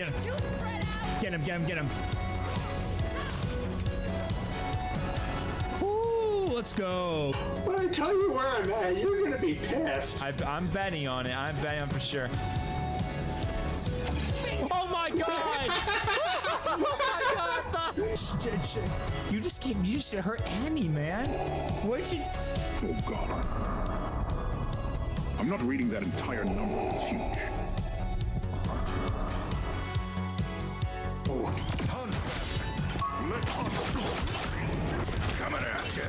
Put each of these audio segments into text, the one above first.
get him. Get him, get him, get him. Ooh, let's go. When I tell you where I'm at, you're gonna be pissed. I'm betting on it. I'm betting on for sure. Oh my god! Oh my god! You just hurt Annie, man. What did you? Oh god. I'm not reading that entire number. It's huge. Coming at you.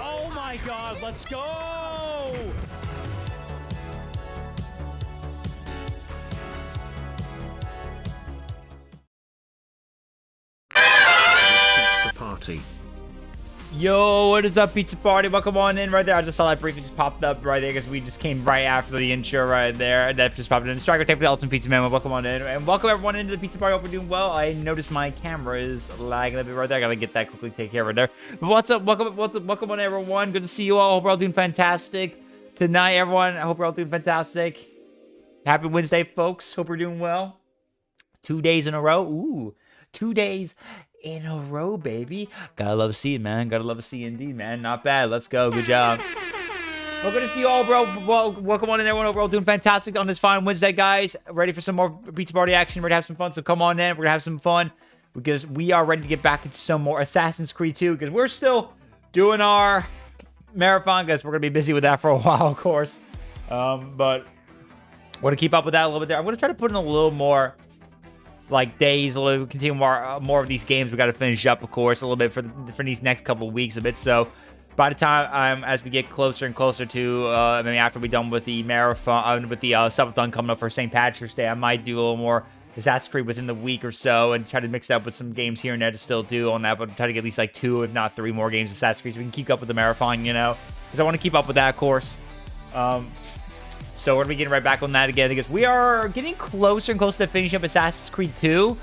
Oh my god, let's go! Pizza party. Yo, what is up, Pizza Party? Welcome on in right there. I just saw that briefly just popped up right there because we just came right after the intro right there. That just popped in. Striker, take for the Ultimate Pizza Man. Welcome on in. And welcome everyone into the Pizza Party. Hope we're doing well. I noticed my camera is lagging a bit right there. I gotta get that quickly take care of it there. But what's up? Welcome on everyone. Good to see you all. Hope we're all doing fantastic tonight, everyone. I hope we're all doing fantastic. Happy Wednesday, folks. Hope we're doing well. 2 days in a row. Ooh, 2 days in a row, baby. Gotta love to see it, man. Gotta love to see it indeed, man. Not bad. Let's go. Good job. Well, good to see you all, bro. Well, welcome on in, everyone. We're all doing fantastic on this fine Wednesday, guys. Ready for some more Pizza Party action. Ready to have some fun. So come on in. We're gonna have some fun because we are ready to get back into some more Assassin's Creed 2 because we're still doing our marathon because we're gonna be busy with that for a while, of course. But we're gonna keep up with that a little bit there. I'm gonna try to put in a little more like days, a little continue more of these games. We got to finish up, of course, a little bit for these next couple of weeks a bit. So by the time as we get closer and closer to maybe after we're done with the marathon, with the subathon coming up for St. Patrick's Day, I might do a little more Assassin's Creed within the week or so and try to mix it up with some games here and there to still do on that, but try to get at least like 2 if not 3 more games of Assassin's Creed so we can keep up with the marathon, you know, because I want to keep up with that, of course. So we're going to be getting right back on that again because we are getting closer and closer to finishing up Assassin's Creed 2.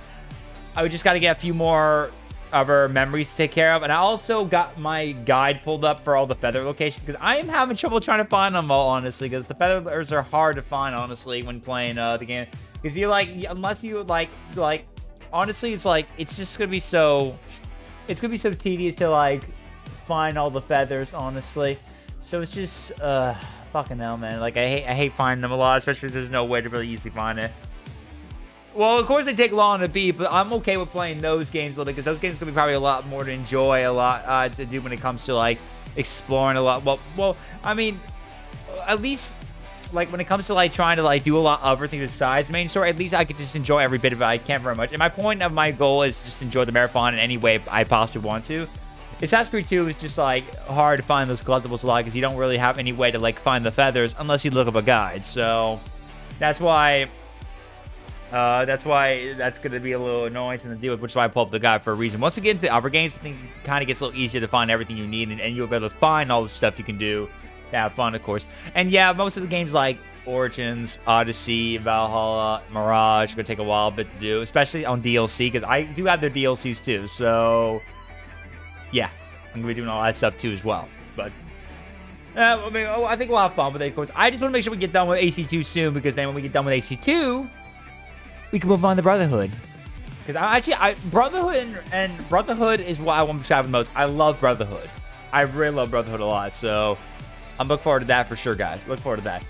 I just got to get a few more of our memories to take care of. And I also got my guide pulled up for all the feather locations because I am having trouble trying to find them all, honestly, because the feathers are hard to find, honestly, when playing the game. Because you're like, unless you like, honestly, it's like, it's just going to be so, it's going to be so tedious to like find all the feathers, honestly. So it's just, fucking hell, man. Like, I hate finding them a lot, especially if there's no way to really easily find it. Well, of course, they take long to beat, but I'm okay with playing those games a little bit, because those games can be probably a lot more to enjoy, a lot to do when it comes to, like, exploring a lot. Well, I mean, at least, like, when it comes to, like, trying to, like, do a lot of other things besides the main story, at least I could just enjoy every bit of it. I can't very much. And my point of my goal is just enjoy the marathon in any way I possibly want to. Assassin's Creed 2 is just, like, hard to find those collectibles a lot because you don't really have any way to, like, find the feathers unless you look up a guide. So, that's why that's going to be a little annoying to deal with, which is why I pulled up the guide for a reason. Once we get into the other games, I think it kind of gets a little easier to find everything you need, and you'll be able to find all the stuff you can do to have fun, of course. And, yeah, most of the games, like Origins, Odyssey, Valhalla, Mirage, going to take a while a bit to do, especially on DLC, because I do have their DLCs, too, so yeah, I'm going to be doing all that stuff too as well. But, I mean, I think we'll have fun with it, of course. I just want to make sure we get done with AC2 soon, because then when we get done with AC2, we can move on to Brotherhood. Because Brotherhood is what I want to try with the most. I love Brotherhood. I really love Brotherhood a lot, so I'm looking forward to that for sure, guys. Look forward to that.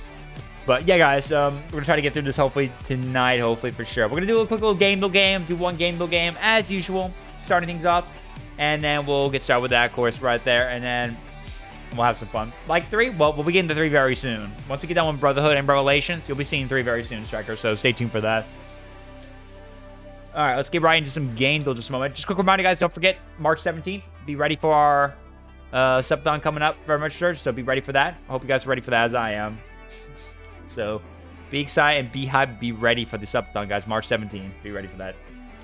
But yeah, guys, we're going to try to get through this hopefully tonight, hopefully for sure. We're going to do a quick little game, do one game, as usual, starting things off. And then we'll get started with that, of course, right there. And then we'll have some fun. Like 3? Well, we'll be getting to 3 very soon. Once we get done with Brotherhood and Revelations, you'll be seeing 3 very soon, Striker. So stay tuned for that. All right, let's get right into some games in just a moment. Just quick reminder, guys, don't forget, March 17th, be ready for our subathon coming up very much, church. So be ready for that. I hope you guys are ready for that as I am. So be excited and be hyped. Be ready for the subathon, guys. March 17th. Be ready for that.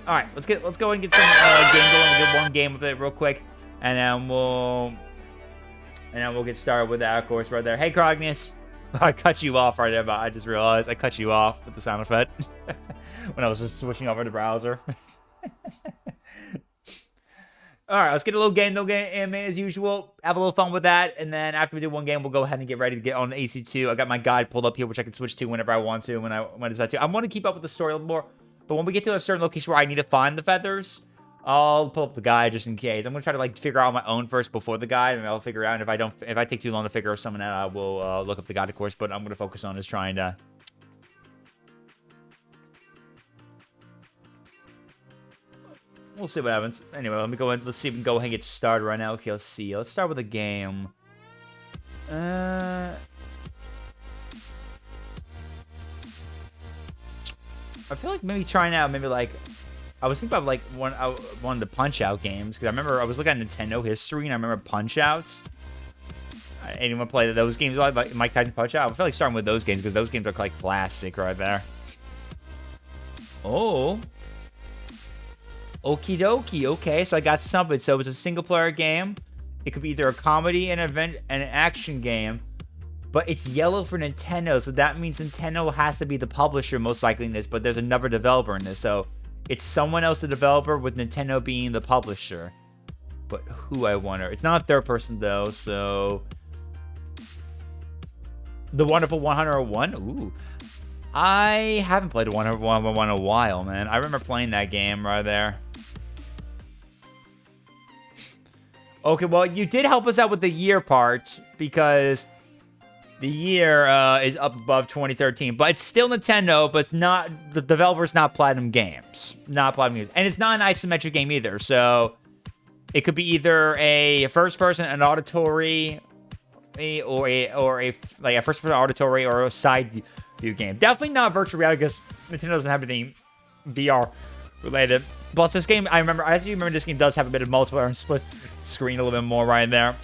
All right, let's go and get some game going. We'll get one game with it real quick, and then we'll get started with that, of course, right there. Hey, Crognius, I cut you off right there, but I just realized I cut you off with the sound effect when I was just switching over the browser. All right, let's get a little game, as usual. Have a little fun with that, and then after we do one game, we'll go ahead and get ready to get on AC2. I got my guide pulled up here, which I can switch to whenever I want to, when I decide to. I want to keep up with the story a little more, but when we get to a certain location where I need to find the feathers, I'll pull up the guide just in case. I'm gonna try to like figure out my own first before the guide, and I'll figure out. And if I take too long to figure something out, I will look up the guide, of course. But I'm gonna focus on is trying to. We'll see what happens. Anyway, let me go in. Let's see if we can go ahead and get started right now. Okay, let's see. Let's start with a game. I feel like maybe trying out maybe like I was thinking about like one of the Punch-Out games because I remember I was looking at Nintendo history and I remember Punch-Out. Anyone play those games like Mike Tyson Punch-Out? I feel like starting with those games because those games are like classic right there. Oh. Okie dokie. Okay, so I got something. So it's a single player game. It could be either a comedy, an event, and an action game. But it's yellow for Nintendo, so that means Nintendo has to be the publisher most likely in this. But there's another developer in this, so it's someone else the developer with Nintendo being the publisher. But who, I wonder? It's not third person though, so The Wonderful 101. Ooh. I haven't played a 101 in a while, man. I remember playing that game right there. Okay, well, you did help us out with the year part because the year is up above 2013, but it's still Nintendo, but it's not, the developer's not Platinum Games. Not Platinum Games. And it's not an isometric game either, so it could be either a first person, an auditory, or a first-person auditory or a side view game. Definitely not virtual reality because Nintendo doesn't have anything VR related. Plus, this game, I actually remember this game does have a bit of multiplayer and split screen a little bit more right there.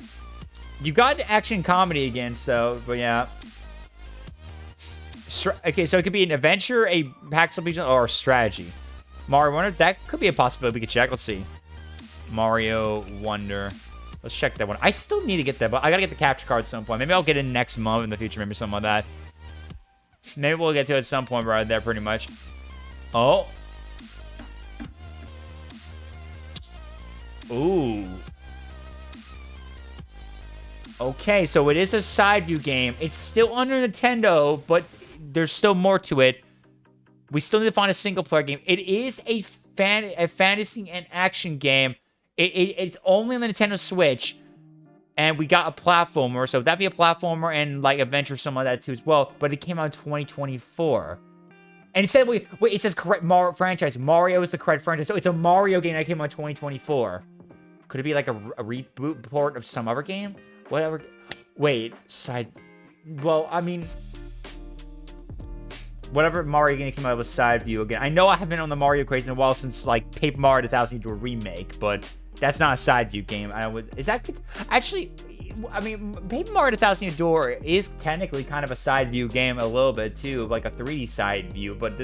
You got action comedy again, so, but yeah. Okay, so it could be an adventure, a pixel region, or a strategy. Mario Wonder, that could be a possibility we could check. Let's see. Mario Wonder. Let's check that one. I still need to get that, but I gotta get the capture card at some point. Maybe I'll get it next month in the future, maybe something like that. Maybe we'll get to it at some point right there, pretty much. Oh. Ooh. Okay, so it is a side view game. It's still under Nintendo, but there's still more to it. We still need to find a single player game. It is a fantasy and action game. It's only on the Nintendo Switch, and we got a platformer, so that'd be a platformer and like adventure, something like that too as well. But it came out in 2024, and it said wait, it says correct Mario franchise. Mario is the correct franchise, so it's a Mario game that came out in 2024. Could it be like a reboot port of some other game? Whatever. Wait, side. Well, I mean, whatever Mario game came out with side view again. I know I haven't been on the Mario craze in a while since like Paper Mario 2000 to a remake, but that's not a side view game. Is that actually? I mean, Paper Mario 2000 Door is technically kind of a side view game a little bit too, like a 3D side view, but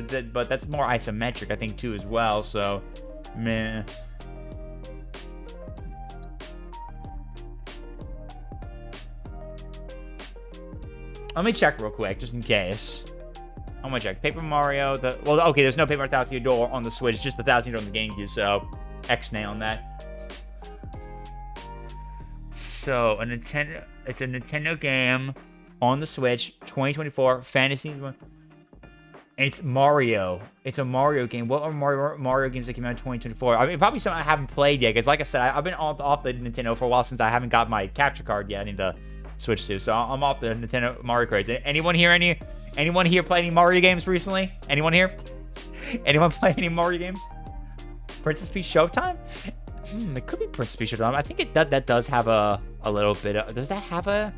that's more isometric, I think, too as well. So, meh. Let me check real quick, just in case. I'm gonna check. Paper Mario, well, okay, there's no Paper Mario 1000 Door on the Switch, just the 1000 Door on the GameCube, so X-nay on that. So, it's a Nintendo game on the Switch, 2024, fantasy, and it's Mario. It's a Mario game. What are Mario games that came out in 2024? I mean, probably something I haven't played yet, because like I said, I've been off the Nintendo for a while since I haven't got my capture card yet. I need to switch to, so I'm off the Nintendo Mario craze. Anyone here play any Mario games recently? Anyone here? Anyone play any Mario games? Princess Peach Showtime? It could be Princess Peach Showtime. I think that does have a little bit of. Does that have a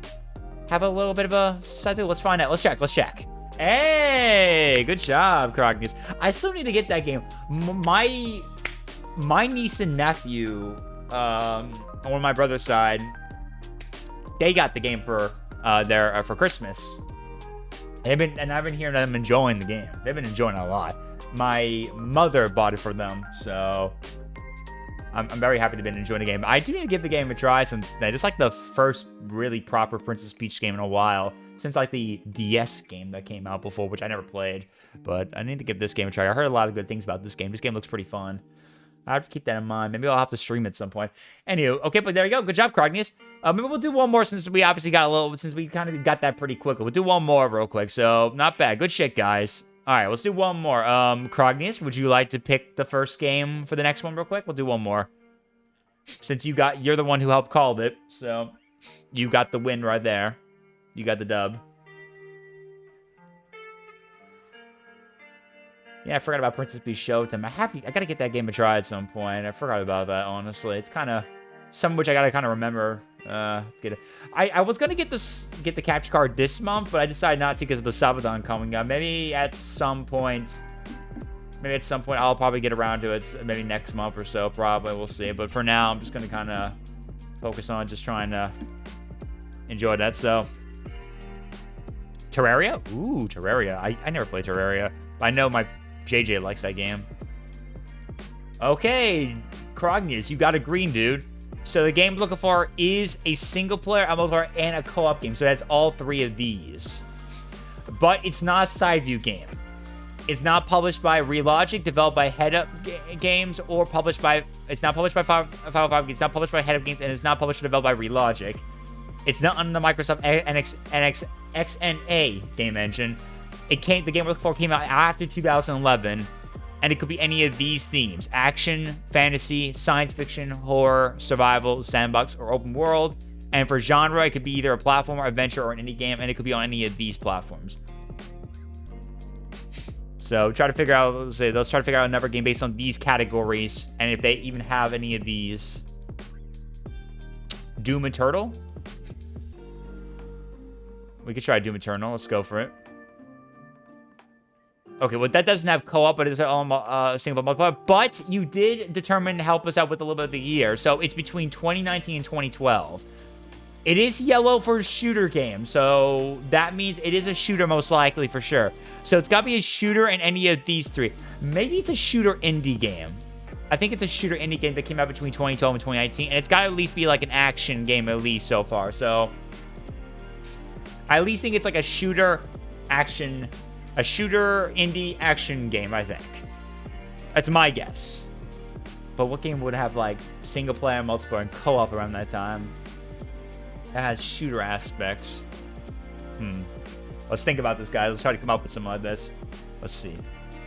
little bit of a? Let's find out. Let's check. Hey, good job, Crognius. I still need to get that game. My niece and nephew, on my brother's side, they got the game for for Christmas. I've been hearing them enjoying the game. They've been enjoying it a lot. My mother bought it for them, so I'm very happy to be enjoying the game. I do need to give the game a try. It's like the first really proper Princess Peach game in a while, since like the DS game that came out before, which I never played. But I need to give this game a try. I heard a lot of good things about this game. This game looks pretty fun. I have to keep that in mind. Maybe I'll have to stream at some point. Anywho, okay, but there you go. Good job, Crognius. Maybe we'll do one more since we obviously got a little, since we kind of got that pretty quickly. We'll do one more real quick. So, not bad. Good shit, guys. All right, let's do one more. Crognius, would you like to pick the first game for the next one real quick? We'll do one more. Since you're the one who helped call it, so you got the win right there. You got the dub. Yeah, I forgot about Princess Peach Showtime. I gotta get that game a try at some point. I forgot about that, honestly. It's kind of some which I gotta kind of remember. Get it. I was gonna get the capture card this month, but I decided not to because of the Sabaton coming up. Maybe at some point I'll probably get around to it. Maybe next month or so, probably. We'll see. But for now, I'm just gonna kind of focus on just trying to enjoy that. So, Terraria? Ooh, Terraria. I never played Terraria. I know my JJ likes that game. Okay, Crognius, you got a green, dude. So the game I'm looking for is a single-player, a multiplayer, and a co-op game. So it has all three of these. But it's not a side-view game. It's not published by Relogic, developed by Head Up Games, or published by... It's not published by 505 Games. It's not published by Head Up Games, and it's not published or developed by Relogic. It's not on the Microsoft XNA game engine. The game we're looking for came out after 2011, and it could be any of these themes: action, fantasy, science fiction, horror, survival, sandbox, or open world. And for genre, it could be either a platformer, adventure, or an indie game, and it could be on any of these platforms. So let's try to figure out another game based on these categories, and if they even have any of these. Doom Eternal? We could try Doom Eternal. Let's go for it. Okay, well, that doesn't have co-op, but it's a single multiplayer. But you did determine to help us out with a little bit of the year. So it's between 2019 and 2012. It is yellow for shooter game. So that means it is a shooter most likely for sure. So it's got to be a shooter in any of these three. Maybe it's a shooter indie game. I think it's a shooter indie game that came out between 2012 and 2019. And it's got to at least be like an action game at least so far. So I at least think it's like a shooter action. A shooter indie action game, I think. That's my guess. But what game would have like single player, multiplayer, and co-op around that time? That has shooter aspects. Let's think about this, guys. Let's try to come up with some of this. Let's see.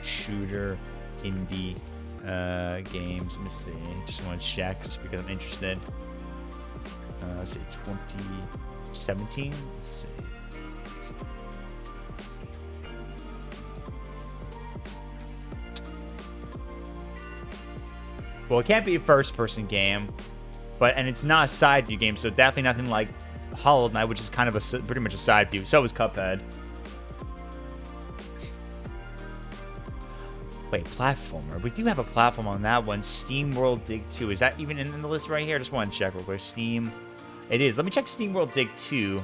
Shooter indie games. Let me see. Just want to check just because I'm interested. Let's see. 2017. Let's see. Well, it can't be a first-person game, and it's not a side view game, so definitely nothing like Hollow Knight, which is kind of pretty much a side view. So is Cuphead. Wait, platformer. We do have a platform on that one. Steam World Dig 2. Is that even in the list right here? I just want to check real quick. Steam. It is. Let me check Steam World Dig 2.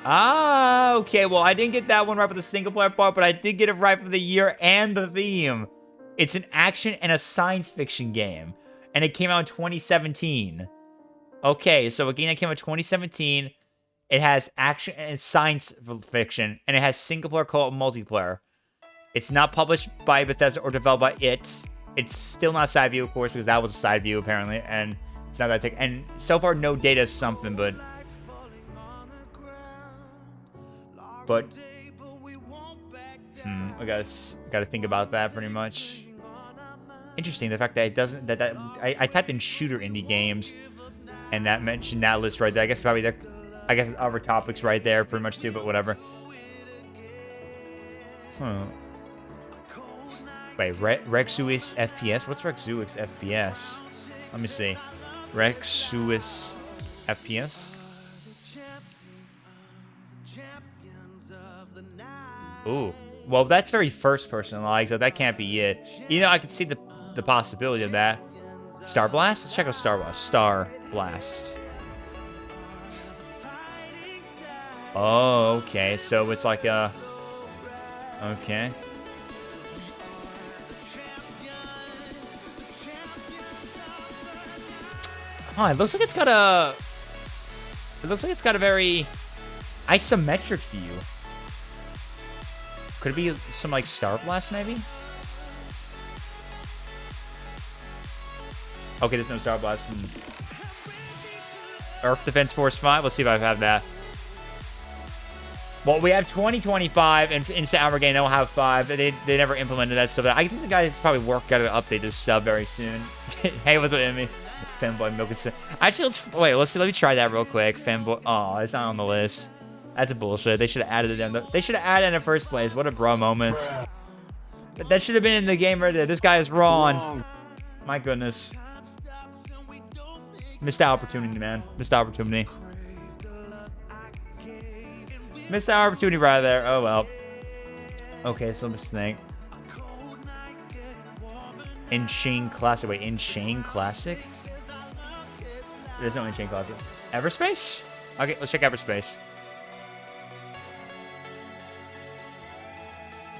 Ah, okay. Well, I didn't get that one right for the single-player part, but I did get it right for the year and the theme. It's an action and a science fiction game, and it came out in 2017. Okay, so a game that came out in 2017, it has action and science fiction, and it has single-player, co-op, multiplayer. It's not published by Bethesda or developed by it. It's still not side view, of course, because that was a side view, apparently, and it's not that thick. And so far, no data is something, but I gotta think about that pretty much. Interesting, the fact that it doesn't I typed in shooter indie games, and that mentioned that list right there. I guess probably there. I guess other topics right there pretty much too, but whatever. Wait, Rexuis FPS? What's Rexuis FPS? Let me see. Rexuis FPS? Ooh. Well, that's very first-person-like, so that can't be it. You know, I could see the possibility of that. Star Blast? Let's check out Star Blast. Star Blast. Oh, okay. So it's like a... Okay. Huh, it looks like it's got a... It looks like it's got a very isometric view. Could it be some, like, Star Blast, maybe? Okay, there's no Star Blast. Earth Defense Force 5. Let's see if I have that. Well, we have 2025, and Instant Armor Game, they'll have 5. They never implemented that stuff. I think the guys probably got to update this stuff very soon. Hey, what's up, Emmy? Fanboy Milk and Actually, let's see. Let me try that real quick. Fanboy. Oh, it's not on the list. That's bullshit. They should have added it in. They should have added it in the first place. What a bro moment. That should have been in the game right there. This guy is wrong. My goodness. Missed opportunity, man. Missed opportunity. Missed our opportunity right there. Oh, well. Okay, so let's think. In-Chain Classic. Wait, In-Chain Classic? There's no In-Chain Classic. Everspace? Okay, let's check Everspace.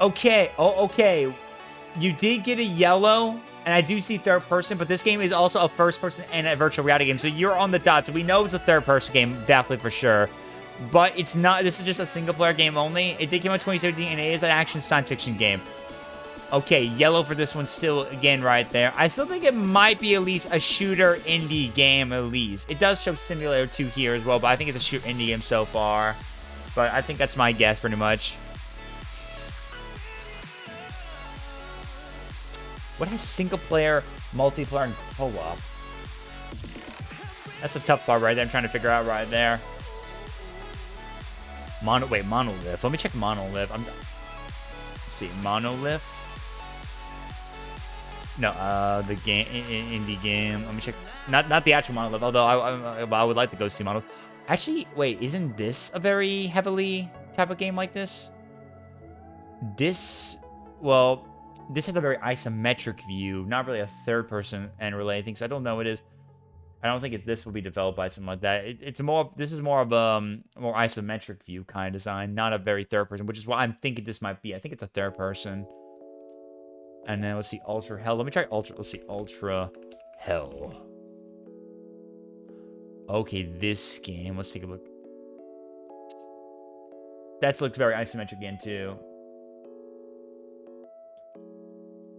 Okay. Oh, okay. You did get a yellow, and I do see third person, but this game is also a first person and a virtual reality game, so you're on the dot. So we know it's a third person game, definitely for sure. But it's not, this is just a single player game only. It did come out in 2017, and it is an action science fiction game. Okay, yellow for this one still, again, right there. I still think it might be at least a shooter indie game, at least. It does show Simulator 2 here as well, but I think it's a shooter indie game so far. But I think that's my guess, pretty much. What has single player, multiplayer, and co-op? That's a tough part right there. I'm trying to figure out right there. Monolith. Let me check Monolith. Let's see, Monolith. No, the game, indie game. Let me check. Not the actual Monolith. Although I would like to go see Monolith. Actually, wait, isn't this a very heavily type of game like this? This has a very isometric view, not really a third person and related thing. So I don't know what it is. I don't think this will be developed by something like that. This is more of a more isometric view kind of design, not a very third person, which is what I'm thinking this might be. I think it's a third person. And then let's see, Ultra Hell. Let me try Ultra. Let's see, Ultra Hell. Okay, this game. Let's take a look. That looks very isometric again too.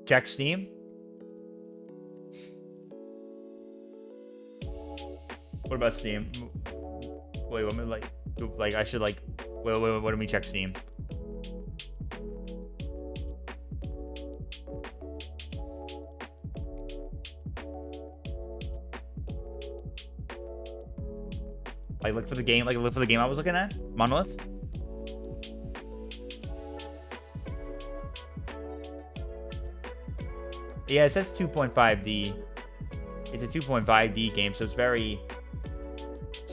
Check Steam. What about Steam? Wait, let me like I should like wait, let me check Steam. Look for the game I was looking at. Monolith. Yeah, it says 2.5D. It's a 2.5D game, so it's very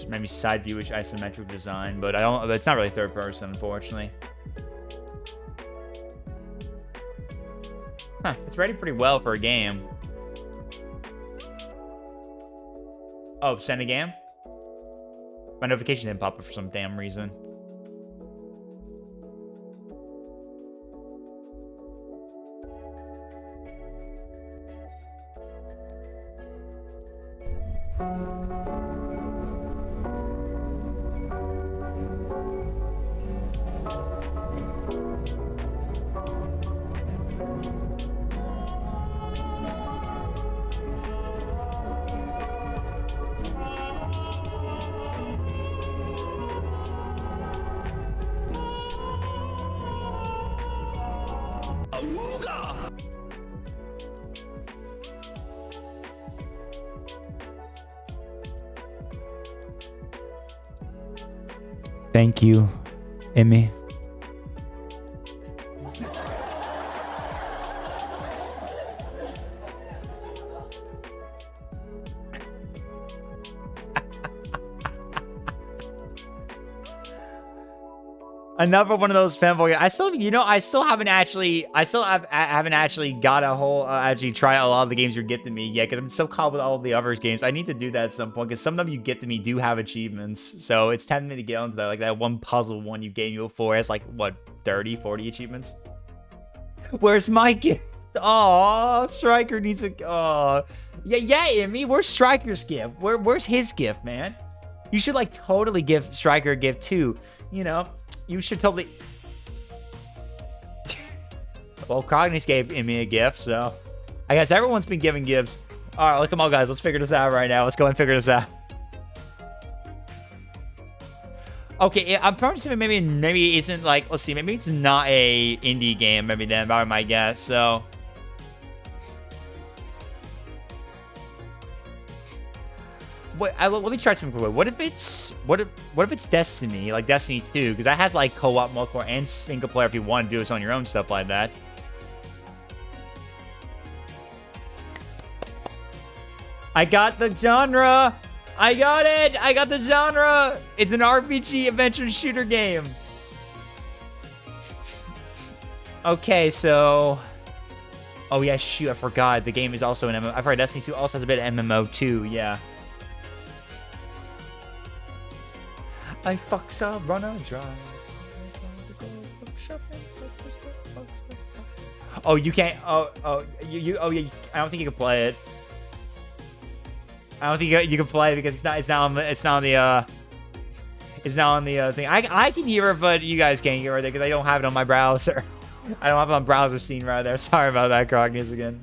maybe side viewish isometric design, but it's not really third person, unfortunately. Huh, it's rated pretty well for a game. Oh, send a game? My notification didn't pop up for some damn reason. Thank you, Emmy. Another one of those fanboy. I still haven't actually got a whole actually try a lot of the games you're gifting me yet, because I'm so caught with all of the other games. I need to do that at some point, because some of them you gifted me do have achievements, so it's tempting me to get onto that. Like that one puzzle one you gave me before has like what 30, 40 achievements. Where's my gift? Oh, Striker needs a. Oh, yeah, Emmy. Where's Striker's gift? Where's his gift, man? You should like totally give Striker a gift too. You know. You should totally. Well, Cognis gave me a gift, so I guess everyone's been giving gifts. All right, come on, guys. Let's figure this out right now. Let's go and figure this out. Okay, yeah, I'm probably saying maybe it isn't like, let's see, maybe it's not a indie game, maybe then, by my guess, so. Wait, let me try something quick. What if it's Destiny, like Destiny 2, because that has like co-op, multiplayer, and single player if you want to do this on your own, stuff like that. I got the genre! I got it! I got the genre! It's an RPG adventure shooter game. Okay, so... Oh yeah, shoot, I forgot. The game is also an MMO. I forgot Destiny 2 also has a bit of MMO too, yeah. I fucks up, run a drive. Oh, you can't... Oh, yeah, I don't think you can play it. I don't think you can play it because it's not on the thing. I can hear it, but you guys can't hear it because I don't have it on my browser. I don't have it on browser scene right there. Sorry about that, Crognews again.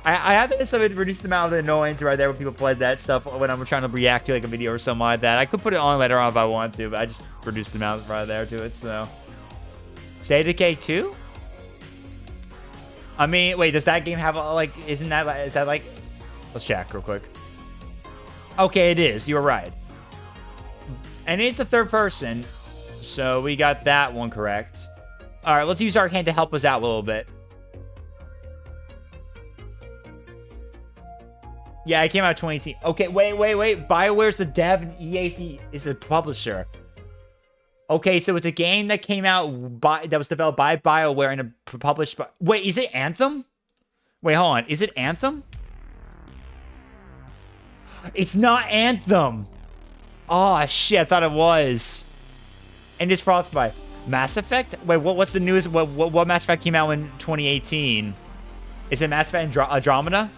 I have this reduce the amount of the annoyance right there when people play that stuff when I'm trying to react to like a video or something like that. I could put it on later on if I want to, but I just reduced the amount right there to it. So, State of Decay 2? I mean, wait, does that game have like? Is that like? Let's check real quick. Okay, it is. You're right. And it's the third person. So we got that one correct. All right, let's use Arcane to help us out a little bit. Yeah, it came out 2018. Okay, wait. BioWare's the dev and EA is the publisher. Okay, so it's a game that came out that was developed by BioWare and published by... Wait, is it Anthem? Wait, hold on. Is it Anthem? It's not Anthem. Oh, shit. I thought it was. And it's Frostbite. Mass Effect? Wait, what's the newest? What Mass Effect came out in 2018? Is it Mass Effect Andromeda?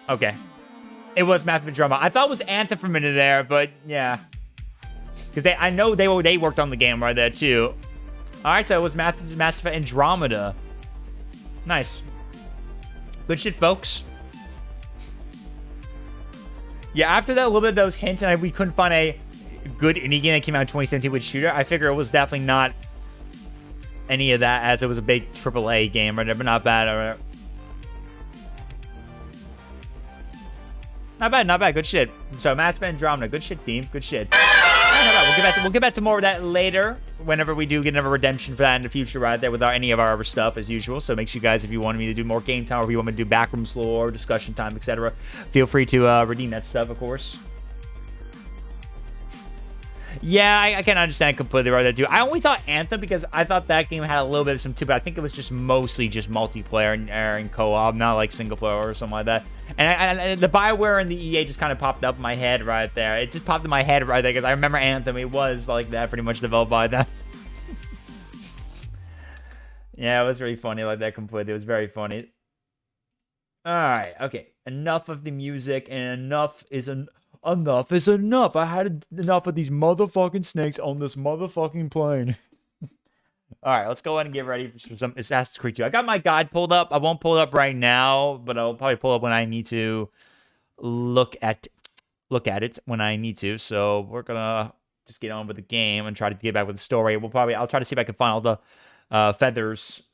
Okay. It was Mass Effect Andromeda. I thought it was Anthem for a minute there, but yeah. Because I know they worked on the game right there, too. Alright, so it was Mass Effect Andromeda. Nice. Good shit, folks. Yeah, after that, a little bit of those hints, and we couldn't find a good indie game that came out in 2017 with shooter, I figure it was definitely not any of that, as it was a big AAA game, right? But not bad. Right? Not bad. Good shit. So, Mass Effect Andromeda. Good shit, team. Good shit. We'll get back to more of that later, whenever we do get another redemption for that in the future, right there, without any of our other stuff, as usual. So make sure you guys, if you want me to do more game time, or if you want me to do backrooms lore, discussion time, etc., feel free to redeem that stuff, of course. Yeah, I can understand completely right there, too. I only thought Anthem because I thought that game had a little bit of some too, but I think it was just mostly just multiplayer and co-op, not like single player or something like that. And the BioWare and the EA just kind of popped up in my head right there. It just popped in my head right there because I remember Anthem. It was like that, pretty much developed by them. Yeah, it was really funny like that completely. It was very funny. All right, okay. Enough of the music, and enough is enough. I had enough of these motherfucking snakes on this motherfucking plane. All right, let's go ahead and get ready for some Assassin's Creed 2. I got my guide pulled up. I won't pull it up right now, but I'll probably pull it up when I need to look at it when I need to. So we're gonna just get on with the game and try to get back with the story. I'll try to see if I can find all the feathers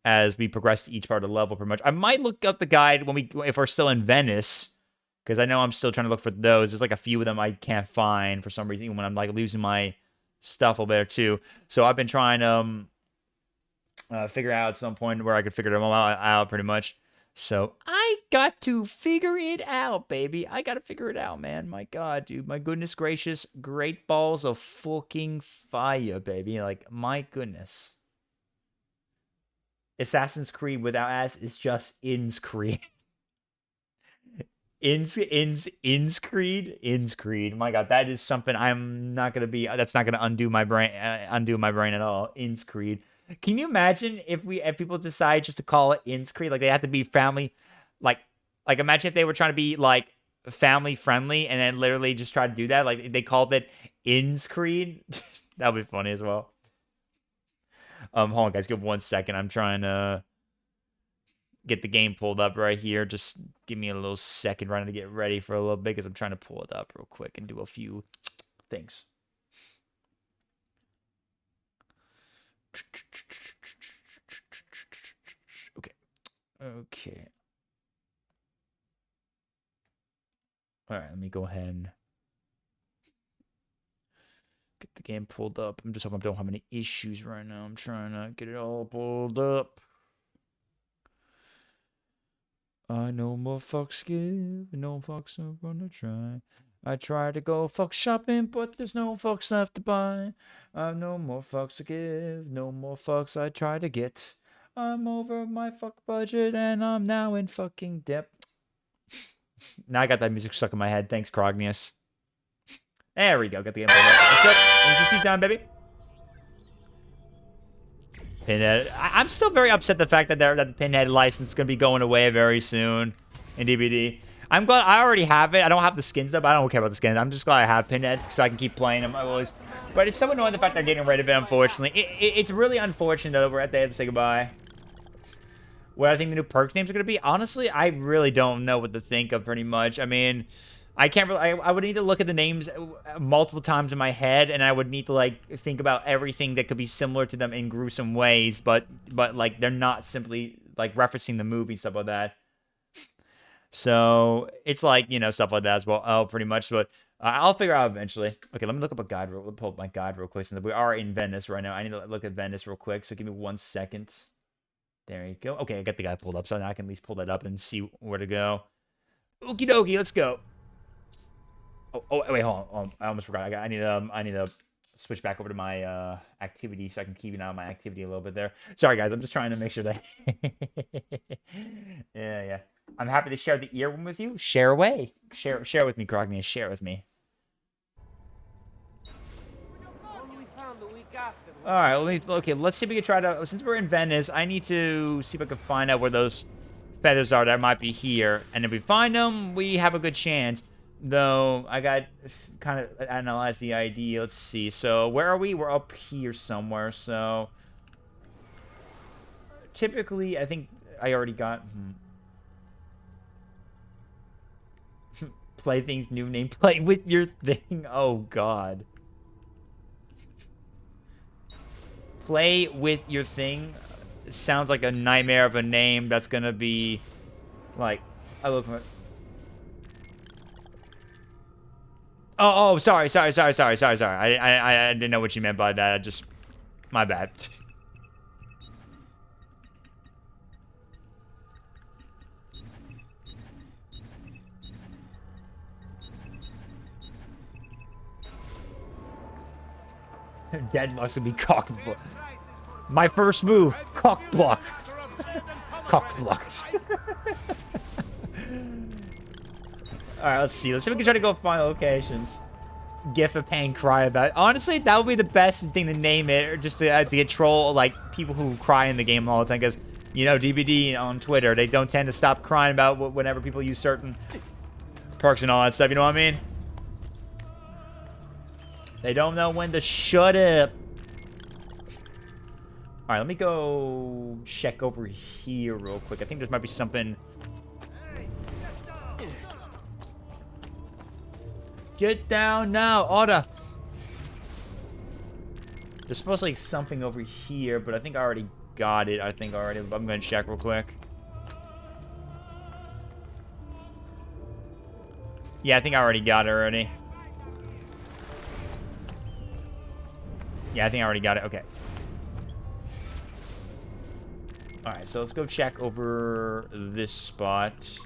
as we progress to each part of the level. Pretty much, I might look up the guide if we're still in Venice, because I know I'm still trying to look for those. There's like a few of them I can't find for some reason, even when I'm like losing my stuff over there too. So I've been trying to figure out at some point where I could figure them all out pretty much. So I got to figure it out, baby. I got to figure it out, man. My God, dude. My goodness gracious. Great balls of fucking fire, baby. Like, my goodness. Assassin's Creed without ass is just Ins Creed. Ins Creed. My God, that is something I'm not gonna be. That's not gonna undo my brain at all. Ins Creed. Can you imagine if people decide just to call it Ins Creed? Like they have to be family, like imagine if they were trying to be like family friendly and then literally just try to do that. Like they called it Ins Creed. That would be funny as well. Hold on, guys. Give 1 second. I'm trying to get the game pulled up right here. Just give me a little second running to get ready for a little bit because I'm trying to pull it up real quick and do a few things. Okay. All right, let me go ahead and get the game pulled up. I'm just hoping I don't have any issues right now. I'm trying to get it all pulled up. I no more fucks give, no fucks I'm gonna try. I try to go fuck shopping, but there's no fucks left to buy. I've no more fucks to give, no more fucks I try to get. I'm over my fuck budget and I'm now in fucking debt. Now I got that music stuck in my head. Thanks, Crognius. There we go. Got the game pulled up. Let's go. NCT time, baby. Pinhead. I'm still very upset the fact that the Pinhead license is gonna be going away very soon in DBD. I'm glad I already have it. I don't have the skins though, but I don't care about the skins. I'm just glad I have Pinhead so I can keep playing them. But it's so annoying the fact they're getting rid of it. Unfortunately, it's really unfortunate though. We're at the end to say goodbye. What I think the new perks names are gonna be. Honestly, I really don't know what to think of. Pretty much. I mean, I can't really. I would need to look at the names multiple times in my head, and I would need to like think about everything that could be similar to them in gruesome ways. But like they're not simply like referencing the movie and stuff like that. So it's like, you know, stuff like that as well. Oh, pretty much. But I'll figure out eventually. Okay, let me look up a guide. Let me pull up my guide real quick. Since we are in Venice right now, I need to look at Venice real quick. So give me 1 second. There you go. Okay, I got the guide pulled up, so now I can at least pull that up and see where to go. Okie dokie, let's go. Oh, wait, hold on. I almost forgot. I need to switch back over to my activity so I can keep an eye on my activity a little bit there. Sorry, guys. I'm just trying to make sure that. Yeah. I'm happy to share the earworm with you. Share away. Share with me, Crognius. Share with me. All right. Let's see if we can try to. Since we're in Venice, I need to see if I can find out where those feathers are that might be here. And if we find them, we have a good chance. Though I got kind of analyze the ID. Let's see. So where are we? We're up here somewhere. So typically, I think I already got. Plaything's new name. Play with your thing. Oh God. Play with your thing sounds like a nightmare of a name. That's gonna be like. I look. Oh, sorry. I didn't know what you meant by that. My bad. Deadlock's gonna be cock block. My first move, cock block. Cock blocked. Alright, let's see. Let's see if we can try to go find locations. Gif of pain, cry about it. Honestly, that would be the best thing to name it, or just to control like people who cry in the game all the time. Because, you know, DBD on Twitter, they don't tend to stop crying about whenever people use certain perks and all that stuff. You know what I mean? They don't know when to shut up. All right, let me go check over here real quick. I think there might be something. Get down now, order. There's supposed to be something over here, but I think I already got it. I'm gonna check real quick. Yeah, I think I already got it already. Yeah, I think I already got it. Okay. Alright, so let's go check over this spot.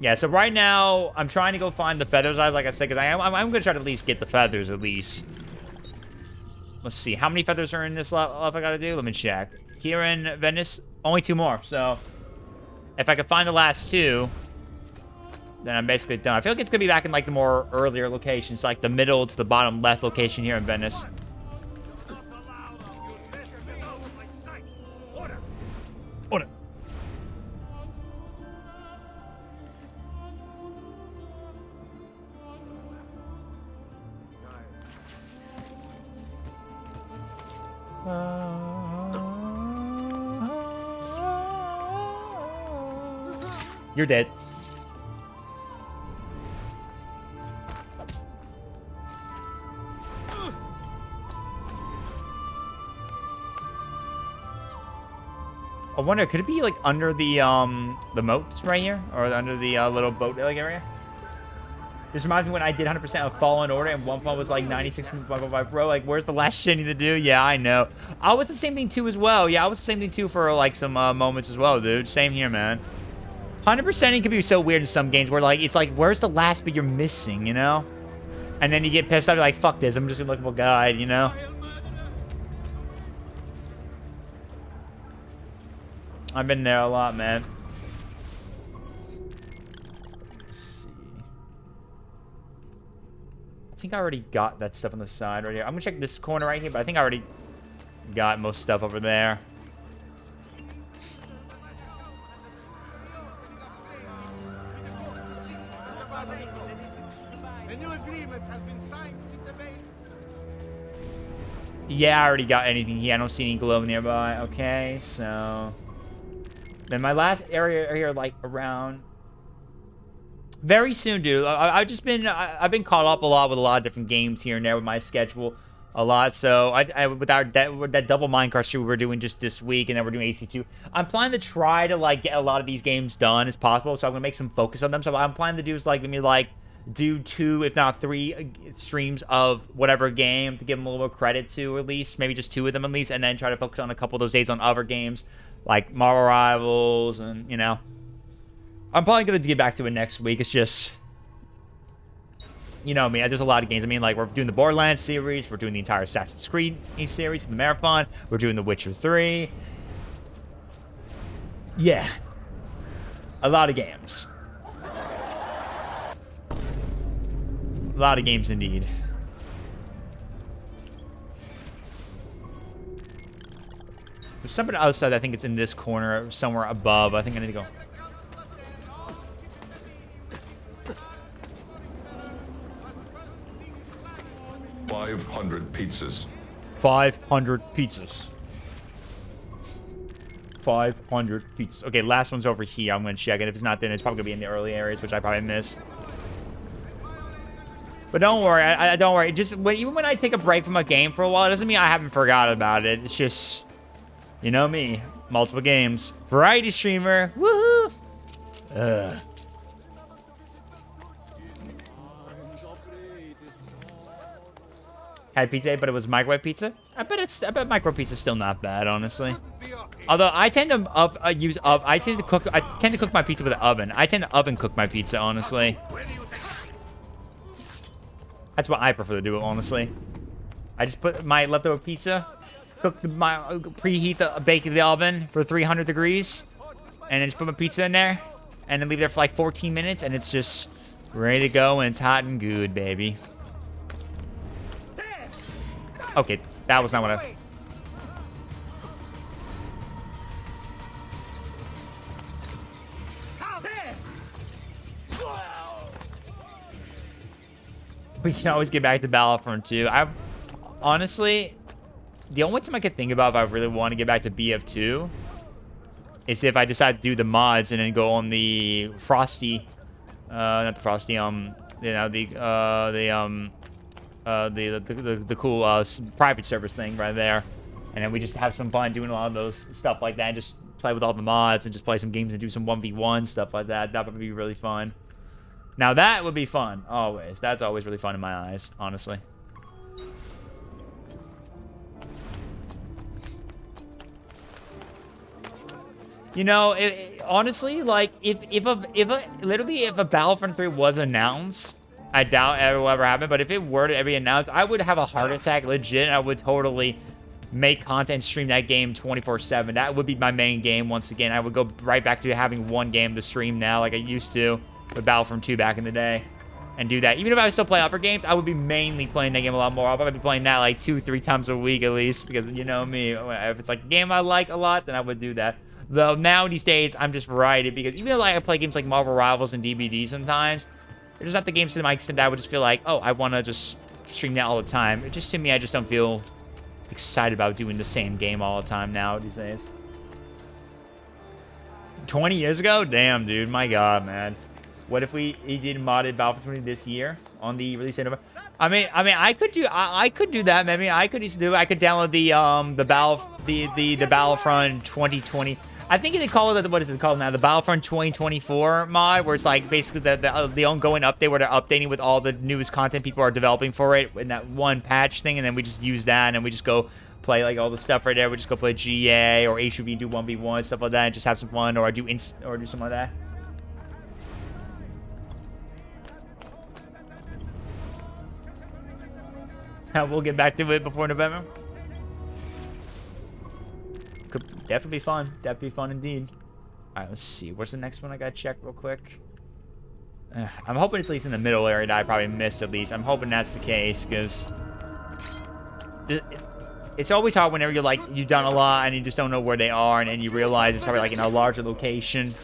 Yeah, so right now, I'm trying to go find the feathers, like I said, because I'm going to try to at least get the feathers, at least. Let's see. How many feathers are in this level I got to do? Let me check. Here in Venice, only 2 more. So, if I can find the last 2, then I'm basically done. I feel like it's going to be back in, like, the more earlier locations, like the middle to the bottom left location here in Venice. Order. You're dead. I wonder, could it be like under the moats right here, or under the little boat like area? This reminds me when I did 100% of Fallen Order and one point was like 96.55 Pro. Like, where's the last shit I need to do? Yeah, I know. I was the same thing too as well. Yeah, I was the same thing too for like some moments as well, dude. Same here, man. 100%ing can be so weird in some games where like it's like, where's the last bit you're missing, you know? And then you get pissed off, you're like, fuck this, I'm just gonna look at a guide, you know? I've been there a lot, man. Let's see. I think I already got that stuff on the side right here. I'm gonna check this corner right here, but I think I already got most stuff over there. A new agreement has been signed with the base. Yeah, I already got anything here. I don't see any glow nearby. Okay, so... Then my last area here, like, around... Very soon, dude. I've been caught up a lot with a lot of different games here and there with my schedule. A lot, so with that double minecart stream we were doing just this week, and then we're doing AC2. I'm planning to try to, like, get a lot of these games done as possible, so I'm gonna make some focus on them. So what I'm planning to do is, like, maybe, like... do 2, if not 3 streams of whatever game to give them a little credit to, at least. Maybe just 2 of them at least, and then try to focus on a couple of those days on other games, like Marvel Rivals, and, you know. I'm probably going to get back to it next week. It's just, you know, I mean, there's a lot of games. I mean, like, we're doing the Borderlands series, we're doing the entire Assassin's Creed series, the Marathon, we're doing The Witcher 3. Yeah. A lot of games. A lot of games indeed. There's something outside. I think it's in this corner, somewhere above. I think I need to go. $500 pizzas. 500 pizzas. 500 pizzas. Okay, last one's over here. I'm going to check it. If it's not, then it's probably going to be in the early areas, which I probably miss. But don't worry, I don't worry. Just even when I take a break from a game for a while, it doesn't mean I haven't forgot about it. It's just, you know me, multiple games, variety streamer, woohoo! Had pizza, but it was microwave pizza. I bet microwave pizza's still not bad, honestly. Although I tend to I tend to cook my pizza with an oven. I tend to oven cook my pizza, honestly. That's what I prefer to do, honestly. I just put my leftover pizza, preheat bake the oven for 300 degrees, and then just put my pizza in there, and then leave it there for like 14 minutes, and it's just ready to go, and it's hot and good, baby. Okay, that was not what I... We can always get back to Battlefront 2. Honestly, the only time I could think about if I really want to get back to BF2 is if I decide to do the mods and then go on the Frosty, not the Frosty, you know, the cool private service thing right there, and then we just have some fun doing a lot of those stuff like that, and just play with all the mods and just play some games and do some 1v1 stuff like that. That would be really fun. Now that would be fun, always. That's always really fun in my eyes, honestly. You know, honestly, like if a Battlefront 3 was announced, I doubt it will ever happen. But if it were to be announced, I would have a heart attack, legit. I would totally make content, stream that game 24/7. That would be my main game once again. I would go right back to having one game to stream now, like I used to with Battlefront 2 back in the day, and do that. Even if I still play other games, I would be mainly playing that game a lot more. I'll probably be playing that like 2-3 times a week at least, because you know me, if it's like a game I like a lot, then I would do that. Though now these days, I'm just variety, because even though I play games like Marvel Rivals and DBD sometimes, they're just not the games to my extent that I would just feel like, oh, I want to just stream that all the time. It just, to me, I just don't feel excited about doing the same game all the time now these days. 20 years ago? Damn, dude. My God, man. What if he did modded Battlefront 20 this year on the release date? I could do that. Maybe I could used to do. I could download the Battlefront 2020. I think they call it, what is it called now? The Battlefront 2024 mod, where it's like basically the ongoing update where they're updating with all the newest content people are developing for it in that one patch thing, and then we just use that and we just go play like all the stuff right there. We just go play GA or HUV and do 1v1 stuff like that and just have some fun, or do something like that. We'll get back to it before November. Could definitely be fun. Definitely fun indeed. All right, let's see. Where's the next one? I gotta check real quick. I'm hoping it's at least in the middle area that I probably missed at least. I'm hoping that's the case, because it's always hard whenever you've done a lot and you just don't know where they are, and you realize it's probably like in a larger location.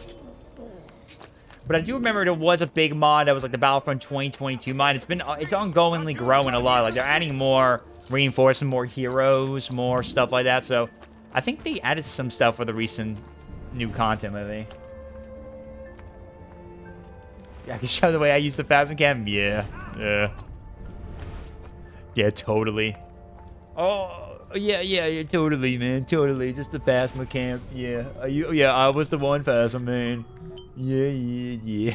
But I do remember there was a big mod that was like the Battlefront 2022 mod. It's ongoingly growing a lot. Like they're adding more reinforcement, more heroes, more stuff like that. So I think they added some stuff for the recent new content lately. Yeah, I can show the way I use the phasma cam. Yeah, totally. Oh, yeah, totally, man, totally. Just the phasma cam. Yeah, I was the one phasma, man. Yeah.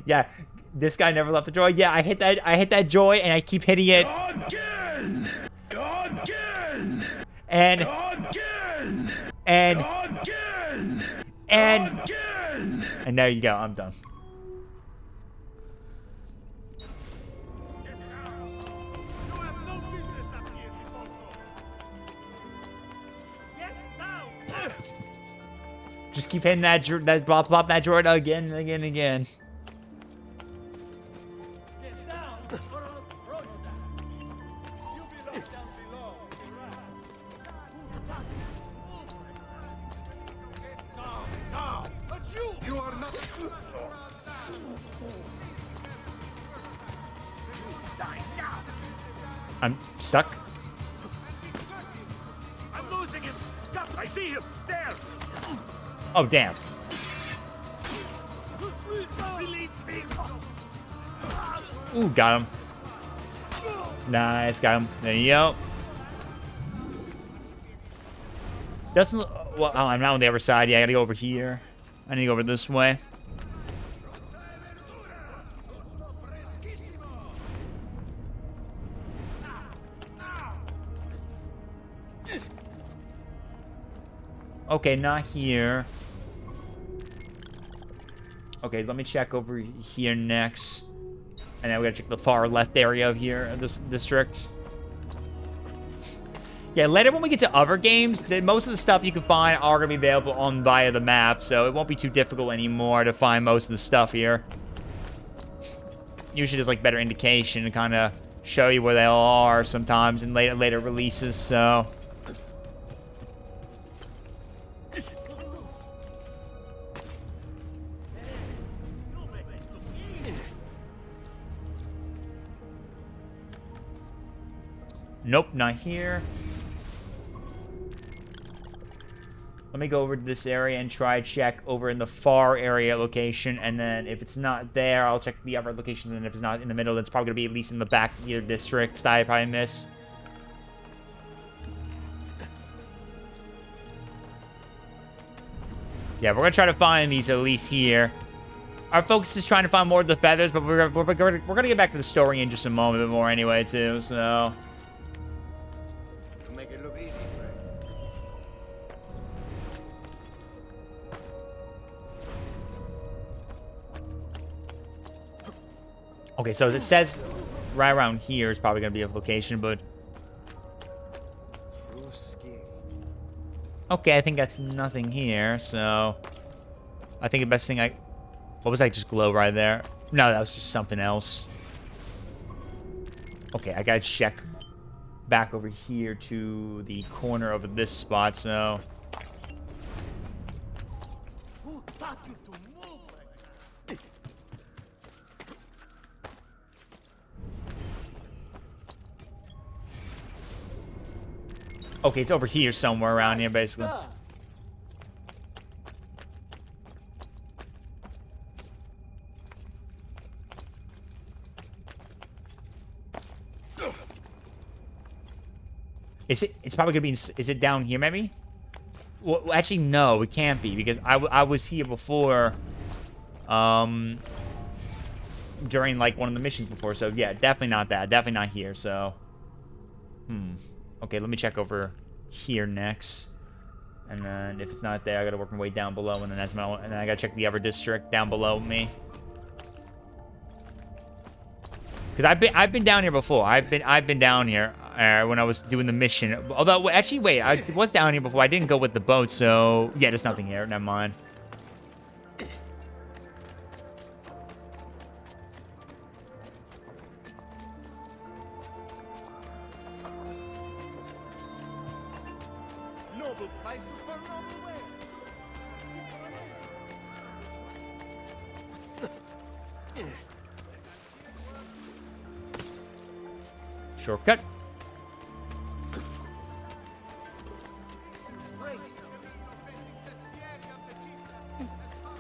Yeah, this guy never left the joy. Yeah, I hit that joy, and I keep hitting it. Again! Again! And Again! and Again! and Again! and there you go. I'm done. You have no business up here, Nifonso. Get down! Just keep hitting that bop that droid again and again and again. Get down! Or I'll throw you down. You belong down below. No, but you are not. Die now! I'm stuck. I'm losing him. Stop! I see him there. Oh damn. Release me. Ooh, got him. Nice, got him. There you go. Doesn't well. Oh, I'm not on the other side. Yeah, I gotta go over here. I need to go over this way. Okay, not here. Okay, let me check over here next. And then we gotta check the far left area of here, of this district. Yeah, later when we get to other games, most of the stuff you can find are gonna be available on via the map, so it won't be too difficult anymore to find most of the stuff here. Usually there's like better indication to kind of show you where they all are sometimes in later releases, so. Nope, not here. Let me go over to this area and try check over in the far area location, and then if it's not there, I'll check the other location, and if it's not in the middle, then it's probably gonna be at least in the back of your districts that I probably miss. Yeah, we're gonna try to find these at least here. Our focus is trying to find more of the feathers, but we're gonna get back to the story in just a moment more anyway, too, so. Make it look easy, friend. Okay, so it says right around here is probably gonna be a location, but okay, I think that's nothing here, so I think the best thing what was that just glow right there? No, that was just something else. Okay, I gotta check back over here to the corner of this spot, so. Who taught you to move like that? Okay, it's over here somewhere around here, basically. It's probably gonna be, is it down here maybe? Well, actually, no, it can't be, because I was here before, during, like, one of the missions before, so yeah, definitely not that, definitely not here, so, okay, let me check over here next, and then if it's not there, I gotta work my way down below, and then and then I gotta check the other district down below me. Because I've been down here before. I've been down here when I was doing the mission. Although actually, wait, I was down here before. I didn't go with the boat, so yeah, there's nothing here. Never mind. Noble places for noble way. Shortcut.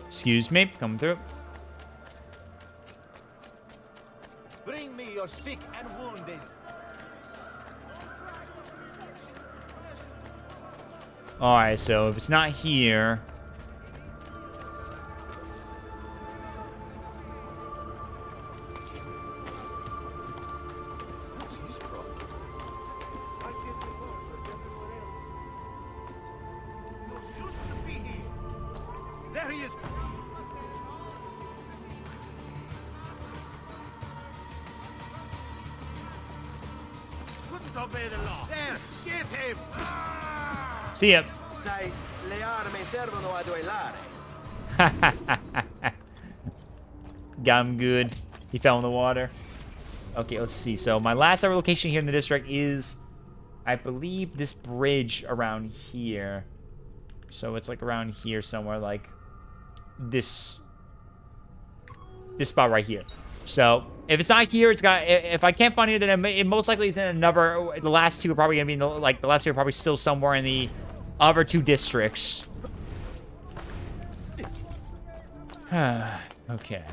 Excuse me, coming through. Bring me your sick and wounded. Alright, so if it's not here... What's his problem? I get the word for everyone else. You shouldn't be here. There he is. Couldn't obey the law. There, get him. See ya. Sai, le armi servono a duellare. Got him good. He fell in the water. Okay, let's see. So my last ever location here in the district is, I believe, this bridge around here. So it's like around here somewhere, like this spot right here. So if it's not here, it's got. If I can't find it, then it most likely is in another. The last two are probably gonna be in the, like the last two are probably still somewhere in the other two districts. Okay.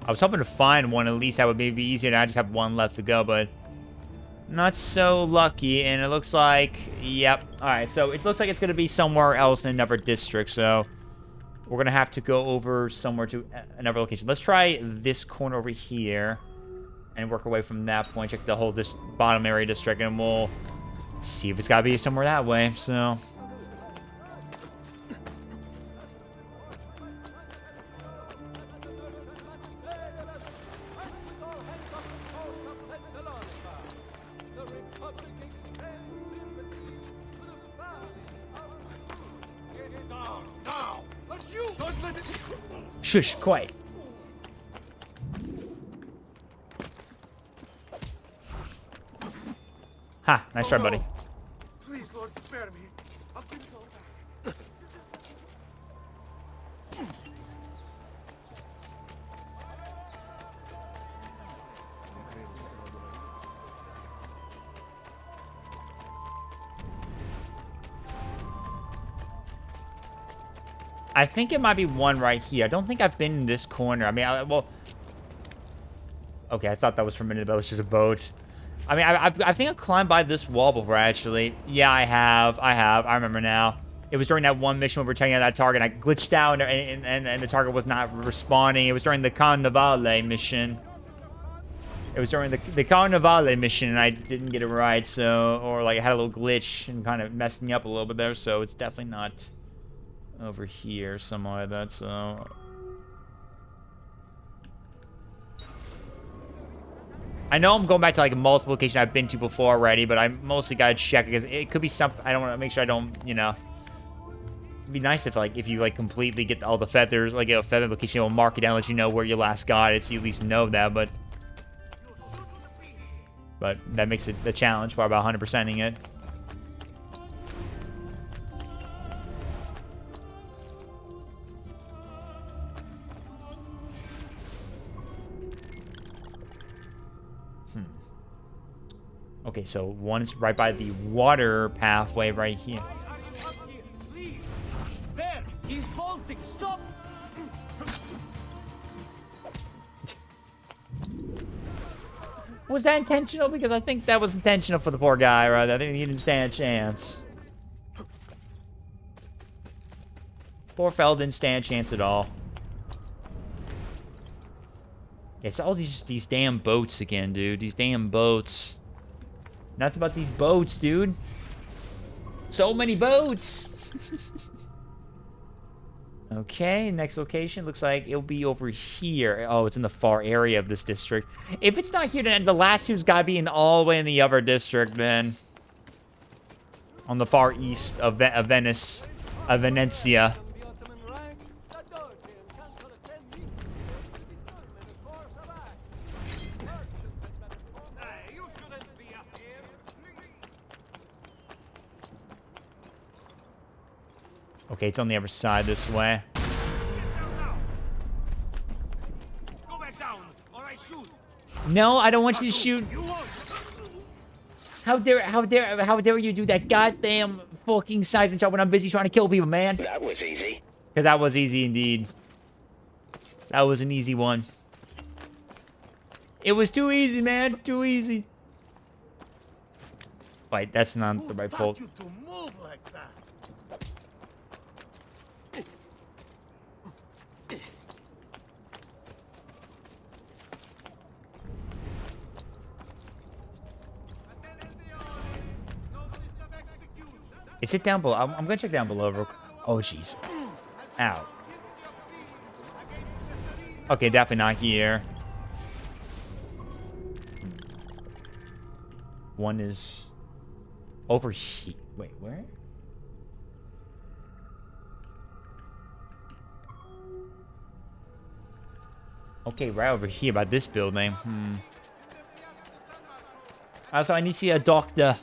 I was hoping to find one, at least that would maybe be easier, and I just have one left to go, but not so lucky, and it looks like, yep. Alright, so it looks like it's going to be somewhere else in another district, so we're going to have to go over somewhere to another location. Let's try this corner over here and work away from that point, check the whole bottom area district, and we'll see if it's got to be somewhere that way, so... Shush, quiet. Ha, nice try, buddy. Please, Lord, spare me. I'll give it all back. I think it might be one right here. I don't think I've been in this corner. I mean, well... Okay, I thought that was for a minute, but it was just a boat. I mean, I think I've climbed by this wall before, actually. Yeah, I have. I remember now. It was during that one mission when we were checking out that target. I glitched out, and the target was not responding. It was during the Carnivale mission. It was during the Carnivale mission, and I didn't get it right, so... Or, like, I had a little glitch and kind of messed me up a little bit there, so it's definitely not... over here somewhere, that's I know I'm going back to like a multiple location I've been to before already, but I mostly gotta check because it could be something. I don't want to make sure I don't, you know. It'd be nice if you like completely get all the feathers, like a feather location, will mark it down, let you know where you last got it, so you at least know that. But that makes it the challenge for about 100%ing it. Okay, so one is right by the water pathway right here. Leave. There. He's bolting. Stop. Was that intentional? Because I think that was intentional for the poor guy, right? I think he didn't stand a chance. Poor fella didn't stand a chance at all. It's all these damn boats again, dude. These damn boats. Nothing about these boats, dude. So many boats. Okay, next location looks like it'll be over here. Oh, it's in the far area of this district. If it's not here, then the last two's gotta be in all the way in the other district, then. On the far east of Venice, of Venezia. The Ottoman ranks. The Doge and Council attend me. Determine the course of action. Merchants had better inform. Hey, you shouldn't be up here. Okay, it's on the other side this way. Get down now. Go back down, or I shoot. No, I don't want you to shoot. You won't. How dare you do that goddamn fucking seismic job when I'm busy trying to kill people, man? That was easy. Because that was easy indeed. That was an easy one. It was too easy, man. Too easy. Wait, that's not the right pole. You to move like that. Is it down below? I'm gonna check down below real quick. Oh, jeez. Ow. Okay, definitely not here. One is over here. Wait, where? Okay, right over here by this building. Also, I need to see a doctor.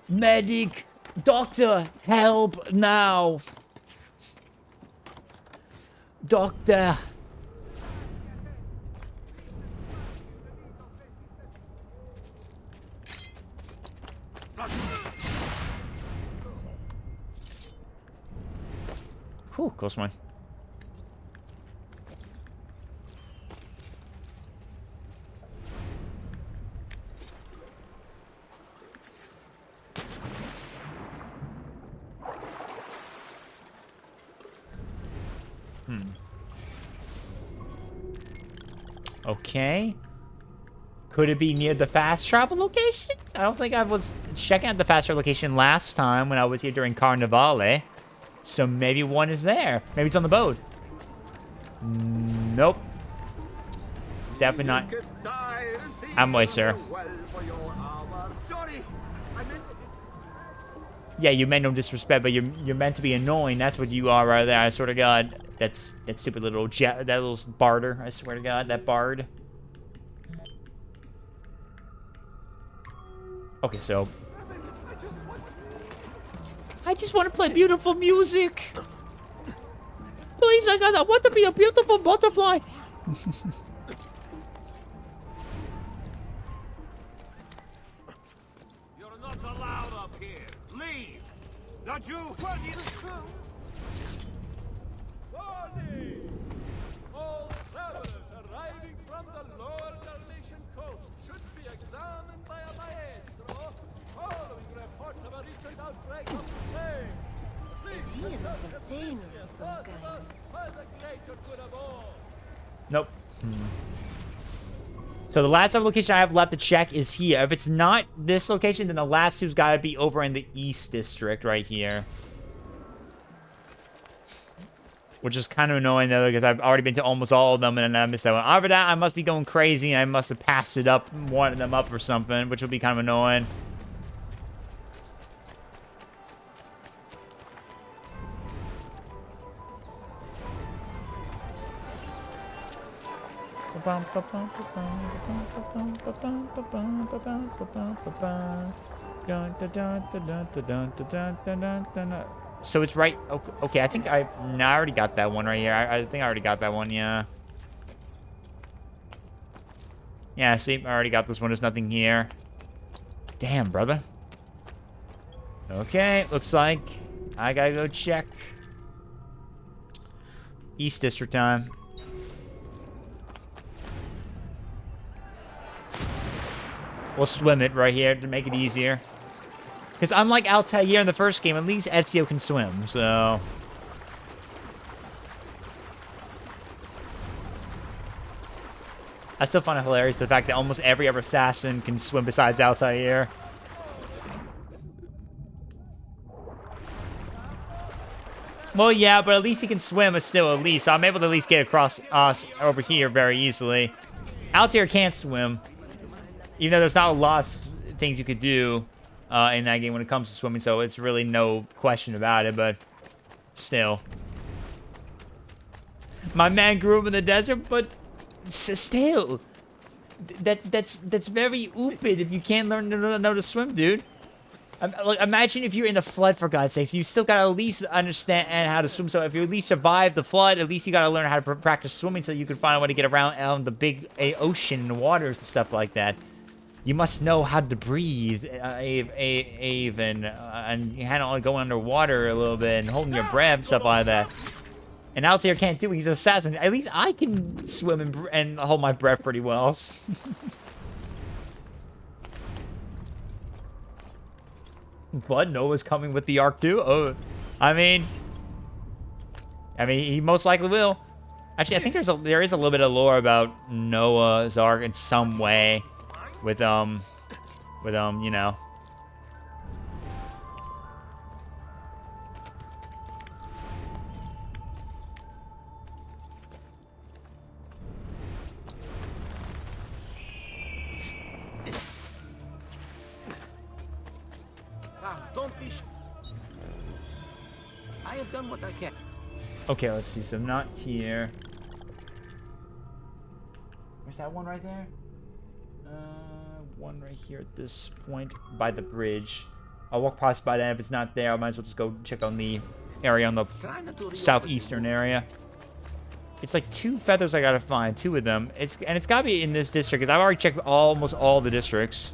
Medic! Doctor! Help now! Doctor! Whew, close one. Okay. Could it be near the fast travel location? I don't think I was checking out the fast travel location last time when I was here during Carnivale. So maybe one is there. Maybe it's on the boat. Nope. Definitely not. I'm away, sir. Sorry, I meant... Yeah, you meant no disrespect, but you're meant to be annoying. That's what you are right there. I swear to God. That stupid little that little barder. I swear to God, that bard. Okay, so I just want to play beautiful music. Please, I want to be a beautiful butterfly. You're not allowed up here. Leave. Not you. Warning! All travelers arriving from the lower Dalmatian coast should be examined by a maestro following reports of a recent outbreak of plague. Please he an yourself entertainer of some kind? for the greater good of all. Nope. So the last location I have left to check is here. If it's not this location, then the last two's got to be over in the East District right here. Which is kind of annoying, though, because I've already been to almost all of them, and I missed that one. After that, I must be going crazy, and I must have passed it up, one them up or something, which will be kind of annoying. So it's right. Okay, I think I already got that one right here. I think I already got that one. Yeah. Yeah, see, I already got this one. There's nothing here. Damn, brother. Okay, looks like I gotta go check. East District time. We'll swim it right here to make it easier. Because unlike Altair in the first game, at least Ezio can swim, so... I still find it hilarious, the fact that almost every other assassin can swim besides Altair. Well, yeah, but at least he can swim still, at least. So I'm able to at least get across us over here very easily. Altair can't swim. Even though there's not a lot of things you could do in that game when it comes to swimming, so it's really no question about it, but still. My man grew up in the desert, but still. That's very stupid if you can't learn to know to swim, dude. Like, imagine if you're in a flood, for God's sakes. You still gotta at least understand how to swim. So if you at least survive the flood, at least you gotta learn how to practice swimming so you can find a way to get around the big ocean and waters and stuff like that. You must know how to breathe, Ave, and handle going underwater a little bit and holding your breath and stuff like that. And Altair can't do it. He's an assassin. At least I can swim and hold my breath pretty well. Blood Noah's coming with the Ark too. Oh, I mean, he most likely will. Actually, I think there is a little bit of lore about Noah's Ark in some way, with you know. Don't be I have done what I can. Okay, let's see. So not here. Where's that one right there? One right here at this point by the bridge. I'll walk past by that. If it's not there, I might as well just go check on the area on the southeastern area. It's like 2 feathers I gotta find, 2 of them. It's gotta be in this district because I've already checked almost all the districts.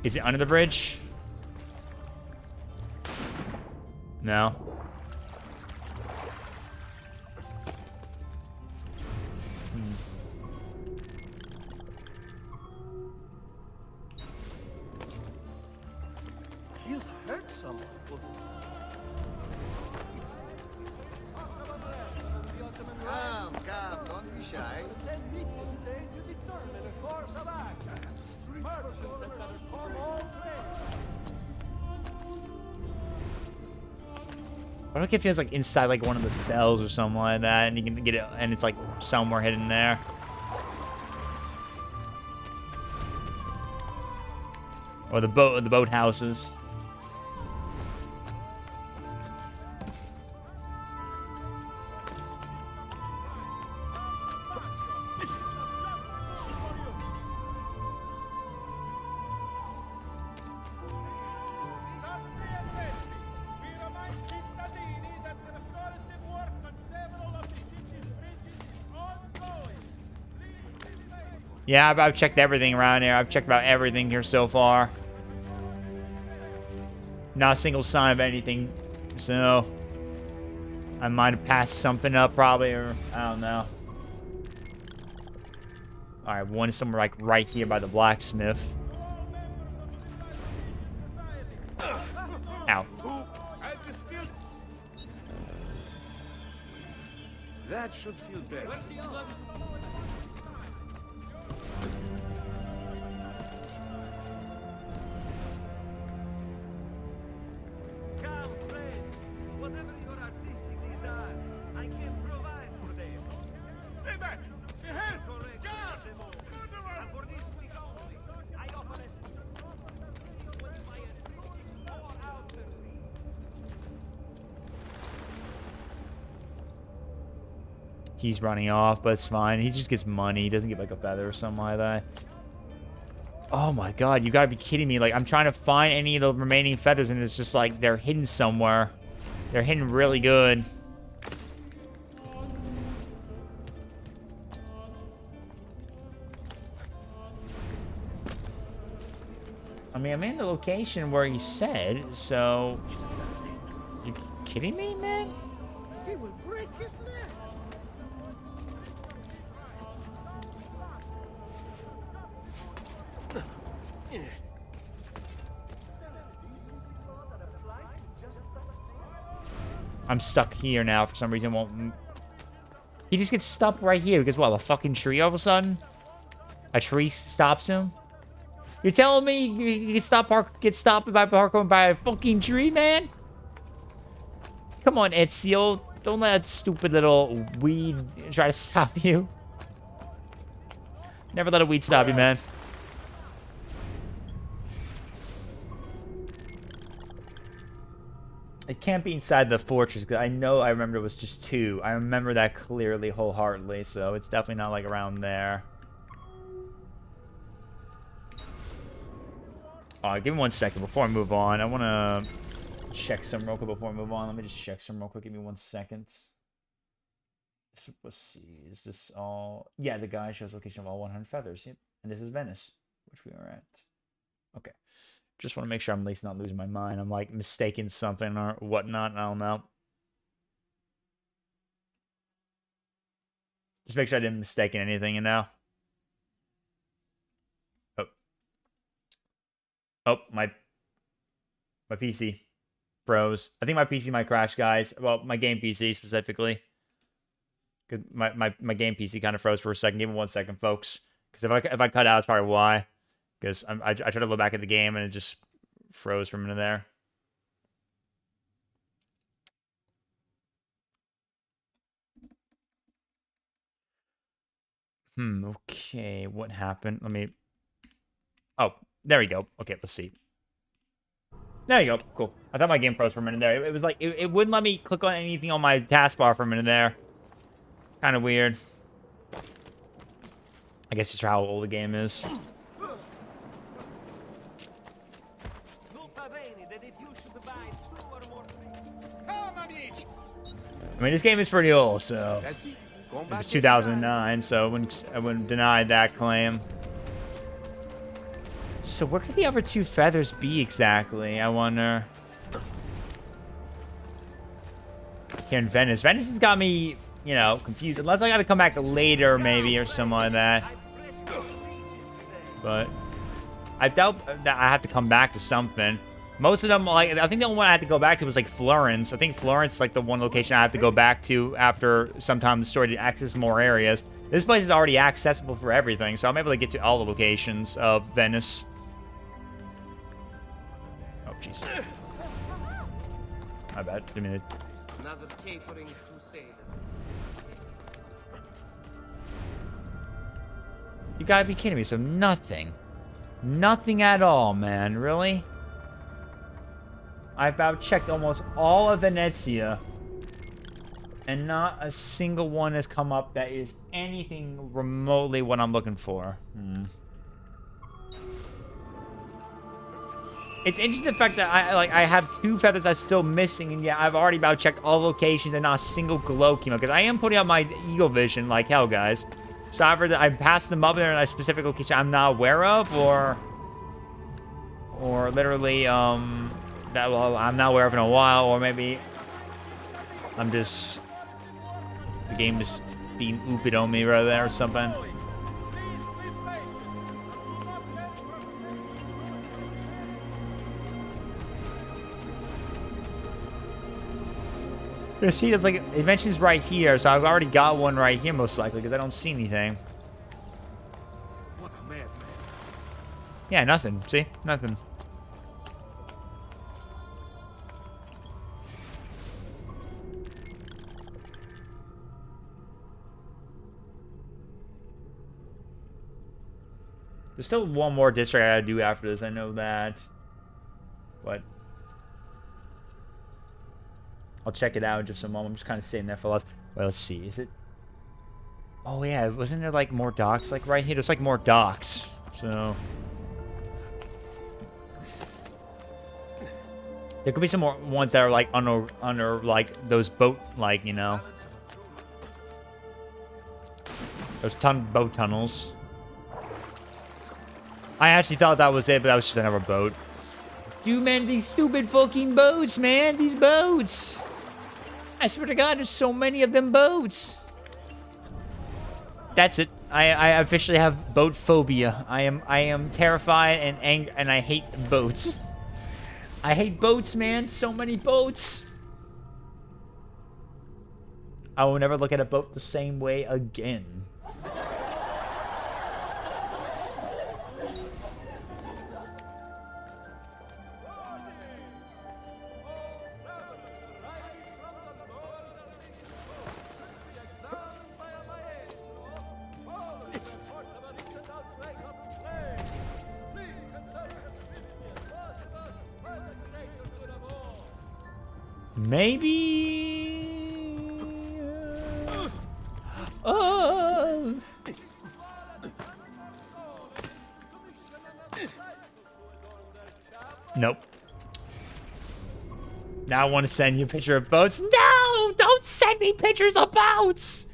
Is it under the bridge? No. You hurt someone. Come, don't be shy. Then meet this day to determine a course of action. Merchants had better come all trade. I don't get feels like inside like one of the cells or something like that, and you can get it, and it's like somewhere hidden there. Or the boat houses. Yeah, I've checked everything around here. I've checked about everything here so far. Not a single sign of anything. So, I might have passed something up probably, or I don't know. Alright, one is somewhere like right here by the blacksmith. Ow. That should feel better. Come, friends. Whatever your artistic desire, I can provide for them. Stay back! Ahead! Correct. And for this week only, I offer He's running off, but it's fine. He just gets money. He doesn't get like a feather or something like that. Oh my god, you gotta be kidding me. Like, I'm trying to find any of the remaining feathers, and it's just like they're hidden somewhere. They're hidden really good. I mean, I'm in the location where he said, so... You kidding me, man? He will break his neck. I'm stuck here now for some reason. Won't... He just gets stopped right here because, what, a fucking tree all of a sudden? A tree stops him? You're telling me you get stopped by parkouring by a fucking tree, man? Come on, Ezio. Don't let that stupid little weed try to stop you. Never let a weed stop you, man. It can't be inside the fortress, because I remember it was just 2. I remember that clearly, wholeheartedly, so it's definitely not, like, around there. Give me 1 second before I move on. I want to check some real quick before I move on. Let me just check some real quick. Give me 1 second. Let's see. Is this all... Yeah, the guy shows location of all 100 feathers. Yep. And this is Venice, which we are at. Okay. Just want to make sure I'm at least not losing my mind. I'm, like, mistaking something or whatnot. I don't know. Just make sure I didn't mistake anything, you know? Oh, my PC froze. I think my PC might crash, guys. Well, my game PC specifically. Cause my game PC kind of froze for a second. Give me 1 second, folks. Because if I cut out, it's probably why. Because I tried to look back at the game and it just froze for a minute there. Okay. What happened? Let me... Oh, there we go. Okay, let's see. There you go. Cool. I thought my game froze for a minute there. It was like... It wouldn't let me click on anything on my taskbar for a minute there. Kind of weird. I guess just how old the game is. I mean, this game is pretty old, so... It was 2009, so I wouldn't deny that claim. So where could the other 2 feathers be exactly, I wonder? Here in Venice. Venice has got me, you know, confused. Unless I gotta come back later, maybe, or something like that. But I doubt that I have to come back to something. Most of them, like, I think the only one I had to go back to was, like, Florence. I think Florence is, like, the one location I have to go back to after sometime the story to access more areas. This place is already accessible for everything, so I'm able to get to all the locations of Venice. Oh, jeez. My bad. Give me Another capering crusade. You gotta be kidding me. So nothing. Nothing at all, man. Really? I've about checked almost all of Venezia. And not a single one has come up that is anything remotely what I'm looking for. It's interesting the fact that I have 2 feathers that's still missing, and yeah, I've already about checked all locations and not a single glow came up, because I am putting out my eagle vision like hell, guys. So either I passed them up there in a specific location I'm not aware of, or literally that I'm not aware of in a while, or maybe I'm just the game is being ooped on me right there or something. You see, it's like it mentions right here, so I've already got one right here most likely because I don't see anything. What a madman. Yeah, nothing. See, nothing. There's still one more district I gotta do after this. I know that, but I'll check it out in just a moment. I'm just kind of sitting there for less. Well, let's see. Is it? Oh yeah, wasn't there like more docks like right here? There's like more docks. So there could be some more ones that are like under like those boat, like, you know, those boat tunnels. I actually thought that was it, but that was just another boat. Dude, man, these stupid fucking boats, man. These boats. I swear to God, there's so many of them boats. That's it. I officially have boat phobia. I am terrified and angry, and I hate boats. I hate boats, man. So many boats. I will never look at a boat the same way again. Maybe... Oh... Nope. Now I want to send you a picture of boats. No! Don't send me pictures of boats!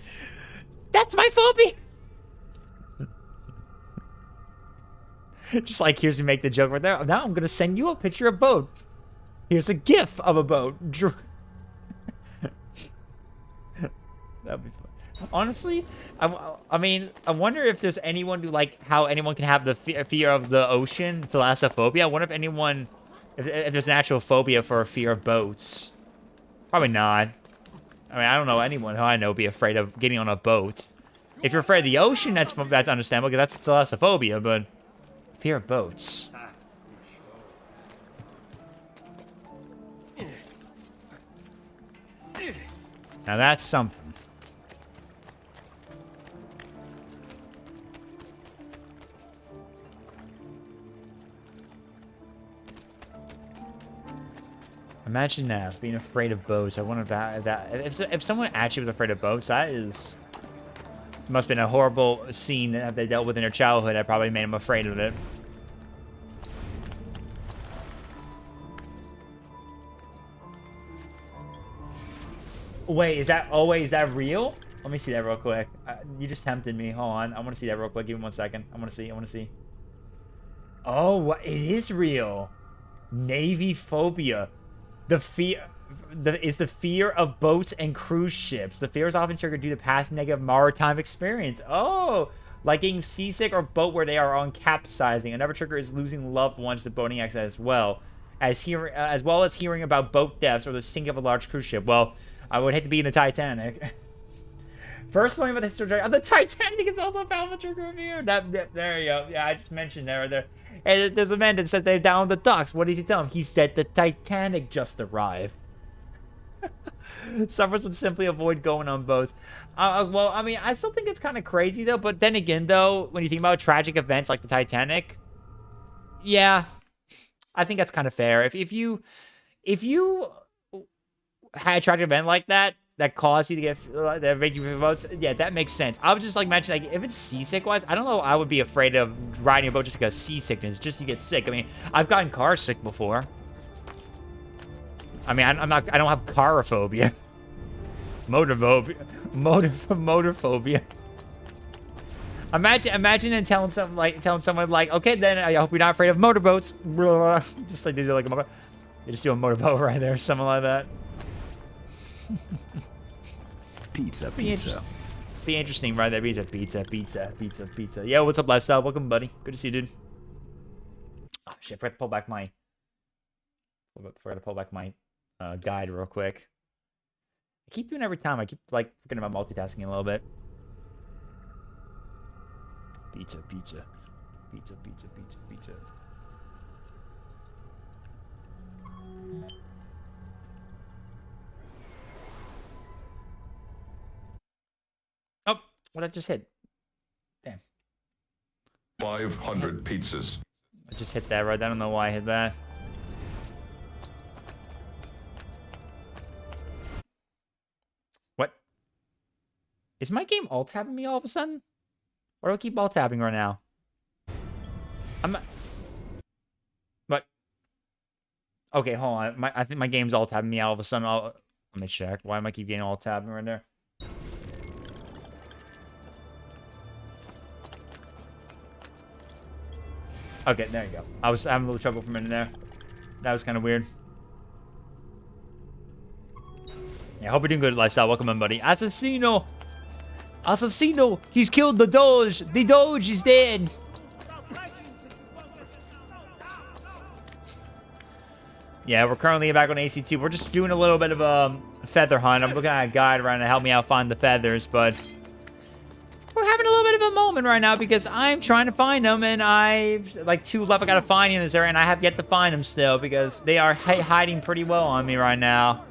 That's my phobia! Just like, here's me make the joke right there. Now I'm going to send you a picture of boat. Here's a gif of a boat. That'd be fun. Honestly, I mean, I wonder if there's anyone who, like, how anyone can have the fear of the ocean, thalassophobia. I wonder if anyone, if there's an actual phobia for a fear of boats. Probably not. I mean, I don't know anyone who I know be afraid of getting on a boat. If you're afraid of the ocean, that's understandable, because that's thalassophobia, but fear of boats. Now that's something. Imagine that, being afraid of boats. I wonder if if someone actually was afraid of boats, that is... must have been a horrible scene that they dealt with in their childhood that probably made them afraid of it. Wait, is that... oh, wait, is that real? Let me see that real quick. You just tempted me. Hold on. I want to see that real quick. Give me 1 second. I want to see. Oh, it is real. Navy phobia. The fear... is the fear of boats and cruise ships. The fear is often triggered due to past negative maritime experience. Oh, like getting seasick or boat where they are on capsizing. Another trigger is losing loved ones to boating accident as well as hearing about boat deaths or the sinking of a large cruise ship. Well, I would hate to be in the Titanic. First learning about the history of the Titanic is also a powerful trigger review. There you go. Yeah, I just mentioned there. And there's a man that says they're down on the docks. What does he tell him? He said the Titanic just arrived. Sufferers would simply avoid going on boats. Well, I mean, I still think it's kind of crazy, though. But then again, though, when you think about tragic events like the Titanic, yeah, I think that's kind of fair. If you had a tragic event like that caused you to get, that made you feel boats, yeah, that makes sense. I would just like mention, like, if it's seasick-wise, I don't know, I would be afraid of riding a boat just because seasickness, just to get sick. I mean, I've gotten car sick before. I mean, I don't have carophobia. Motorphobia. Motorphobia. Imagine telling someone like, okay, then I hope you're not afraid of motorboats. Just like they do like a motor. They just do a motorboat right there, something like that. Pizza. Be interesting right there. Pizza. Yo, what's up, Lifestyle? Welcome, buddy. Good to see you, dude. Oh shit, I forgot to pull back my guide real quick. I keep doing it every time. I keep like forgetting about multitasking a little bit. Pizza. Oh, what I just hit? Damn. 500 pizzas. I just hit that right. I don't know why I hit that. What? Is my game alt-tabbing me all of a sudden? Or do I keep alt-tabbing right now? I'm not... What? Okay, hold on. I think my game's alt-tabbing me all of a sudden. Let me check. Why am I keep getting alt-tabbing right there? Okay, there you go. I was having a little trouble for a minute there. That was kind of weird. Yeah, I hope you're doing good, Lifestyle. Welcome in, buddy. Assassino! Assassino! He's killed the Doge! The Doge is dead! Yeah, we're currently back on AC2. We're just doing a little bit of a feather hunt. I'm looking at a guide right now to help me out find the feathers, but we're having a little bit of a moment right now because I'm trying to find them, and I've like 2 left I gotta find in this area, and I have yet to find them still because they are hiding pretty well on me right now.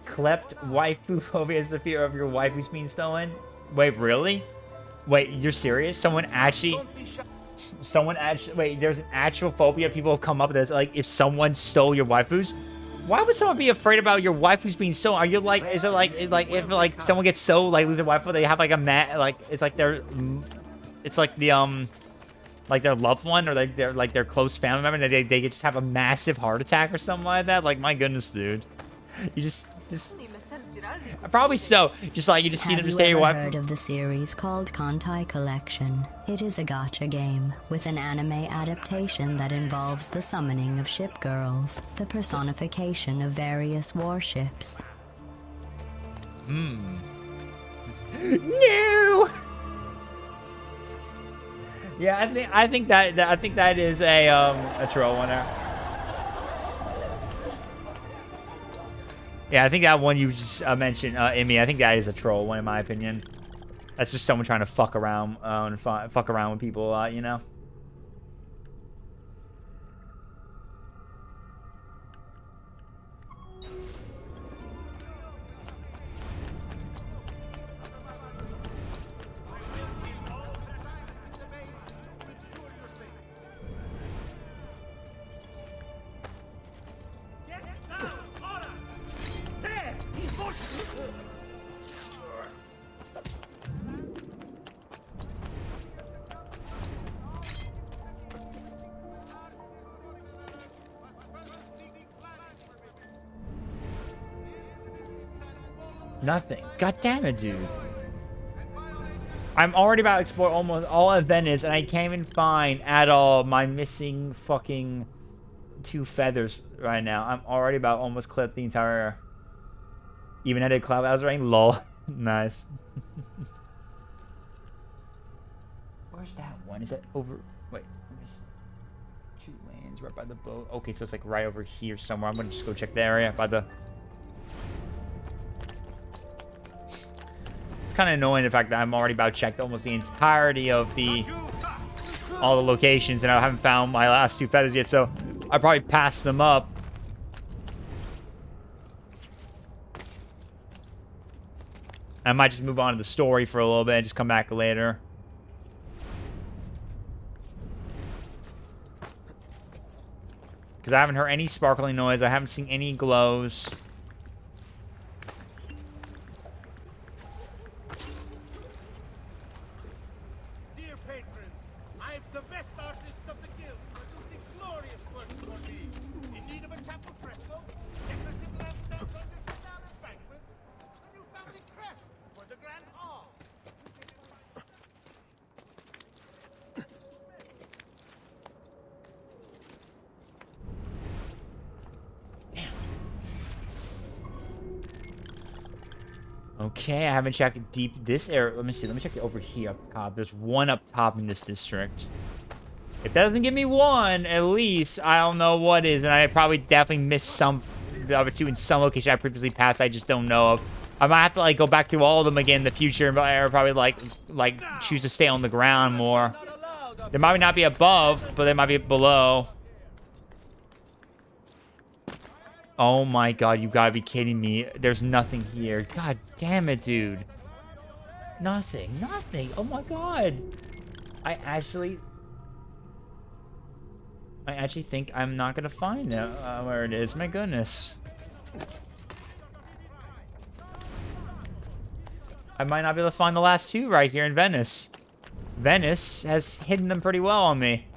Klept waifu phobia is the fear of your waifu's being stolen. Wait, really? Wait, you're serious? Someone actually, wait, there's an actual phobia people have come up with this. Like, if someone stole your waifus, why would someone be afraid about your waifus being stolen? Are you like, is it like if like someone gets so like lose a waifu, they have like a like it's like their, it's like the like their loved one or like their close family member, and they just have a massive heart attack or something like that. Like, my goodness, dude, you just. Probably so. Just like you just see them just stay your wife. Have you ever heard of the series called Kantai Collection? It is a gacha game with an anime adaptation that involves the summoning of ship girls, the personification of various warships. No. Yeah, I think that is a troll one there. Yeah, I think that one you just mentioned, Emmy, I think that is a troll one in my opinion. That's just someone trying to fuck around and fuck around with people, you know. Nothing. God damn it, dude. I'm already about to explore almost all of Venice, and I can't even find at all my missing fucking 2 feathers right now. I'm already about almost clipped the entire. Even I did cloud. I was rain. Lol. Nice. Where's that one? Is that over? Wait. Let me see. 2 lanes right by the boat. Okay, so it's like right over here somewhere. I'm gonna just go check the area by the. Kind of annoying the fact that I'm already about to check almost the entirety of all the locations, and I haven't found my last 2 feathers yet, so I probably passed them up. I might just move on to the story for a little bit and just come back later. Because I haven't heard any sparkling noise, I haven't seen any glows. Okay, I haven't checked deep this area. Let me see. Let me check it over here up top. There's one up top in this district. If that doesn't give me one, at least, I don't know what is. And I probably definitely missed some the other 2 in some location I previously passed. I just don't know of. I might have to like go back through all of them again in the future, but I probably like choose to stay on the ground more. There might not be above, but there might be below. Oh my god, you gotta be kidding me. There's nothing here. God damn it, dude. Nothing. Nothing. Oh my god. I actually think I'm not gonna find it, where it is. My goodness. I might not be able to find the last 2 right here in Venice. Venice has hidden them pretty well on me.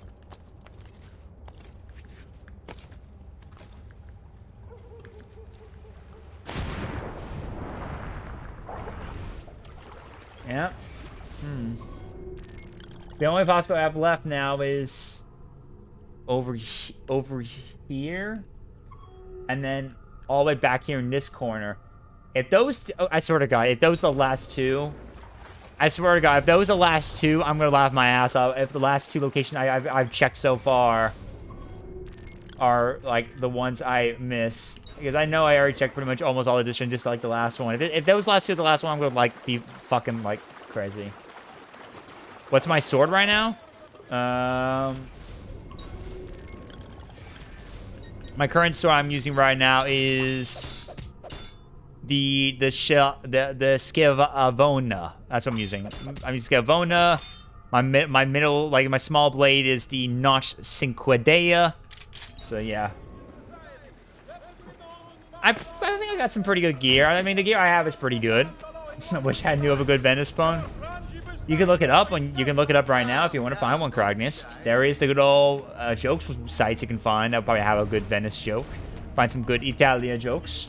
Yeah. The only possibility I have left now is over here, and then all the way back here in this corner. If those, I swear to God, if those are the last two, I swear to God, if those are the last two, I'm gonna laugh my ass off. If the last two locations I've checked so far are like the ones I miss, because I know I already checked pretty much almost all the districts, just like the last one. If those last two are the last one, I'm gonna like be fucking like crazy. What's my sword right now? My current sword I'm using right now is the Scavona. That's what I'm using. I'm using Scavona. My middle, like my small blade is the Notch Cinquedea. So yeah. I think I got some pretty good gear. I mean, the gear I have is pretty good. I wish I knew of a good Venice spawn. You can look it up you can look it up right now if you want to find one, Krognis. There is the good old jokes sites you can find. I'll probably have a good Venice joke. Find some good Italia jokes.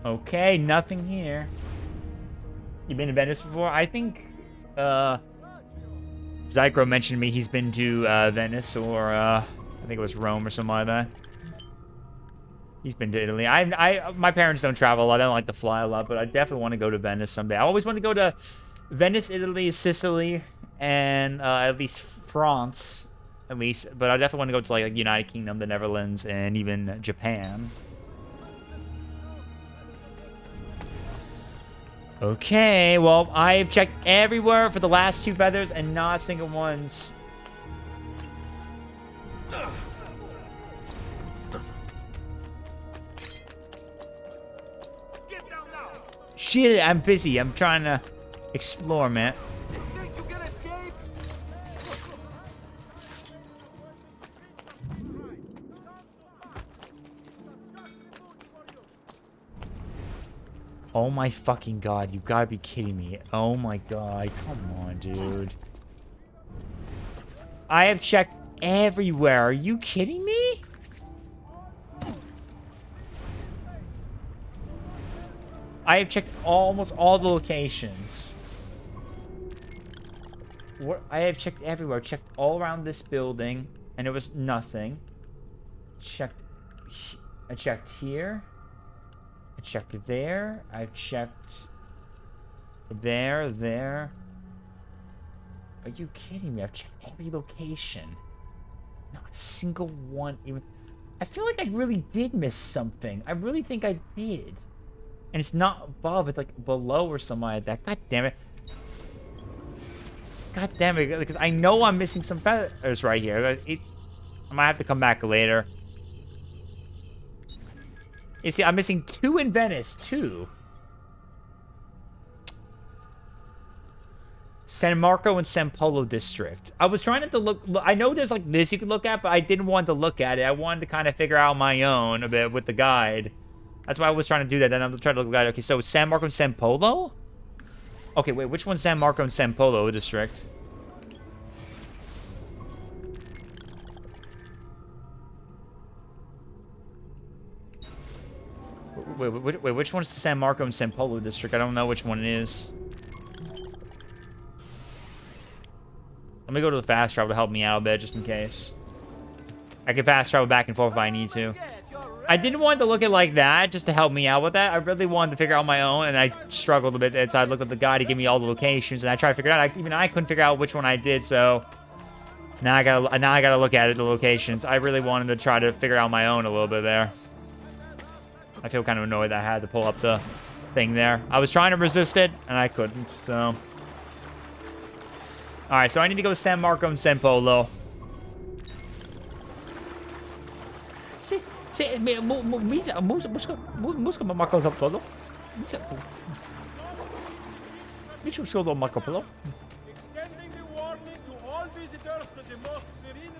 Okay, nothing here. You been to Venice before? I think, Zycro mentioned to me he's been to, Venice or, I think it was Rome or something like that. He's been to Italy. My parents don't travel a lot. I don't like to fly a lot, but I definitely want to go to Venice someday. I always want to go to Venice, Italy, Sicily, and, at least France, at least. But I definitely want to go to, like, United Kingdom, the Netherlands, and even Japan. Okay, well, I've checked everywhere for the last two feathers and not a single ones. Shit, I'm busy. I'm trying to explore, man. Oh my fucking God, you gotta be kidding me. Oh my God, come on, dude. I have checked everywhere. Are you kidding me? I have checked almost all the locations. I have checked everywhere. Checked all around this building, and it was nothing. I checked here. I checked there. I've checked there. Are you kidding me? I've checked every location. Not a single one even. I feel like I really did miss something. I really think I did. And it's not above, it's like below or something like that. God damn it. God damn it, because I know I'm missing some feathers right here. I might have to come back later. You see, I'm missing 2 in Venice, 2. San Marco and San Polo district. I was trying to look. I know there's like this you could look at, but I didn't want to look at it. I wanted to kind of figure out my own a bit with the guide. That's why I was trying to do that. Then I'm trying to look at the guide. Okay, so San Marco and San Polo? Okay, wait, which one's San Marco and San Polo district? Wait, which one's the San Marco and San Polo district? I don't know which one it is. Let me go to the fast travel to help me out a bit, just in case. I can fast travel back and forth if I need to. I didn't want to look at it like that, just to help me out with that. I really wanted to figure out my own, and I struggled a bit. So I looked at the guy to give me all the locations, and I tried to figure it out. Even I couldn't figure out which one I did, so now I gotta look at it, the locations. I really wanted to try to figure out my own a little bit there. I feel kind of annoyed that I had to pull up the thing there. I was trying to resist it, and I couldn't, so. Alright, so I need to go to San Marco and San Polo. See, busca Marco Polo. Extending the warning to all visitors to the most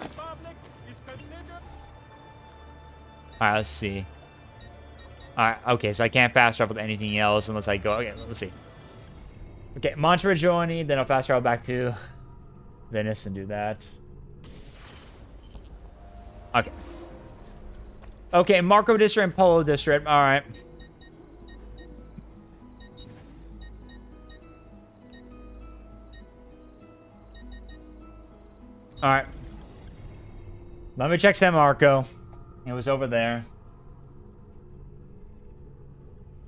Republic is considered. Alright, let's see. Alright, okay, so I can't fast travel to anything else unless I go. Okay, let's see. Okay, Monteriggioni, then I'll fast travel back to Venice and do that. Okay. Okay, Marco District and Polo District. Alright. Alright. Let me check San Marco. It was over there.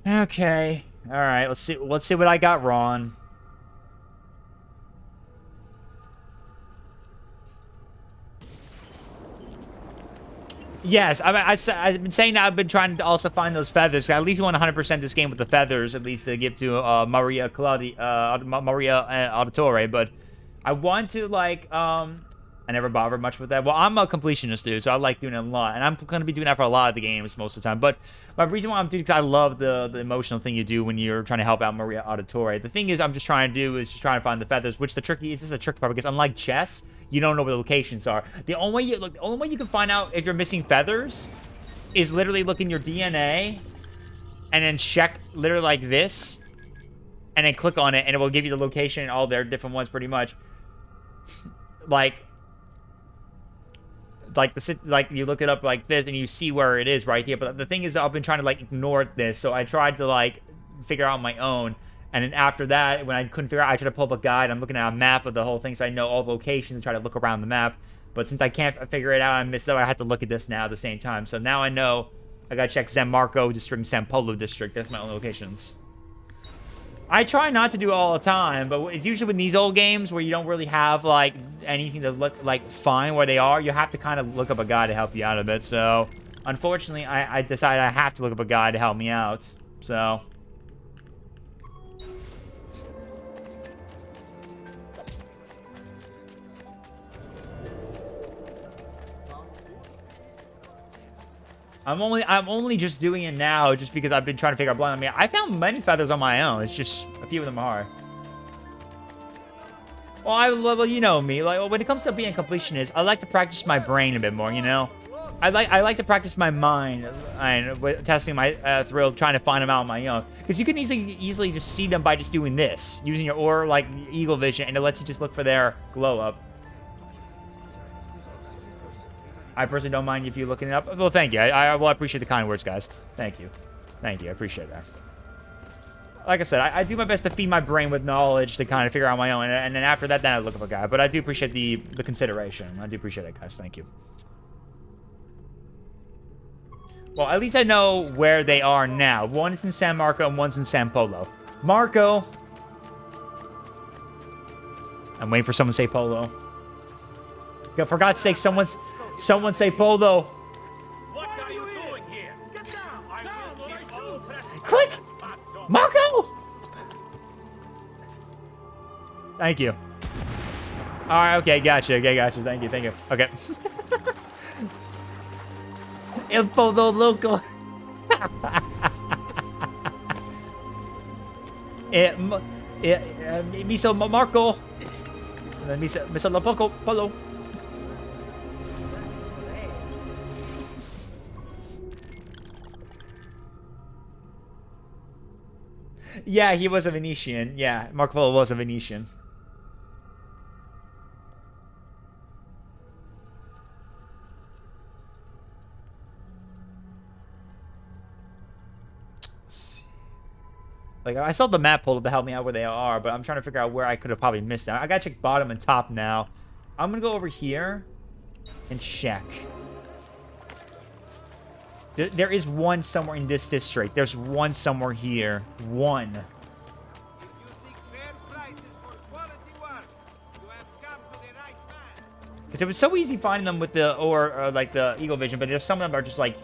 Okay. Alright, let's see what I got wrong. Yes, I've been saying that I've been trying to also find those feathers. I at least want 100% this game with the feathers, at least to give to Maria Auditore. But I want to, like, I never bothered much with that. Well, I'm a completionist, dude, so I like doing it a lot. And I'm going to be doing that for a lot of the games most of the time. But my reason why I'm doing it is because I love the emotional thing you do when you're trying to help out Maria Auditore. The thing is, I'm just trying to do is just trying to find the feathers, which this is a tricky part because unlike chess, you don't know where the locations are. The only way you can find out if you're missing feathers is literally look in your DNA and then check literally like this and then click on it and it will give you the location and all their different ones pretty much. like you look it up like this and you see where it is right here. But the thing is, I've been trying to like ignore this, so I tried to like figure out on my own. And then after that, when I couldn't figure out, I tried to pull up a guide. I'm looking at a map of the whole thing, so I know all the locations and try to look around the map. But since I can't figure it out, I missed it. I had to look at this now at the same time. So now I know I gotta check San Marco District and San Polo District. That's my only locations. I try not to do it all the time, but it's usually in these old games where you don't really have like anything to look like find where they are. You have to kind of look up a guide to help you out a bit. So unfortunately, I decided I have to look up a guide to help me out. So. I'm only just doing it now just because I've been trying to figure out blind. I mean, I found many feathers on my own. It's just a few of them are. Well, you know me. Like when it comes to being a completionist, I like to practice my brain a bit more. You know, I like to practice my mind and testing my thrill, trying to find them out on my own. Because you can easily just see them by just doing this, using your aura like eagle vision, and it lets you just look for their glow up. I personally don't mind if you're looking it up. Well, thank you. I appreciate the kind words, guys. Thank you. Thank you. I appreciate that. Like I said, I do my best to feed my brain with knowledge to kind of figure out my own. And then after that, then I look up a guy. But I do appreciate the consideration. I do appreciate it, guys. Thank you. Well, at least I know where they are now. One is in San Marco and one's in San Polo. Marco. I'm waiting for someone to say Polo. For God's sake, someone say Polo. What are you doing here? Get down! I will keep all Quick! Marco! Thank you. Alright, okay, gotcha. Okay, gotcha. Thank you. Okay. El Polo Loco. Miso Marco. Miso La Polo. Yeah, he was a Venetian. Yeah, Marco Polo was a Venetian. Like, I saw the map pulled up to help me out where they are, but I'm trying to figure out where I could have probably missed out. I gotta check bottom and top now. I'm gonna go over here and check. There is one somewhere in this district. There's one somewhere here. One. If you seek fair prices for quality work, you have come to the right man. Because it was so easy finding them with the, or like the Eagle Vision, but there's some of them are just like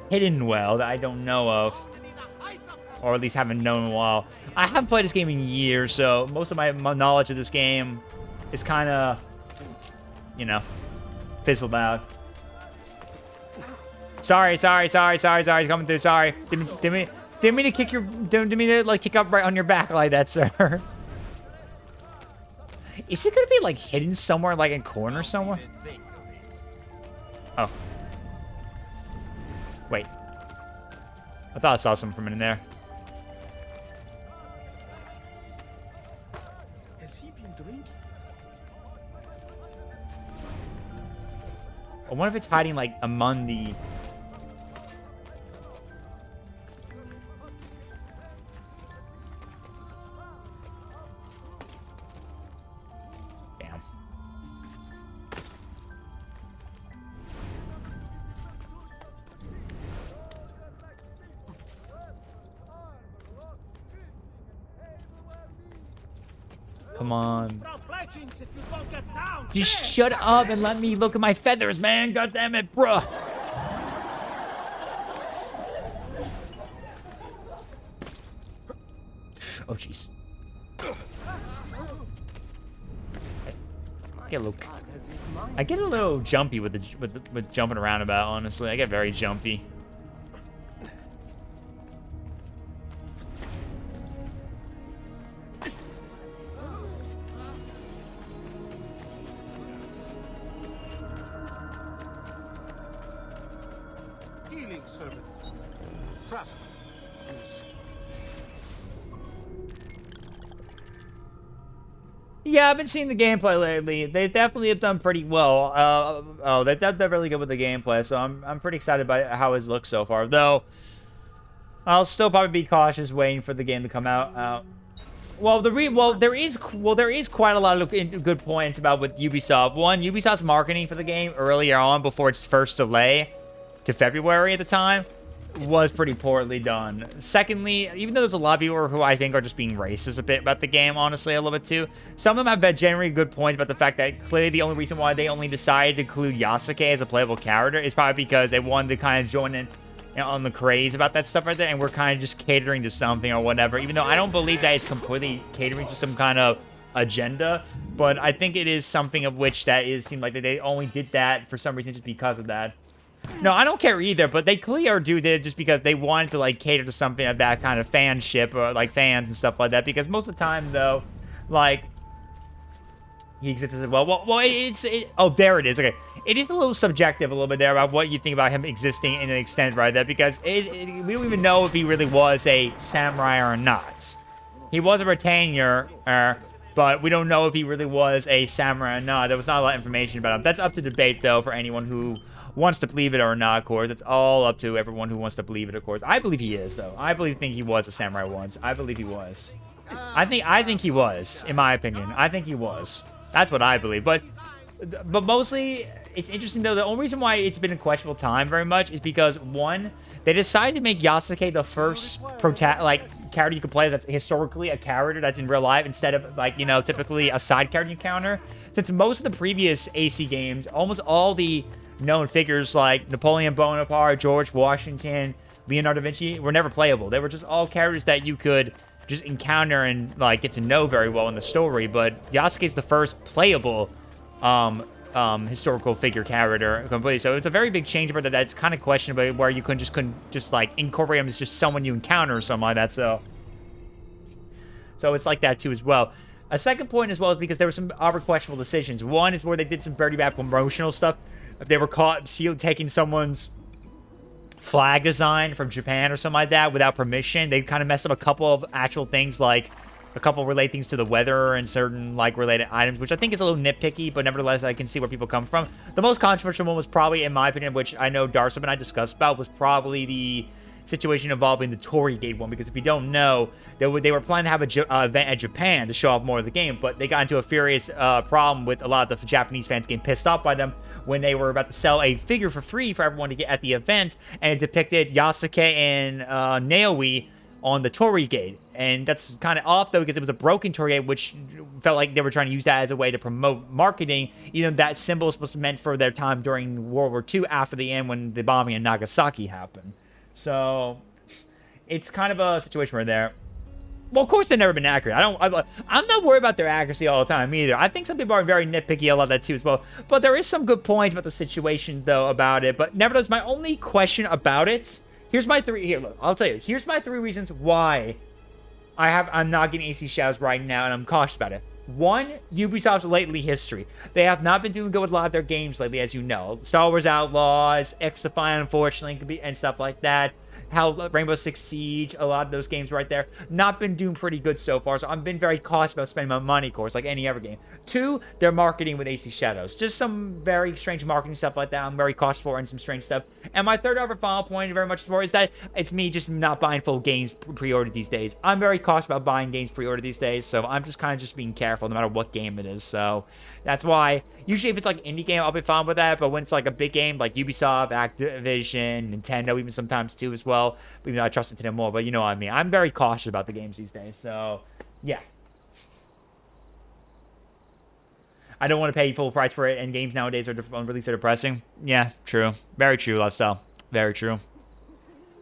hidden well that I don't know of. Or at least haven't known in a while. I haven't played this game in years, so most of my knowledge of this game is kind of, you know, fizzled out. Sorry, coming through, sorry. Didn't mean to kick your, didn't mean to like kick up right on your back like that, sir. Is it gonna be like hidden somewhere, like in a corner somewhere? Oh. Wait. I thought I saw something from in there. Has he been drinking? I wonder if it's hiding, like, among the... Damn. Come on. Just shut up and let me look at my feathers, man. God damn it, bruh. Oh, jeez. I get a little jumpy with with jumping around about. Honestly, I get very jumpy. Healing service. Trust. Yeah, I've been seeing the gameplay lately. They definitely have done pretty well. They've done really good with the gameplay, so I'm pretty excited by how it looks so far. Though, I'll still probably be cautious waiting for the game to come out. There is quite a lot of good points about with Ubisoft. One, Ubisoft's marketing for the game earlier on, before its first delay to February at the time, was pretty poorly done. Secondly, even though there's a lot of people who I think are just being racist a bit about the game, honestly, a little bit too, some of them have had generally good points about the fact that clearly the only reason why they only decided to include Yasuke as a playable character is probably because they wanted to kind of join in, on the craze about that stuff right there, and we're kind of just catering to something or whatever, even though I don't believe that it's completely catering to some kind of agenda, but I think it is something of which that seemed like that they only did that for some reason just because of that. No, I don't care either, but they clearly are doing it just because they wanted to, like, cater to something of that kind of fanship, or, like, fans and stuff like that, because most of the time, though, like, he exists as well. Oh, there it is. Okay. It is a little subjective a little bit there about what you think about him existing in an extent right there, because we don't even know if he really was a samurai or not. He was a retainer, but we don't know if he really was a samurai or not. There was not a lot of information about him. That's up to debate, though, for anyone who wants to believe it or not, of course. It's all up to everyone who wants to believe it, of course. I believe he is, though. I think he was a samurai once. I believe he was. I think he was, in my opinion. I think he was. That's what I believe. But mostly, it's interesting, though. The only reason why it's been a questionable time very much is because, one, they decided to make Yasuke the first character you can play that's historically a character that's in real life, instead of, like, you know, typically a side character encounter. Since most of the previous AC games, almost all the known figures like Napoleon Bonaparte, George Washington, Leonardo da Vinci were never playable. They were just all characters that you could just encounter and, like, get to know very well in the story. But Yasuke's the first playable historical figure character completely. So it's a very big change, but that's kind of questionable, where you couldn't just like incorporate him as just someone you encounter or something like that. So it's like that too as well. A second point as well is because there were some other questionable decisions. One is where they did some very bad promotional stuff. If they were caught taking someone's flag design from Japan or something like that without permission, they kind of messed up a couple of actual things, like a couple related things to the weather and certain, like, related items, which I think is a little nitpicky, but nevertheless, I can see where people come from. The most controversial one was probably, in my opinion, which I know Darcy and I discussed about, was probably the situation involving the Torii Gate one, because if you don't know, they were planning to have an event at Japan to show off more of the game, but they got into a furious problem with a lot of the Japanese fans getting pissed off by them when they were about to sell a figure for free for everyone to get at the event, and it depicted Yasuke and Naoi on the Torii Gate. And that's kind of off, though, because it was a broken Torii Gate, which felt like they were trying to use that as a way to promote marketing. You know, that symbol was supposed to be meant for their time during World War II after the end, when the bombing in Nagasaki happened. So it's kind of a situation where they're... Well, of course, they've never been accurate. I'm not worried about their accuracy all the time either. I think some people are very nitpicky. I love that too as well. But there is some good points about the situation, though, about it. But nevertheless, my only question about it... Here's my three... Here, look, I'll tell you. Here's my 3 reasons why I'm not getting AC Shadows right now, and I'm cautious about it. One, Ubisoft's lately history. They have not been doing good with a lot of their games lately, as you know. Star Wars Outlaws, X-Defiant, unfortunately, and stuff like that. How Rainbow Six Siege, a lot of those games right there, not been doing pretty good so far. So I've been very cautious about spending my money, of course, like any other game. Two, their marketing with AC Shadows. Just some very strange marketing stuff like that. I'm very cautious for, and some strange stuff. And my third over final point, very much for, is that it's me just not buying full games pre-order these days. I'm very cautious about buying games pre-order these days, so I'm just kind of just being careful no matter what game it is. So that's why, usually if it's like indie game, I'll be fine with that. But when it's like a big game, like Ubisoft, Activision, Nintendo, even sometimes too as well, even though I trust Nintendo more, but you know what I mean. I'm very cautious about the games these days, so yeah. I don't want to pay full price for it, and games nowadays are on release are depressing. Yeah, true. Very true, lifestyle. Very true.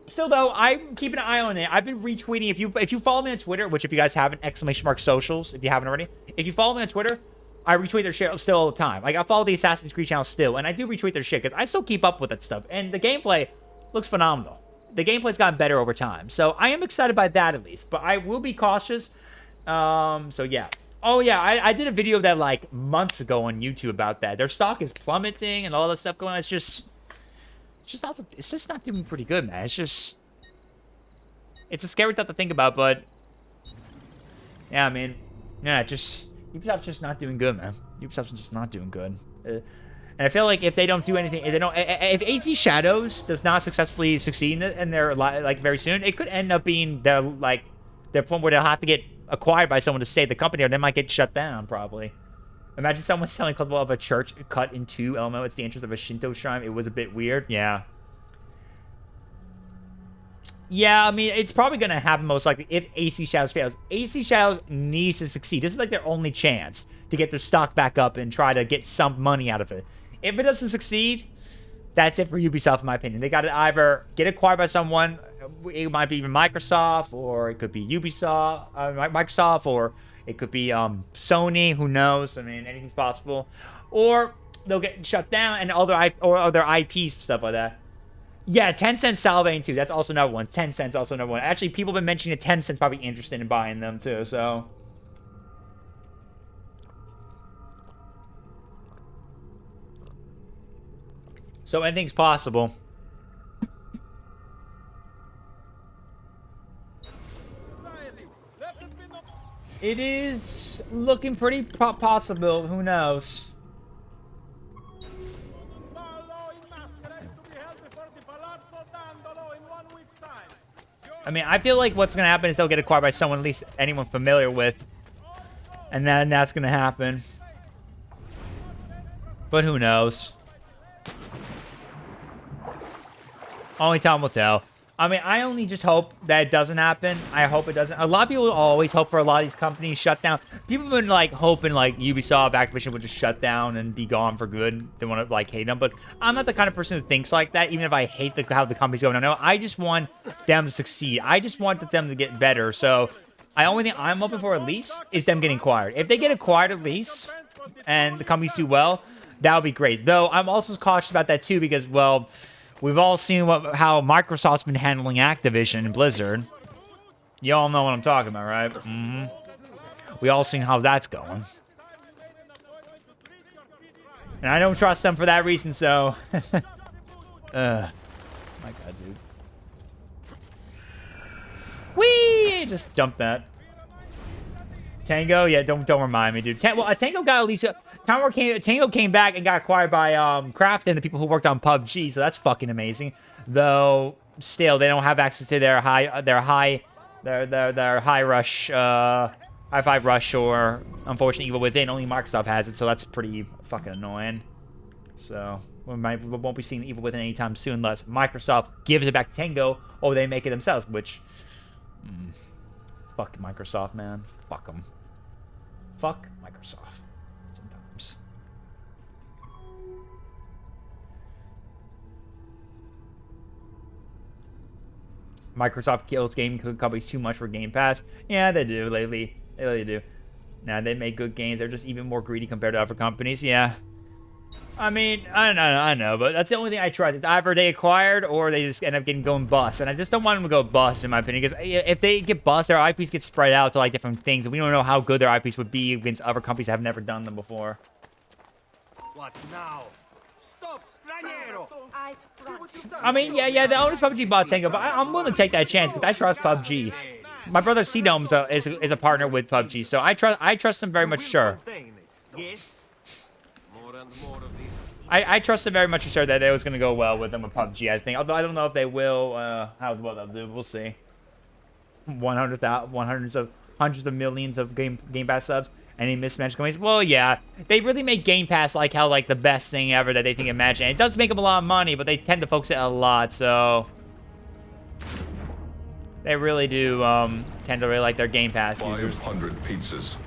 Still, though, I'm keeping an eye on it. I've been retweeting. If you follow me on Twitter, which if you guys haven't, !socials, if you haven't already. If you follow me on Twitter, I retweet their shit still all the time. Like, I follow the Assassin's Creed channel still, and I do retweet their shit, because I still keep up with that stuff. And the gameplay looks phenomenal. The gameplay's gotten better over time. So, I am excited by that, at least. But I will be cautious. So, yeah. Oh, yeah, I did a video of that, like, months ago on YouTube about that. Their stock is plummeting and all that stuff going on. It's just not doing pretty good, man. It's a scary thought to think about, but yeah, I mean, yeah, Ubisoft's just not doing good, man. Ubisoft's just not doing good. And I feel like if they don't do anything, if AC Shadows does not successfully succeed in their, like, very soon, it could end up being their point where they'll have to get acquired by someone to save the company, or they might get shut down, probably. Imagine someone selling collectible of a church cut in two. LMO, it's the entrance of a Shinto shrine. It was a bit weird. Yeah. Yeah, I mean, it's probably going to happen most likely if AC Shadows fails. AC Shadows needs to succeed. This is like their only chance to get their stock back up and try to get some money out of it. If it doesn't succeed, that's it for Ubisoft, in my opinion. They got to either get acquired by someone. It might be even Microsoft, or it could be Microsoft, or it could be Sony. Who knows? I mean, anything's possible. Or they'll get shut down, and other IPs, stuff like that. Yeah, Tencent's salivating too. That's also another one. Tencent's also another one. Actually, people have been mentioning that Tencent's probably interested in buying them too, so. So anything's possible. It is looking pretty possible. Who knows? I mean, I feel like what's going to happen is they'll get acquired by someone, at least anyone familiar with. And then that's going to happen. But who knows? Only time will tell. I mean, I only just hope that it doesn't happen. I hope it doesn't. A lot of people always hope for a lot of these companies shut down. People have been, like, hoping, like, Ubisoft, Activision would just shut down and be gone for good. They want to, like, hate them. But I'm not the kind of person who thinks like that, even if I hate how the company's going. No, I just want them to succeed. I just want them to get better. So, the only thing I'm hoping for, at least, is them getting acquired. If they get acquired, at least, and the companies do well, that would be great. Though, I'm also cautious about that, too, because, well, we've all seen how Microsoft's been handling Activision and Blizzard. You all know what I'm talking about, right? Mm-hmm. We all seen how that's going. And I don't trust them for that reason, so... My God, dude. Whee! Just dump that. Tango? Yeah, don't remind me, dude. Tango got at least... Tango came back and got acquired by Kraft and the people who worked on PUBG, so that's fucking amazing. Though still, they don't have access to their high rush, high five rush, or unfortunately Evil Within. Only Microsoft has it, so that's pretty fucking annoying. So we won't be seeing Evil Within anytime soon unless Microsoft gives it back to Tango or they make it themselves. Which, fuck Microsoft, man. Fuck them. Fuck Microsoft. Microsoft kills gaming companies too much for Game Pass. Yeah, they do lately. They really do. Nah, they make good games. They're just even more greedy compared to other companies. Yeah. I mean, I know, but that's the only thing I trust. It's either they acquired or they just end up going bust, and I just don't want them to go bust, in my opinion, because if they get bust, their IPs get spread out to like different things, and we don't know how good their IPs would be against other companies that have never done them before. What now? Stop, straniero! Eyes front. I mean, yeah, the owners PUBG bought Tango, but I'm willing to take that chance because I trust PUBG. My brother C-Dome is a partner with PUBG, so I trust him very much. Sure. Yes. More and more of these. I trust them very much sure that it was going to go well with them with PUBG, I think. Although I don't know if they will, how well they'll do. We'll see. 100,000, hundreds of millions of Game Pass subs. Any mismatched companies? Well, yeah. They really make Game Pass like how, like, the best thing ever that they think imagine. It does make them a lot of money, but they tend to focus it a lot, so... They really do, tend to really like their Game Pass users. 500 pizzas.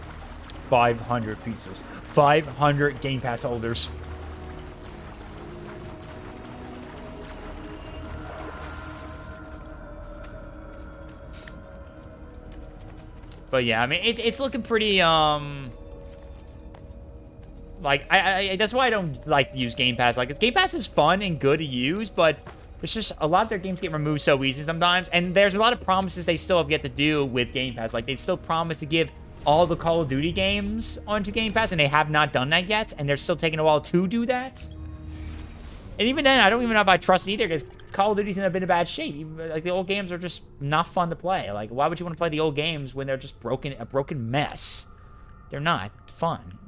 500 pizzas. 500 Game Pass holders. But yeah, I mean, it's looking pretty, like, that's why I don't like to use Game Pass. Like, Game Pass is fun and good to use, but it's just a lot of their games get removed so easy sometimes. And there's a lot of promises they still have yet to do with Game Pass. Like, they still promise to give all the Call of Duty games onto Game Pass, and they have not done that yet. And they're still taking a while to do that. And even then, I don't even know if I trust it either, because Call of Duty's in a bit of bad shape. Like, the old games are just not fun to play. Like, why would you want to play the old games when they're just a broken mess? They're not fun.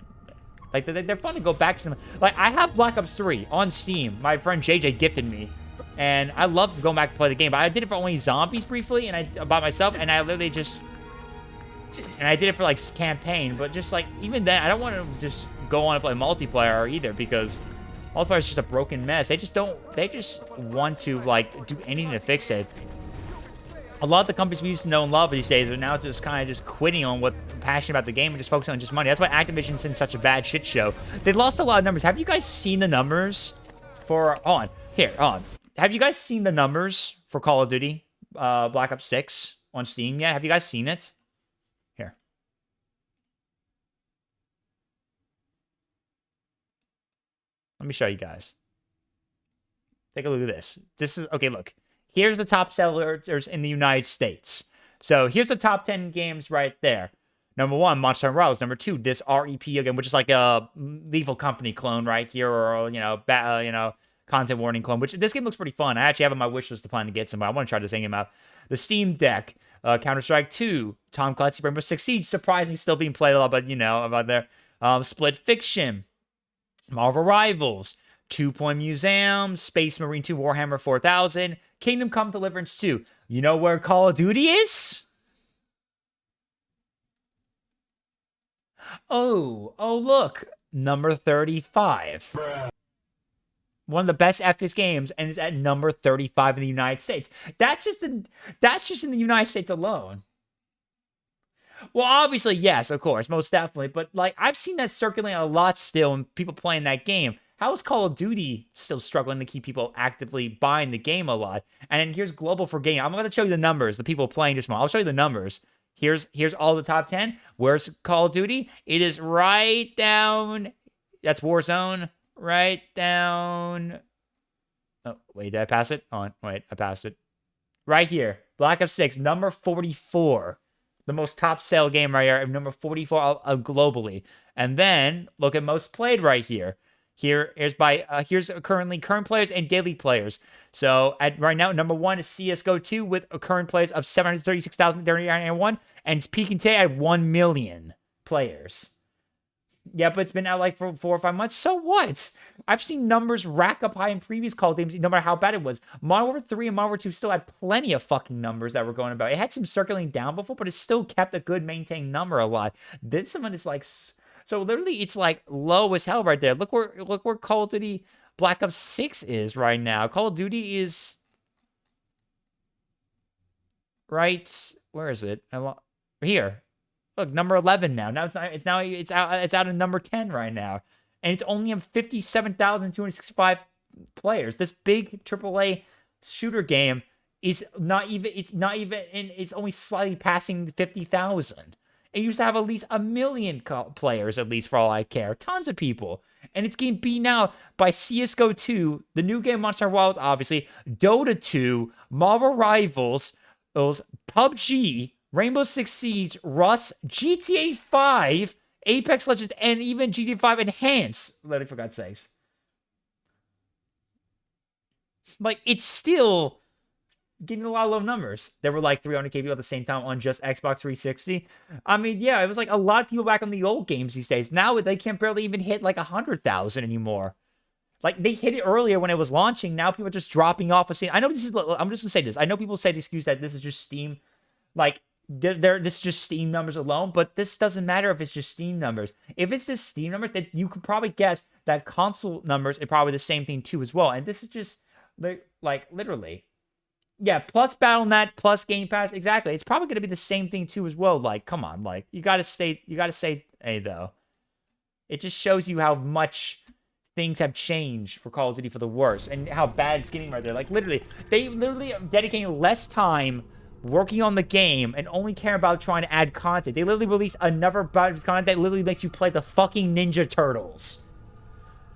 Like, they're fun to go back to them. Like, I have Black Ops 3 on Steam. My friend JJ gifted me. And I love going back to play the game. But I did it for only zombies briefly, and by myself, and I literally just... And I did it for, like, campaign. But just, like, even then, I don't want to just go on and play multiplayer either, because multiplayer is just a broken mess. They just want to, like, do anything to fix it. A lot of the companies we used to know and love these days are now just kind of just quitting on what passionate about the game and just focusing on just money. That's why Activision's in such a bad shit show. They lost a lot of numbers. Have you guys seen the numbers for... Hold on. Have you guys seen the numbers for Call of Duty Black Ops 6 on Steam yet? Have you guys seen it? Here. Let me show you guys. Take a look at this. This is... Okay, look. Here's the top sellers in the United States. So here's the top 10 games right there. Number 1, Monster Hunter Rise. Number 2, this REP again, which is like a Lethal Company clone right here, or content warning clone. Which this game looks pretty fun. I actually have on my wish list to plan to get some, but I want to try this game out. The Steam Deck, Counter-Strike 2, Tom Clancy's Rainbow Six Siege, surprisingly still being played a lot, but about there. Split Fiction, Marvel Rivals, 2 Point Museum, Space Marine 2, Warhammer 4000, Kingdom Come Deliverance 2. You know where Call of Duty is? Oh, look. Number 35. One of the best FPS games, and it's at number 35 in the United States. That's just in the United States alone. Well, obviously, yes, of course, most definitely. But, like, I've seen that circulating a lot still, and people playing that game. How is Call of Duty still struggling to keep people actively buying the game a lot? And here's global for game. I'm going to show you the numbers, the people playing just now. I'll show you the numbers. Here's all the top 10. Where's Call of Duty? It is right down. That's Warzone. Right down. Oh, wait, did I pass it? Oh, wait, I passed it. Right here. Black Ops 6, number 44. The most top sale game right here. Number 44 globally. And then, look at most played right here. Here's current players and daily players. So right now, number 1 is CS:GO 2 with current players of 736,391, and it's peaking today at 1 million players. Yeah, but it's been out like for 4 or 5 months. So what? I've seen numbers rack up high in previous Call of Duty, no matter how bad it was. Modern Warfare 3 and Modern Warfare 2 still had plenty of fucking numbers that were going about. It had some circling down before, but it still kept a good maintained number a lot. This one is like... So literally, it's like low as hell right there. Look where Call of Duty Black Ops 6 is right now. Call of Duty is right. Where is it? Here. Look, number 11 now. Now it's out in number 10 right now, and it's only at 57,265 players. This big AAA shooter game is not even. It's only slightly passing 50,000. It used to have at least 1 million players, at least for all I care. Tons of people. And it's getting beaten out by CSGO 2, the new game Monster Hunter Wilds, obviously, Dota 2, Marvel Rivals, PUBG, Rainbow Six Siege, Rust, GTA 5, Apex Legends, and even GTA 5 Enhanced. For God's sakes. Like, it's still getting a lot of low numbers. There were like 300k people at the same time on just Xbox 360. I mean, yeah, it was like a lot of people back on the old games these days. Now they can't barely even hit like 100,000 anymore. Like, they hit it earlier when it was launching. Now people are just dropping off of Steam. I know this is, I'm just gonna say this. I know people say the excuse that this is just Steam. Like, this is just Steam numbers alone, but this doesn't matter if it's just Steam numbers. If it's just Steam numbers, that you can probably guess that console numbers are probably the same thing too as well. And this is just, like, literally. Yeah, plus Battle.net, plus Game Pass, exactly. It's probably going to be the same thing too as well. Like, come on, like, you got to say, hey, though. It just shows you how much things have changed for Call of Duty for the worse and how bad it's getting right there. Like, literally, they literally are dedicating less time working on the game and only care about trying to add content. They literally release another batch of content that literally makes you play the fucking Ninja Turtles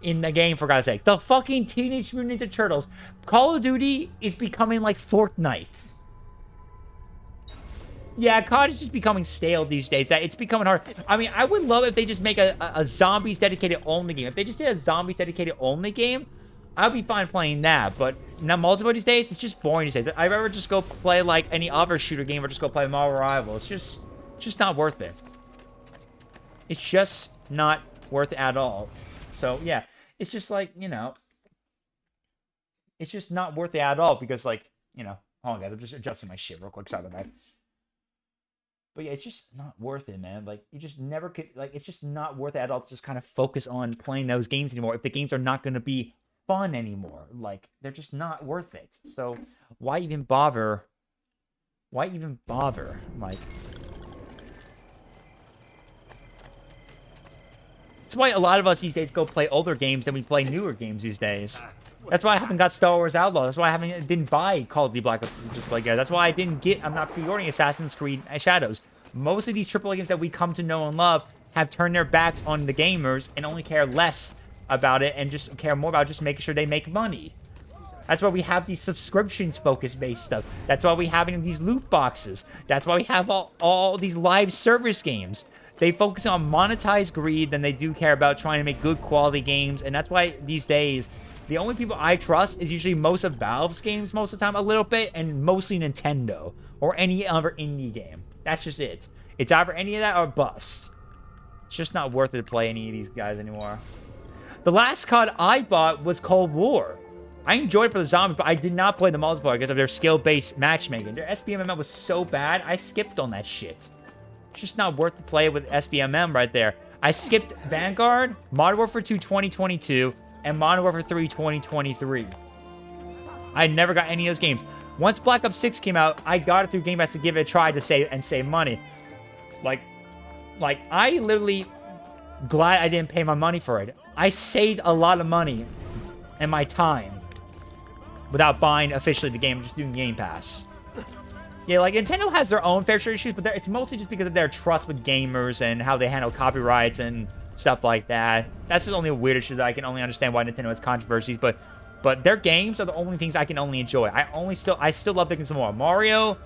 in the game, for God's sake. The fucking Teenage Mutant Ninja Turtles. Call of Duty is becoming like Fortnite. Yeah, COD is just becoming stale these days. It's becoming hard. I mean, I would love if they just make a zombies dedicated only game. If they just did a zombies dedicated only game, I'd be fine playing that. But now multiplayer these days, it's just boring these days. I'd rather just go play like any other shooter game or just go play Marvel Rivals. It's just not worth it. It's just not worth it at all. So, yeah, it's just like, you know, it's just not worth it at all because, like, you know, hold on, guys, I'm just adjusting my shit real quick. Sorry about that. But, yeah, it's just not worth it, man. Like, you just never could, like, it's just not worth it at all to just kind of focus on playing those games anymore if the games are not going to be fun anymore. Like, they're just not worth it. So, why even bother? Why even bother? Like, that's why a lot of us these days go play older games than we play newer games these days. That's why I haven't got Star Wars Outlaw. That's why I didn't buy Call of Duty Black Ops to just play guys. That's why I'm not pre-ordering Assassin's Creed Shadows. Most of these AAA games that we come to know and love have turned their backs on the gamers and only care less about it and just care more about just making sure they make money. That's why we have these subscriptions focus-based stuff. That's why we have these loot boxes. That's why we have all these live service games. They focus on monetized greed than they do care about trying to make good quality games. And that's why these days, the only people I trust is usually most of Valve's games most of the time, a little bit, and mostly Nintendo or any other indie game. That's just it. It's either any of that or bust. It's just not worth it to play any of these guys anymore. The last COD I bought was Cold War. I enjoyed it for the zombies, but I did not play the multiplayer because of their skill-based matchmaking. Their SBMM was so bad, I skipped on that shit. It's just not worth the play with SBMM right there. I skipped Vanguard, Modern Warfare 2 2022, and Modern Warfare 3 2023. I never got any of those games. Once Black Ops 6 came out, I got it through Game Pass to give it a try to save money. Like I literally glad I didn't pay my money for it. I saved a lot of money and my time without buying officially the game, just doing Game Pass. Yeah, like, Nintendo has their own fair share of issues, but it's mostly just because of their trust with gamers and how they handle copyrights and stuff like that. That's the only weird issue that I can only understand why Nintendo has controversies, but their games are the only things I can only enjoy. I still love thinking some more. Mario,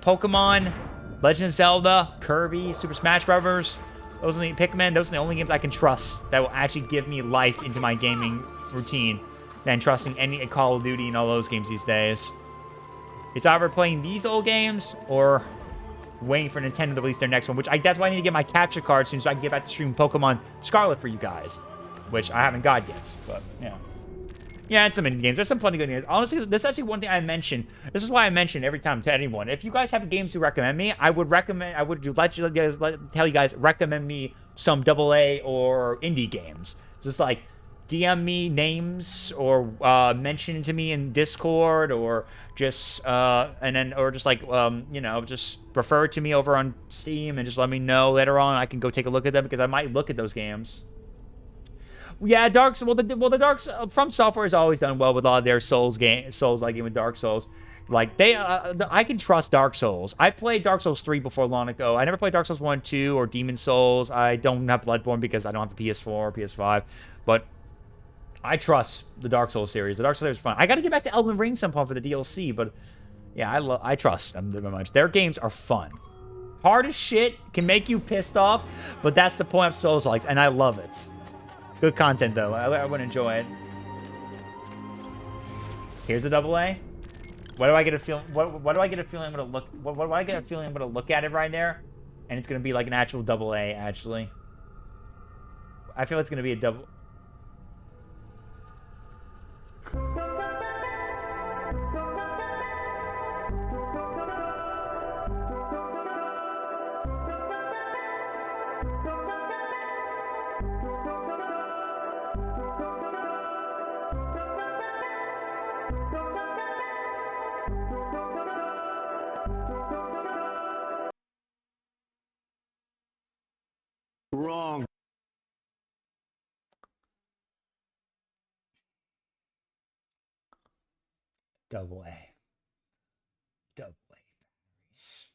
Pokemon, Legend of Zelda, Kirby, Super Smash Bros. Those are the Pikmin. Those are the only games I can trust that will actually give me life into my gaming routine than trusting any Call of Duty and all those games these days. It's either playing these old games or waiting for Nintendo to release their next one, which that's why I need to get my capture card soon so I can get back to stream Pokemon Scarlet for you guys, which I haven't got yet, but yeah. Yeah, and some indie games. There's some plenty of good games. Honestly, this is actually one thing I mention. This is why I mention every time to anyone. If you guys have games to recommend me, I would tell you guys, recommend me some AA or indie games. Just like DM me names or mention to me in Discord or just just refer to me over on Steam and just let me know later on. I can go take a look at them because I might look at those games. Yeah, the Dark From Software has always done well with a lot of their Souls like game with Dark Souls. Like, I can trust Dark Souls. I played Dark Souls 3 before long ago. I never played Dark Souls 1, 2, or Demon Souls. I don't have Bloodborne because I don't have the PS4 or PS5. But I trust the Dark Souls series. The Dark Souls series is fun. I got to get back to Elden Ring sometime for the DLC, but yeah, I trust them very much. Their games are fun. Hard as shit, can make you pissed off, but that's the point of Souls-likes, and I love it. Good content, though. I would enjoy it. Here's a double A. What do I get a feeling? What do I get a feeling I'm gonna look? What do I get a feeling I'm gonna look at it right there, and it's gonna be like an actual double A. Actually, I feel it's gonna be a double. Wrong. Double A. Double A batteries.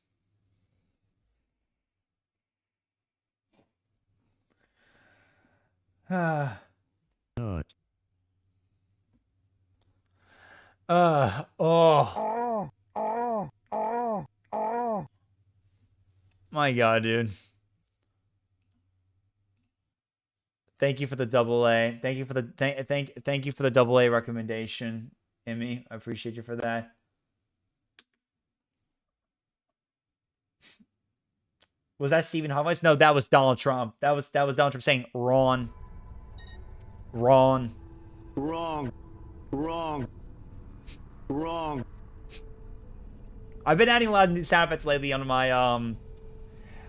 My God, dude. Thank you for the double A. Thank you for the thank you for the double A recommendation, Emmy. I appreciate you for that. Was that Stephen Hawkins? No, that was Donald Trump. That was Donald Trump saying Ron. Ron. Wrong. Wrong. Wrong. I've been adding a lot of new sound effects lately on my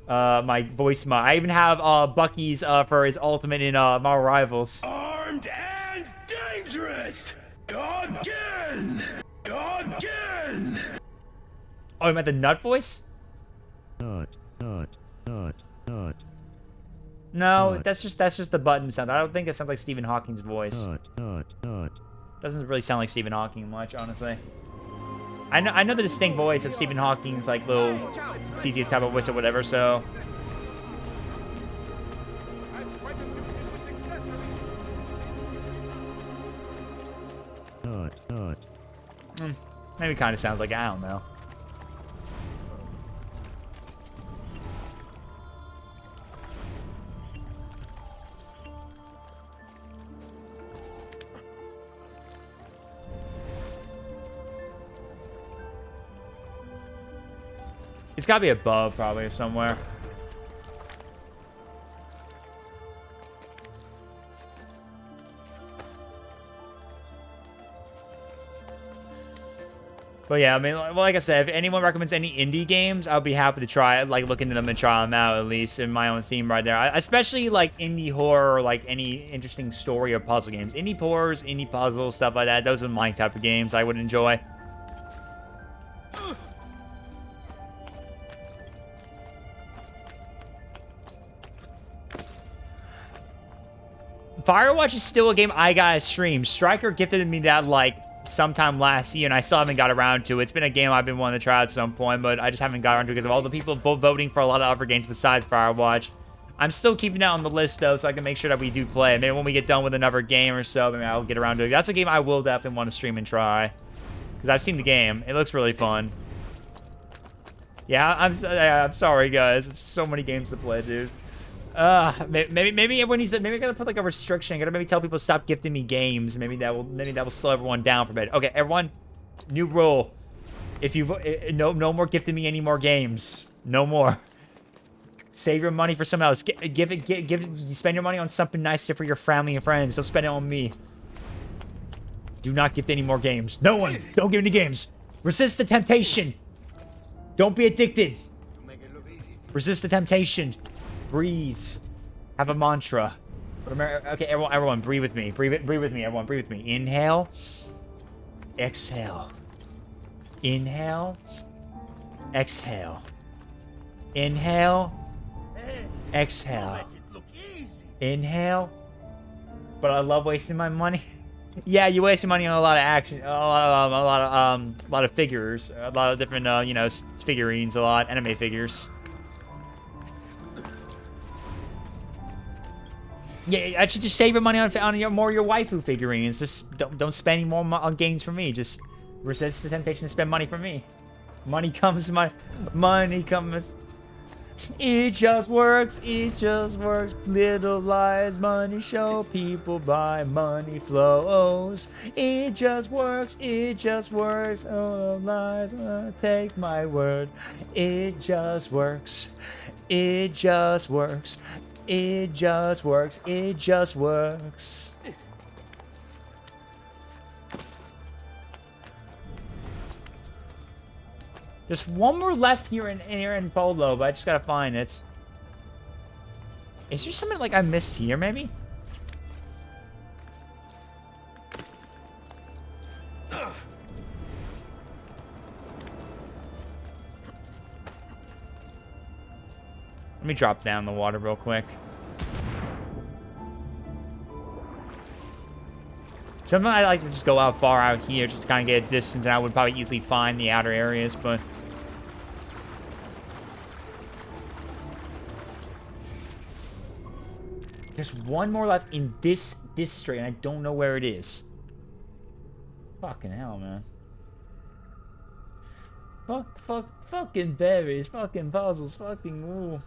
my voice mod. I even have Bucky's for his ultimate in Marvel Rivals. Armed and dangerous! Again! Again! Oh, you meant the nut voice? No, that's just the button sound. I don't think it sounds like Stephen Hawking's voice. Doesn't really sound like Stephen Hawking much, honestly. I know the distinct voice of Stephen Hawking's like little TTS type of voice or whatever, so maybe kind of sounds like, I don't know. It's gotta be above, probably, somewhere. But yeah, I mean, well, like I said, if anyone recommends any indie games, I'll be happy to try it, like look into them and try them out, at least in my own theme right there. Especially like indie horror or like any interesting story or puzzle games. Indie horrors, indie puzzles, stuff like that. Those are my type of games I would enjoy. Firewatch is still a game I gotta stream. Stryker gifted me that like sometime last year, and I still haven't got around to it. It's been a game I've been wanting to try at some point, but I just haven't got around to it because of all the people voting for a lot of other games besides Firewatch. I'm still keeping that on the list though, so I can make sure that we do play it. Maybe when we get done with another game or so, maybe I'll get around to it. That's a game I will definitely want to stream and try because I've seen the game. It looks really fun. Yeah, I'm sorry guys. It's so many games to play, dude. Maybe everyone needs to, maybe I gotta put like a restriction. I gotta maybe tell people to stop gifting me games. Maybe that will slow everyone down for a bit. Okay, everyone, new rule. If you no more gifting me any more games. No more. Save your money for someone else. Spend your money on something nicer for your family and friends. Don't spend it on me. Do not gift any more games. No one. Don't give any games. Resist the temptation. Don't be addicted. Resist the temptation. Breathe. Have a mantra. Okay, everyone, breathe with me. Breathe with me, everyone. Breathe with me. Inhale. Exhale. Inhale. Exhale. Inhale. Exhale. Inhale. But I love wasting my money. Yeah, you're wasting money on a lot of action, a lot of figures, a lot of different, you know, figurines, a lot anime figures. Yeah, I should just save your money on more your waifu figurines. Just don't spend any more on games for me. Just resist the temptation to spend money for me. Money comes, money comes. It just works, it just works. Little lies, money show, people buy, money flows. It just works, it just works. Oh, lies, take my word. It just works, it just works. It just works, it just works. Just one more left here in Polo, but I just gotta find it. Is there something like I missed here, maybe? Let me drop down the water real quick. Sometimes I like to just go out far out here just to kind of get a distance, and I would probably easily find the outer areas, but... There's one more left in this district, and I don't know where it is. Fucking hell, man. Fucking berries, fucking puzzles, fucking ooh.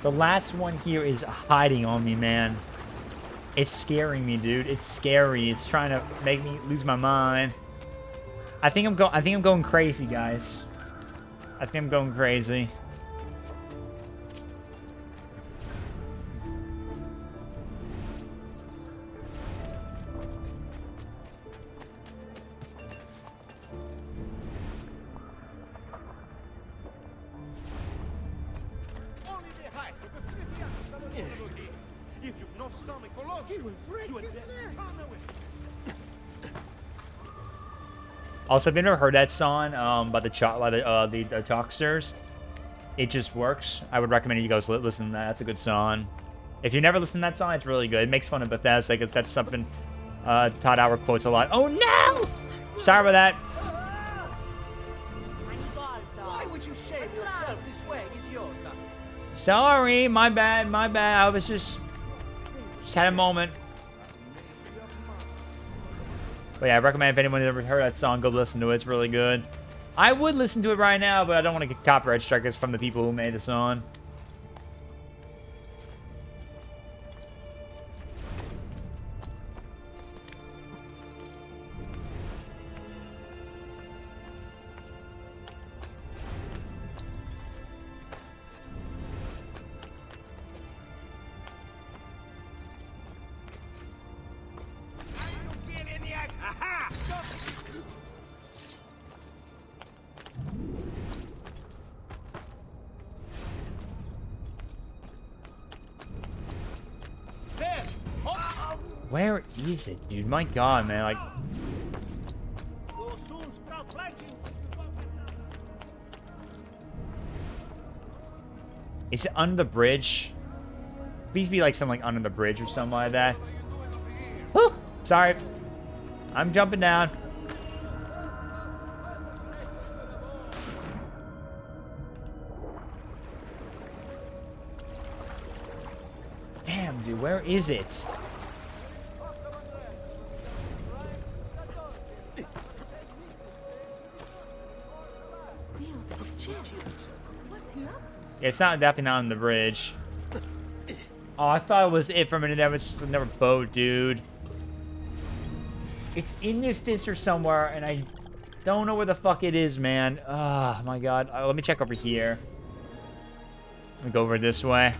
The last one here is hiding on me, man. It's scaring me, dude. It's scary. It's trying to make me lose my mind. I think I'm going crazy, guys. I think I'm going crazy. If you've no stomach for lunch, you had best run away. Also, have you ever heard that song by the Talksters? It Just Works. I would recommend you guys listen to that. That's a good song. If you never listened to that song, it's really good. It makes fun of Bethesda because that's something Todd Howard quotes a lot. Oh no! Sorry about that. Why would you shame yourself this way, idiota? Sorry, my bad, my bad. I was just had a moment. But yeah, I recommend if anyone has ever heard that song, go listen to it. It's really good. I would listen to it right now, but I don't want to get copyright strikes from the people who made the song. Where is it, dude? My God, man. Like, is it under the bridge? Please be like something like under the bridge or something like that. Whew, sorry. I'm jumping down. Damn, dude, where is it? Yeah, it's not definitely not on the bridge. Oh, I thought it was it for a minute. That was just another boat, dude. It's in this district somewhere, and I don't know where the fuck it is, man. Oh my God. Let me check over here. Let me go over this way.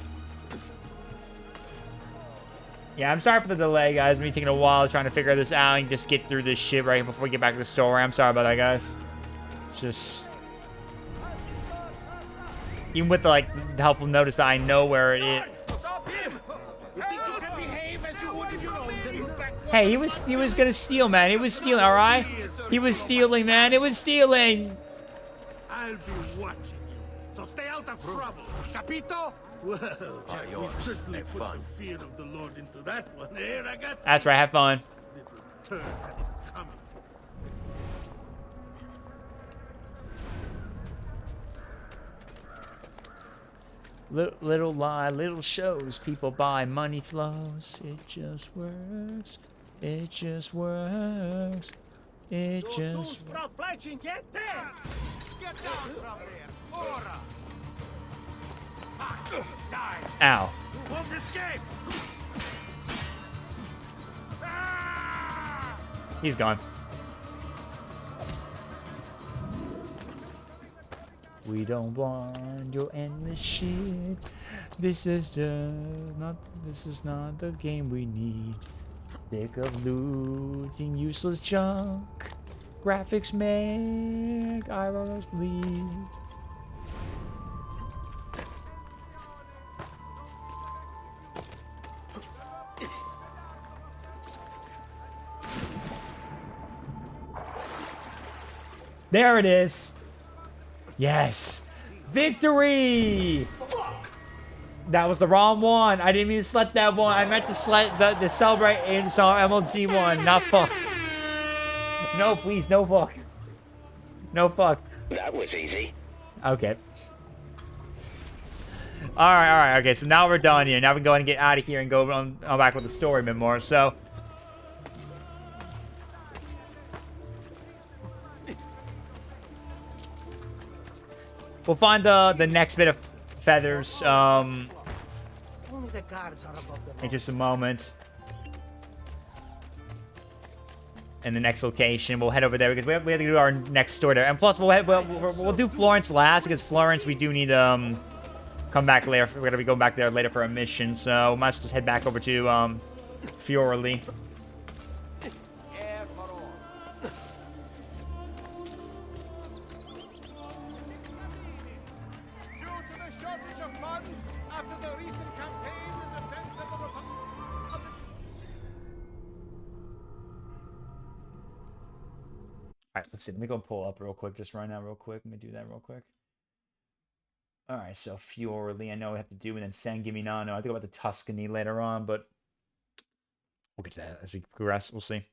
Yeah, I'm sorry for the delay, guys. Me taking a while trying to figure this out and just get through this shit right before we get back to the story. I'm sorry about that, guys. It's just... Even with the, like, the helpful notice that I know where it is. Stop him! You think you can behave as you would if you owned them? Hey, he was gonna steal, man. He was stealing, all right? He was stealing, man. It was stealing. I'll be watching you, so stay out of trouble. Capito? Well, we certainly put the fear of the Lord into that one, eh, ragazzi? That's right. Have fun. Little turd had it coming. Little lie, little shows. People buy, money flows. It just works. It just works. It just. Get there! Get down from there! Ora! Die! Ow. Won't escape! Ah! He's gone. We don't want your endless shit. This is not the game we need. Sick of looting useless junk. Graphics make eyeballs bleed. There it is. Yes. Victory! That was the wrong one. I didn't mean to select that one. I meant to select the celebrate and saw MLG one, not fuck. No, please, no fuck. No fuck. That was easy. Okay. Alright, okay, so now we're done here. Now we can go ahead and get out of here and go on back with the story a bit more, so. We'll find the next bit of feathers, Only the guards are above the in just a moment. In the next location, we'll head over there because we have to do our next story there. And plus, we'll do Florence last because Florence we do need to come back later. We're gonna be going back there later for a mission, so we might as well just head back over to Fiorli. Due to the shortage of funds after the recent campaign in defense of the Republic. Alright, let's see. Let me go pull up real quick, just right now, real quick. Let me do that real quick. Alright, so Fiorli, I know we have to do, and then San Gimignano. I think about the Tuscany later on, but we'll get to that as we progress. We'll see.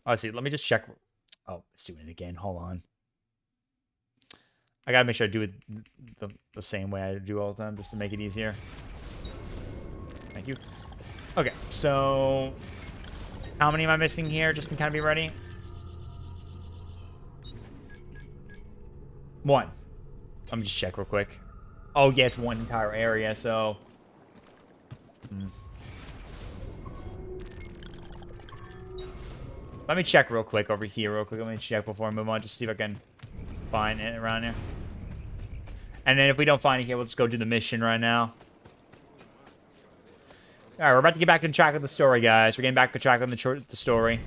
Oh, see, let me just check. Oh, it's doing it again. Hold on. I gotta make sure I do it the same way I do all the time, just to make it easier. Thank you. Okay, so how many am I missing here, just to kind of be ready? 1. Let me just check real quick. Oh, yeah, it's 1 entire area, so. Let me check real quick over here, real quick. Let me check before I move on, just see if I can find it around here. And then if we don't find it here, we'll just go do the mission right now. Alright, we're about to get back on track with the story, guys. We're getting back on track on the story.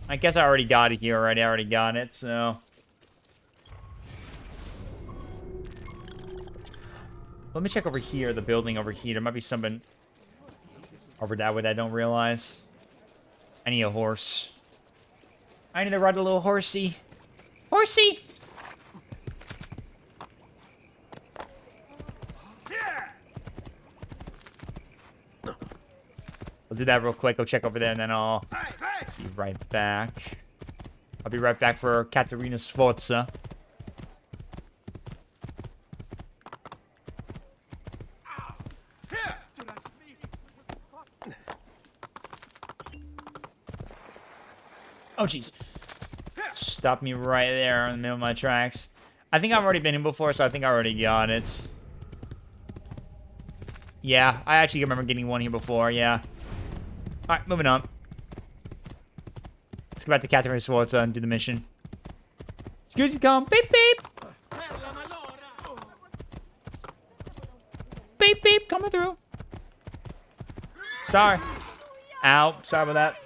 I guess I already got it here already. I already got it, so. Let me check over here, the building over here. There might be something over that way that I don't realize. I need a horse. I need to ride a little horsey. Horsey! We'll do that real quick. Go check over there, and then I'll be right back. I'll be right back for Caterina Sforza. Oh, jeez. Stop me right there in the middle of my tracks. I think I've already been in before, so I think I already got it. Yeah, I actually remember getting one here before, yeah. Alright, moving on. Let's go back to Caterina Sforza and do the mission. Excuse me, come. Beep, beep. Beep, beep, coming through. Sorry. Ow, sorry about that.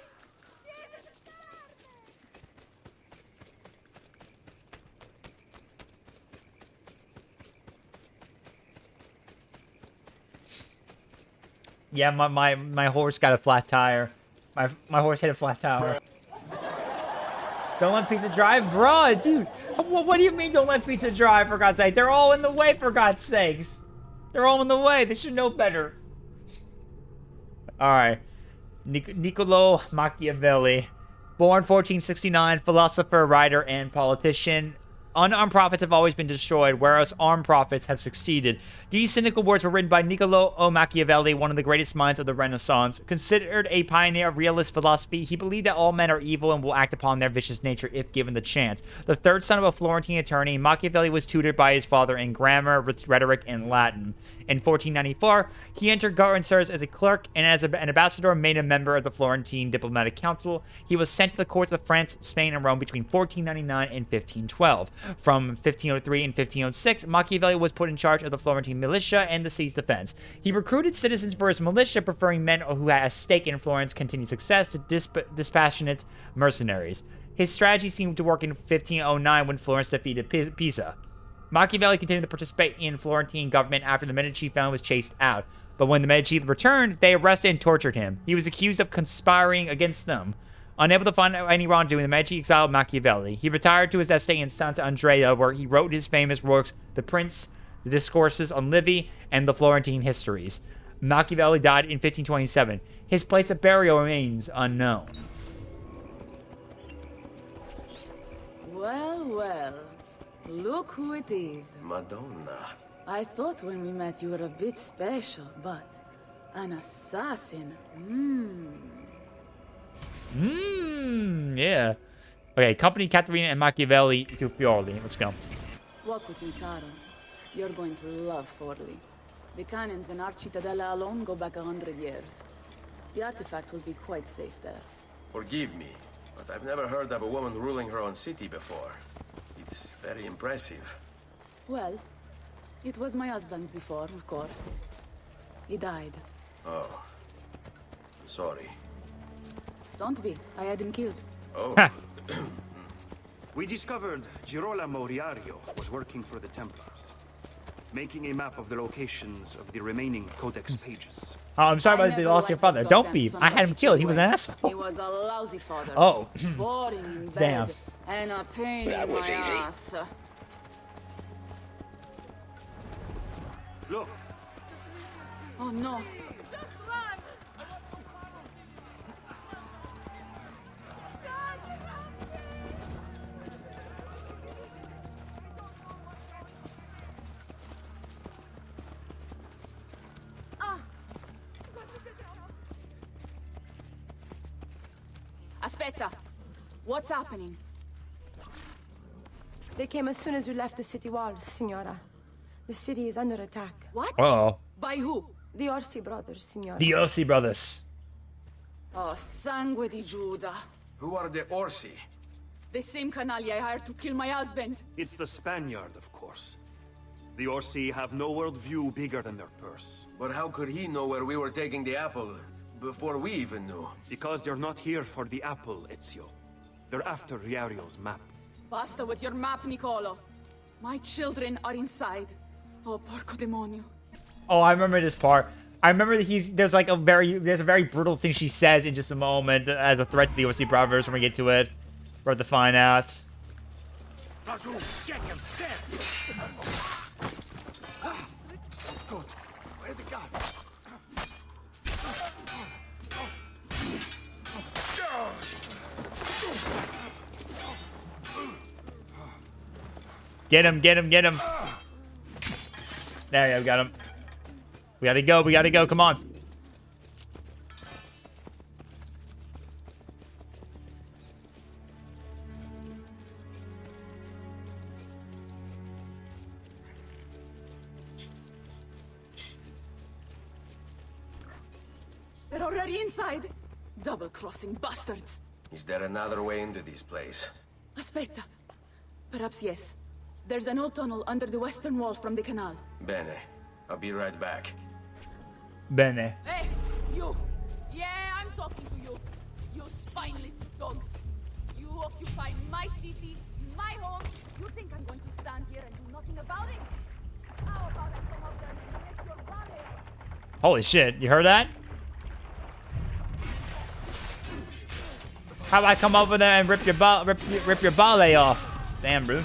Yeah, my horse got a flat tire. My horse hit a flat tire. Don't let pizza drive, bruh, dude. What do you mean don't let pizza drive, for God's sake? They're all in the way, for God's sakes. They're all in the way. They should know better. All right. Niccolo Machiavelli. Born 1469, philosopher, writer, and politician. Unarmed prophets have always been destroyed, whereas armed prophets have succeeded. These cynical words were written by Niccolo Machiavelli, one of the greatest minds of the Renaissance. Considered a pioneer of realist philosophy, he believed that all men are evil and will act upon their vicious nature if given the chance. The third son of a Florentine attorney, Machiavelli was tutored by his father in grammar, rhetoric, and Latin. In 1494, he entered government service as a clerk, and as an ambassador made a member of the Florentine Diplomatic Council. He was sent to the courts of France, Spain, and Rome between 1499 and 1512. From 1503 and 1506, Machiavelli was put in charge of the Florentine militia and the sea's defense. He recruited citizens for his militia, preferring men who had a stake in Florence's continued success to dispassionate mercenaries. His strategy seemed to work in 1509 when Florence defeated Pisa. Machiavelli continued to participate in Florentine government after the Medici family was chased out. But when the Medici returned, they arrested and tortured him. He was accused of conspiring against them. Unable to find any wrongdoing, the Medici exiled Machiavelli. He retired to his estate in Santa Andrea, where he wrote his famous works, The Prince, The Discourses on Livy, and The Florentine Histories. Machiavelli died in 1527. His place of burial remains unknown. Well, well. Look who it is. Madonna. I thought when we met you were a bit special, but an assassin. Yeah. Okay, company Caterina and Machiavelli to Fiorli. Let's go. Walk with me, Caro. You're going to love Forli. The cannons in our Cittadella alone go back 100 years. The artifact will be quite safe there. Forgive me, but I've never heard of a woman ruling her own city before. It's very impressive. Well, it was my husband's before, of course. He died. Oh. Sorry. Don't be. I had him killed. Oh. We discovered Girolamo Riario was working for the Templars, making a map of the locations of the remaining Codex pages. Oh, I'm sorry about the loss of your father. Don't be. I had him killed. He was an He asshole. was a lousy father. Oh. Boring in bed. Damn. And a pain in my ass. Look, Oh no. Aspetta. What's happening? They came as soon as we left the city walls, Signora. The city is under attack. What? Uh-oh. By who? The Orsi brothers, Signora. The Orsi brothers. Oh, sangue di Giuda. Who are the Orsi? The same canaglia I hired to kill my husband. it's the Spaniard, of course. The Orsi have no worldview bigger than their purse. But how could he know where we were taking the apple before we even knew? Because they're not here for the apple, Ezio. They're after Riario's map. Basta with your map, Niccolo. My children are inside. Oh, porco demonio. Oh, I remember this part. I remember that there's a very brutal thing she says in just a moment as a threat to the Orsi brothers when we get to it. We're about to find out. Get him! There! Good. Where the god? Get him, get him, get him. There you go, got him. We gotta go, come on. They're already inside. Double-crossing bastards. Is there another way into this place? Aspetta. Perhaps yes. There's an old tunnel under the western wall from the canal. Bene. I'll be right back. Bene. Hey, you! Yeah, I'm talking to you. You spineless dogs. You occupy my city, my home. You think I'm going to stand here and do nothing about it? How about I come out there and make your valley? Holy shit, you heard that? How about I come over there and rip your ballet off? Damn, bro.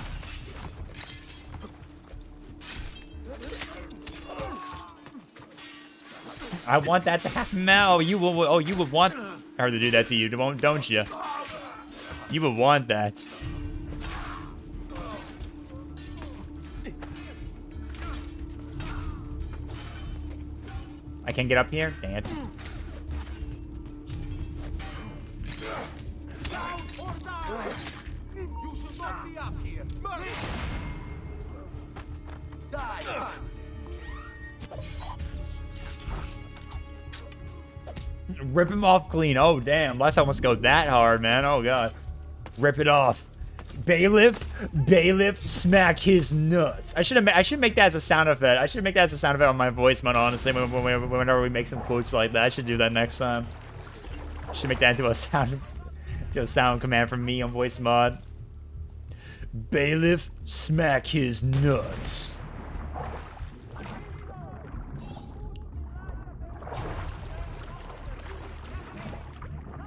I want that to happen now. You will. Oh, you would want her to do that to you, don't you? You would want that. I can't get up here. Dang it. You should not be up here. Die. Rip him off clean. Oh, damn. Let's almost go that hard, man. Oh, God. Rip it off. Bailiff, smack his nuts. I should make that as a sound effect. I should make that as a sound effect on my voice mod, honestly, whenever we make some quotes like that. I should do that next time. I should make that into a sound command from me on voice mod. Bailiff, smack his nuts.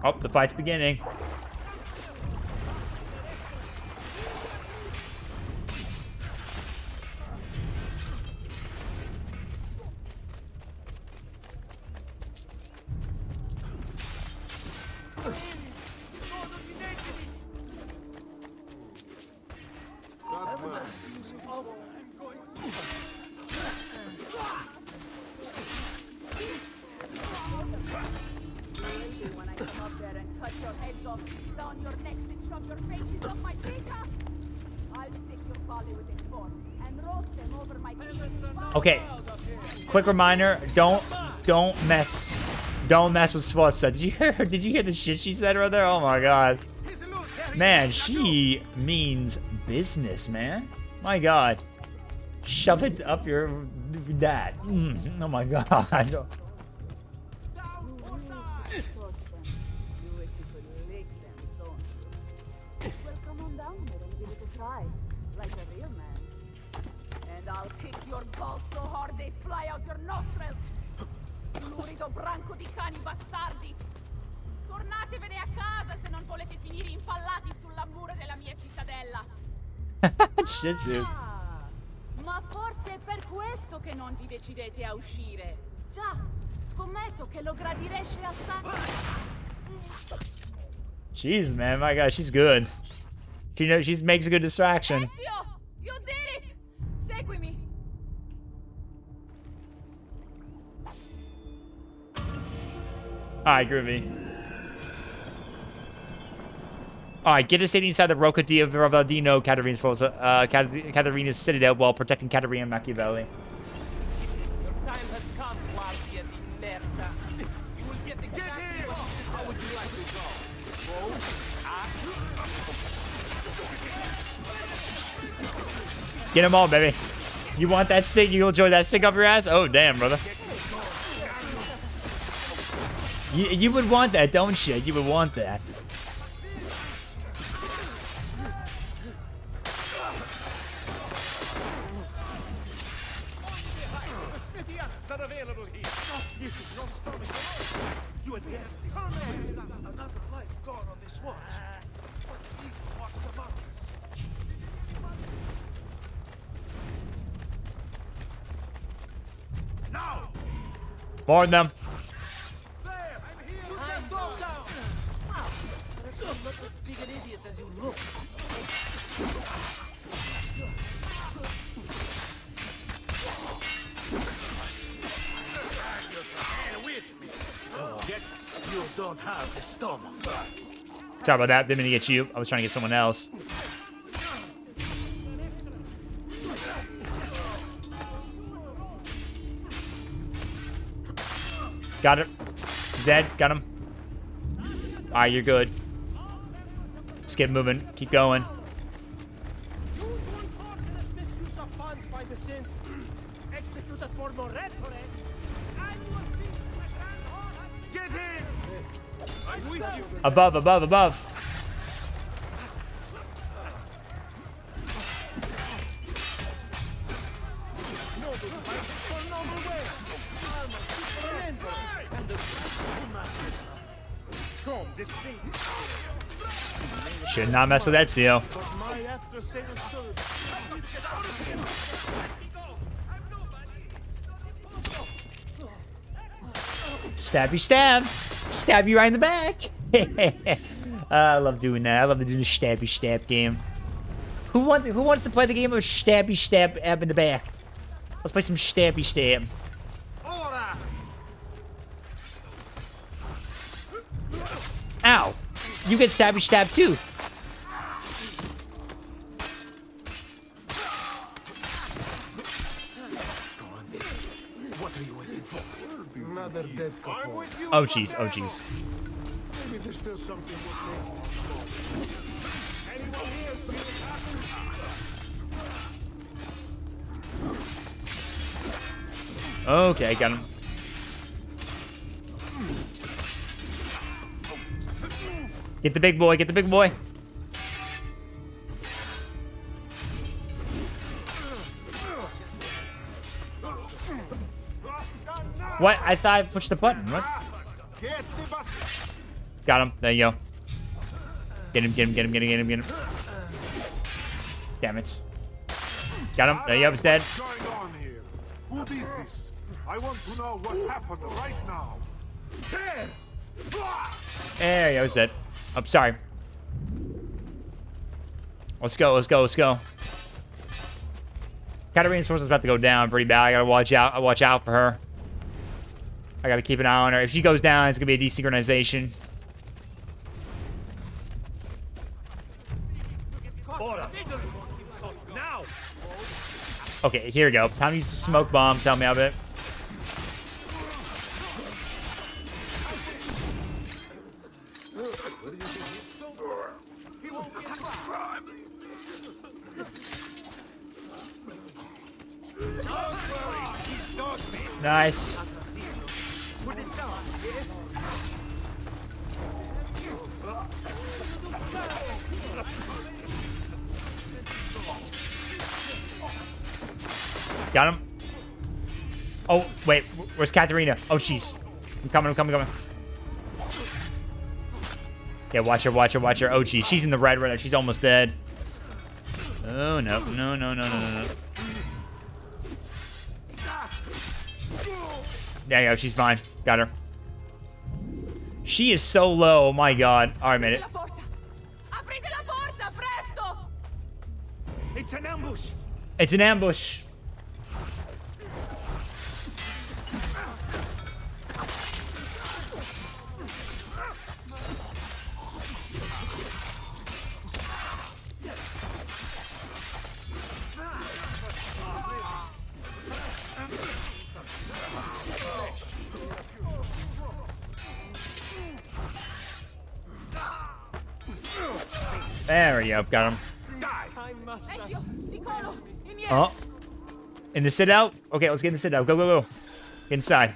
Oh, the fight's beginning. When I come up there and cut your heads off, down your necks and shove your faces off my pizza, I'll stick your body with a fork and roast them over my kitchen. Okay. Quick reminder, don't mess with Sforza. Did you hear the shit she said right there? Oh my god. Man, she means business, man. My god. Shove it up your dad. Oh my god. Like a real man. And I'll kick your balls so hard they fly out your nostrils. Lurido branco di cani bastardi. Tornatevene a casa se non volete finire impallati sulla mura della mia cittadella. Shit, dude. Ma forse è per questo che non vi decidete a uscire. Già, scommetto che lo gradireste assai. Jeez, man, my god, she's good. She makes a good distraction. Ezio, you did it! Seguimi. Alright, groovy. Alright, get a city inside the Rocca di Ravaldino, Caterina's citadel while protecting Caterina and Machiavelli. Your time has come, Guardia di merda. You will get exactly what. How would you like to go? Get them all, baby. You want that stick? You'll enjoy that stick up your ass? Oh, damn, brother. You would want that, don't you? You would want that. Another life gone on this watch. What evil walks among us? Now! More them. There! I'm here! Put that dog down! You're not as big an idiot as you look. You don't have the stomach. Sorry about that. Didn't mean to get you. I was trying to get someone else. Got it. Dead. Got him. Alright, you're good. Just keep moving. Keep going. Misuse of funds by the sins executed for no rhetoric. Get in! I'm with you. Above, above, above. Should not mess with Ezio. Stabby stab. Stab you right in the back. I love doing that. I love doing the stabby stab game. Who wants to play the game of stabby stab in the back? Let's play some stabby stab. Ow. You get stabby stab too. Oh jeez, oh jeez. Okay, got him. Get the big boy, get the big boy. What? I thought I pushed the button. What? Got him. There you go. Get him, get him, get him, get him, get him, get him. Damn it. Got him. There you go. He's dead. What's going on here? Who did this? I want to know what happened right now. There you go. He's dead. I'm sorry. Let's go, let's go, let's go. Katarina's force is about to go down pretty bad. I gotta watch out for her. I gotta keep an eye on her. If she goes down, it's gonna be a desynchronization. Okay, here we go. Time to use the smoke bombs. Help me out a bit. Nice. Got him. Oh, wait. Where's Katarina? Oh, jeez. I'm coming, I'm coming, I'm coming. Yeah, watch her, watch her, watch her. Oh, jeez. She's in the red right now. She's almost dead. Oh, no. No, no, no, no, no, no. There you go. She's fine. Got her. She is so low. Oh, my God. All right, minute. It's an ambush. It's an ambush. There we go. Got him. Oh. In the sit out? Okay, let's get in the sit out. Go, go, go. Get inside.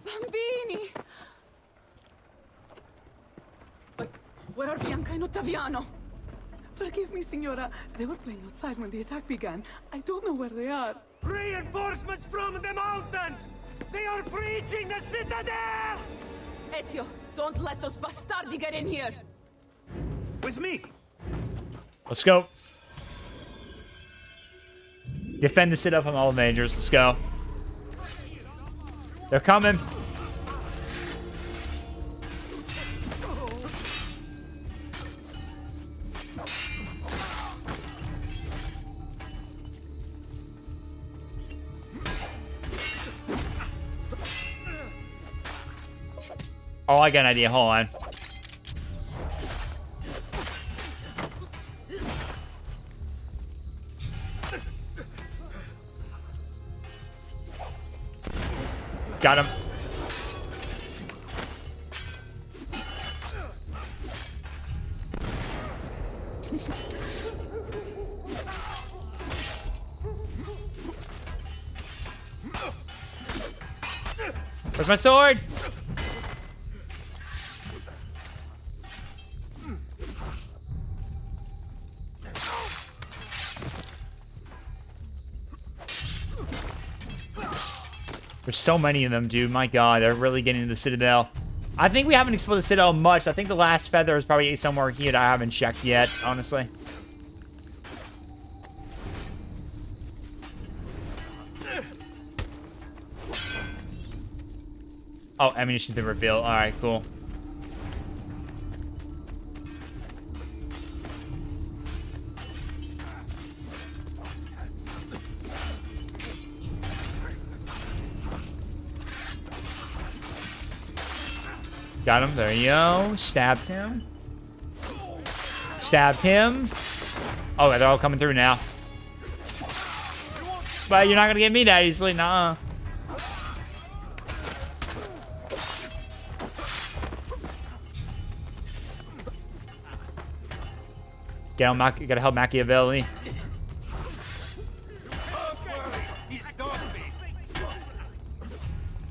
Bambini! But where are Bianca and Ottaviano? Forgive me, Signora. They were playing outside when the attack began. I don't know where they are. Reinforcements from the mountains! They are breaching the citadel! Ezio, don't let those bastardi get in here! With me! Let's go. Defend the sit-up from all the majors. Let's go. They're coming. Oh, I got an idea. Hold on. Got him. Where's my sword? There's so many of them, dude. My God, they're really getting into the Citadel. I think we haven't explored the Citadel much. I think the last feather is probably somewhere here that I haven't checked yet, honestly. Oh, ammunition's been revealed. All right, cool. Got him. There you go. Stabbed him. Stabbed him. Oh, they're all coming through now. But you're not going to get me that easily. Nah. Get him, gotta help Machiavelli.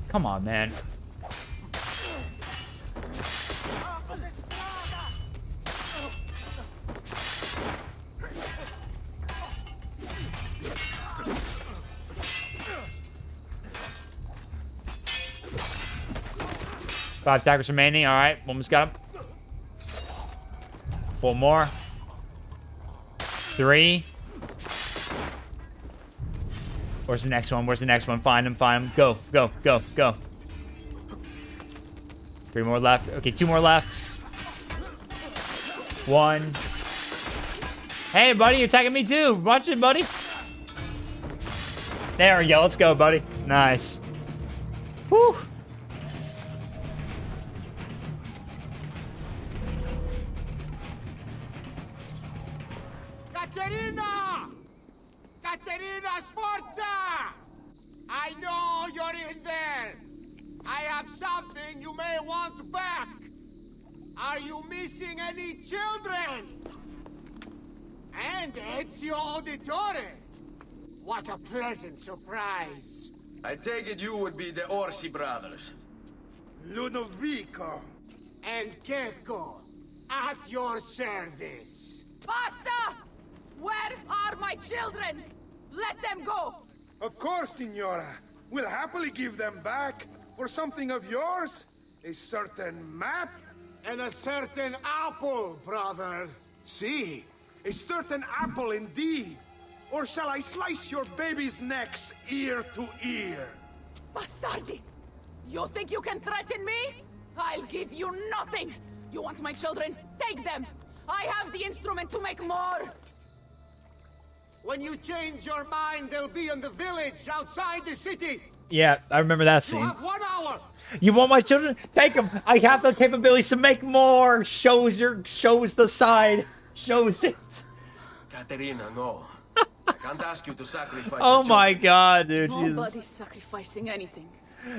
Come on, man. Five attackers remaining. All right, almost got him. 4 more. 3. Where's the next one? Where's the next one? Find him, find him. Go, go, go, go. 3 more left. Okay, 2 more left. 1. Hey, buddy, you're attacking me too. Watch it, buddy. There we go. Let's go, buddy. Nice. Whew. Katerina! Katerina Sforza! I know you're in there. I have something you may want back. Are you missing any children? And Ezio Auditore. What a pleasant surprise. I take it you would be the Orsi brothers. Ludovico and Gecko at your service. Basta! Where are my children? Let them go! Of course, Signora. We'll happily give them back for something of yours. A certain map and a certain apple, brother. See, a certain apple indeed. Or shall I slice your baby's necks ear to ear? Bastardi! You think you can threaten me? I'll give you nothing! You want my children? Take them! I have the instrument to make more! When you change your mind, they'll be in the village outside the city. Yeah, I remember that You scene. have 1 hour. You want my children? Take them. I have the capabilities to make more. Shows the side. Shows it. Caterina, no. I can't ask you to sacrifice Oh your my children. god, dude. Nobody's Jesus. sacrificing anything.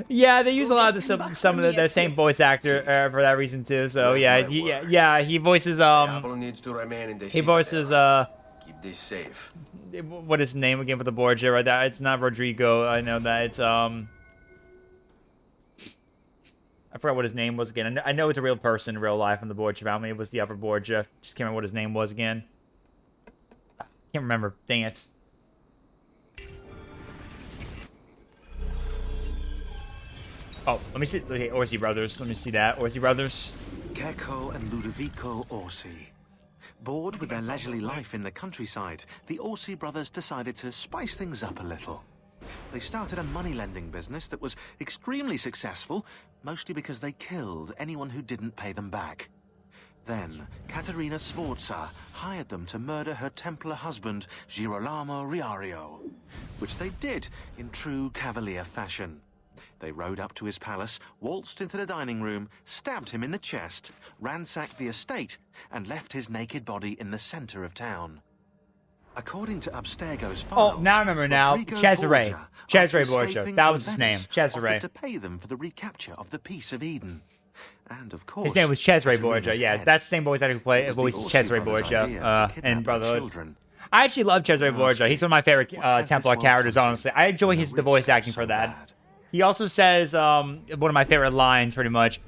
Yeah, they use a lot of Go get them back some from of the me, same Ezio. voice actor for that reason too. So Mark yeah, my yeah, he voices The apple needs to remain in the he city. voices Keep this safe. what is his name again for the Borgia right there? It's not Rodrigo. I know that it's I forgot what his name was again. I know it's a real person in real life in the Borgia family. It was the other Borgia. Just can't remember what his name was again. Can't remember. Dang it. Oh, let me see. Okay, Orsi brothers. Let me see that. Orsi brothers. Gecko and Ludovico Orsi. Bored with their leisurely life in the countryside, the Orsi brothers decided to spice things up a little. They started a money-lending business that was extremely successful, mostly because they killed anyone who didn't pay them back. Then, Caterina Sforza hired them to murder her Templar husband, Girolamo Riario, which they did in true cavalier fashion. They rode up to his palace, waltzed into the dining room, stabbed him in the chest, ransacked the estate, and left his naked body in the center of town. According to Abstergo's files, Oh, now I remember now. Rodrigo Cesare. Borgia, Cesare after Borgia. escaping That from was his name. Venice, Cesare. offered to pay them for the recapture of the Peace of Eden. And of course, His name was Cesare Borgia. Caterina's Yes, head. that's the same voice actor who played It was the voices Orsi Cesare brothers' idea Borgia to kidnap in our Brotherhood. children. I actually love Cesare Borgia. He's one of my favorite What has this Templar world characters, come to? honestly. I enjoy the The voice rich are acting for so that. bad. He also says one of my favorite lines, pretty much.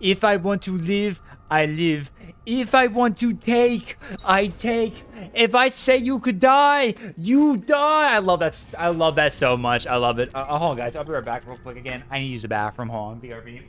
If I want to live, I live. If I want to take, I take. If I say you could die, you die. I love that. I love that so much. I love it. Hold on, guys. I'll be right back real quick again. I need to use the bathroom. Hold on. BRB.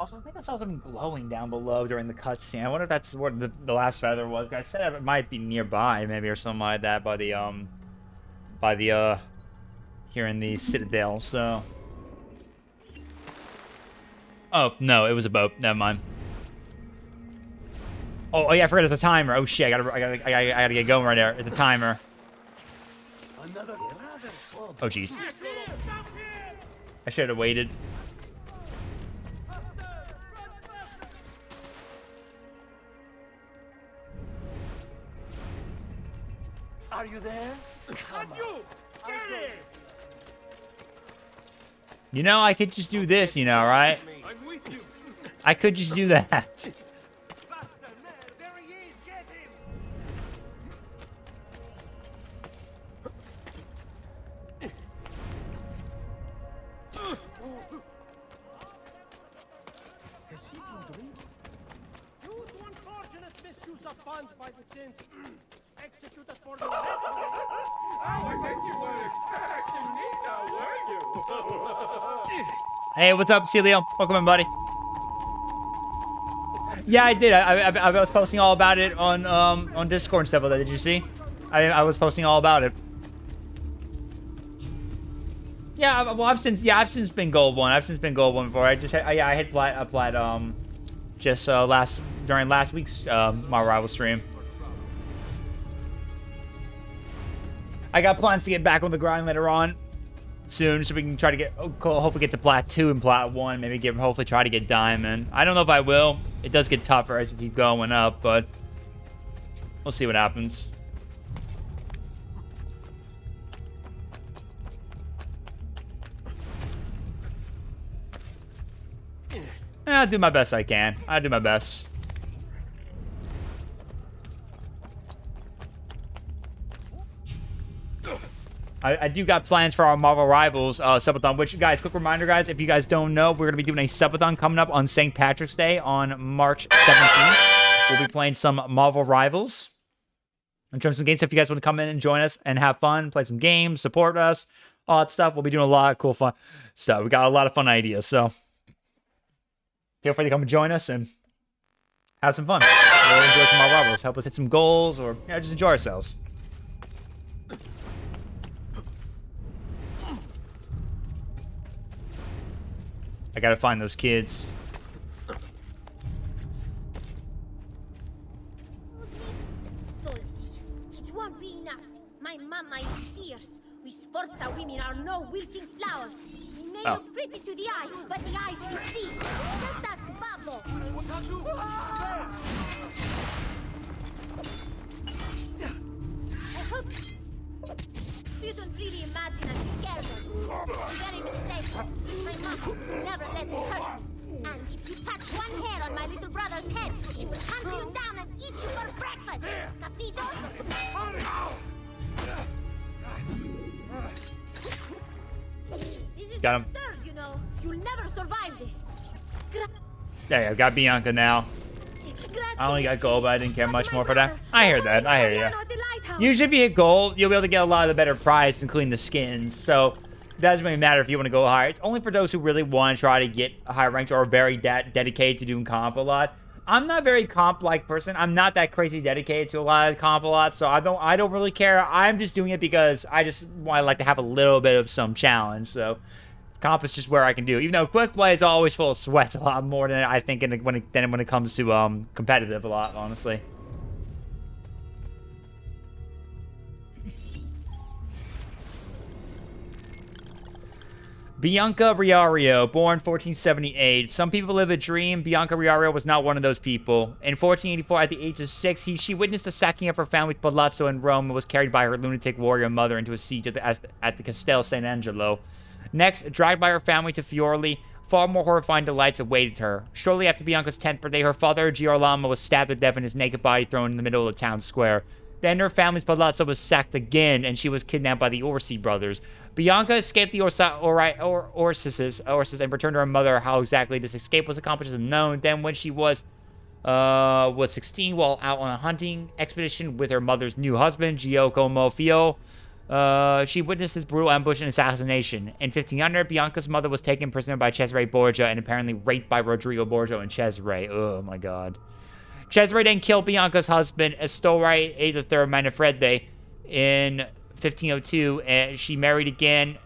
Also, I think I saw something glowing down below during the cutscene. I wonder if that's what the last feather was. I said it might be nearby, maybe, or something like that by the here in the Citadel, so. Oh, no, it was a boat. Never mind. Oh yeah, I forgot it's a timer. Oh shit, I gotta get going right there. It's a timer. Oh jeez. I should have waited. Are you there? You know, I could just do this, you know, right? I could just do that. Funds by the chance executed for the I bet you weren't expecting me now, were you? Hey, what's up, Celio? Welcome in, buddy. Yeah, I did. I was posting all about it on Discord and stuff like that. Did you see? I was posting all about it. Yeah, well, I've since been gold one. I've since been gold one before. I just had, I hit plat just during last week's my rival stream. I got plans to get back on the grind later on soon, so we can try to get hopefully get to plat 2 and plat 1. Maybe hopefully try to get diamond. I don't know if I will. It does get tougher as you keep going up, but we'll see what happens. I'll do my best I can. I'll do my best. I do got plans for our Marvel Rivals subathon, which, guys, quick reminder, guys, if you guys don't know, we're going to be doing a subathon coming up on St. Patrick's Day on March 17th. We'll be playing some Marvel Rivals in terms of games. So if you guys want to come in and join us and have fun, play some games, support us, all that stuff, we'll be doing a lot of cool fun stuff. We got a lot of fun ideas, so feel free to come and join us and have some fun. We'll enjoy some Marvel Rivals, help us hit some goals, or just enjoy ourselves. I gotta find those kids. It won't be enough. My mama is fierce. We Sforza women are no wilting flowers. We may look pretty to the eye, but the eyes deceive. Just ask Pablo. You don't really imagine I'm scared of you. You're very mistaken. My mama never let it hurt me. And if you touch one hair on my little brother's head, she will hunt you down and eat you for breakfast. Capito? This is Got him. absurd, you know. You'll never survive this. There you go, got Bianca now. I only got gold, but I didn't care much more for that. I hear that, I hear ya. Usually if you hit gold, you'll be able to get a lot of the better prize, including the skins, so it doesn't really matter if you want to go higher. It's only for those who really want to try to get higher ranks or are very dedicated to doing comp a lot. I'm not a very comp-like person. I'm not that crazy dedicated to a lot of comp a lot, so I don't really care. I'm just doing it because I just want to like to have a little bit of some challenge, so comp is just where I can do. Even though quick play is always full of sweats a lot more than I think when it comes to competitive a lot, honestly. Bianca Riario, born 1478. Some people live a dream. Bianca Riario was not one of those people. In 1484, at the age of 6, she witnessed the sacking of her family's palazzo in Rome and was carried by her lunatic warrior mother into a siege at the Castel San Angelo. Next, dragged by her family to Fiorli, far more horrifying delights awaited her. Shortly after Bianca's 10th birthday, her father, Girolamo, was stabbed to death and his naked body thrown in the middle of the town square. Then her family's palazzo was sacked again, and she was kidnapped by the Orsi brothers. Bianca escaped the Orsis and returned to her mother. How exactly this escape was accomplished is unknown. Then when she was 16, while out on a hunting expedition with her mother's new husband, Giacomo Fio, She witnessed this brutal ambush and assassination. In 1500, Bianca's mother was taken prisoner by Cesare Borgia and apparently raped by Rodrigo Borgia and Cesare. Oh my god. Cesare then killed Bianca's husband, Astore III Manfredi, in 1502, and she married again,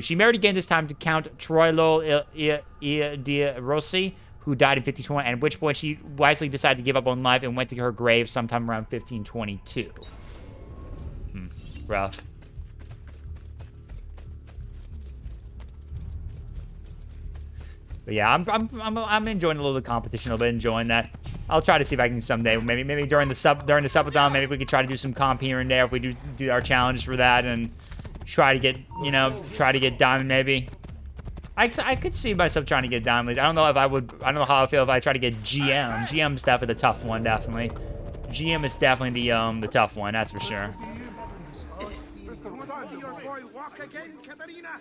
She married again this time to Count Troilo di Rossi, who died in 1521, at which point she wisely decided to give up on life and went to her grave sometime around 1522. Rough. But yeah, I'm enjoying a little bit of competition, a little bit enjoying that. I'll try to see if I can someday, maybe during the subathon, maybe we could try to do some comp here and there if we do our challenges for that and try to get, diamond maybe. I could see myself trying to get diamonds. I don't know how I feel if I try to get GM. GM's definitely the tough one, definitely. GM is definitely the tough one, that's for sure. Walk again, Katerina.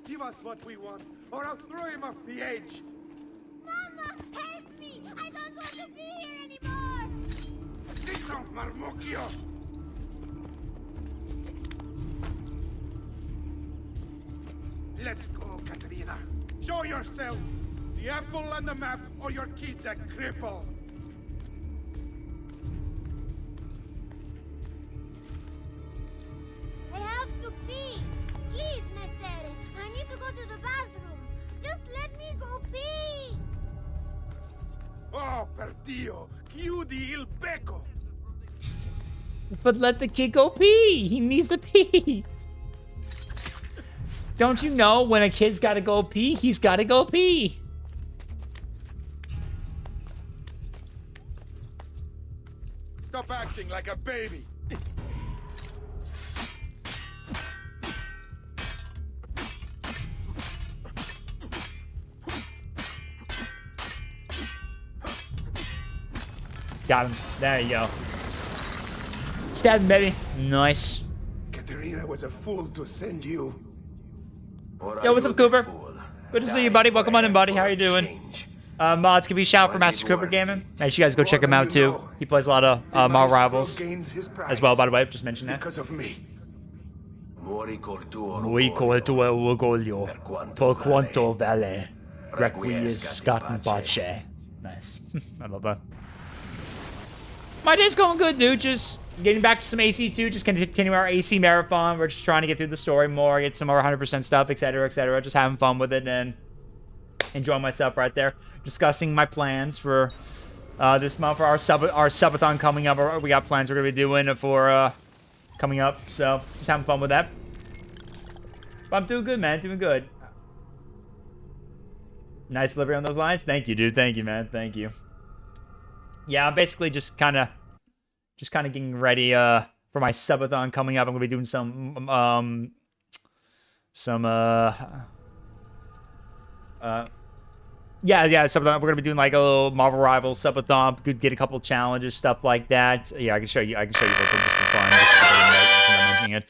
Give us what we want, or I'll throw him off the edge. Mama, help me! I don't want to be here anymore! Sit down, Marmocchio! Let's go, Katerina. Show yourself! The apple and the map, or your kid's a cripple. I have to pee! Please, Messere, I need to go to the bathroom. Just let me go pee! Oh, per Dio! Chiudi il becco! But let the kid go pee! He needs to pee! Don't you know when a kid's gotta go pee, he's gotta go pee? Stop acting like a baby! Got him. There you go. Stab him, baby. Nice. Katerina was a fool to send you. Yo, what's up, Cooper? Good to see you, buddy. Welcome on in, buddy. How you doing? Mods, give me a shout out for Master Cooper Gaming. Make sure you guys go check him out, too. He plays a lot of Marvel Rivals as well, by the way. Just mention that. Because of me. Muy colto el orgoglio, per quanto vale, requiescat in pace. Nice. I love that. My day's going good, dude. Just getting back to some AC2. Just continuing our AC marathon. We're just trying to get through the story more, get some more 100% stuff, etc., etc. Just having fun with it and enjoying myself right there. Discussing my plans for this month for our subathon coming up. We got plans we're gonna be doing for coming up. So just having fun with that. But I'm doing good, man. Doing good. Nice delivery on those lines. Thank you, dude. Thank you, man. Thank you. Yeah, I'm basically just kind of getting ready for my subathon coming up. I'm gonna be doing some subathon. We're gonna be doing like a little Marvel Rivals subathon. Could get a couple challenges, stuff like that. Yeah, I can show you. Just for fun. Just mentioning it.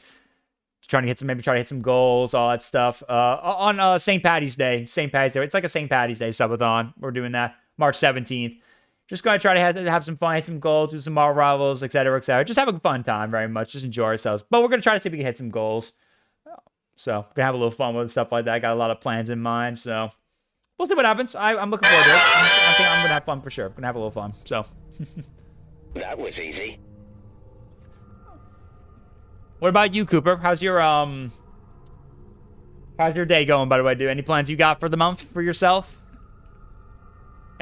Try to hit some goals, all that stuff. On St. Patty's Day. It's like a St. Patty's Day subathon. We're doing that March 17th. Just gonna try to have some fun, hit some goals, do some Marvel Rivals, etc., etc. Just have a fun time, very much. Just enjoy ourselves. But we're gonna try to see if we can hit some goals. So we're gonna have a little fun with stuff like that. Got a lot of plans in mind, so we'll see what happens. I'm looking forward to it. I think I'm gonna have fun for sure. I'm gonna have a little fun. So that was easy. What about you, Cooper? How's your day going, by the way, dude? Any plans you got for the month for yourself?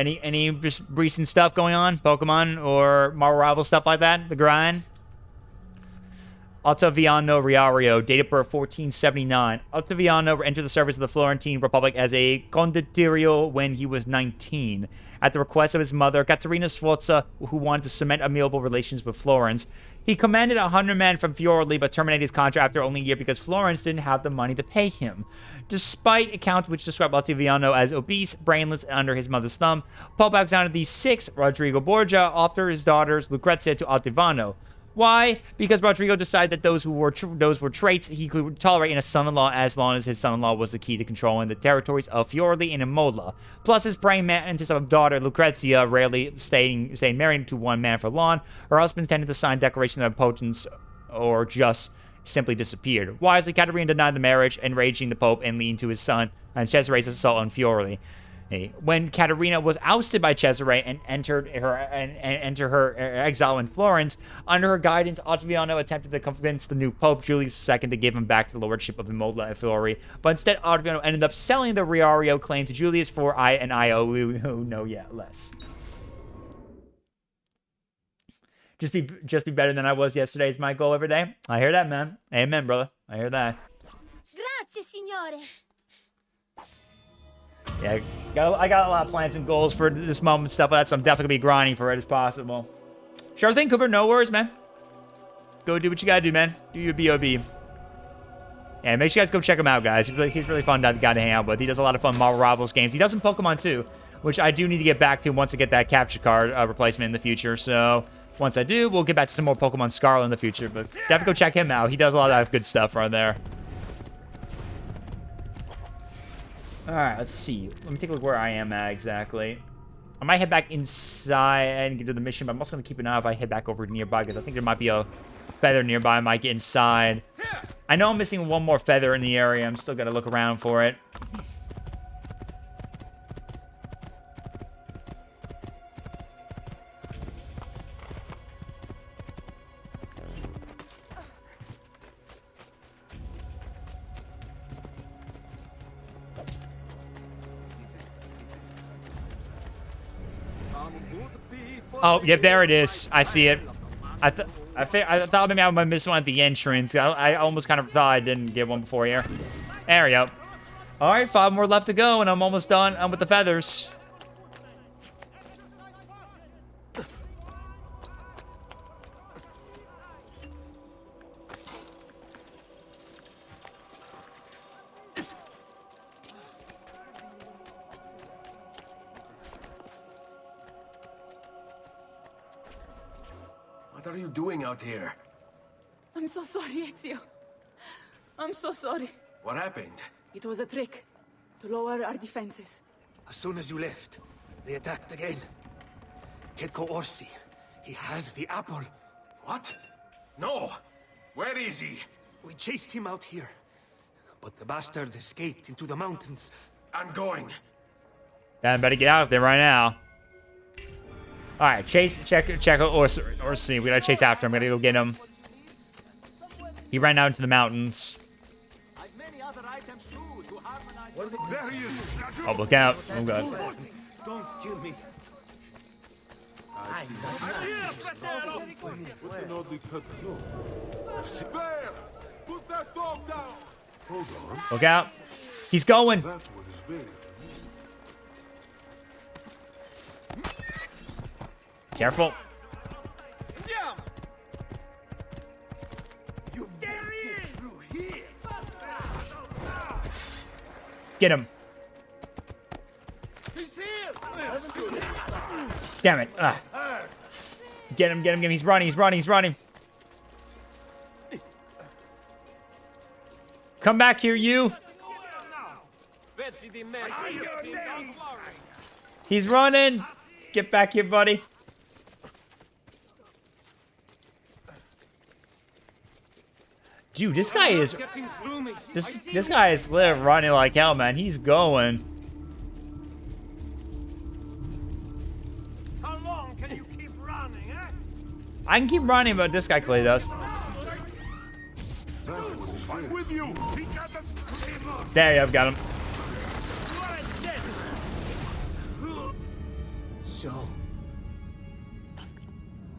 Any just recent stuff going on? Pokemon or Marvel Rival stuff like that? The grind? Ottaviano Riario, date of birth 1479. Ottaviano entered the service of the Florentine Republic as a condottiero when he was 19. At the request of his mother, Caterina Sforza, who wanted to cement amiable relations with Florence, he commanded 100 men from Fiorli but terminated his contract after only a year because Florence didn't have the money to pay him. Despite accounts which describe Ottaviano as obese, brainless, and under his mother's thumb, Pope Alexander VI, Rodrigo Borgia, offered his daughters Lucrezia to Ottaviano. Why? Because Rodrigo decided that those were traits he could tolerate in a son-in-law as long as his son-in-law was the key to controlling the territories of Fiorli and Imola. Plus, his praying mantis of daughter Lucrezia, rarely staying married to one man for long, her husband tended to sign declarations of impotence or just simply disappeared. Wisely, Katerina denied the marriage, enraging the Pope and leading to his son and Cesare's assault on Fiore. When Katerina was ousted by Cesare and entered her exile in Florence, under her guidance, Ottaviano attempted to convince the new Pope, Julius II, to give him back the lordship of Imola and Fiore, but instead Ottaviano ended up selling the Riario claim to Julius for an IOU who know yet less. Just be better than I was yesterday is my goal every day. I hear that, man. Amen, brother. I hear that. Grazie, signore. Yeah, I got a lot of plans and goals for this moment and stuff like that, so I'm definitely going to be grinding for it as possible. Sure thing, Cooper. No worries, man. Go do what you got to do, man. Do your B.O.B. Yeah, make sure you guys go check him out, guys. He's really fun guy to hang out with. He does a lot of fun Marvel Rivals games. He does some Pokemon, too, which I do need to get back to once I get that capture card replacement in the future. So once I do, we'll get back to some more Pokemon Scarlet in the future. But definitely go check him out. He does a lot of that good stuff right there. Alright, let's see. Let me take a look where I am at exactly. I might head back inside and get to the mission, but I'm also going to keep an eye if I head back over nearby, because I think there might be a feather nearby. I might get inside. I know I'm missing one more feather in the area. I'm still got to look around for it. Oh, yep, there it is. I see it. I thought maybe I might miss one at the entrance. I almost kind of thought I didn't get one before here. There we go. All right, 5 more left to go, and I'm almost done. I'm with the feathers. What are you doing out here? I'm so sorry, Ezio. I'm so sorry. What happened? It was a trick to lower our defenses. As soon as you left, they attacked again. Checco Orsi. He has the apple. What? No! Where is he? We chased him out here. But the bastards escaped into the mountains. I'm going. Damn, better get out of there right now. Alright, check Orsi. We gotta chase after him. We gotta go get him. He ran out into the mountains. Oh, look out. Oh, God. Don't kill me. Look out. He's going. Careful. Get him. Damn it. Get him. He's running. Come back here, you. He's running. Get back here, buddy. Dude, this guy is... This guy is literally running like hell, man. He's going. How long can you keep running, eh? I can keep running, but this guy clearly does. There you go, got him. So,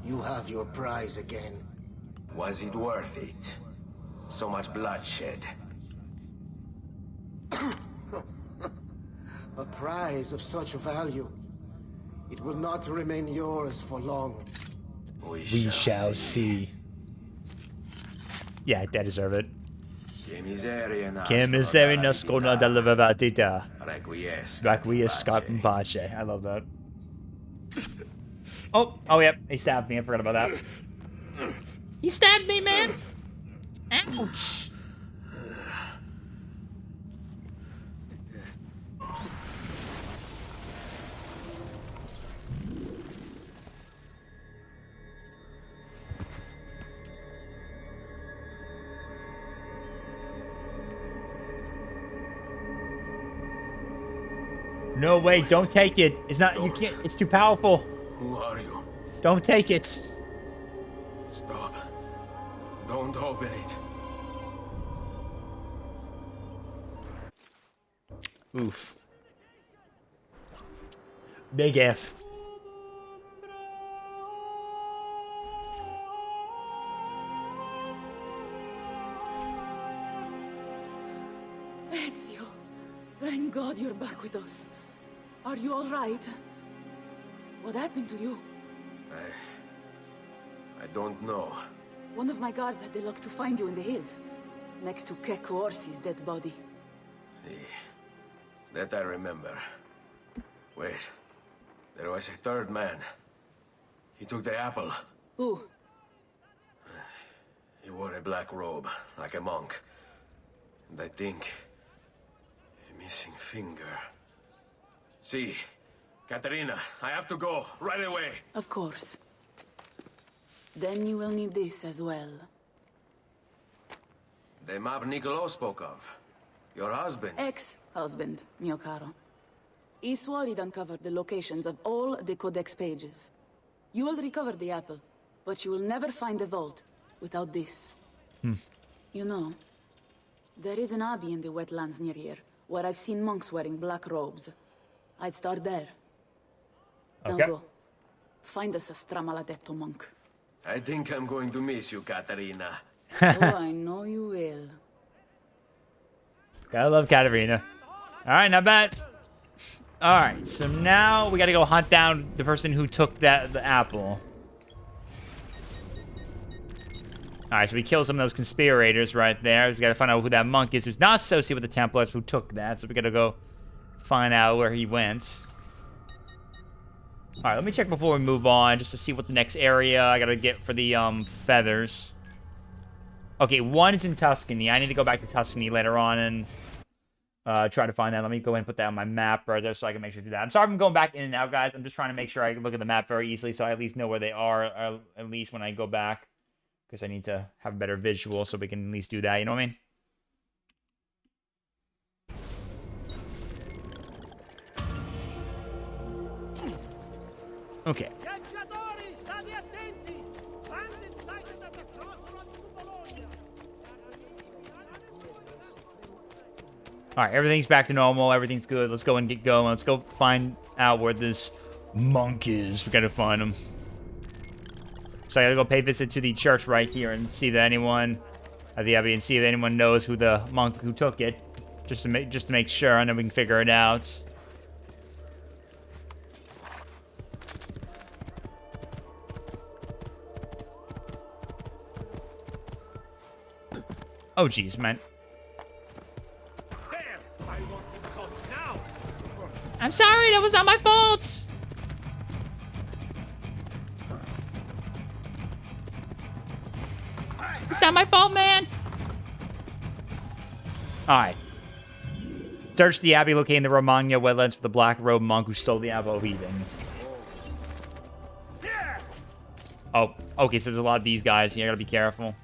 you have your prize again. Was it worth it? So much bloodshed. A prize of such value. It will not remain yours for long. We shall see. Yeah, they deserve it. Che miseria nascono dalla verità. Requiescat in pace. I love that. Oh, yep. He stabbed me. I forgot about that. He stabbed me, man. Ouch. No, wait, don't take it. It's not, you can't, it's too powerful. Who are you? Don't take it. Stop. Don't open it. Oof. Big F. Ezio, thank God you're back with us. Are you all right? What happened to you? I don't know. One of my guards had the luck to find you in the hills, next to Keko Orsi's dead body. See, that I remember. Wait, there was a third man. He took the apple. Who? He wore a black robe, like a monk. And I think... a missing finger. See, Katerina, I have to go, right away. Of course. Then you will need this as well. The map Niccolo spoke of. Your husband. Ex-husband, mio caro. He swore he'd uncovered the locations of all the Codex pages. You will recover the apple, but you will never find the vault without this. You know, there is an abbey in the wetlands near here, where I've seen monks wearing black robes. I'd start there. Now go. Find us a Stramaladetto monk. I think I'm going to miss you, Katerina. Oh, I know you will. Gotta love Katarina. Alright, not bad. Alright, so now we gotta go hunt down the person who took the apple. Alright, so we killed some of those conspirators right there. We gotta find out who that monk is who's not associated with the Templars who took that. So we gotta go find out where he went. Alright, let me check before we move on, just to see what the next area I gotta get for the feathers. Okay, one is in Tuscany. I need to go back to Tuscany later on and try to find that. Let me go ahead and put that on my map right there so I can make sure to do that. I'm sorry I'm going back in and out, guys. I'm just trying to make sure I look at the map very easily so I at least know where they are, at least when I go back. Because I need to have a better visual so we can at least do that, you know what I mean? Okay. Alright, everything's back to normal. Everything's good. Let's go and get going. Let's go find out where this monk is. We gotta find him. So I gotta go pay visit to the church right here and see that anyone at the abbey and see if anyone knows who the monk who took it. Just to make sure, and then we can figure it out. Oh jeez, man. I'm sorry, that was not my fault. It's not my fault, man. Alright. Search the abbey locating the Romagna wetlands for the black robe monk who stole the apple of Eden. Oh, okay, so there's a lot of these guys here. I gotta be careful.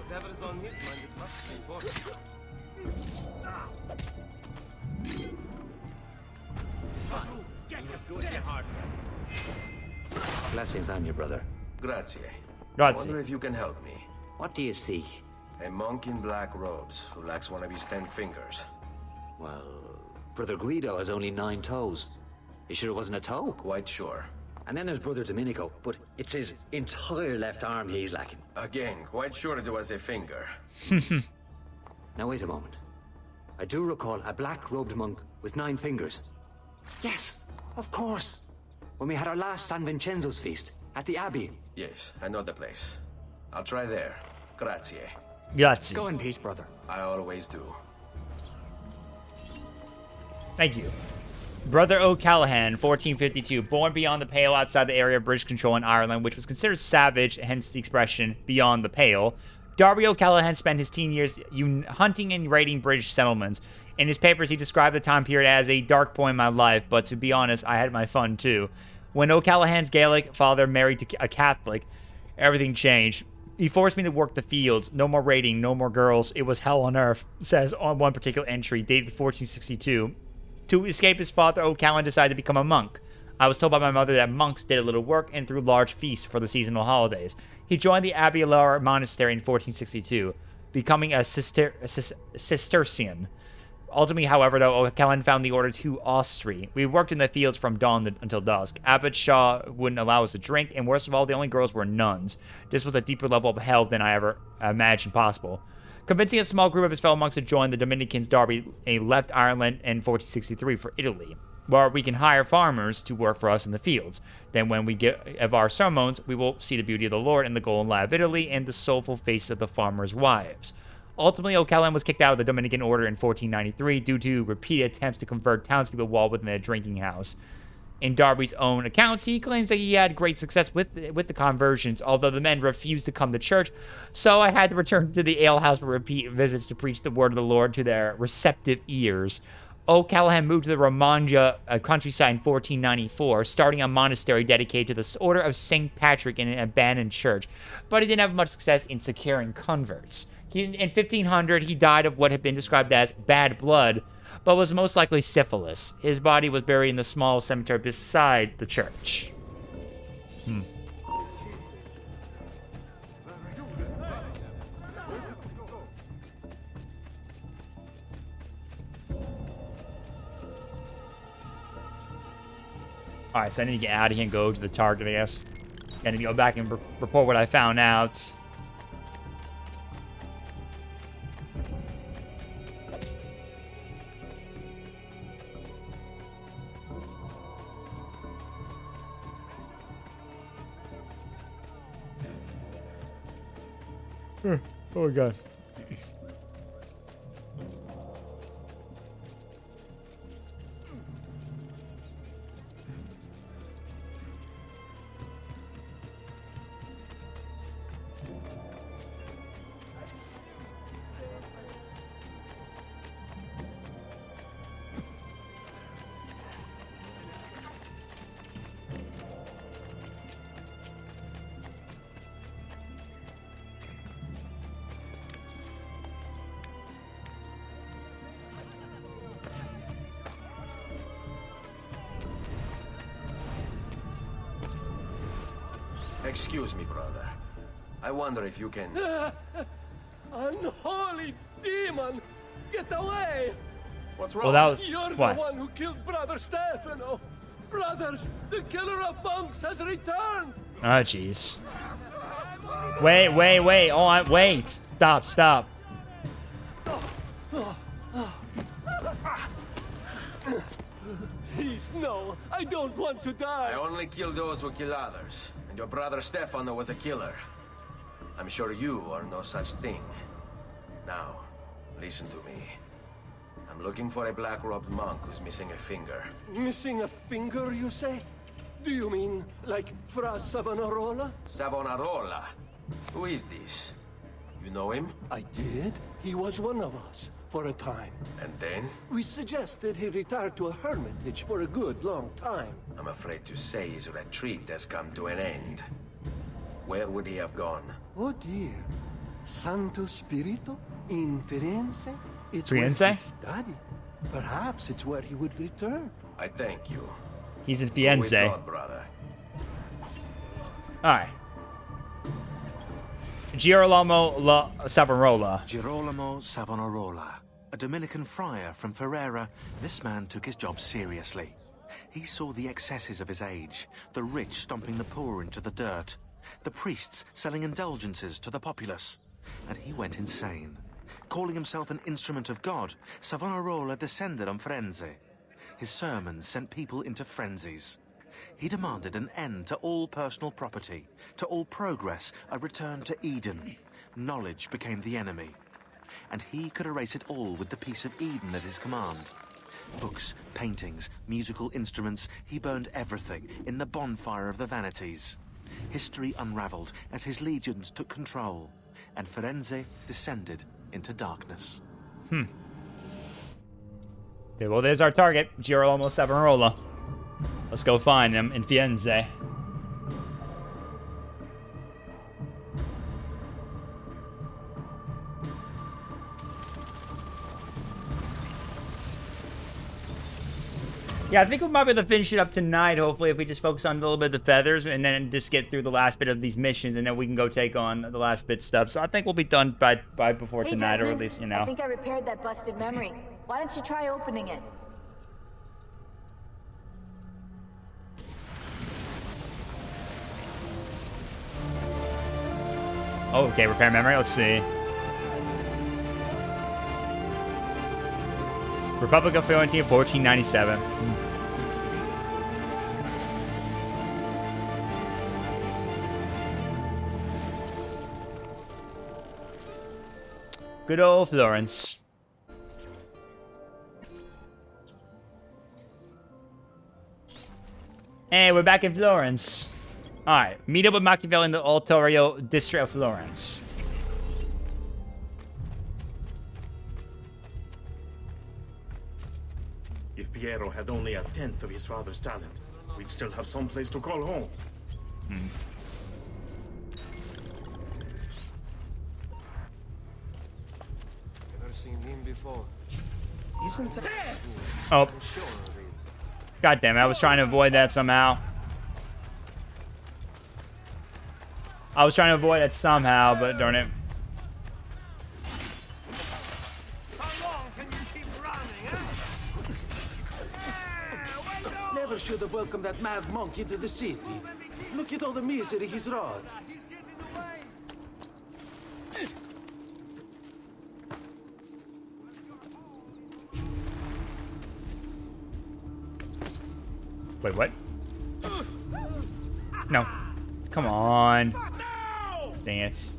Whatever's on his mind is most important. Blessings on you, brother. Grazie. Grazie. I wonder if you can help me. What do you seek? A monk in black robes who lacks one of his 10 fingers. Well, Brother Guido has only 9 toes. You sure it wasn't a toe? Quite sure. And then there's Brother Domenico, but it's his entire left arm he's lacking. Again, quite sure it was a finger. Now wait a moment. I do recall a black-robed monk with 9 fingers. Yes, of course. When we had our last San Vincenzo's feast at the Abbey. Yes, I know the place. I'll try there. Grazie. Grazie. Go in peace, brother. I always do. Thank you. Brother O'Callaghan, 1452, born beyond the Pale outside the area of British control in Ireland, which was considered savage, hence the expression beyond the Pale. Darby O'Callaghan spent his teen years hunting and raiding British settlements. In his papers, he described the time period as a dark point in my life, but to be honest, I had my fun too. When O'Callaghan's Gaelic father married to a Catholic, everything changed. He forced me to work the fields. No more raiding, no more girls. It was hell on earth, says on one particular entry, dated 1462. To escape his father, O'Callaghan decided to become a monk. I was told by my mother that monks did a little work and threw large feasts for the seasonal holidays. He joined the Abbey Laura monastery in 1462, becoming a Cistercian. Ultimately, however, though, O'Callaghan found the order too austere. We worked in the fields from dawn until dusk. Abbot Shaw wouldn't allow us to drink, and worst of all, the only girls were nuns. This was a deeper level of hell than I ever imagined possible. Convincing a small group of his fellow monks to join the Dominicans, Darby left Ireland in 1463 for Italy, where we can hire farmers to work for us in the fields. Then when we give our sermons, we will see the beauty of the Lord and the golden land of Italy and the soulful faces of the farmers' wives. Ultimately, O'Callaghan was kicked out of the Dominican order in 1493 due to repeated attempts to convert townspeople while within a drinking house. In Darby's own accounts, he claims that he had great success with the conversions, although the men refused to come to church, so I had to return to the alehouse for repeat visits to preach the word of the Lord to their receptive ears. O'Callaghan moved to the Romagna countryside in 1494, starting a monastery dedicated to the Order of St. Patrick in an abandoned church, but he didn't have much success in securing converts. In 1500, he died of what had been described as bad blood, but was most likely syphilis. His body was buried in the small cemetery beside the church. Alright, so I need to get out of here and go to the target, I guess. I need to go back and report what I found out. Oh my god. Excuse me, brother. I wonder if you can... Unholy demon! Get away! What's wrong? Well, that was... You're what? the one who killed Brother Stefano! Brothers, the killer of monks has returned! Oh, jeez. Wait. Oh, wait. Stop. Please, no. I don't want to die. I only kill those who kill others. And your brother Stefano was a killer. I'm sure you are no such thing. Now, listen to me. I'm looking for a black-robed monk who's missing a finger. Missing a finger, you say? Do you mean like Fra Savonarola? Savonarola? Who is this? You know him? I did. He was one of us for a time. And then? We suggested he retire to a hermitage for a good long time. I'm afraid to say his retreat has come to an end. Where would he have gone? Oh dear. Santo Spirito? In Firenze? It's Firenze? where he studied. Perhaps it's where he would return. I thank you. He's in Go Firenze. with God, brother. Alright. Girolamo Savonarola. Girolamo Savonarola. A Dominican friar from Ferrara, this man took his job seriously. He saw the excesses of his age, the rich stomping the poor into the dirt, the priests selling indulgences to the populace, and he went insane. Calling himself an instrument of God, Savonarola descended on Firenze. His sermons sent people into frenzies. He demanded an end to all personal property, to all progress, a return to Eden. Knowledge became the enemy, and he could erase it all with the piece of Eden at his command. Books, paintings, musical instruments, he burned everything in the bonfire of the vanities. History unraveled as his legions took control, and Firenze descended into darkness. Okay, well, there's our target, Girolamo Savonarola. Let's go find him in Firenze. Yeah, I think we might be able to finish it up tonight, hopefully, if we just focus on a little bit of the feathers and then just get through the last bit of these missions, and then we can go take on the last bit stuff. So I think we'll be done by before tonight, or at least, you know. I think I repaired that busted memory. Why don't you try opening it? Oh, okay, repair memory. Let's see. Republic of Fiorentina, 1497. Good old Florence. And we're back in Florence. Alright, meet up with Machiavelli in the Altorio district of Florence. If Piero had only a tenth of his father's talent, we'd still have some place to call home. Never seen him before. Isn't that? Oh. God damn it, I was trying to avoid that somehow. I was trying to avoid it somehow, but darn it. Never should have welcomed that mad monk into the city. Look at all the misery he's wrought. Wait, what? No. Come on. Dang it.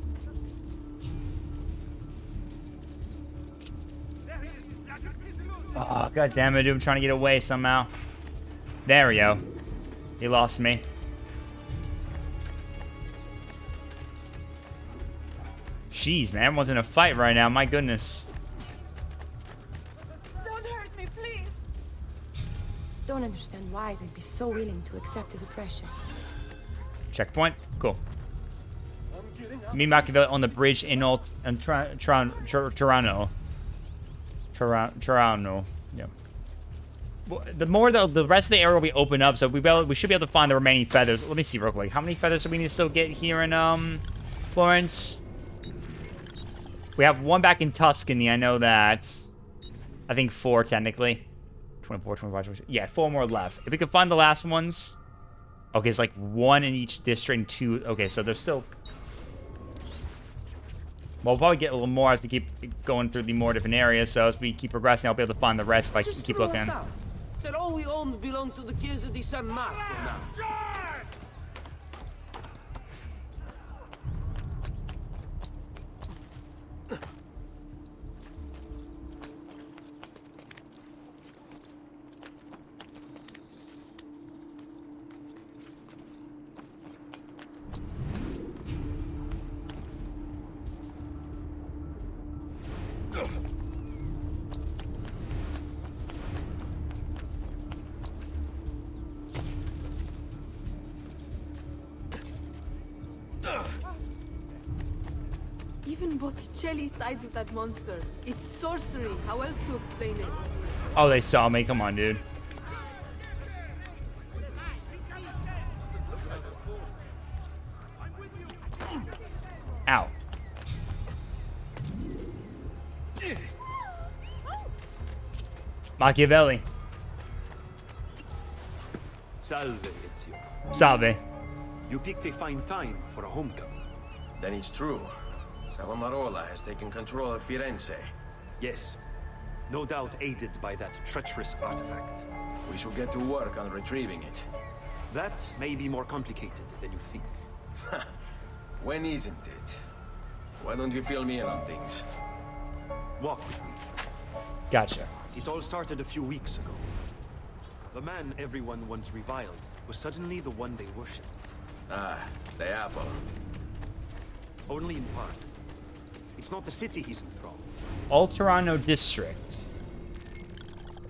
Oh, god damn it, dude. I'm trying to get away somehow. There we go. He lost me. Jeez, man. Everyone's in a fight right now. My goodness. Don't hurt me, please. Don't understand why they'd be so willing to accept his oppression. Checkpoint. Cool. Me, Machiavelli on the bridge in Toronto. Yeah. The more the rest of the area will be open up, so we should be able to find the remaining feathers. Let me see real quick. How many feathers do we need to still get here in Florence? We have one back in Tuscany. I know that. I think 4 technically. 24, 25, 26. Yeah, 4 more left. If we can find the last ones. Okay, it's like 1 in each district and 2. Okay, so there's still. Well, we'll probably get a little more as we keep going through the more different areas. So as we keep progressing, I'll be able to find the rest if I keep looking. Said all we own belong to the Chiesa di San Marco now. Even Botticelli sides with that monster. It's sorcery. How else to explain it? Oh, they saw me. Come on, dude. Ow. Machiavelli. Salve, Ezio. Salve. You picked a fine time for a homecoming. Then it's true. Savonarola has taken control of Firenze. Yes. No doubt aided by that treacherous artifact. We should get to work on retrieving it. That may be more complicated than you think. When isn't it? Why don't you fill me in on things? Walk with me. Gotcha. It all started a few weeks ago. The man everyone once reviled was suddenly the one they worshipped. Ah, the apple. Only in part. It's not the city he's enthralled. Olterano District.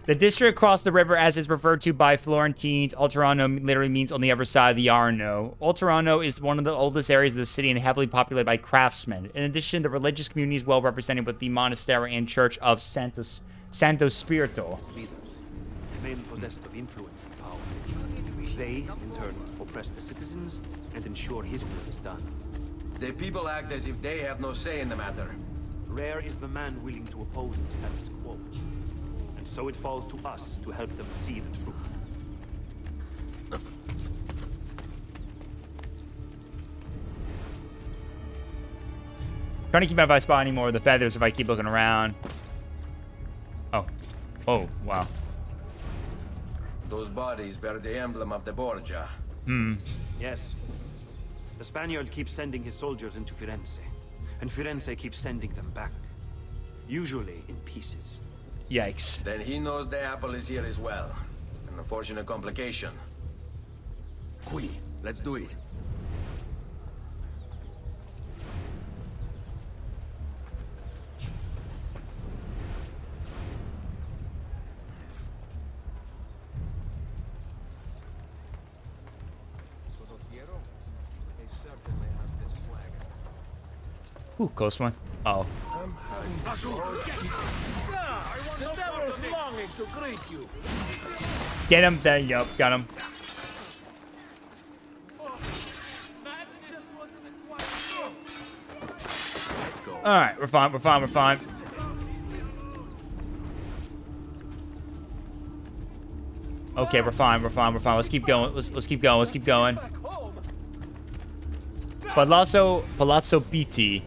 The district across the river, as is referred to by Florentines. Olterano literally means on the other side of the Arno. Olterano is one of the oldest areas of the city and heavily populated by craftsmen. In addition, the religious community is well represented with the monastery and church of Santo Spirito. Leaders, men possessed of influence and power. They, in turn, oppress the citizens and ensure his will is done. The people act as if they have no say in the matter. Rare is the man willing to oppose the status quo. And so it falls to us to help them see the truth. Trying to keep out if I spot any more of the feathers if I keep looking around. Oh. Oh, wow. Those bodies bear the emblem of the Borgia. Yes. The Spaniard keeps sending his soldiers into Firenze. And Firenze keeps sending them back. Usually in pieces. Yikes. Then he knows the apple is here as well. An unfortunate complication. Qui, let's do it. Ooh, close one. Oh. Get him. There you go. Got him. Alright, we're fine. We're fine. We're fine. Okay, we're fine. We're fine. We're fine. Let's keep going. Let's keep going. Let's keep going. Palazzo Pitti.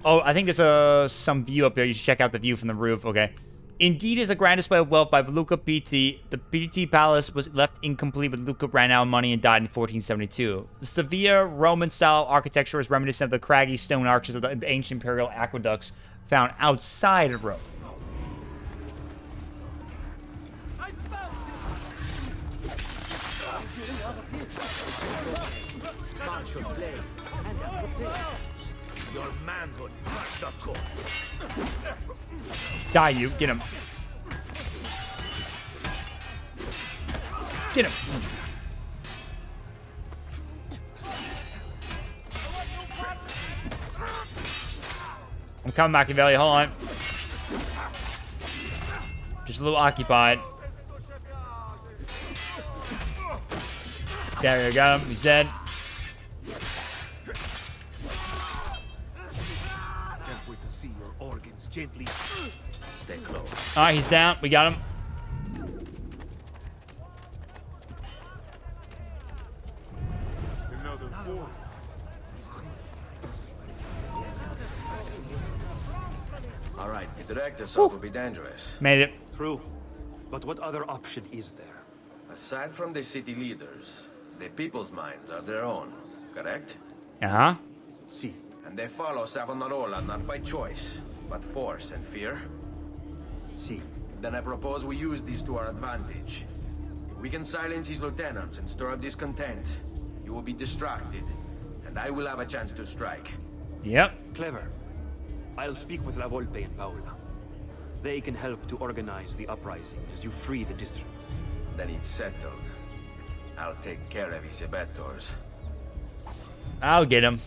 Oh, I think there's some view up there. You should check out the view from the roof. Okay. Indeed is a grand display of wealth by Luca Pitti. The Pitti Palace was left incomplete when Luca ran out of money and died in 1472. The Sevilla Roman-style architecture is reminiscent of the craggy stone arches of the ancient imperial aqueducts found outside of Rome. Your manhood first, of course. Die, you. Get him. Get him. I'm coming, Machiavelli. Hold on. Just a little occupied. There you go. He's dead. Gently. Stay close. Alright, he's down. We got him. Alright, the direct assault will be dangerous. Made it. True. But what other option is there? Aside from the city leaders, the people's minds are their own, correct? Uh-huh. See. And they follow Savonarola not by choice, but force and fear? See. Then I propose we use these to our advantage. If we can silence his lieutenants and stir up discontent, you will be distracted, and I will have a chance to strike. Yep. Clever. I'll speak with La Volpe and Paola. They can help to organize the uprising as you free the districts. Then it's settled. I'll take care of his abettors. I'll get him.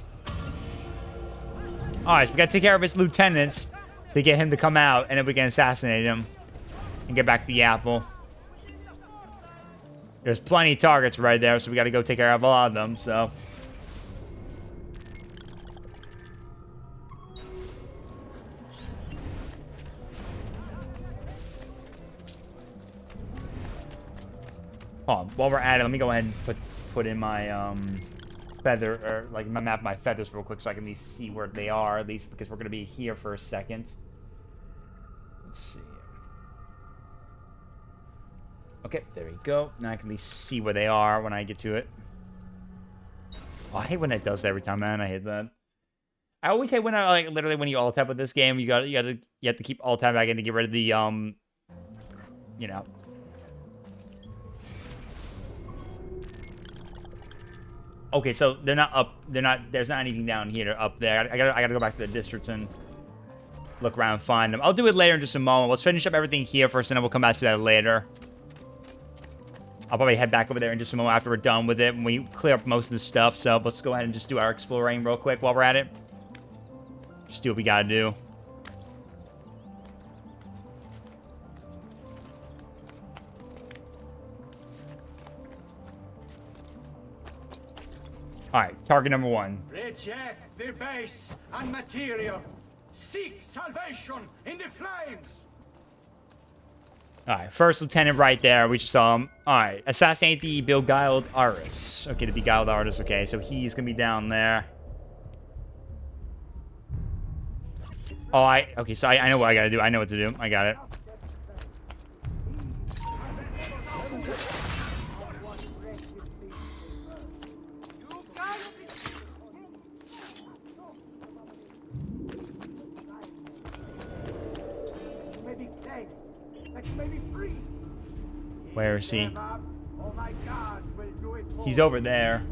Alright, so we gotta take care of his lieutenants to get him to come out, and then we can assassinate him and get back the apple. There's plenty of targets right there, so we gotta go take care of a lot of them, so. Hold on, while we're at it, let me go ahead and put in my feather, or like my map, my feathers real quick, so I can at least see where they are, at least because we're gonna be here for a second. Let's see. Okay, there we go. Now I can at least see where they are when I get to it. Oh, I hate when it does that every time, man. I hate that. I always hate when I like literally when you alt tab with this game, you have to keep alt tab back in to get rid of the you know. Okay, so they're not up. They're not. There's not anything down here. They're up there. I gotta go back to the districts and look around and find them. I'll do it later in just a moment. Let's finish up everything here first, and then we'll come back to that later. I'll probably head back over there in just a moment after we're done with it, when we clear up most of the stuff. So let's go ahead and just do our exploring real quick while we're at it. Just do what we gotta do. Alright, target number 1. Reject the base and material. Seek salvation in the flames. Alright, first lieutenant right there. We just saw him. Alright, assassinate the beguiled artist. Okay, the beguiled artist. Okay, so he's gonna be down there. Oh, okay, so I know what I gotta do. I know what to do. I got it. Where is he? He's over there.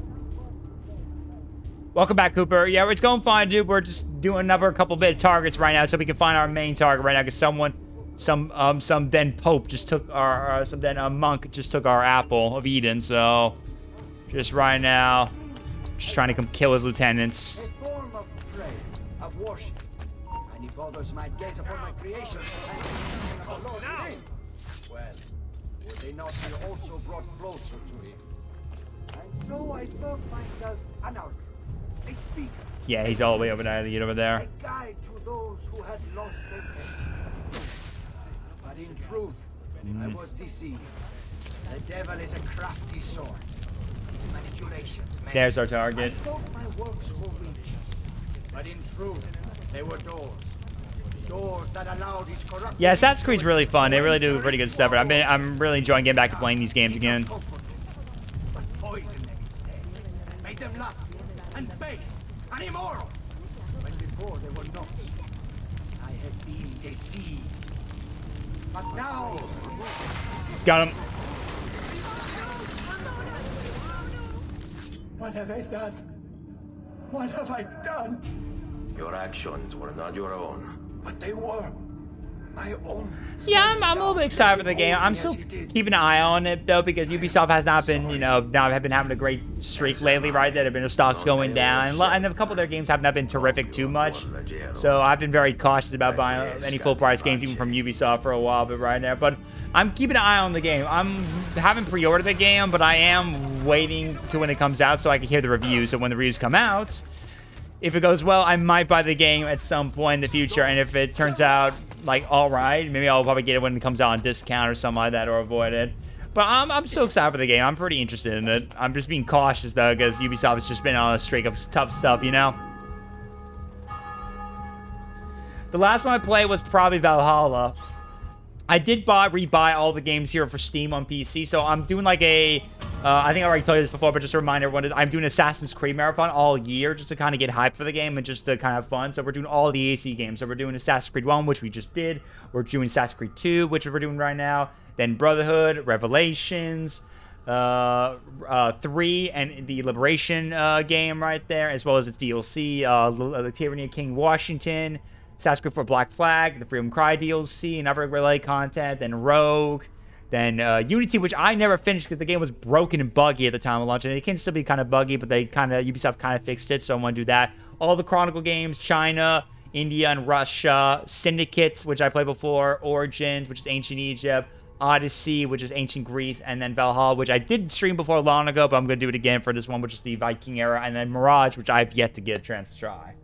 Welcome back, Cooper. Yeah, it's going fine, dude. We're just doing another couple bit of targets right now so we can find our main target right now, because some then Pope just took our, some then monk just took our apple of Eden. So, just right now, just trying to come kill his lieutenants. A form of prayer, of worship. And if others might gaze upon my creation, and the Lord within, well, would they not be also brought closer to him? And so I thought myself an outcast, a speaker. Yeah, he's all the way over there. Get over there. A guide to those who had lost their faith. But in truth, I was deceived. The devil is a crafty sword. His manipulations. There's our target. I thought my works were reach, but in truth, they were doors. Doors that allowed his corrupt. Yeah, Assassin's Creed's really fun. They really do pretty good stuff. I'm really enjoying getting back to playing these games again. But poisoned them instead. Made them lust and base and immoral. When before they were not. I had been deceived. But now. Got him. What have I done? What have I done? Your actions were not your own. But they were my own. Yeah, I'm a little bit excited for the game. I'm still keeping an eye on it, though, because Ubisoft has not been, have been having a great streak lately, right? There have been stocks going down, and a couple of their games have not been terrific too much. So I've been very cautious about buying any full-price games, even from Ubisoft, for a while, but right now. But I'm keeping an eye on the game. Haven't pre-ordered the game, but I am waiting to when it comes out so I can hear the reviews. So when the reviews come out, if it goes well, I might buy the game at some point in the future, and if it turns out like all right, maybe I'll probably get it when it comes out on discount or something like that, or avoid it. But I'm so excited for the game. I'm pretty interested in it. I'm just being cautious though, because Ubisoft has just been on a streak of tough stuff, you know. The last one I played was probably Valhalla. I did rebuy all the games here for Steam on PC, so I'm doing like a, I think I already told you this before, but just to remind everyone, I'm doing Assassin's Creed Marathon all year just to kind of get hyped for the game and just to kind of have fun. So we're doing all the AC games. So we're doing Assassin's Creed 1, which we just did. We're doing Assassin's Creed 2, which we're doing right now. Then Brotherhood, Revelations, 3, and the Liberation game right there, as well as its DLC, the Tyranny of King Washington, Assassin's Creed 4 Black Flag, the Freedom Cry DLC, and other related content, then Rogue, then Unity, which I never finished because the game was broken and buggy at the time of launch, and it can still be kind of buggy, but Ubisoft kind of fixed it, so I want to do that. All the Chronicle games, China, India, and Russia, Syndicate, which I played before, Origins, which is Ancient Egypt, Odyssey, which is Ancient Greece, and then Valhalla, which I did stream before long ago, but I'm going to do it again for this one, which is the Viking era, and then Mirage, which I've yet to get a chance to try.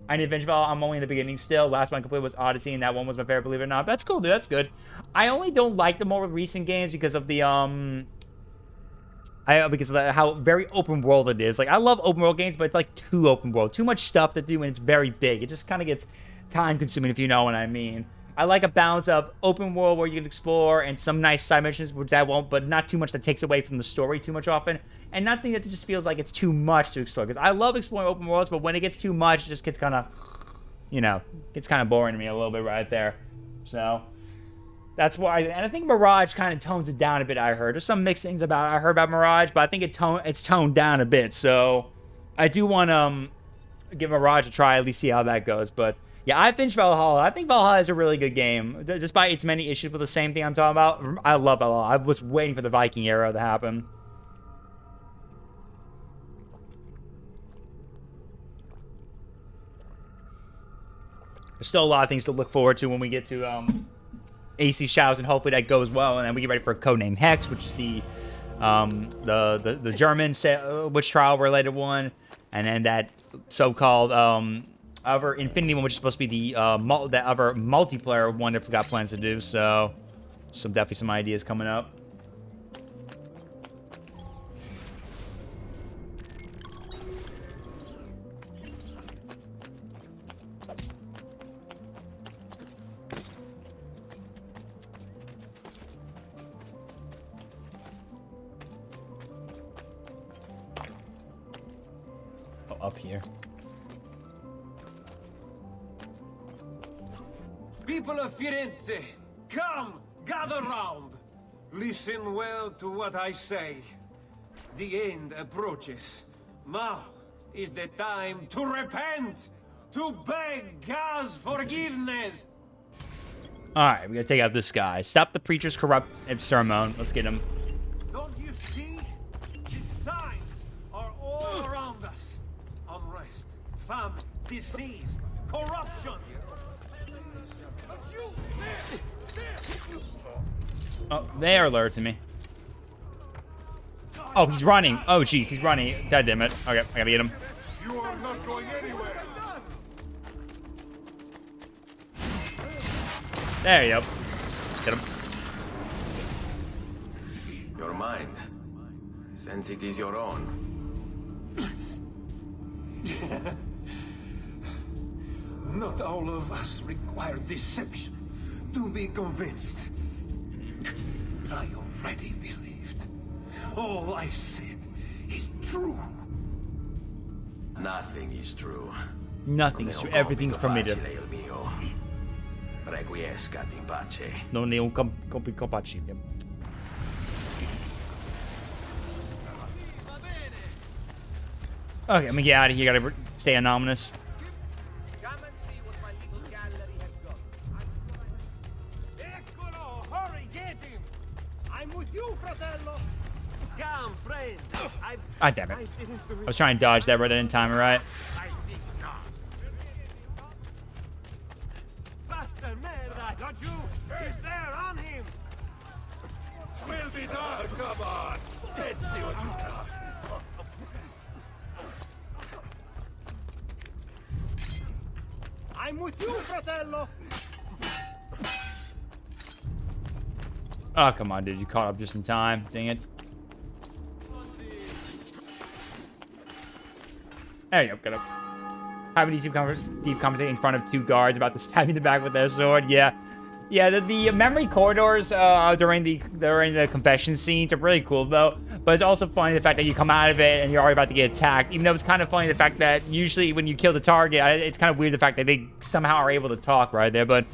I need Adventure Valhalla. I'm only in the beginning still. Last one I completed was Odyssey, and that one was my favorite, believe it or not. That's cool, dude. That's good. I only don't like the more recent games because of the, because of how very open world it is. Like, I love open world games, but it's like too open world. Too much stuff to do, and it's very big. It just kind of gets time consuming, if you know what I mean. I like a balance of open world where you can explore and some nice side missions, which that won't, but not too much that takes away from the story too much often. And nothing that just feels like it's too much to explore. Because I love exploring open worlds, but when it gets too much, it just gets kind of, gets kind of boring to me a little bit right there. So, that's why. And I think Mirage kind of tones it down a bit, I heard. There's some mixed things I heard about Mirage, but I think it's toned down a bit. So, I do want to give Mirage a try, at least see how that goes. But Yeah, I finished Valhalla. I think Valhalla is a really good game. Despite its many issues with the same thing I'm talking about, I love Valhalla. I was waiting for the Viking era to happen. There's still a lot of things to look forward to when we get to AC Shadows, and hopefully that goes well, and then we get ready for Codename Hex, which is the German witch trial related one, and then that so-called other Infinity one, which is supposed to be the that other multiplayer one that we got plans to do. So definitely some ideas coming up. Up here. People of Firenze, come, gather round. Listen well to what I say. The end approaches. Now is the time to repent, to beg God's forgiveness. Alright, we gotta take out this guy. Stop the preacher's corrupt sermon. Let's get him. Don't you see? The signs are all around us. Unrest, famine, disease, corruption. Oh, they are alerting me. Oh, he's running. Oh, jeez, he's running. God damn it. Okay, I gotta get him. You are not going anywhere. There you go. Get him. Your mind. Since it is your own. Not all of us require deception to be convinced. I already believed. All I said is true. Nothing is true. Nothing is true. Everything's permitted. Requiescat in pace. Non è un compito pacifico. Okay, I'm gonna get out of here. Gotta stay anonymous. Come and see what my little gallery has got. Eccolo! Hurry, get him! I'm with you, fratello! Come, friends! Ah, damn it. I was trying to dodge that, but I didn't time it right. I think not. Faster, merda! Got you! He's there, on him! Will be done! Come on! Let's see what you got. I'm with you, fratello! Oh, come on, dude. You caught up just in time. Dang it. There you go. Get up. Having deep conversation in front of two guards about to stab you in the back with their sword. Yeah. Yeah, the memory corridors during the confession scenes are really cool, though. But it's also funny the fact that you come out of it and you're already about to get attacked. Even though it's kind of funny the fact that usually when you kill the target, it's kind of weird the fact that they somehow are able to talk right there. But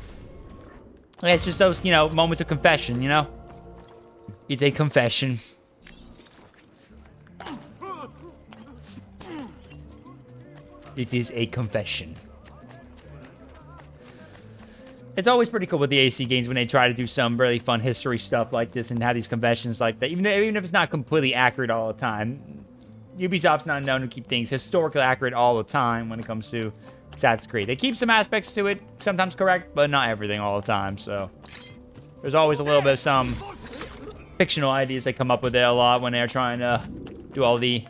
it's just those, you know, moments of confession, you know? It's a confession. It is a confession. It's always pretty cool with the AC games when they try to do some really fun history stuff like this and have these confessions like that. Even if it's not completely accurate all the time. Ubisoft's not known to keep things historically accurate all the time when it comes to Assassin's Creed. They keep some aspects to it, sometimes correct, but not everything all the time. So there's always a little bit of some fictional ideas they come up with there a lot when they're trying to do all the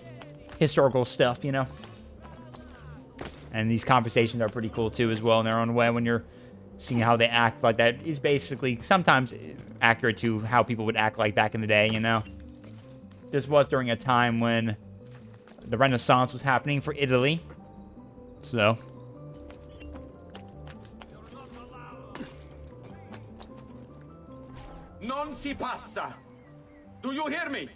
historical stuff, you know? And these conversations are pretty cool too as well in their own way when you're seeing how they act like that is basically sometimes accurate to how people would act like back in the day, you know? This was during a time when the Renaissance was happening for Italy. So. Non si passa. Do you hear me?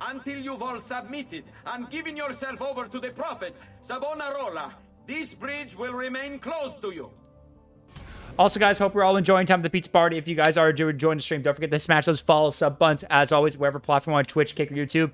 Until you've all submitted and given yourself over to the prophet, Savonarola, this bridge will remain closed to you. Also, guys, hope we're all enjoying Time at the Pizza Party. If you guys are enjoying the stream, don't forget to smash those follow, sub buttons. As always, wherever platform on Twitch, Kick, or YouTube.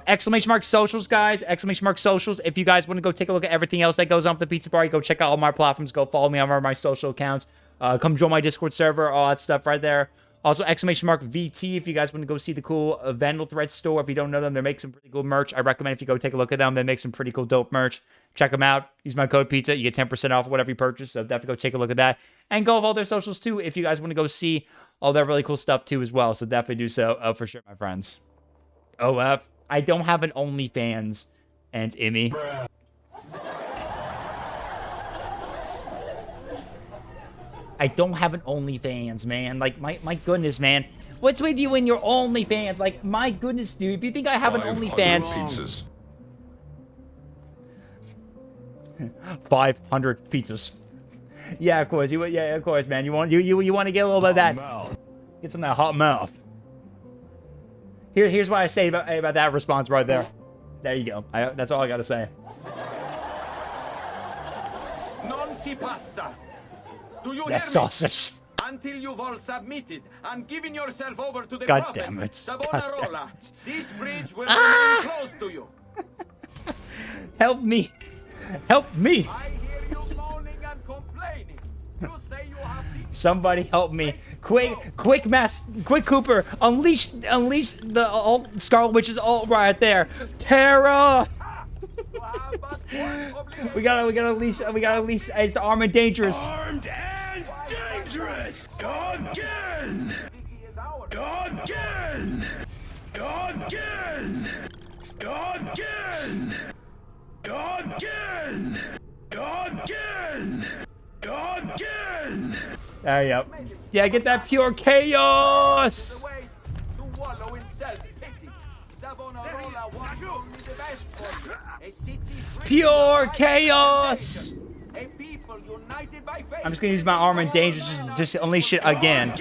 Exclamation mark socials, guys. Exclamation mark socials. If you guys want to go take a look at everything else that goes on with the Pizza Party, go check out all my platforms. Go follow me on all my social accounts. Come join my Discord server. All that stuff right there. Also, exclamation mark VT if you guys want to go see the cool Vandal Thread store. If you don't know them, they make some pretty cool merch. I recommend if you go take a look at them. They make some pretty cool dope merch. Check them out. Use my code PIZZA. You get 10% off whatever you purchase. So definitely go take a look at that. And go with all their socials too if you guys want to go see all their really cool stuff too as well. So definitely do so for sure, my friends. OF. I don't have an OnlyFans. And Immy. I don't have an OnlyFans, man. Like, my goodness, man. What's with you and your OnlyFans? Like, my goodness, dude. If you think I have an OnlyFans... pizzas. 500 pizzas. Yeah, of course. Yeah, of course, man. You want to get a little bit of that... Get some of that hot mouth. Here's what I say about that response right there. There you go. That's all I gotta say. Non si passa. Do you That hear sausage. me? Until you've all submitted and given yourself over to the God prophet, damn it. Savonarola, this bridge will remain closed to you. Help me. Help me. I hear you moaning and complaining. You say you have Somebody help me. Quick Cooper. Unleash the Scarlet Witch's ult right there. Terra. we gotta unleash it's the Armed and Dangerous. Armed and dangerous! Again! Again! Again! Again! Again! Again! Again! There you go. Yeah, get that pure chaos! Pure chaos! I'm just gonna use my armor and danger just to unleash it again.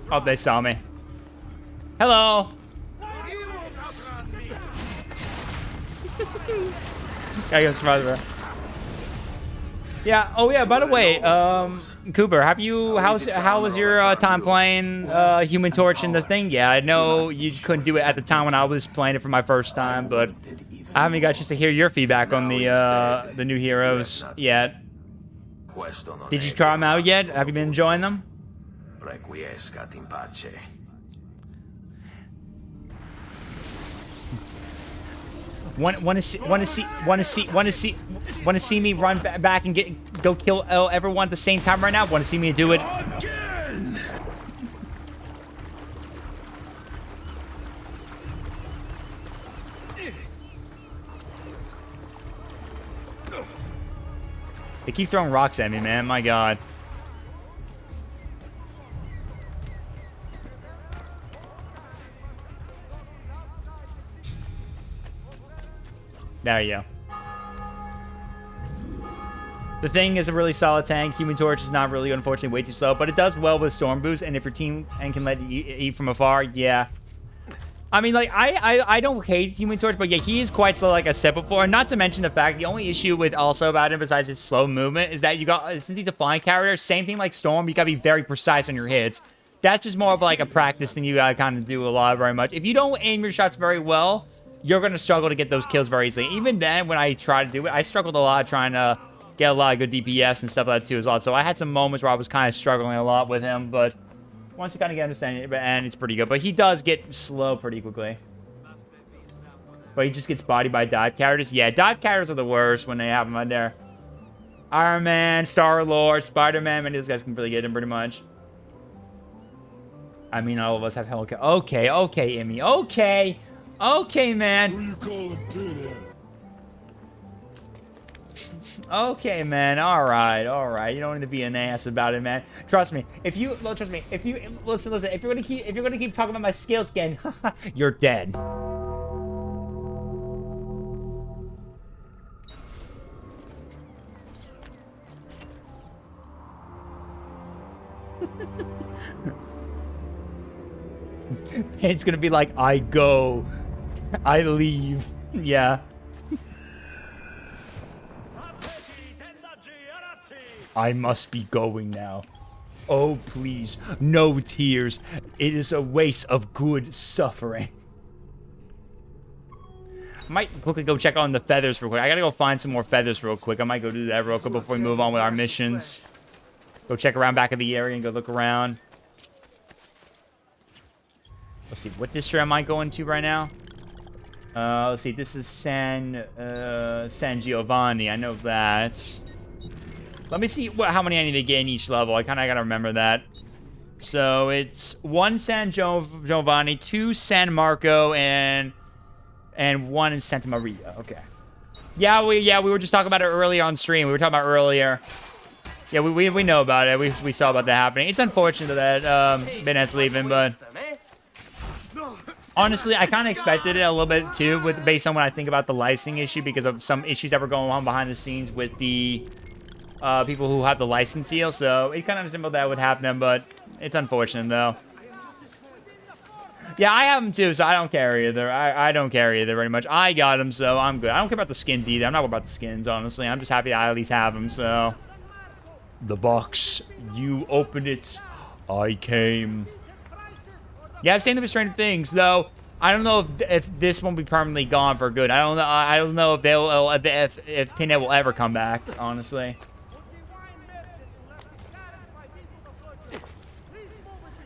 Oh, they saw me. Hello. Gotta go further. Yeah. Oh yeah. By the way, Cooper, how was your time playing Human Torch and the thing? Yeah, I know you couldn't do it at the time when I was playing it for my first time, but I haven't got just to hear your feedback on the new heroes yet. Did you try them out yet? Have you been enjoying them? Requiescat in pace. Want to see me run back and go kill everyone at the same time right now? Want to see me do it? They keep throwing rocks at me, man. My God. There you go. The thing is a really solid tank. Human Torch is not really, unfortunately, way too slow, but it does well with Storm Boost, and if your team can let you eat from afar, yeah. I mean, like, I don't hate Human Torch, but yeah, he is quite slow, like I said before. And not to mention the fact, the only issue with also about him, besides his slow movement, is that since he's a flying character, same thing like Storm, you gotta be very precise on your hits. That's just more of like a practice thing you gotta kind of do a lot very much. If you don't aim your shots very well, you're going to struggle to get those kills very easily. Even then, when I tried to do it, I struggled a lot trying to get a lot of good DPS and stuff like that too as well. So I had some moments where I was kind of struggling a lot with him, but once you kind of get understanding it, and it's pretty good. But he does get slow pretty quickly. But he just gets bodied by dive characters. Yeah, dive characters are the worst when they have them out there. Iron Man, Star-Lord, Spider-Man, many of those guys can really get him pretty much. I mean, all of us have Hellcat. Okay, Emmy. Okay, man. Who you calling pinhead? Okay, man. All right. You don't need to be an ass about it, man. Trust me. If you listen, if you're gonna keep talking about my skills again, you're dead. It's gonna be like, I go. I leave. Yeah. I must be going now. Oh, please. No tears. It is a waste of good suffering. I might quickly go check on the feathers real quick. I gotta go find some more feathers real quick. I might go do that real quick before we move on with our missions. Go check around back of the area and go look around. Let's see. What district am I going to right now? Let's see. This is San Giovanni. I know that. Let me see how many I need to get in each level. I kind of got to remember that. So it's 1 San Giovanni, 2 San Marco, and 1 in Santa Maria. Okay. Yeah, we were just talking about it earlier on stream. We were talking about earlier. Yeah, we know about it. We saw about that happening. It's unfortunate that Bennett's leaving, but honestly, I kind of expected it a little bit too, based on when I think about the licensing issue, because of some issues that were going on behind the scenes with the people who have the license deal. So it kind of resembled that would happen, but it's unfortunate though. Yeah, I have them too, so I don't care either. I don't care either very much. I got them, so I'm good. I don't care about the skins either. I'm not worried about the skins, honestly. I'm just happy that I at least have them, so. The box. You opened it. I came. Yeah, I've seen the Stranger Things, though. I don't know if this won't be permanently gone for good. I don't know if they'll if Pinhead will ever come back, honestly.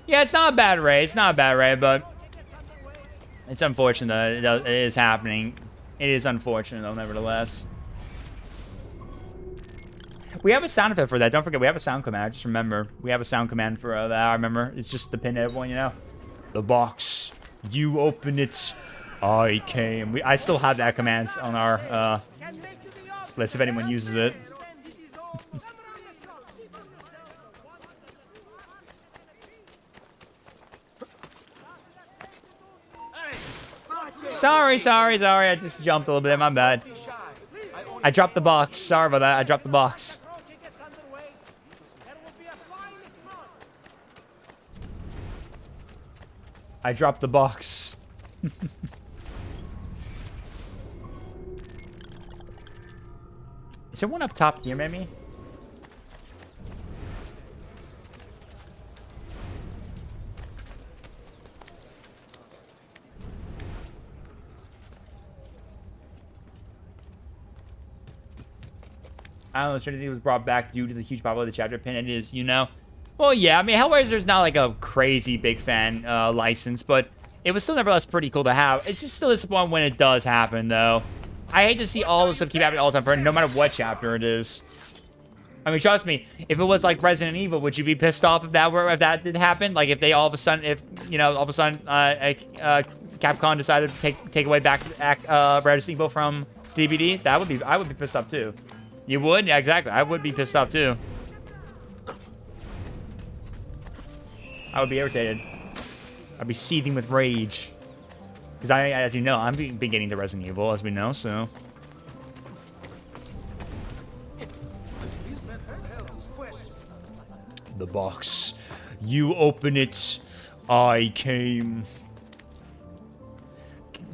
Yeah, it's not a bad raid. It's not a bad raid, but it's unfortunate that it is happening. It is unfortunate, though, nevertheless. We have a sound effect for that. Don't forget, we have a sound command. I just remember. We have a sound command for that. I remember. It's just the Pinhead one, you know? The box. You open it. I came. I still have that command on our list if anyone uses it. Sorry. I just jumped a little bit. My bad. I dropped the box. Sorry about that. I dropped the box. I dropped the box. Is there one up top here, maybe? I don't know, Trinity was brought back due to the huge popularity of the chapter pin. It is, you know. Well, yeah, I mean, Hellraiser's not like a crazy big fan license, but it was still nevertheless pretty cool to have. It's just still disappointing when it does happen, though. I hate to see all this stuff keep happening all the time, for no matter what chapter it is. I mean, trust me, if it was like Resident Evil, would you be pissed off if that did happen? Like if they all of a sudden, Capcom decided to take away back Resident Evil from DVD, I would be pissed off too. You would? Yeah, exactly. I would be pissed off too. I would be irritated. I'd be seething with rage. Because as you know, I'm beginning the Resident Evil, as we know, so. The box. You open it. I came.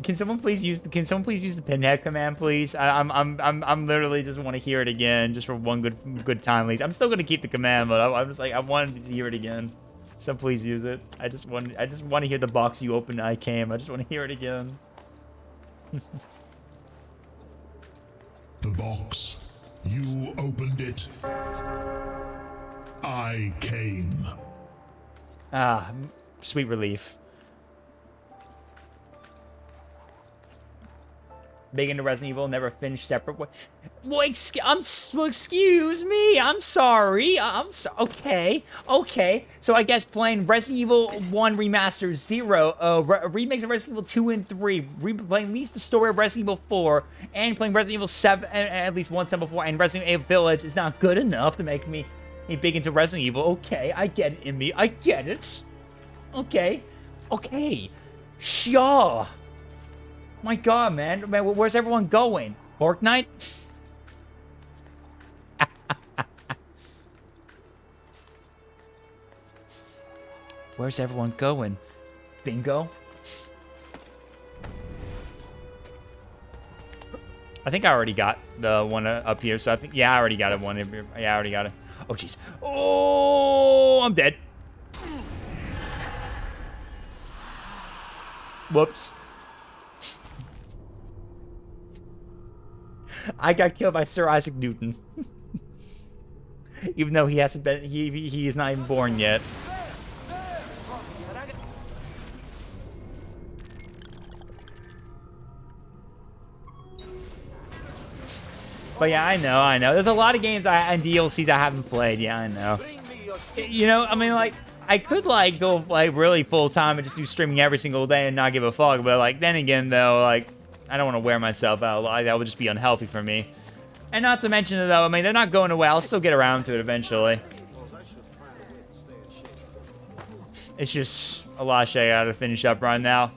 Can someone please use the Pinhead command, please? I'm literally just want to hear it again, just for one good time, please. I'm still gonna keep the command, but I'm just like I wanted to hear it again. So please use it. I just want to hear the box you opened. I came. I just want to hear it again. The box. You opened it. I came. Ah, sweet relief. Big into Resident Evil, never finished separate. Well, excuse me. I'm sorry. Okay. So I guess playing Resident Evil 1 Remaster 0, remakes of Resident Evil 2 and 3, playing at least the story of Resident Evil 4, and playing Resident Evil 7 at least one time before, and Resident Evil Village is not good enough to make me big into Resident Evil. Okay, I get it in me. I get it. Okay. Sure. My God, man, where's everyone going? Fortnite? Where's everyone going? Bingo. I think I already got the one up here, so I think, yeah, I already got it one. Yeah, I already got it. Oh, jeez. Oh, I'm dead. Whoops. I got killed by Sir Isaac Newton. Even though he hasn't been, he is not even born yet. But yeah, I know. There's a lot of games and DLCs I haven't played. Yeah, I know. You know, I mean, like, I could, like, go, like, really full-time and just do streaming every single day and not give a fuck. But, like, then again, though, like, I don't want to wear myself out. Like, that would just be unhealthy for me. And not to mention, though, I mean, they're not going away. I'll still get around to it eventually. It's just a lot of shit I gotta finish up right now.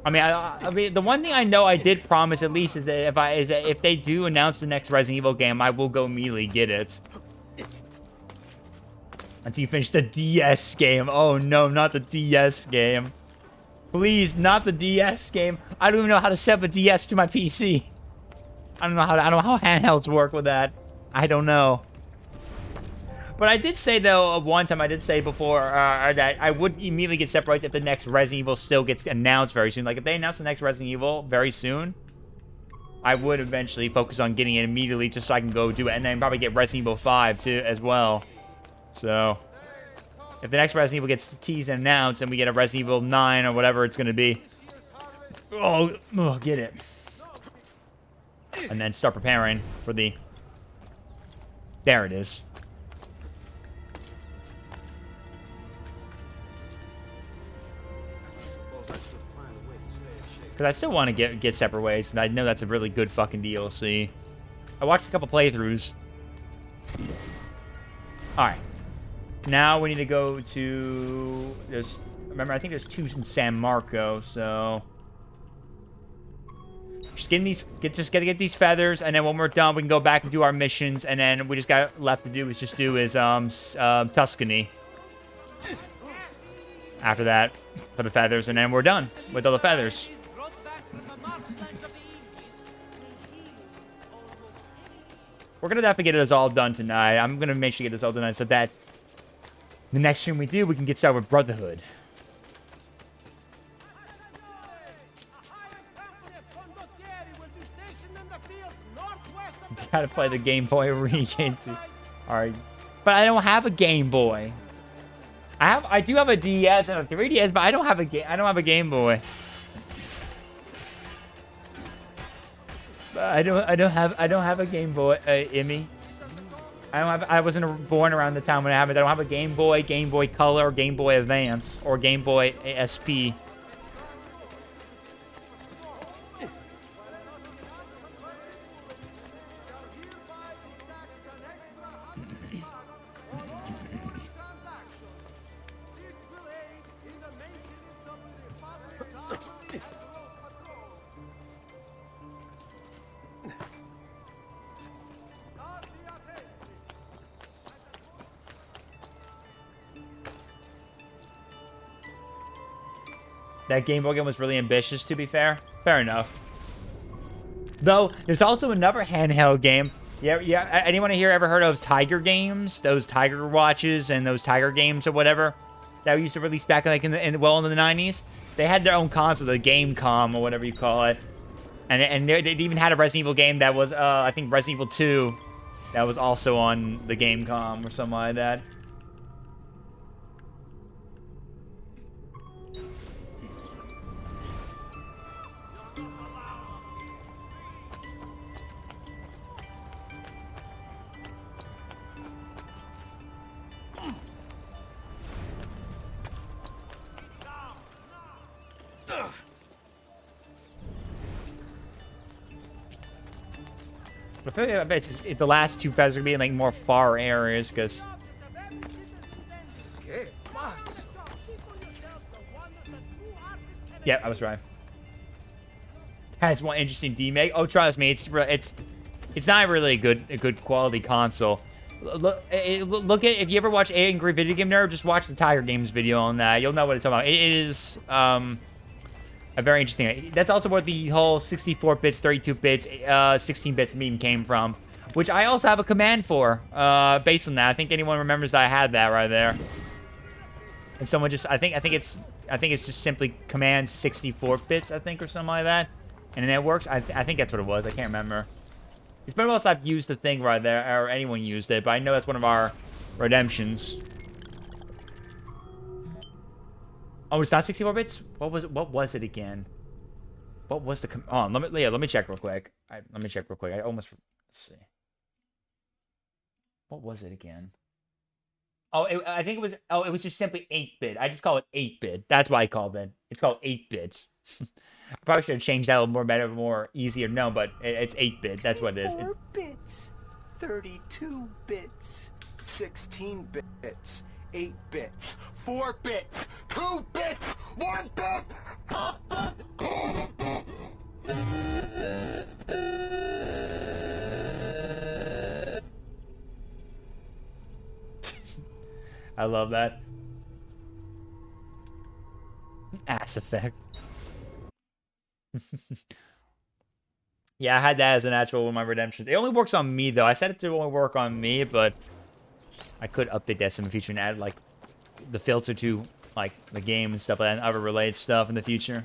I mean, the one thing I know I did promise at least is that if they do announce the next Resident Evil game, I will go immediately get it. Until you finish the DS game. Oh no, not the DS game. Please, not the DS game. I don't even know how to set up a DS to my PC. I don't know how handhelds work with that. I don't know. But I did say, though, one time I did say before that I would immediately get separated if the next Resident Evil still gets announced very soon. Like, if they announce the next Resident Evil very soon, I would eventually focus on getting it immediately just so I can go do it. And then probably get Resident Evil 5, too, as well. So, if the next Resident Evil gets teased and announced and we get a Resident Evil 9 or whatever it's going to be, oh, get it. And then start preparing for the... There it is. Because I still want to get Separate Ways, and I know that's a really good fucking DLC. I watched a couple playthroughs. Alright. Now we need to go to... Remember, I think there's 2 in San Marco, so... Just getting these... Just gotta get these feathers, and then when we're done, we can go back and do our missions, and then we just got left to do is just do is, Tuscany. After that, for the feathers, and then we're done with all the feathers. We're gonna definitely get this all done tonight. I'm gonna make sure to get this all done tonight so that the next stream we do, we can get started with Brotherhood. Gotta play the Game Boy regain too. Alright. But I don't have a Game Boy. I do have a DS and a 3DS, but I don't have a Game Boy. I don't have a Game Boy, Emmy. I wasn't born around the time when it happened. I don't have a Game Boy Color, or Game Boy Advance, or Game Boy SP. That Game Boy game was really ambitious, to be fair. Fair enough. Though, there's also another handheld game. Yeah. Anyone here ever heard of Tiger games? Those Tiger watches and those Tiger games or whatever that we used to release back like in the 90s. They had their own console, the Gamecom or whatever you call it, and they even had a Resident Evil game that was I think Resident Evil 2 that was also on the Gamecom or something like that. I feel like the last 2 feathers are gonna be in like more far areas, because. Yeah, I was right. has one interesting demake. Oh, trust me, it's not really a good quality console. Look at, if you ever watch Angry Video Game Nerd, just watch the Tiger Games video on that. You'll know what it's about. It is a very interesting. That's also where the whole 64 bits, 32 bits, 16 bits meme came from, which I also have a command for based on that. I think anyone remembers that I had that right there. If someone just, I think it's just simply command 64 bits, I think, or something like that, and then it works. I think that's what it was. I can't remember. It's been a while since I've used the thing right there, or anyone used it, but I know that's one of our redemptions. Oh, it's not 64 bits? What was it again? What was the let me check real quick. Let me check real quick. I almost, let's see. What was it again? Oh, I think it was just simply 8-bit. I just call it 8-bit. That's why I called it. It's called 8-bit. I probably should have changed that a little more better, more easier to know, but it's 8-bit. That's what it is. 4 bits, 32 bits, 16 bits, 8 bits, 4 bits, 2 bits, 1 bit. I love that. Ass effect. Yeah, I had that as an actual one of my redemptions. It only works on me, though. I set it to only work on me, but I could update that in the future and add, like, the filter to, like, the game and stuff like that, and other related stuff in the future.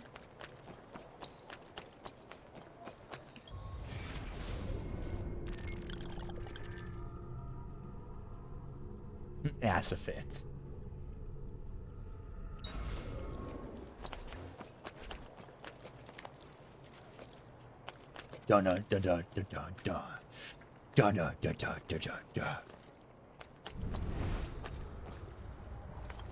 Ass effect. Dun dun dun dun dun dun dun dun dun dun dun dun dun.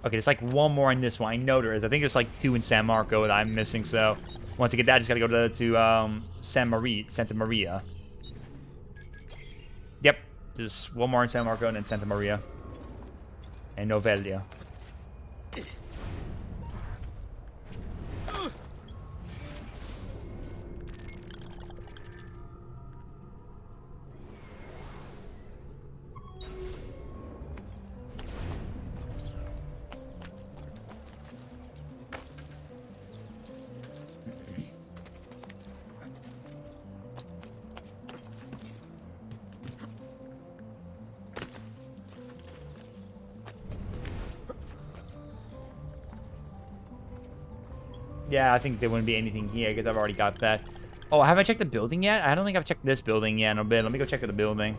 Okay, there's like one more in this one. I know there is. I think there's like 2 in San Marco that I'm missing. So once I get that, I just gotta go to Santa Maria. Yep, just one more in San Marco and then Santa Maria and Novelia. Yeah, I think there wouldn't be anything here because I've already got that. Oh, have I checked the building yet? I don't think I've checked this building yet in a bit. Let me go check the building.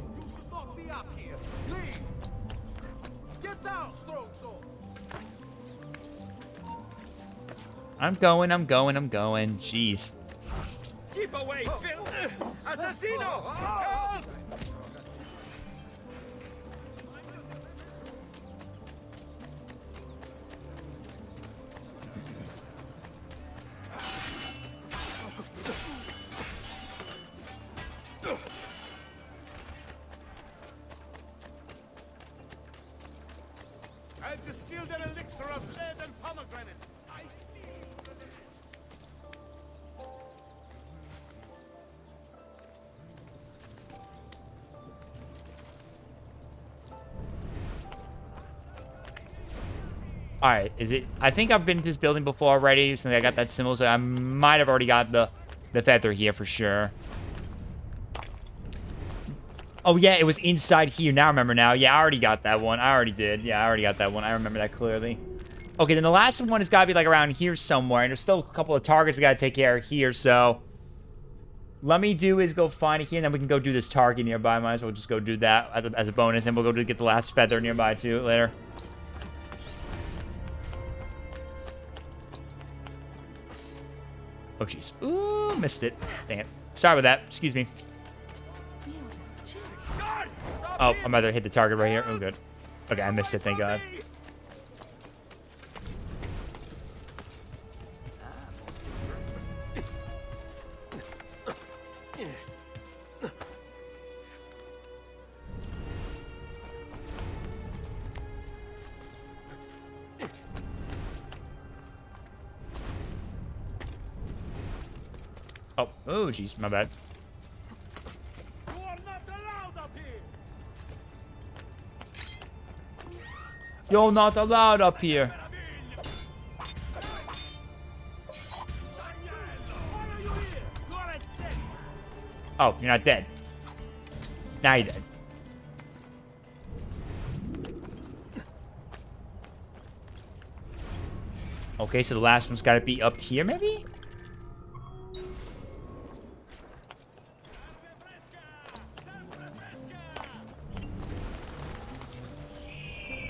I'm going. Jeez. Keep away, Phil! Assassino! Help! I've distilled an elixir of lead and pomegranate. Alright, is it? I think I've been to this building before already, since I got that symbol, so I might have already got the feather here for sure. Oh yeah, it was inside here. Now I remember now. Yeah, I already got that one. I already did. Yeah, I already got that one. I remember that clearly. Okay, then the last one has got to be like around here somewhere, and there's still a couple of targets we got to take care of here, so let me do is go find it here, and then we can go do this target nearby. Might as well just go do that as a bonus, and we'll go to get the last feather nearby too later. Oh, jeez. Ooh, missed it. Dang it. Sorry about that. Excuse me. Oh, I'm about to hit the target right here. Oh, good. Okay, I missed it. Thank God. Oh, Oh, jeez, my bad. You are not allowed up here. You're not allowed up here. Oh, you're not dead. Now you're dead. Okay, so the last one's got to be up here, maybe?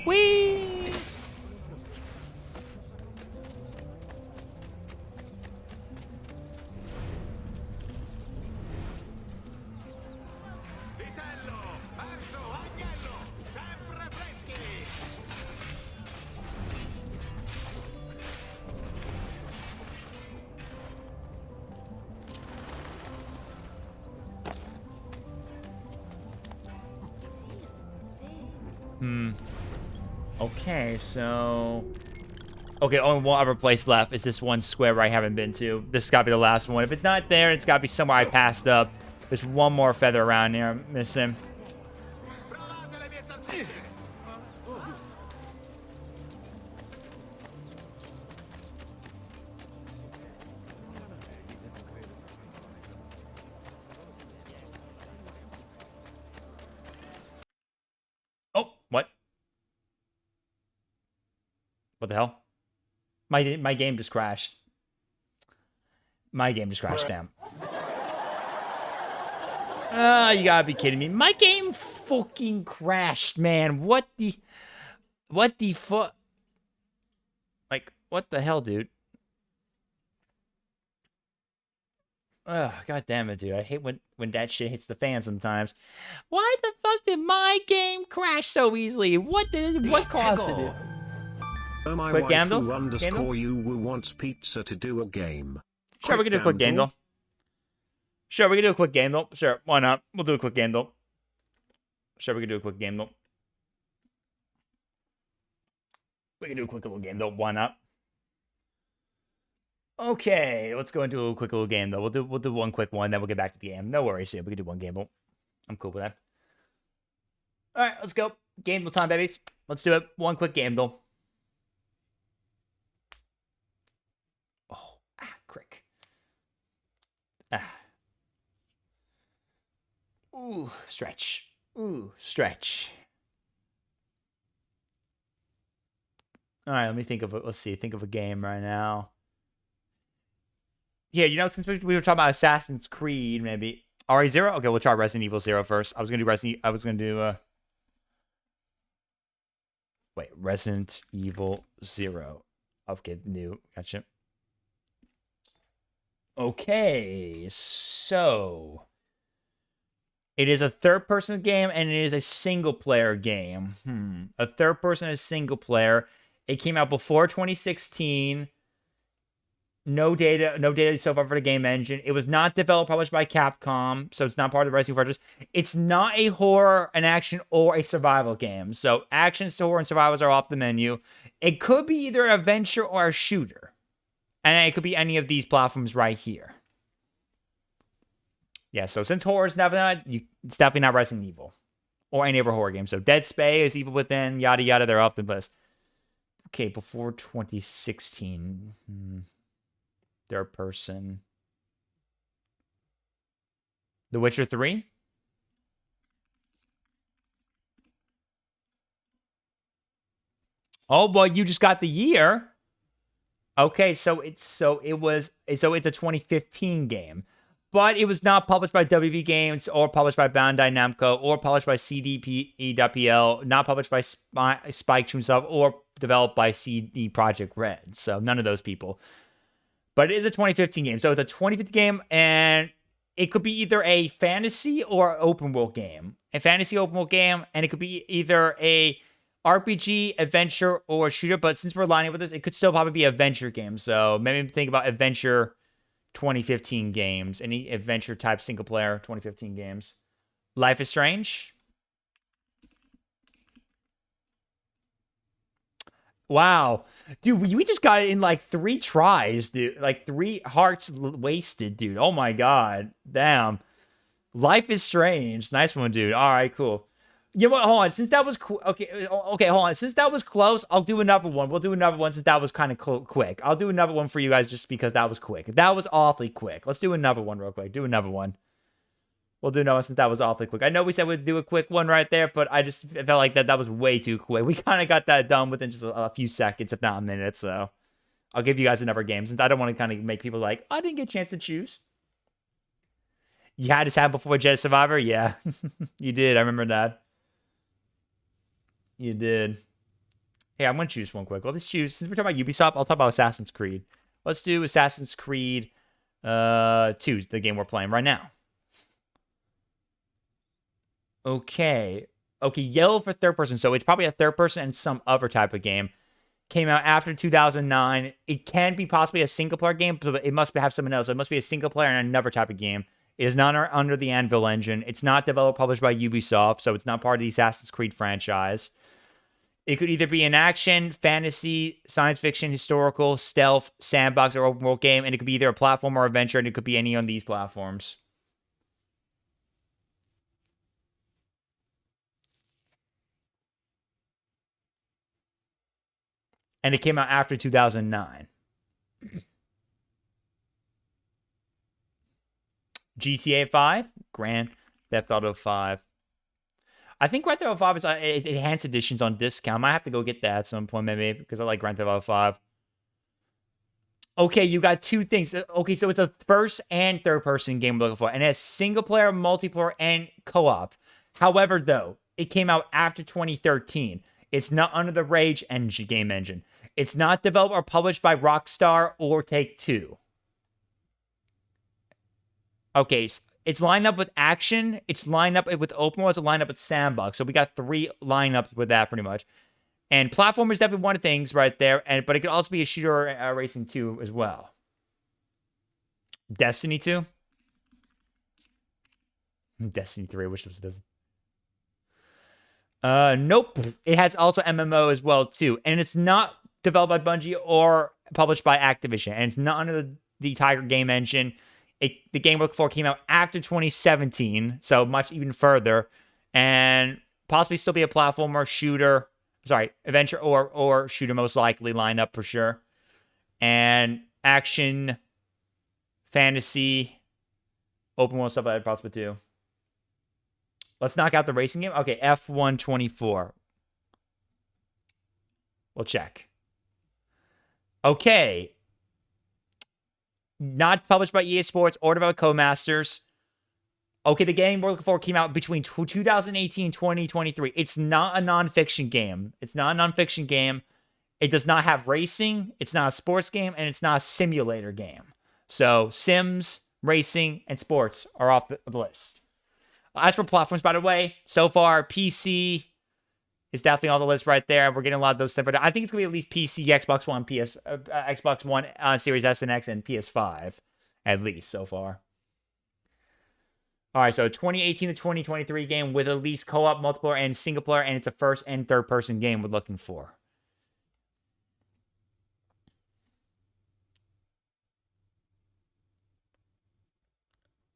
Whee! Okay, so... Okay, only one other place left is this one square where I haven't been to. This has got to be the last one. If it's not there, it's got to be somewhere I passed up. There's one more feather around here I'm missing. Oh, what? What the hell? My game just crashed. My game just crashed, damn. You gotta be kidding me. My game fucking crashed, man. What the fuck? Like, what the hell, dude? Ugh, god damn it, dude. I hate when that shit hits the fan sometimes. Why the fuck did my game crash so easily? What caused it? Oh, my Quick wife gamble? who underscore Gamble? you who wants pizza to do a game. Sure, we can do a quick game though. Sure, we can do a quick game though. Sure, why not? We'll do a quick game though. Sure, we can do a quick game though. We can do a quick little game though. Why not? Okay, let's go into a quick little game though. We'll do one quick one, then we'll get back to the game. No worries, yeah, we can do one game though. I'm cool with that. All right, let's go. Game time, babies. Let's do it. One quick game though. Crick. Ooh, stretch. Ooh, stretch. All right, let me think of it. Let's see. Think of a game right now. Yeah, you know, since we were talking about Assassin's Creed, maybe RE0. Okay, we'll try Resident Evil 0 first. I was gonna do wait, Resident Evil 0. Okay, new. Gotcha. Okay, so it is a third-person game and it is a single-player game. A third-person is single-player. It came out before 2016. No data so far for the game engine. It was not developed, published by Capcom, so it's not part of the Resident Evil franchise. It's not a horror, an action, or a survival game. So actions, horror, and survivals are off the menu. It could be either an adventure or a shooter. And it could be any of these platforms right here. Yeah, so since horror is it's definitely not Resident Evil. Or any other horror game. So Dead Space, Evil Within, yada yada, they're off the list. Okay, before 2016. Third person. The Witcher 3? Oh, boy, you just got the year. Okay, so it's a 2015 game. But it was not published by WB Games or published by Bandai Namco or published by CDPL, not published by Spike Chunsoft or developed by CD Projekt Red. So none of those people. But it is a 2015 game. So it's a 2015 game, and it could be either a fantasy or open world game. A fantasy open world game, and it could be either a RPG, adventure, or shooter. But since we're lining with this, it could still probably be a adventure game. So maybe think about adventure 2015 games. Any adventure type single player 2015 games. Life is Strange. Wow. Dude, we just got it in like 3 tries, dude. Like 3 hearts wasted, dude. Oh my god. Damn. Life is strange. Nice one, dude. All right, cool. You know what? Hold on. Since that was okay, hold on. Since that was close, I'll do another one. We'll do another one since that was kind of quick. I'll do another one for you guys just because that was quick. That was awfully quick. Let's do another one real quick. Do another one. We'll do another one since that was awfully quick. I know we said we'd do a quick one right there, but I just felt like that was way too quick. We kind of got that done within just a few seconds, if not a minute. So I'll give you guys another game since I don't want to kind of make people like, I didn't get a chance to choose. You had this happen before Jedi Survivor? Yeah, you did. I remember that. You did. Hey, I'm going to choose one quick. Let's choose. Since we're talking about Ubisoft, I'll talk about Assassin's Creed. Let's do Assassin's Creed 2, the game we're playing right now. Okay, yellow for third person. So it's probably a third person and some other type of game. Came out after 2009. It can be possibly a single player game, but it must have someone else. So it must be a single player and another type of game. It is not under the Anvil engine. It's not developed, published by Ubisoft, so it's not part of the Assassin's Creed franchise. It could either be an action, fantasy, science fiction, historical, stealth, sandbox, or open world game, and it could be either a platform or adventure, and it could be any on these platforms. And it came out after 2009. GTA 5, Grand Theft Auto 5. I think Grand Theft Auto 5 is enhanced editions on discount. I might have to go get that at some point, maybe, because I like Grand Theft Auto 5. Okay, you got 2 things. Okay, so it's a first and third person game we're looking for, and it has single player, multiplayer, and co-op. However, though, it came out after 2013. It's not under the Rage game engine. It's not developed or published by Rockstar or Take-Two. Okay, it's lined up with action. It's lined up with open world. It's lined up with sandbox. So we got 3 lineups with that pretty much. And platform is definitely one of the things right there. But it could also be a shooter or racing 2 as well. Destiny 2? Destiny 3. I wish this doesn't. Nope. It has also MMO as well too. And it's not developed by Bungie or published by Activision. And it's not under the Tiger game engine. The game we're looking for came out after 2017, so much even further, and possibly still be a platformer, shooter, adventure or shooter most likely lineup for sure, and action, fantasy, open world stuff like that possibly too. Let's knock out the racing game. Okay, F1 24. We'll check. Okay. Not published by EA Sports or developed by Codemasters. Okay, the game we're looking for came out between 2018 and 2023. It's not a nonfiction game. It's not a nonfiction game. It does not have racing. It's not a sports game, and it's not a simulator game. So Sims, racing, and sports are off the list. As for platforms, by the way, so far, PC is definitely on the list right there. We're getting a lot of those stuff. I think it's going to be at least PC, Xbox One, Xbox One, Series S and X, and PS5, at least so far. All right, so 2018 to 2023 game with at least co-op, multiplayer, and single player, and it's a first and third person game we're looking for.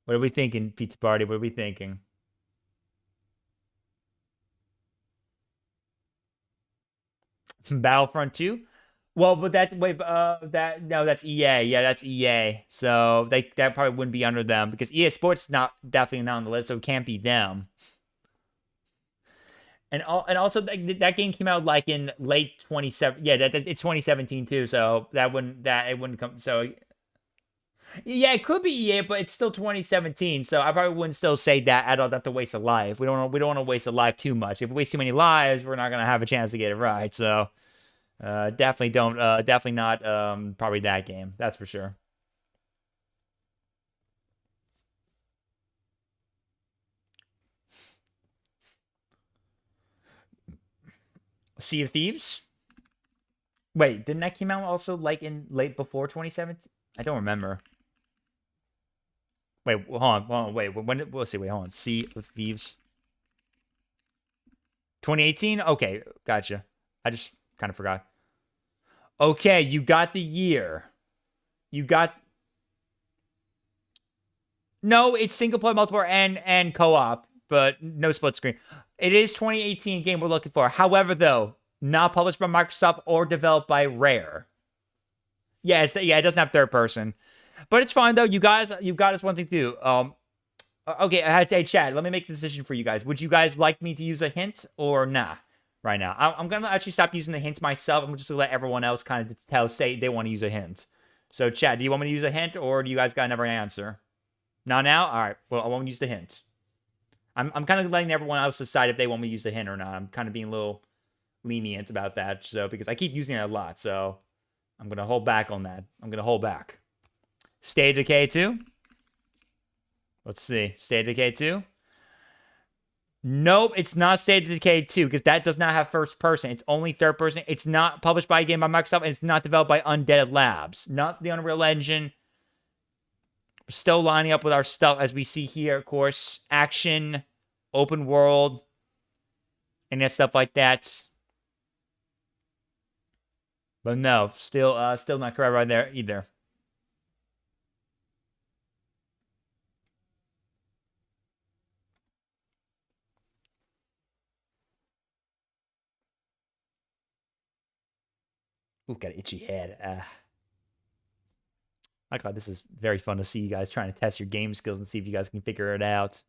What are we thinking, Pizza Party? What are we thinking? Battlefront 2? Well, but that's EA. Yeah, that's EA. So that probably wouldn't be under them because EA Sports definitely not on the list, so it can't be them. And also that game came out like in late 2017. Yeah, it's 2017 too. So it wouldn't come. So yeah, it could be EA, but it's still 2017. So I probably wouldn't still say that at all. That's a waste of life. We don't want to waste a life too much. If we waste too many lives, we're not gonna have a chance to get it right. So definitely don't. Definitely not. Probably that game. That's for sure. Sea of Thieves? Wait, didn't that come out also like in late before 2017? I don't remember. Wait, hold on. Wait, let's see. Wait, hold on. Sea of Thieves. 2018? Okay, gotcha. I just kind of forgot. Okay, you got the year. You got... No, it's single player, multiplayer, and co-op, but no split screen. It is 2018 game we're looking for. However, though, not published by Microsoft or developed by Rare. Yeah, it doesn't have third person. But it's fine, though. You got us one thing to do. Okay, hey, Chad, let me make the decision for you guys. Would you guys like me to use a hint or nah right now? I'm going to actually stop using the hint myself. I'm just going to let everyone else kind of say they want to use a hint. So, Chad, do you want me to use a hint or do you guys got another answer? Not now? All right, well, I won't use the hint. I'm kind of letting everyone else decide if they want me to use the hint or not. I'm kind of being a little lenient about that, so because I keep using it a lot, so I'm going to hold back on that. I'm going to hold back. State of Decay 2? Let's see. State of Decay 2? Nope, it's not State of Decay 2 because that does not have first person. It's only third person. It's not published by a game by Microsoft, and it's not developed by Undead Labs. Not the Unreal Engine. We're still lining up with our stuff as we see here, of course. Action, open world, and that stuff like that. But no, still not correct right there either. Ooh, got an itchy head. My God, this is very fun to see you guys trying to test your game skills and see if you guys can figure it out.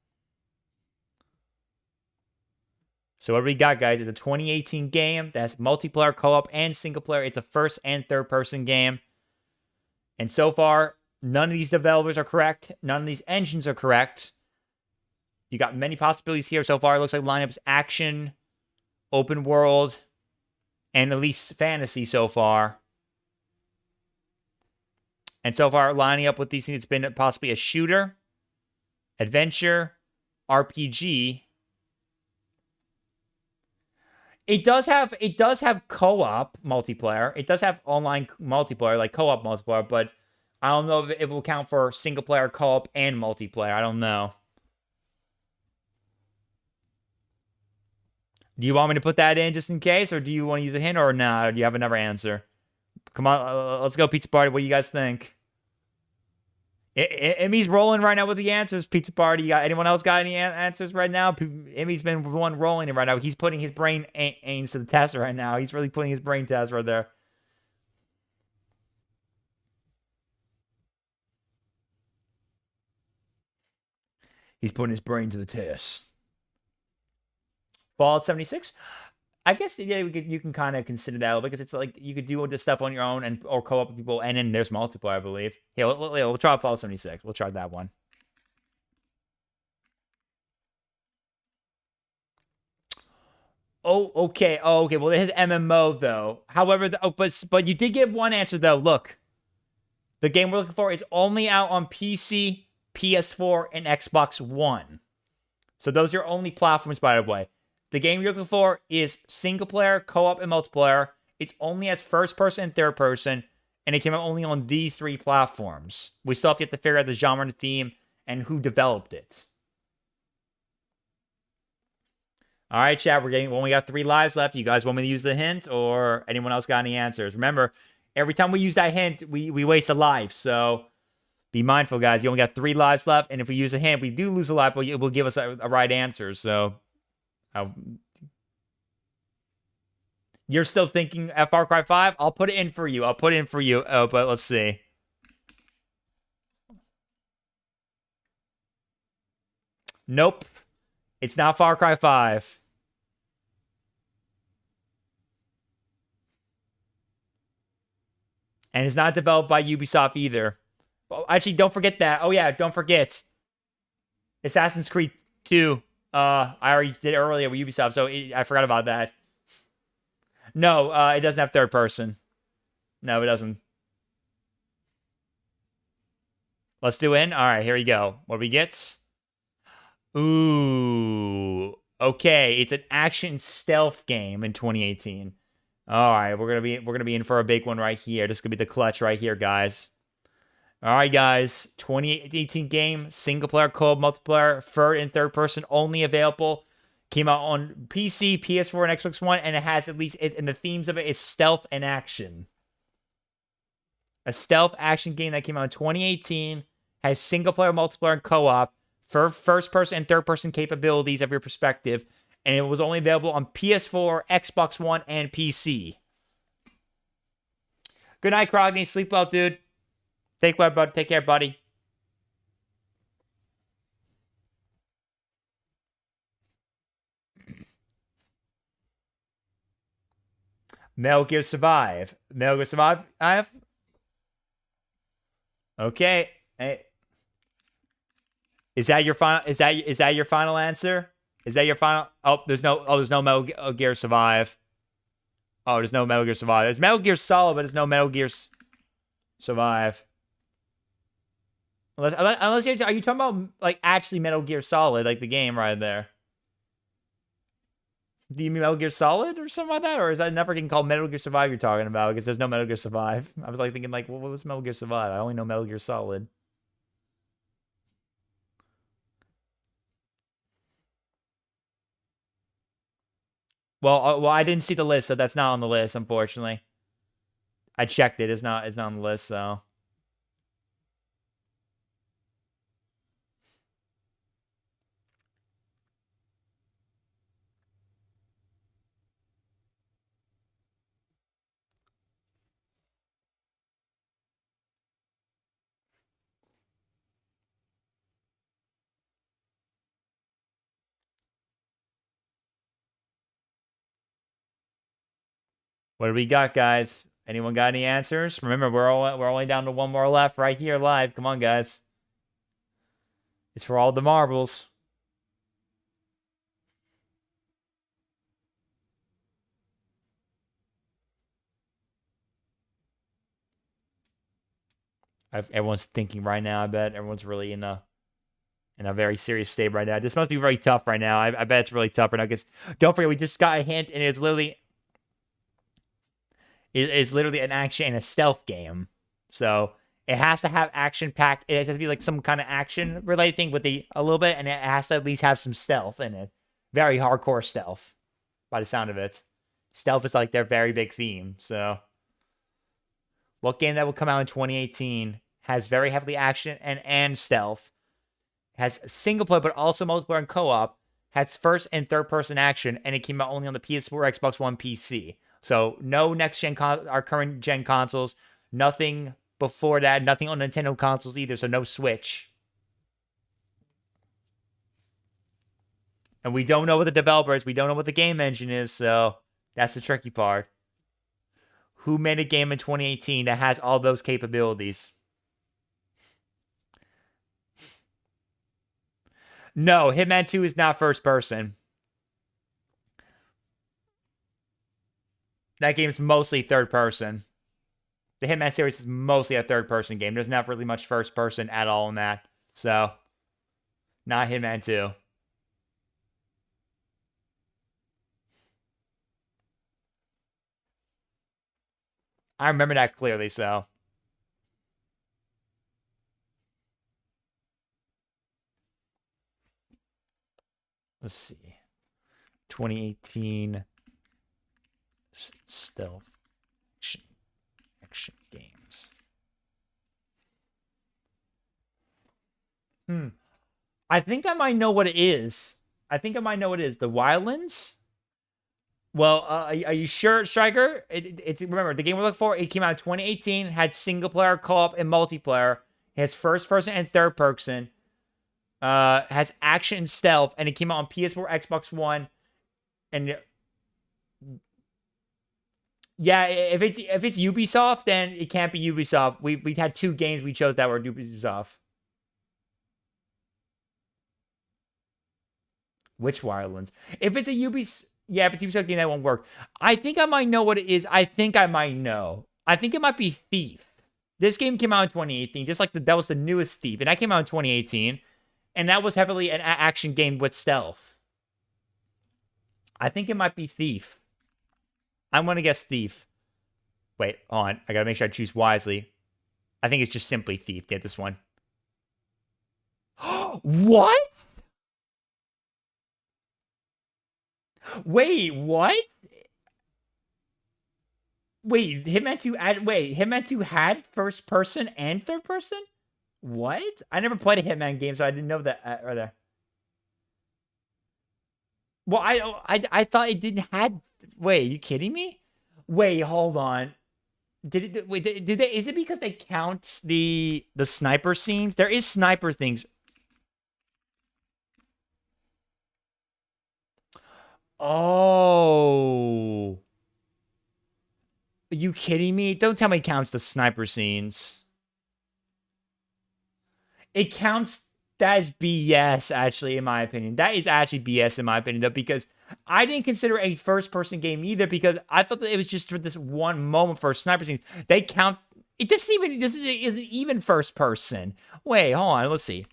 So what we got, guys, is a 2018 game that's multiplayer, co-op, and single player. It's a first and third person game. And so far, none of these developers are correct. None of these engines are correct. You got many possibilities here so far. It looks like lineup's action, open world, and at least fantasy so far. And so far, lining up with these things, it's been possibly a shooter, adventure, RPG. It does have co-op multiplayer. It does have online multiplayer, like co-op multiplayer, but I don't know if it will count for single player, co-op, and multiplayer. I don't know. Do you want me to put that in just in case, or do you want to use a hint, or nah? Or do you have another answer? Come on, let's go, Pizza Party. What do you guys think? Emmy's rolling right now with the answers. Pizza Party. Anyone else got any answers right now? Emmy's been the one rolling it right now. He's putting his brain aims to the test right now. He's really putting his brain test right there. He's putting his brain to the test. Fallout 76? I guess yeah, you can kind of consider that because it's like you could do this stuff on your own or co-op with people, and then there's multiplayer, I believe. Yeah, we'll try Fallout 76. We'll try that one. Oh, okay. Oh, okay. Well, it has MMO though. However, but you did get one answer though. Look, the game we're looking for is only out on PC, PS4, and Xbox One. So those are your only platforms, by the way. The game you're looking for is single player, co-op, and multiplayer. It's only as first person and third person, and it came out only on these three platforms. We still have to figure out the genre and the theme and who developed it. All right, chat, we only got 3 lives left. You guys want me to use the hint, or anyone else got any answers? Remember, every time we use that hint, we waste a life, so be mindful, guys. You only got 3 lives left, and if we use a hint, we do lose a life, but it will give us a right answer, so... You're still thinking Far Cry 5? I'll put it in for you. Oh, but let's see. Nope. It's not Far Cry 5. And it's not developed by Ubisoft either. Oh, actually, don't forget that. Oh, yeah, don't forget. Assassin's Creed 2. I already did it earlier with Ubisoft, so I forgot about that. No, it doesn't have third person. No, it doesn't. Let's do in. All right, here we go. What do we get? Ooh. Okay, it's an action stealth game in 2018. All right, we're gonna be in for a big one right here. This is gonna be the clutch right here, guys. All right, guys. 2018 game, single player, co-op, multiplayer, third and third person only available. Came out on PC, PS4, and Xbox One, and it has at least and the themes of it is stealth and action. A stealth action game that came out in 2018, has single player, multiplayer, and co-op for first person and third person capabilities of your perspective, and it was only available on PS4, Xbox One, and PC. Good night, Crogny. Sleep well, dude. Take care, buddy. Metal Gear Survive. Metal Gear Survive. I have. Okay. Hey. Is that your final? Is that your final answer? Is that your final? Oh, there's no Metal Gear Survive. Oh, there's no Metal Gear Survive. There's Metal Gear Solid, but there's no Metal Gear Survive. Unless are you talking about like actually Metal Gear Solid, like the game right there? Do you mean Metal Gear Solid or something like that, or is that never getting called Metal Gear Survive you're talking about? Because there's no Metal Gear Survive. I was like thinking like, well, what's Metal Gear Survive? I only know Metal Gear Solid. Well, I didn't see the list, so that's not on the list, unfortunately. I checked it. It's not on the list, so. What do we got, guys? Anyone got any answers? Remember, we're only down to one more left right here live. Come on, guys. It's for all the marbles. Everyone's thinking right now. I bet everyone's really in a very serious state right now. This must be very tough right now. I bet it's really tough right now because don't forget we just got a hint and it's literally an action and a stealth game. So it has to have action packed. It has to be like some kind of action related thing with a little bit, and it has to at least have some stealth in it. Very hardcore stealth, by the sound of it. Stealth is like their very big theme. So, what game that will come out in 2018 has very heavily action and stealth, has single player but also multiplayer and co-op, has first and third person action, and it came out only on the PS4, Xbox One, PC. So no next gen our current gen consoles, nothing before that, nothing on Nintendo consoles either. So no Switch. And we don't know what the developer is. We don't know what the game engine is. So that's the tricky part. Who made a game in 2018 that has all those capabilities? No, Hitman 2 is not first person. That game's mostly third person. The Hitman series is mostly a third person game. There's not really much first person at all in that. So, not Hitman 2. I remember that clearly, so. Let's see. 2018 stealth action games. I think I might know what it is. The Wildlands? Well, are you sure, Striker? It's remember, the game we're looking for, it came out in 2018, had single player, co-op, and multiplayer. It has first person and third person. Has action and stealth, and it came out on PS4, Xbox One, and yeah, if it's Ubisoft, then it can't be Ubisoft. We had two games we chose that were Ubisoft. Which Wildlands? If it's a Ubisoft, yeah, if it's Ubisoft game, that won't work. I think I might know what it is. I think I might know. I think it might be Thief. This game came out in 2018, just like that was the newest Thief, and that came out in 2018. And that was heavily an action game with stealth. I think it might be Thief. I'm going to guess Thief. Wait, hold on. I got to make sure I choose wisely. I think it's just simply Thief. Get this one. What? Wait, what? Wait, Hitman 2 had first person and third person? What? I never played a Hitman game, so I didn't know that right there. Well, I thought it didn't had. Wait, are you kidding me? Wait, hold on. Did it? Wait, do they? Is it because they count the sniper scenes? There is sniper things. Oh. Are you kidding me? Don't tell me it counts the sniper scenes. It counts. That is BS, actually, in my opinion. That is actually BS, in my opinion, though, because I didn't consider a first-person game either, because I thought that it was just for this one moment for sniper scenes. They count. It doesn't even. This isn't even first person. Wait, hold on. Let's see.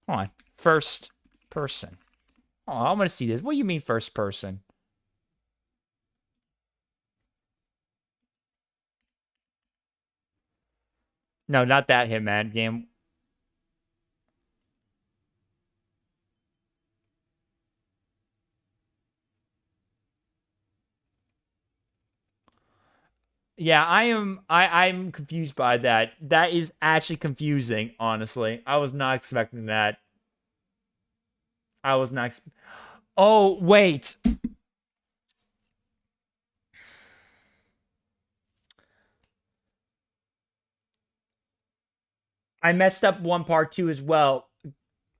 Hold on. First person. Oh, I want to see this. What do you mean first person? No, not that Hitman game. Yeah, I'm confused by that. That is actually confusing, honestly. I was not expecting that. I was not. Oh, wait. I messed up one part too as well.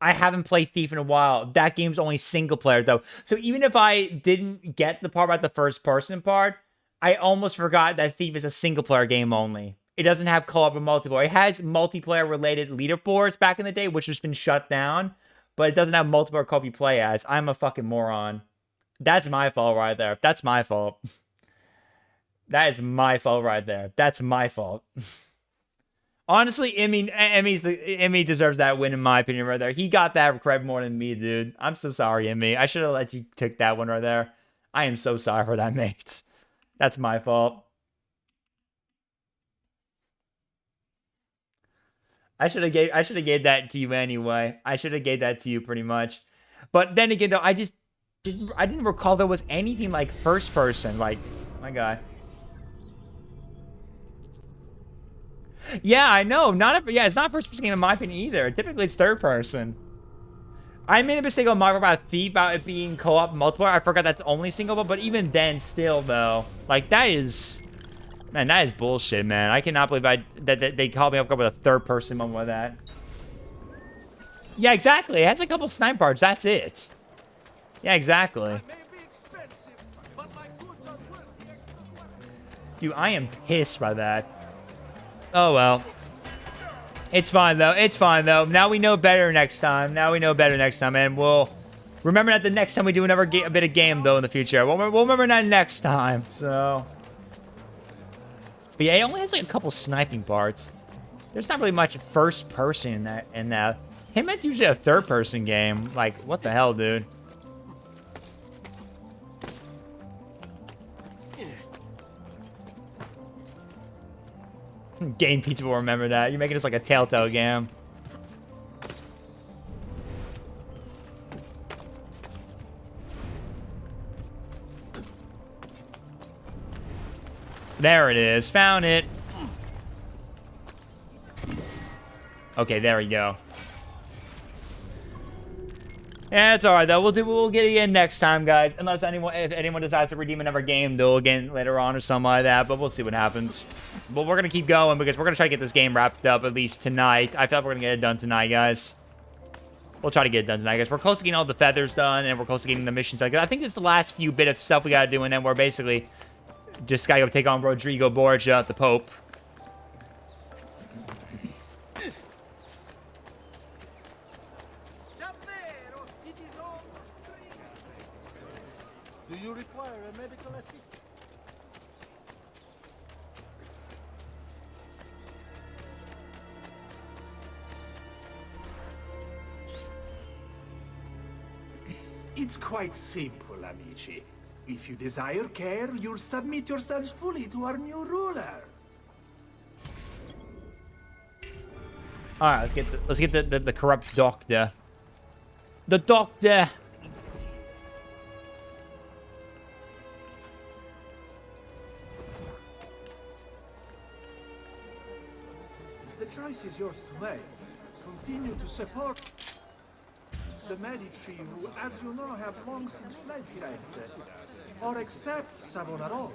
I haven't played Thief in a while. That game's only single player though. So even if I didn't get the part about the first person part, I almost forgot that Thief is a single player game only. It doesn't have co-op or multiplayer. It has multiplayer related leaderboards back in the day, which has been shut down, but it doesn't have multiplayer co-op you play as. I'm a fucking moron. That's my fault right there. That's my fault. That is my fault right there. That's my fault. Honestly, Emmy deserves that win in my opinion right there. He got that credit more than me, dude. I'm so sorry, Emmy. I should have let you take that one right there. I am so sorry for that, mate. That's my fault. I should have gave that to you anyway. I should have gave that to you pretty much. But then again, though, I didn't recall there was anything like first person. Like, my God. Yeah, I know. It's not a first-person game in my opinion either. Typically, it's third-person. I made a mistake on Mario about Thief, about it being co-op multiplayer. I forgot that's only single, but even then, still, though. Like, that is... Man, that is bullshit, man. I cannot believe that they called me up with a third-person moment with that. Yeah, exactly. It has a couple snipe parts. That's it. Yeah, exactly. Dude, I am pissed by that. Oh, well. It's fine, though. It's fine, though. Now we know better next time. And we'll remember that the next time we do another a bit of game, though, in the future. We'll remember that next time, so. But yeah, it only has, like, a couple sniping parts. There's not really much first person in that. Hitman's usually a third-person game. Like, what the hell, dude? Game Pizza will remember that. You're making this like a Telltale game. There it is. Found it. Okay, there we go. Yeah, it's alright though. We'll get it again next time, guys. Unless if anyone decides to redeem another game, they'll again later on or something like that. But we'll see what happens. But we're gonna keep going because we're gonna try to get this game wrapped up at least tonight. I feel like we're gonna get it done tonight, guys. We'll try to get it done tonight, guys. We're close to getting all the feathers done, and we're close to getting the missions done. I think this is the last few bit of stuff we gotta do, and then we're basically just gotta go take on Rodrigo Borgia, the Pope. Do you require a medical assistant? It's quite simple, amici. If you desire care, you'll submit yourselves fully to our new ruler. All right, let's get the corrupt doctor. The doctor. choice is yours to make. Continue to support the Medici, who, as you know, have long since fled Firenze, or accept Savonarola.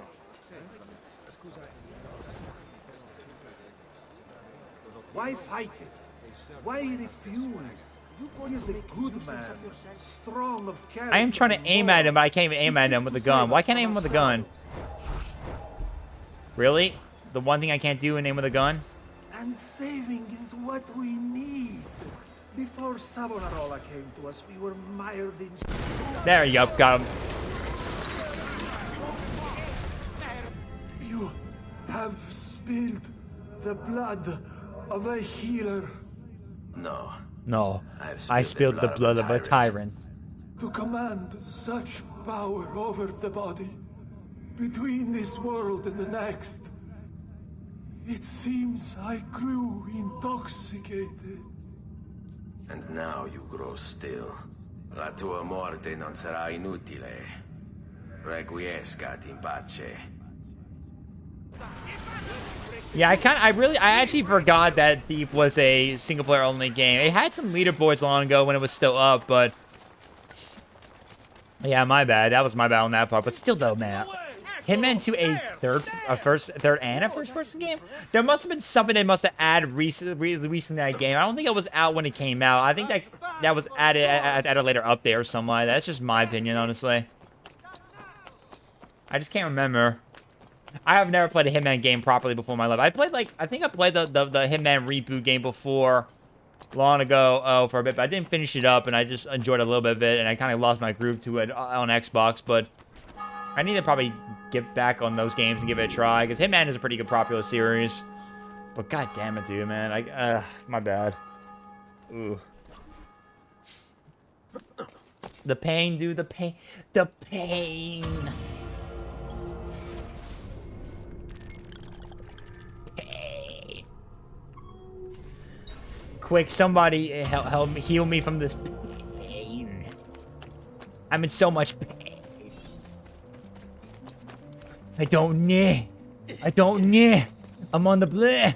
Why fight it? Why refuse? He is a good man, strong of character. I am trying to aim at him, but I can't even aim at him with a gun. Why can't I aim him with a gun? Really? The one thing I can't do is aim with a gun? And saving is what we need. Before Savonarola came to us, we were mired in... There you go, got him. You have spilled the blood of a healer. No. No, I spilled the blood of a tyrant. To command such power over the body, between this world and the next. It seems I grew intoxicated. And now you grow still. La tua morte non sarà inutile. Requiescat in pace. Yeah, I actually forgot that Thief was a single player only game. It had some leaderboards long ago when it was still up, but yeah, my bad. That was my bad on that part. But still, though, man, Hitman 2 a third and a first-person game. There must have been something they must have added recently to that game. I don't think it was out when it came out. I think that was added at a later update or something like that. That's just my opinion, honestly. I just can't remember. I have never played a Hitman game properly before in my life. I think I played the Hitman reboot game before, long ago, for a bit, but I didn't finish it up, and I just enjoyed a little bit of it, and I kind of lost my groove to it on Xbox, but I need to probably get back on those games and give it a try, because Hitman is a pretty good popular series. But god damn it, dude, man. My bad. Ooh. The pain, dude, the pain. The pain. Quick, somebody help me, heal me from this pain. I'm in so much pain. I don't know. I'm on the bleh.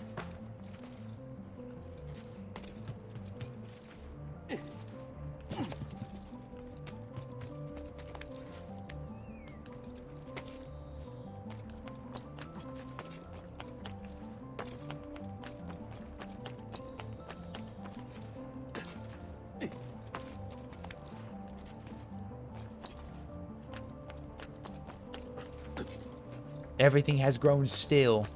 Everything has grown still.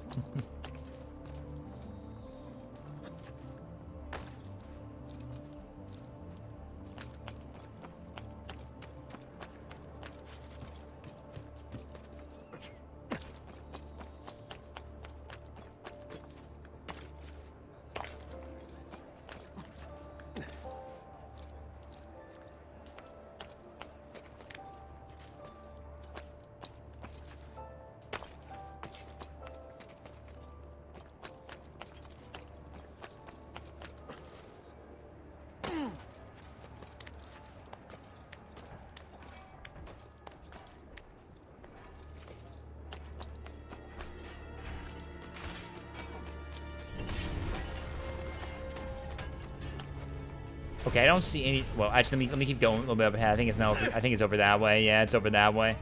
Okay, I don't see any. Well, actually, let me keep going a little bit up ahead. I think it's over that way. Yeah, it's over that way.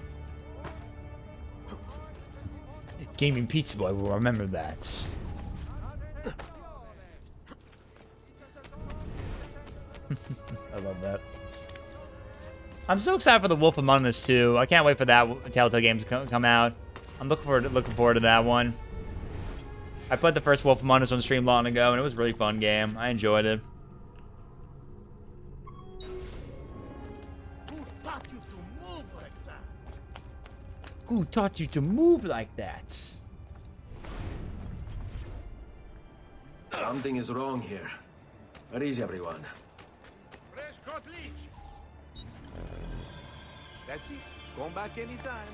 Gaming Pizza Boy will remember that. I love that. I'm so excited for The Wolf Among Us 2. I can't wait for that Telltale game to come out. I'm looking forward to that one. I played the first Wolf Among Us on stream long ago, and it was a really fun game. I enjoyed it. Who taught you to move like that? Something is wrong here. Where is everyone? That's it. Come back anytime.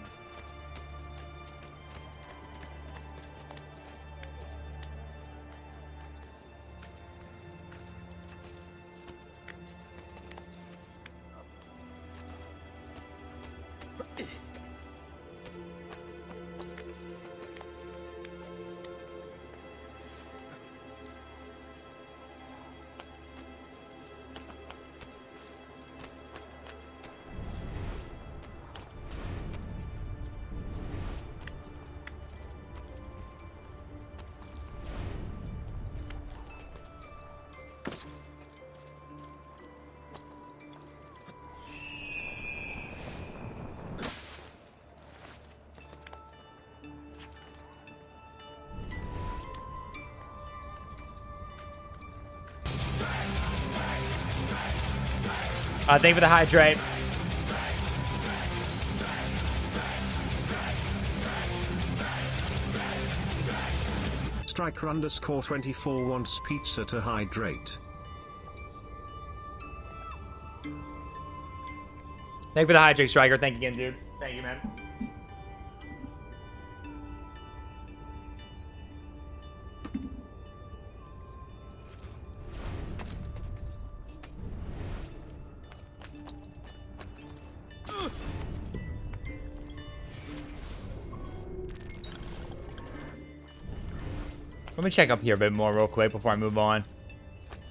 Thank you for the hydrate. Striker_24 wants pizza to hydrate. Thank you for the hydrate, Striker. Thank you again, dude. Thank you, man. Let me check up here a bit more real quick before I move on.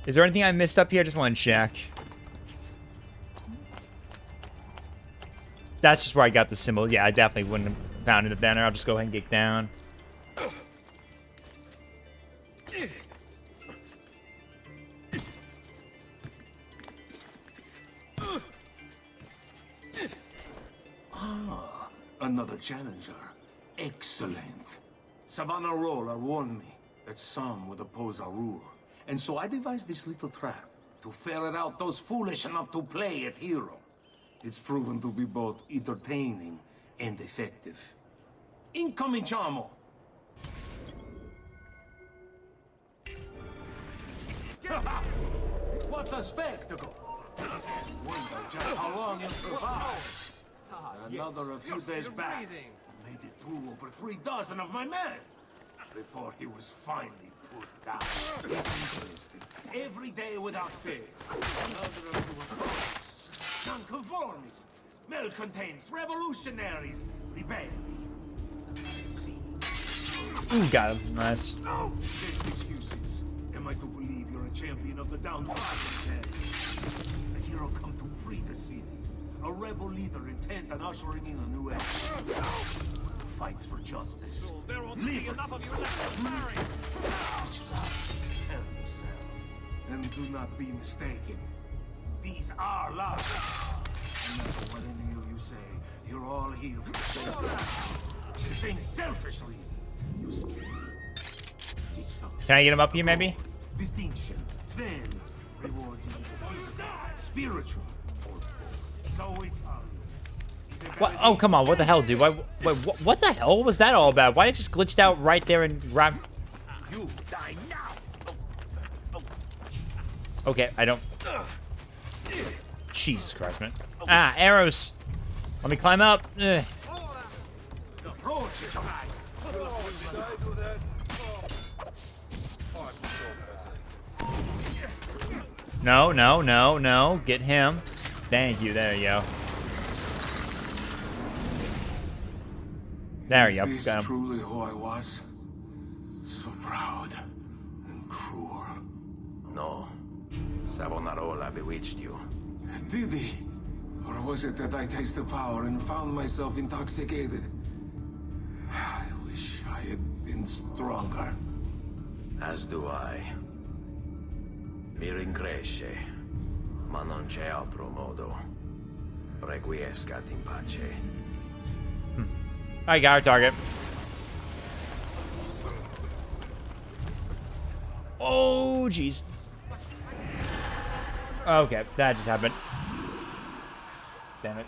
Is there anything I missed up here? Just want to check. That's just where I got the symbol. Yeah, I definitely wouldn't have found it then. I'll just go ahead and get down. Ah, another challenger. Excellent. Savonarola warned me that some would oppose our rule. And so I devised this little trap to ferret out those foolish enough to play at hero. It's proven to be both entertaining and effective. Incominciamo! What a spectacle! Wonder just how long you'll survive. Another a few days back made it through over 3 dozen of my men before he was finally put down. It's interesting. Every day without fail. Another of you opponents. Nonconformists, malcontents, revolutionaries, rebelli. See. Ooh, got him. Nice. No, there's excuses. Am I to believe you're a champion of the downtrodden? A hero come to free the city. A rebel leader intent on ushering in a new era. Fights for justice. There won't be enough of you left to marry. Tell yourself. And do not be mistaken. These are lies. No matter what any of you say, you're all here for the same reason. The same selfish reason. You speak something. Can I get him up here, maybe? Distinction, then rewards either physical, spiritual, or both. So it comes. What? Oh, come on. What the hell, dude? Wait, what the hell was that all about? Why it just glitched out right there and grab... You die now. Okay, I don't... Jesus Christ, man. Ah, arrows. Let me climb up. Ugh. The approach is right. No, no, no, no. Get him. Thank you. There you go. There you go. Is Got this him. truly who I was? So proud and cruel. No. Savonarola bewitched you. Did he? Or was it that I tasted power and found myself intoxicated? I wish I had been stronger. As do I. Mi rincresce, ma non c'è altro modo. Requiescat in pace. Alright, got our target. Oh, jeez. Okay, that just happened. Damn it.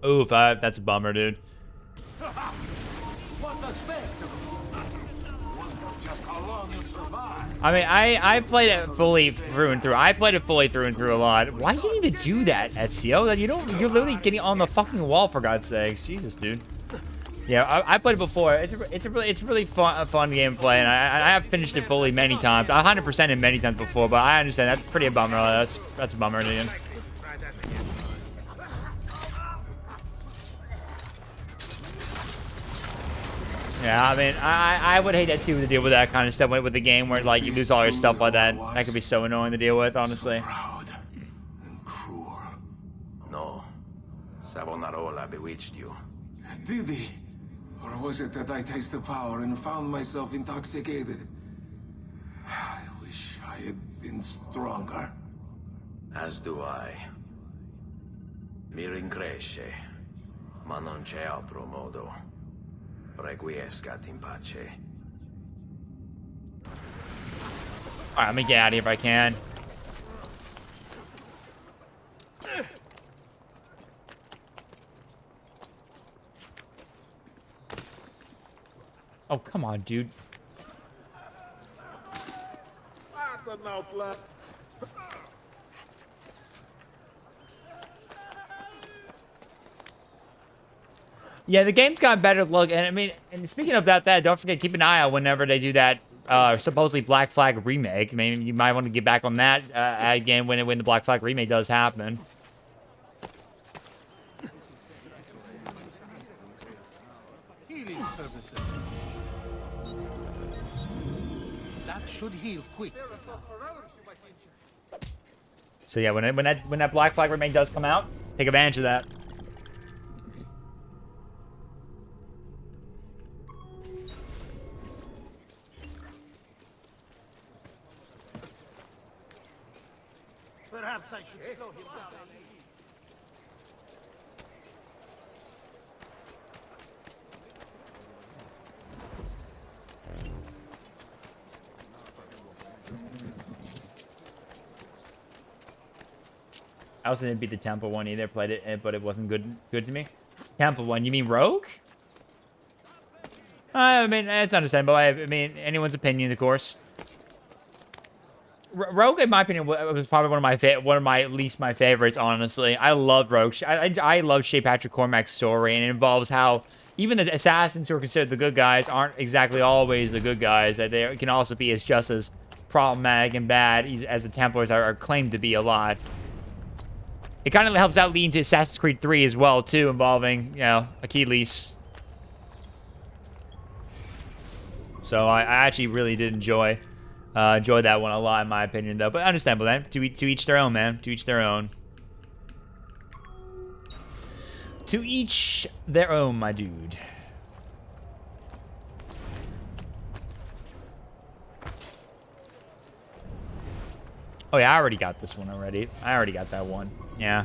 Oof, that's a bummer, dude. What a spectacle! Wonder just how long you'll survive. I mean, I played it fully through and through. I played it fully through and through a lot. Why do you need to do that, Ezio? You're literally getting on the fucking wall, for God's sakes. Jesus, dude. Yeah, I played it before. It's really fun gameplay, and I have finished it fully many times. 100% it many times before, but I understand that's pretty a bummer. That's a bummer, dude. Yeah, I mean, I would hate that too, to deal with that kind of stuff with the game where like you lose all your stuff like that. That could be so annoying to deal with, honestly. No. Savonarola bewitched you. Did he? Or was it that I tasted power and found myself intoxicated? I wish I had been stronger. As do I. Mi rincresce, ma non c'è altro modo. Requiescat in pace. Alright, let me get out of here if I can. Oh, come on, dude. Yeah, the game's got better look, and I mean, and speaking of that, don't forget, keep an eye out whenever they do that supposedly Black Flag remake. Maybe you might want to get back on that again when the Black Flag remake does happen. Healing services. That should heal quick. So yeah, when that Black Flag remake does come out, take advantage of that. Perhaps I should slow him down. I also didn't beat the Temple one either. Played it, but it wasn't good to me. Temple one, you mean Rogue? I mean, it's understandable. I mean, anyone's opinion, of course. Rogue, in my opinion, was probably one of my least my favorites. Honestly, I love Rogue. I love Shay Patrick Cormac's story, and it involves how even the assassins who are considered the good guys aren't exactly always the good guys. That they can also be just as problematic and bad as the Templars are claimed to be a lot. It kind of helps out lead into Assassin's Creed 3 as well, too, involving, you know, Achilles. So I actually really did enjoy that one a lot, in my opinion, though. But understandable, man. To each their own, man. To each their own. To each their own, my dude. Oh, yeah, I already got this one already. I already got that one. Yeah.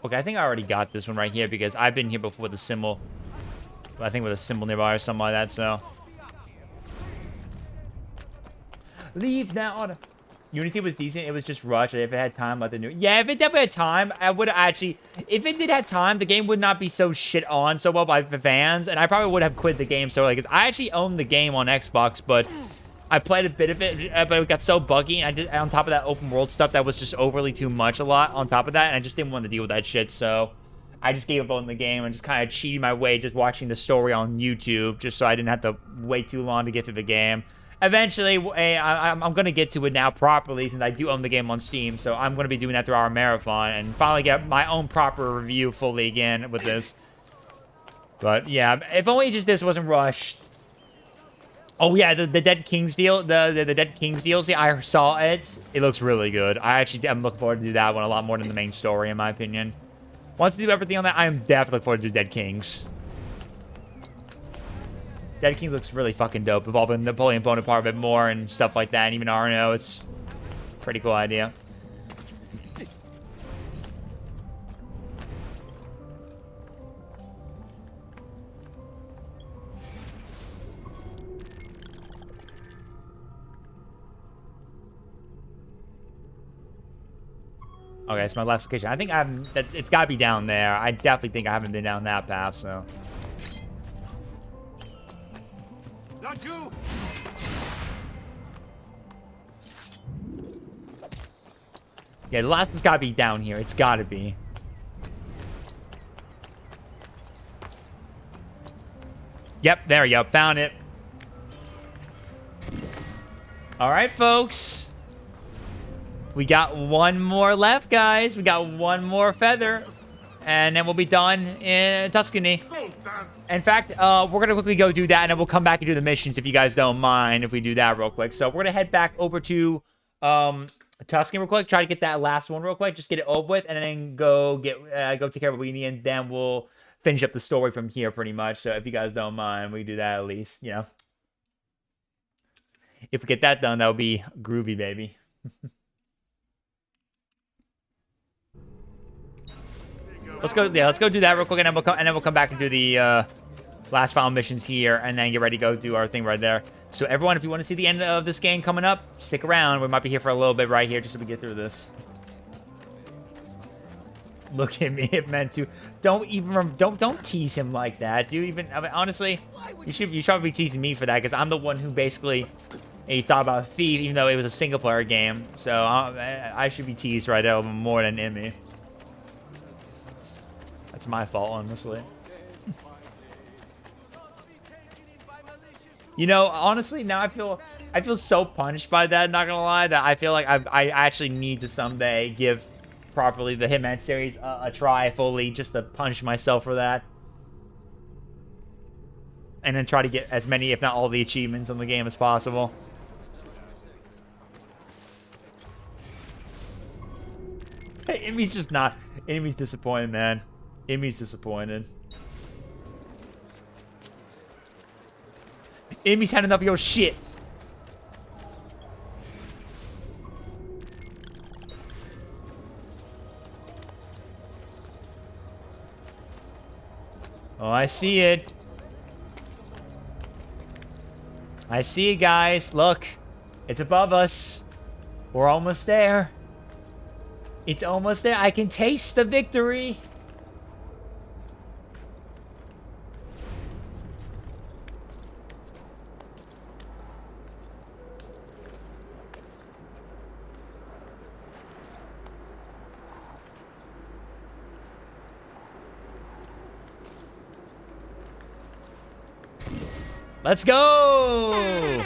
Okay, I think I already got this one right here because I've been here before with a symbol. I think with a symbol nearby or something like that, so. Leave now. Unity was decent. It was just rushed. If it had time, let the new. Yeah, if it definitely had time, I would actually. If it did have time, the game would not be so shit on so well by the fans, and I probably would have quit the game so, like, because I actually own the game on Xbox, but I played a bit of it, but it got so buggy, and I just, on top of that open world stuff, that was just overly too much a lot on top of that, and I just didn't want to deal with that shit, so I just gave up on the game and just kind of cheated my way just watching the story on YouTube, just so I didn't have to wait too long to get through the game. Eventually, I'm going to get to it now properly since I do own the game on Steam, so I'm going to be doing that through our marathon and finally get my own proper review fully again with this. But yeah, if only just this wasn't rushed. Oh yeah, the Dead Kings deal, the Dead Kings DLC, I saw it. It looks really good. I'm looking forward to do that one a lot more than the main story, in my opinion. Once we do everything on that, I am definitely looking forward to Dead Kings. Dead King looks really fucking dope, involving Napoleon Bonaparte a bit more and stuff like that, and even Arno. It's a pretty cool idea. Okay, it's my last location. I think it's got to be down there. I definitely think I haven't been down that path, so. Not you! Yeah, the last one's got to be down here. It's got to be. Yep, there we go. Found it. All right, folks. We got one more left, guys. We got one more feather. And then we'll be done in Tuscany. In fact, we're going to quickly go do that, and then we'll come back and do the missions if you guys don't mind if we do that real quick. So we're going to head back over to Tuscan real quick. Try to get that last one real quick. Just get it over with, and then go take care of what we need, and then we'll finish up the story from here pretty much. So if you guys don't mind, we do that at least, you know. If we get that done, that would be groovy, baby. Let's go. Yeah, let's go do that real quick, and then we'll come back and do the last final missions here, and then get ready to go do our thing right there. So everyone, if you want to see the end of this game coming up, stick around. We might be here for a little bit right here, just so we get through this. Look at me, Hitman 2. Don't tease him like that, dude. I mean, honestly, you should probably be teasing me for that, because I'm the one who basically thought about Thief, even though it was a single player game. So I should be teased right now more than Emmy. That's my fault, honestly. You know, honestly, now I feel so punished by that, not gonna lie, that I feel like I actually need to someday give properly the Hitman series a try fully, just to punish myself for that. And then try to get as many, if not all, the achievements in the game as possible. Emmy's just not... Emmy's disappointed, man. Emmy's disappointed. Emmy's had enough of your shit. Oh, I see it. I see it, guys. Look. It's above us. We're almost there. It's almost there. I can taste the victory. Let's go!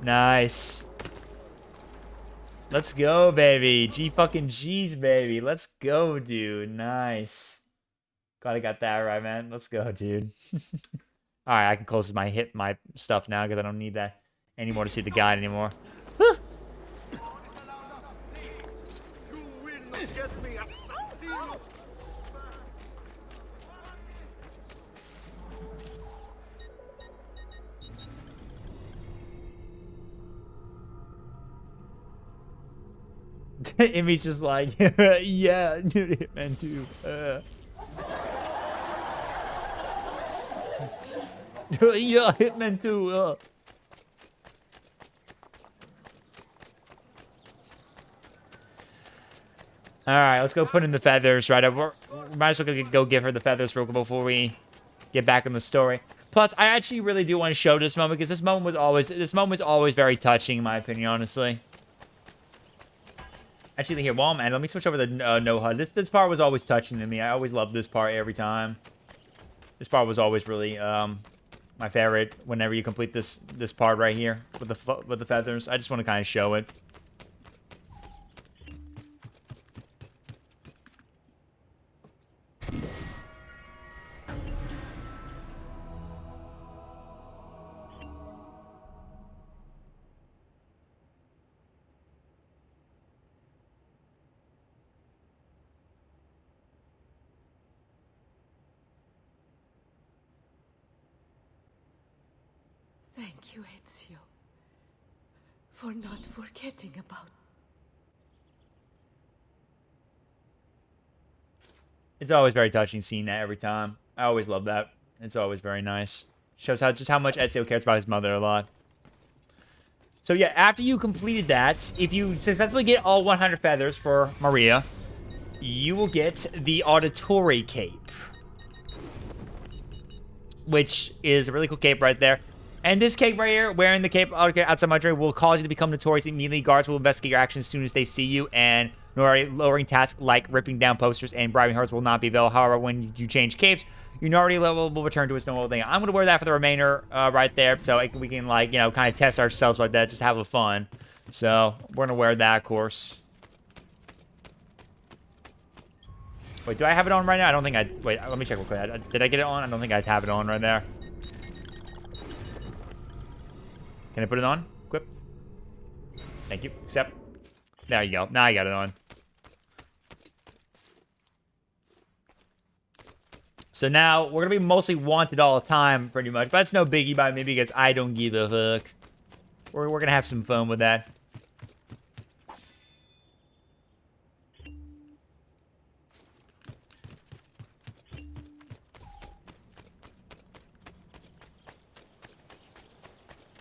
Nice. Let's go, baby. G-fucking-G's, baby. Let's go, dude. Nice. Glad I got that right, man. Let's go, dude. Alright, I can close my stuff now because I don't need that anymore to see the guide anymore. Emmy's just like, yeah, dude, Hitman 2. Yeah, Hitman 2. Alright, let's go put in the feathers, right? We might as well go give her the feathers real quick before we get back in the story. Plus, I actually really do want to show this moment, because this moment was always very touching, in my opinion, honestly. Actually, here, while I'm at it, let me switch over to no HUD. This part was always touching to me. I always loved this part every time. This part was always really my favorite. Whenever you complete this part right here with the feathers, I just want to kind of show it. Thank you, Ezio, for not forgetting about... It's always very touching seeing that every time. I always love that. It's always very nice. Shows just how much Ezio cares about his mother a lot. So yeah, after you completed that, if you successfully get all 100 feathers for Maria, you will get the Auditory Cape, which is a really cool cape right there. And this cape right here, wearing the cape outside my will cause you to become notorious immediately. Guards will investigate your actions as soon as they see you, and lowering tasks like ripping down posters and bribing hearts will not be available. However, when you change capes, your Norardi level will return to its normal thing. I'm going to wear that for the remainder right there, so we can, like, you know, kind of test ourselves like that, just have a fun. So, we're going to wear that, of course. Wait, do I have it on right now? I don't think I... Wait, let me check real quick. Did I get it on? I don't think I have it on right there. Can I put it on? Equip. Thank you. Accept. There you go. Now I got it on. So now we're gonna be mostly wanted all the time, pretty much. But it's no biggie by me because I don't give a fuck. We're gonna have some fun with that.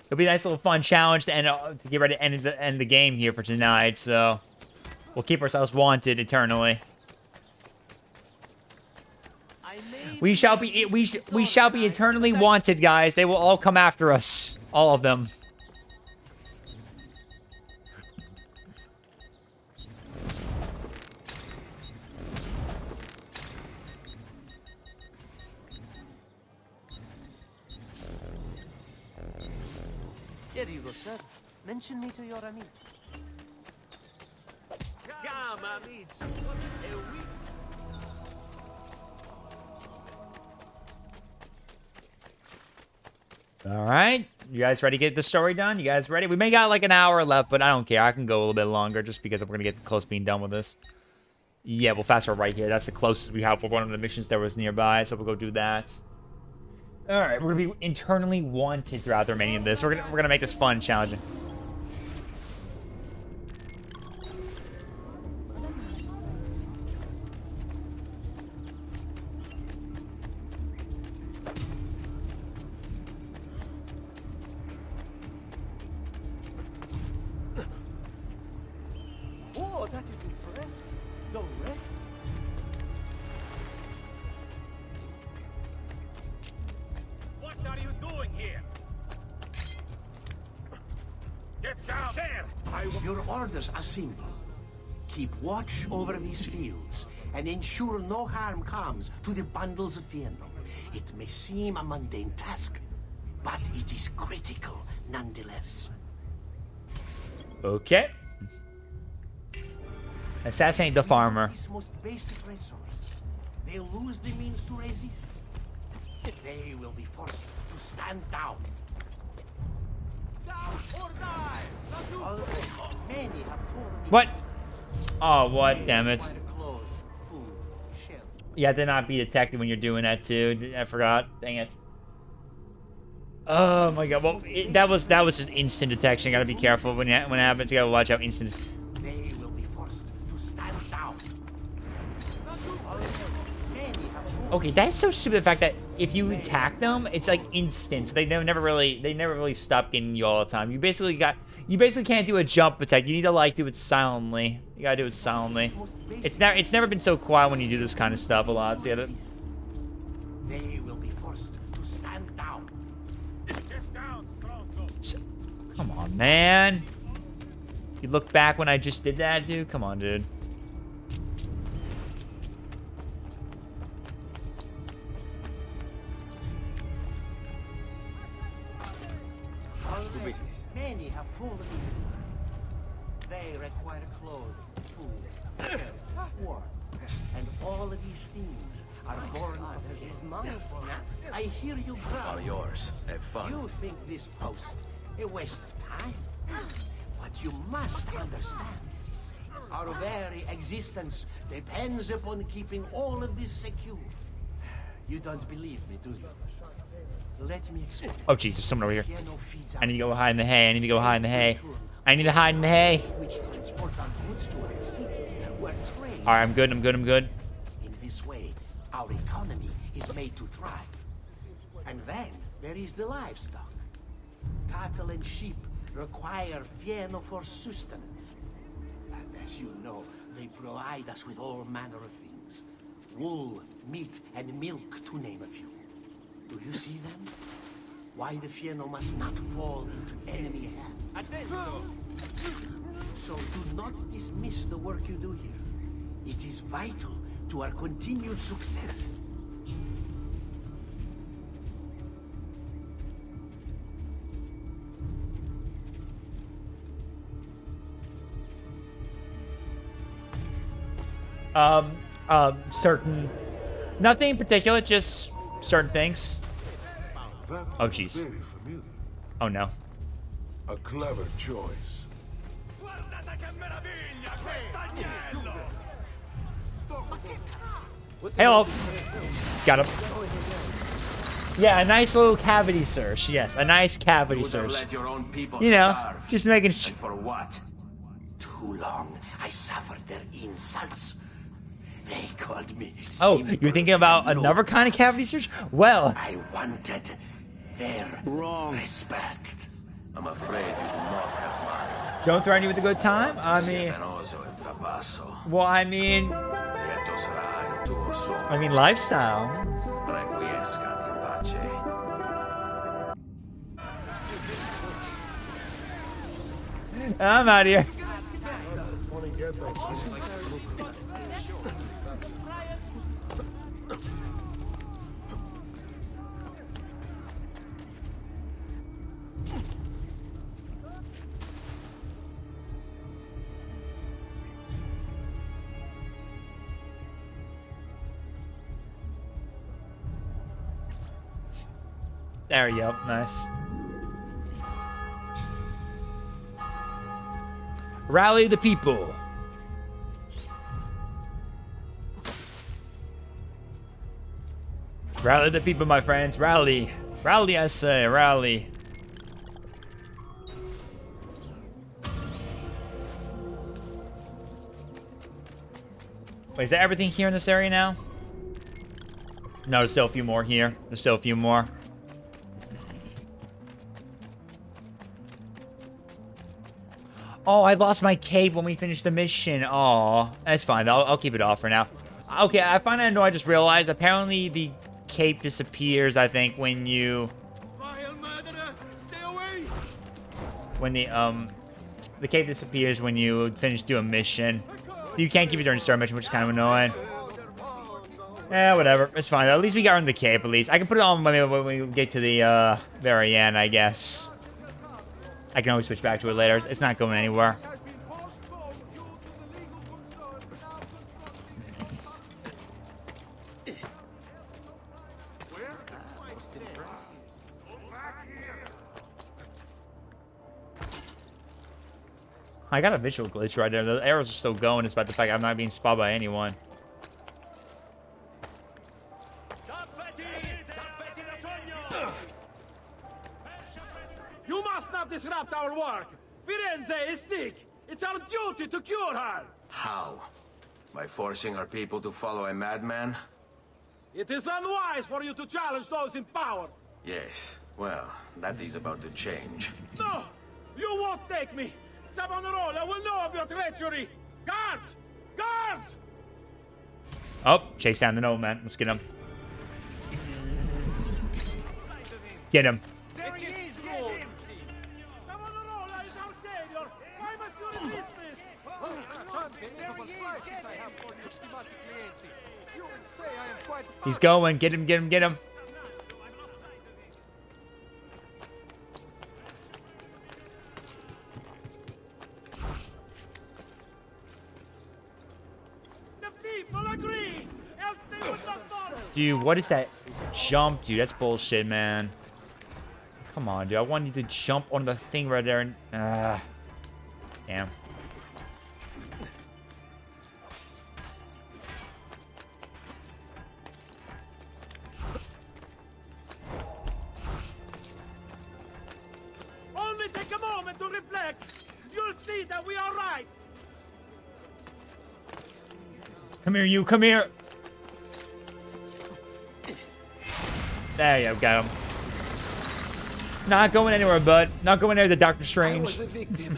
It'll be a nice little fun challenge to end to get ready to end the game here for tonight. So we'll keep ourselves wanted eternally. We shall be eternally wanted, guys. They will all come after us, all of them. Here you go, sir. Mention me to your amici. Come, amici. All right. You guys ready to get the story done? You guys ready? We may got like an hour left, but I don't care. I can go a little bit longer just because we're going to get close being done with this. Yeah, we'll fast forward right here. That's the closest we have for one of the missions that was nearby, so we'll go do that. All right, we're going to be internally wanted throughout the remaining of this. We're gonna make this fun, challenging. Oh, that is impressive. The rest. What are you doing here? Get down there! Your orders are simple. Keep watch over these fields and ensure no harm comes to the bundles of Fieno. It may seem a mundane task, but it is critical nonetheless. Okay. Assassinate the farmer. This most basic resource. They lose the means to resist. They will be forced to stand down. Down or die! Already, many have fallen. What? Oh, what? Damn it. Yeah, they not be detected when you're doing that too. I forgot. Dang it. Oh my god. Well, that was just instant detection. Gotta be careful when it happens. You gotta watch out instant. They will be forced to stand down. Okay, that's so stupid. The fact that if you attack them, it's like instant. So they never really stop getting you all the time. You basically can't do a jump attack. You need to like do it silently. You gotta do it silently. It's never been so quiet when you do this kind of stuff a lot. See it? They will be forced to stand down. Come on, man. You look back when I just did that, dude? Come on, dude. Many have fallen into. They require clothing, food, shelter, work, and all of these things are born out of his months. I hear you growl. All yours. Have fun. You think this post a waste of time? But you must understand, our very existence depends upon keeping all of this secure. You don't believe me, do you? Let me explain. Oh, jeez, there's someone over here. I need to go hide in the hay. I need to go hide in the hay. I need to hide in the hay. Alright, I'm good, I'm good, I'm good. In this way, our economy is made to thrive. And then there is the livestock. Cattle and sheep require fieno for sustenance. And as you know, they provide us with all manner of things. Wool, meat, and milk, to name a few. Do you see them? Why the fieno must not fall into enemy hands. So do not dismiss the work you do here. It is vital to our continued success. Certain... Nothing in particular, just certain things. Oh, jeez. Oh, no. A clever choice. Hello. Got him. Yeah, a nice little cavity search. Yes, a nice cavity search. Let your own people You know, starve. just making. And for what? Too long I suffered their insults. They called me. Oh, you're thinking about another kind of cavity search? Well, I wanted their respect. I'm afraid you do not have mine. don't threaten you with a good time. I mean, well, I mean, lifestyle. I'm out of here. There you go. Nice. Rally the people. Rally the people, my friends. Rally. Rally, I say. Rally. Wait, is that everything here in this area now? No, there's still a few more here. There's still a few more. Oh, I lost my cape when we finished the mission. Oh, that's fine. I'll keep it off for now. Okay, I find I know I just realized apparently the cape disappears, I think, when you... When the cape disappears when you finish doing a mission. So you can't keep it during the start mission, which is kind of annoying. Yeah, whatever. It's fine. At least we got on the cape, at least. I can put it on when we get to the very end, I guess. I can always switch back to it later. It's not going anywhere. I got a visual glitch right there. The arrows are still going despite the fact I'm not being spotted by anyone. You must not disrupt our work. Firenze is sick. It's our duty to cure her. How? By forcing our people to follow a madman? It is unwise for you to challenge those in power. Yes. Well, that is about to change. No! You won't take me! Savonarola will know of your treachery! Guards! Guards! Oh, chase down the nobleman. Let's get him. Get him. There he is! Savonarola is our savior! Why must you resist this? Unbelievable prices I have for you, schematic clienti. You will say I am quite... He's going. Get him, get him, get him. Dude, what is that jump, dude? That's bullshit, man. Come on, dude. I want you to jump on the thing right there and... damn. Only take a moment to reflect. You'll see that we are right. Come here, you. Come here. There you go, got him. Not going anywhere, bud. Not going anywhere, the Doctor Strange. I was a victim.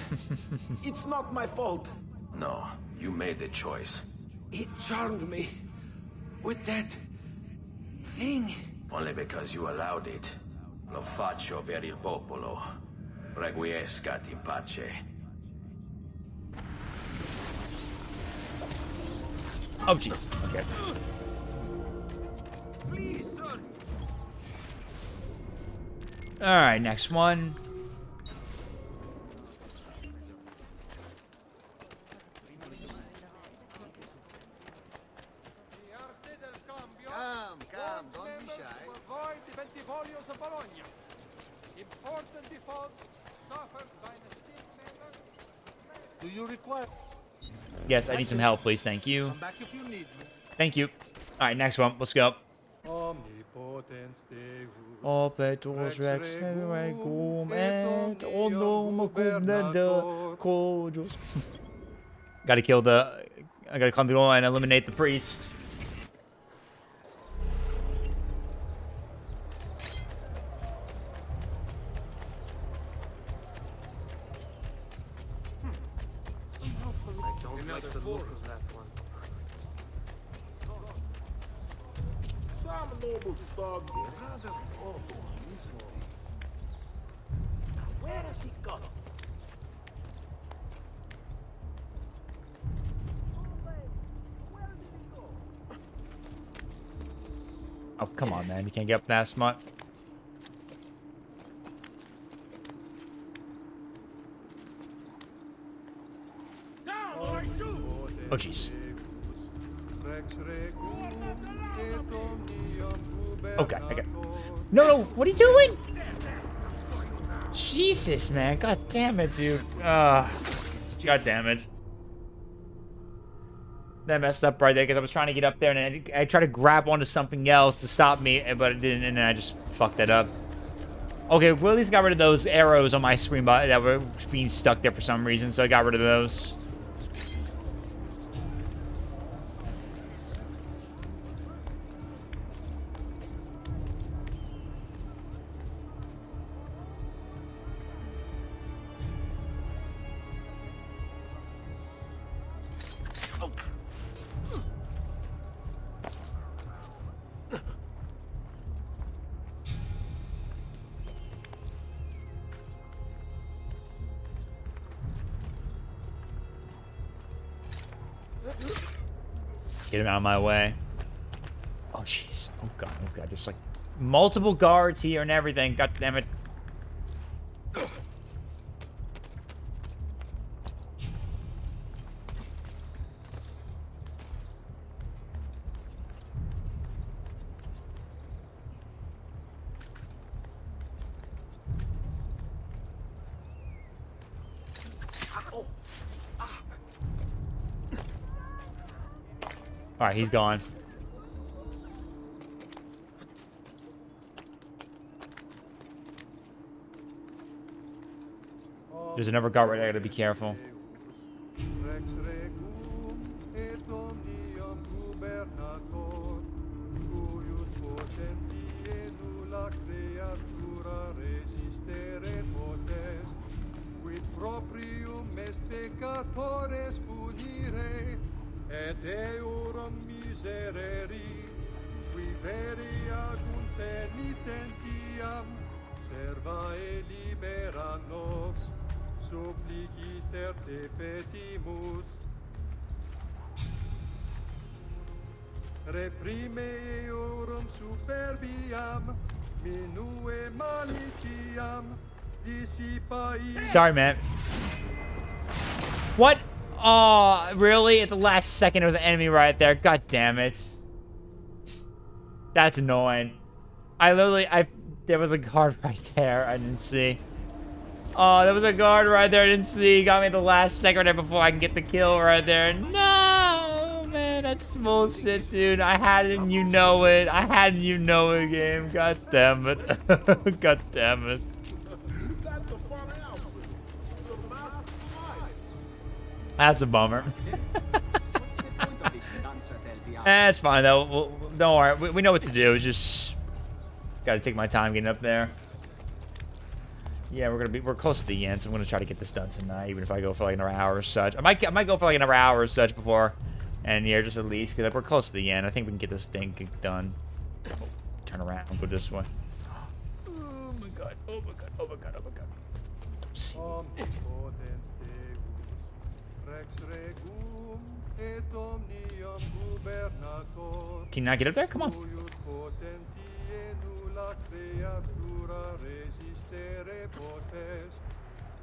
It's not my fault. No, you made the choice. It charmed me. With that... thing. Only because you allowed it. Lo faccio per il popolo. Requiescat in pace. Oh, jeez. Okay. Please, sir. All right, next one. Come, don't be shy. Avoid the Bentivolios of Bologna. Important defaults suffered by an esteemed member. Do you require? Yes, I need some help, please. Thank you. Come back if you need me. Thank you. All right, next one. Let's go. Omnipotens Deus, Opetus Rex Regum et Omnum Cojus. Gotta kill the. I gotta come through and eliminate the priest. I don't like the look of that one. Some noble thug, rather awful. Now where has he gone? Oh, come on, man. You can't get up that smart. Oh, jeez. Okay, okay. No, no, what are you doing? Jesus, man. God damn it, dude. God damn it. That messed up right there because I was trying to get up there and I tried to grab onto something else to stop me, but it didn't, and then I just fucked that up. Okay, well, at least got rid of those arrows on my screen that were being stuck there for some reason, so I got rid of those. Get him out of my way. Oh, jeez. Oh, God. Oh, God. There's, like, multiple guards here and everything. God damn it. All right, he's gone. There's another guard right there. I gotta be careful. Et eorum miserere, qui veri agunt penitentiam, serva e libera nos, suppliciter te petimus. Reprime eorum superbiam, minue malitiam, dissipa. Sorry, man. What? Oh, really? At the last second, there was an enemy right there. God damn it. That's annoying. There was a guard right there. I didn't see. Oh, there was a guard right there. I didn't see. Got me at the last second right before I can get the kill right there. No, man, that's bullshit, dude. I had it and you know it. I had it and you know it, game. God damn it. God damn it. That's a bummer. That's fine though. Don't worry. We know what to do. It's just gotta take my time getting up there. Yeah, we're close to the end, so I'm gonna try to get this done tonight, even if I go for like another hour or such. I might go for like another hour or such before, and yeah, just at least because we're close to the end. I think we can get this thing done. Turn around, go this way. Oh my god! Oh my god! Oh my god! Oh my god! Don't see me. Can you not get up there? Come on.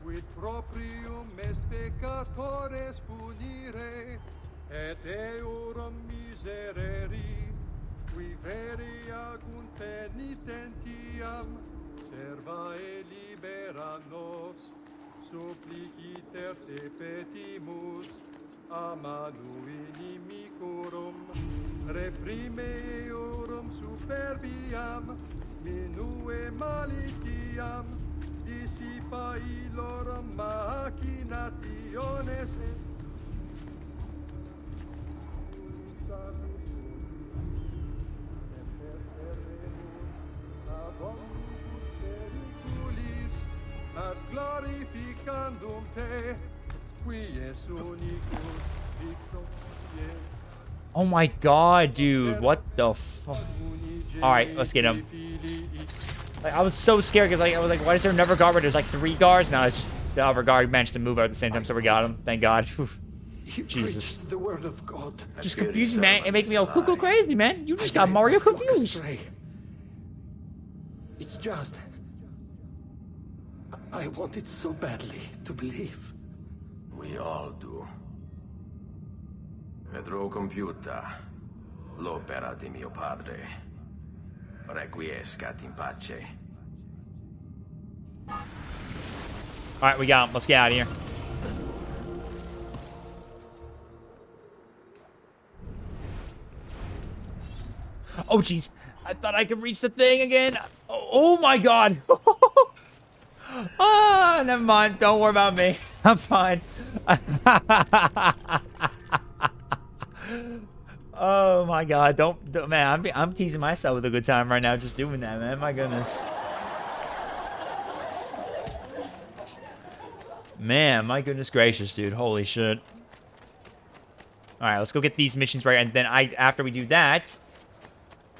Quid proprium est peccatores punire, et eorum miserere, qui veri agunt penitentiam, serva e libera nos, Suppliciter te petimus, a manu inimicorum, reprime eorum superbiam, minue maliciam, dissipa illorum machinationes ad glorificandum te, qui es unicus victoriae. Oh my god, dude. What the fuck? Alright, let's get him. Like, I was so scared because I was like, why is there never guard where there's like 3 guards? No, it's just the other guard managed to move out at the same time, so we got him. Thank God. Jesus. The word of God. Just confused me, man. It makes me go cuckoo crazy, man. You just got Mario confused. It's just... I wanted so badly to believe. We all do. Vedrò compiuta l'opera di mio padre. Requiescat in pace. Alright, we got him. Let's get out of here. Oh, jeez. I thought I could reach the thing again. Oh my god. Ah, never mind. Don't worry about me. I'm fine. Oh my god. Don't man, I'm teasing myself with a good time right now just doing that, man. My goodness. Man, my goodness gracious, dude. Holy shit. Alright, let's go get these missions right, and then after we do that,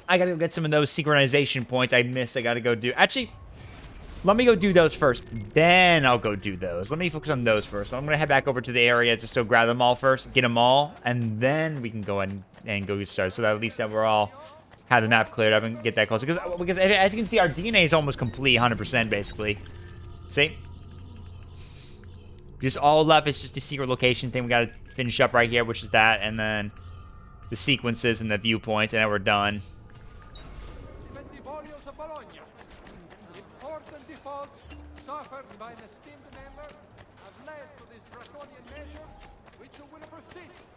I gotta go get some of those synchronization points I missed. I gotta go do... Actually, let me go do those first. Then I'll go do those. Let me focus on those first. So I'm gonna head back over to the area just to grab them all first, get them all, and then we can go and go get started. So that at least that we're all have the map cleared up and get that closer. Because as you can see, our DNA is almost complete, 100% basically. See? Just all left is just the secret location thing we gotta finish up right here, which is that, and then the sequences and the viewpoints, and then we're done. Important defaults suffered by an esteemed member have led to this draconian measure, which will persist.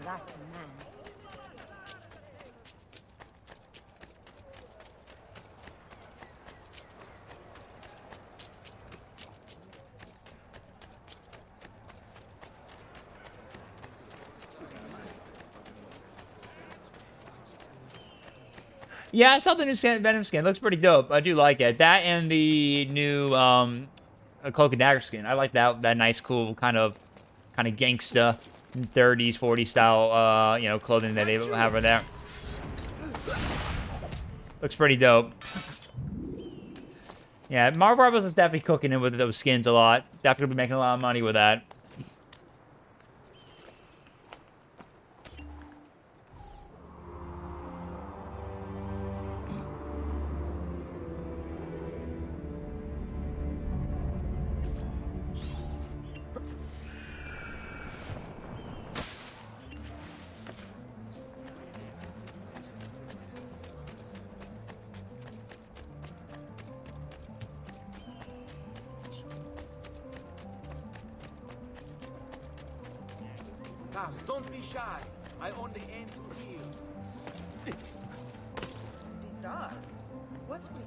That's a man. Yeah, I saw the new Venom skin. Looks pretty dope. I do like it. That and the new Cloak and Dagger skin. I like that nice, cool kind of gangsta 30s, 40s style you know, clothing that they have over there. Looks pretty dope. Yeah, Marvel Rivals is definitely cooking in with those skins a lot. Definitely be making a lot of money with that. Come, don't be shy. I only aim to heal. Bizarre. What's with him?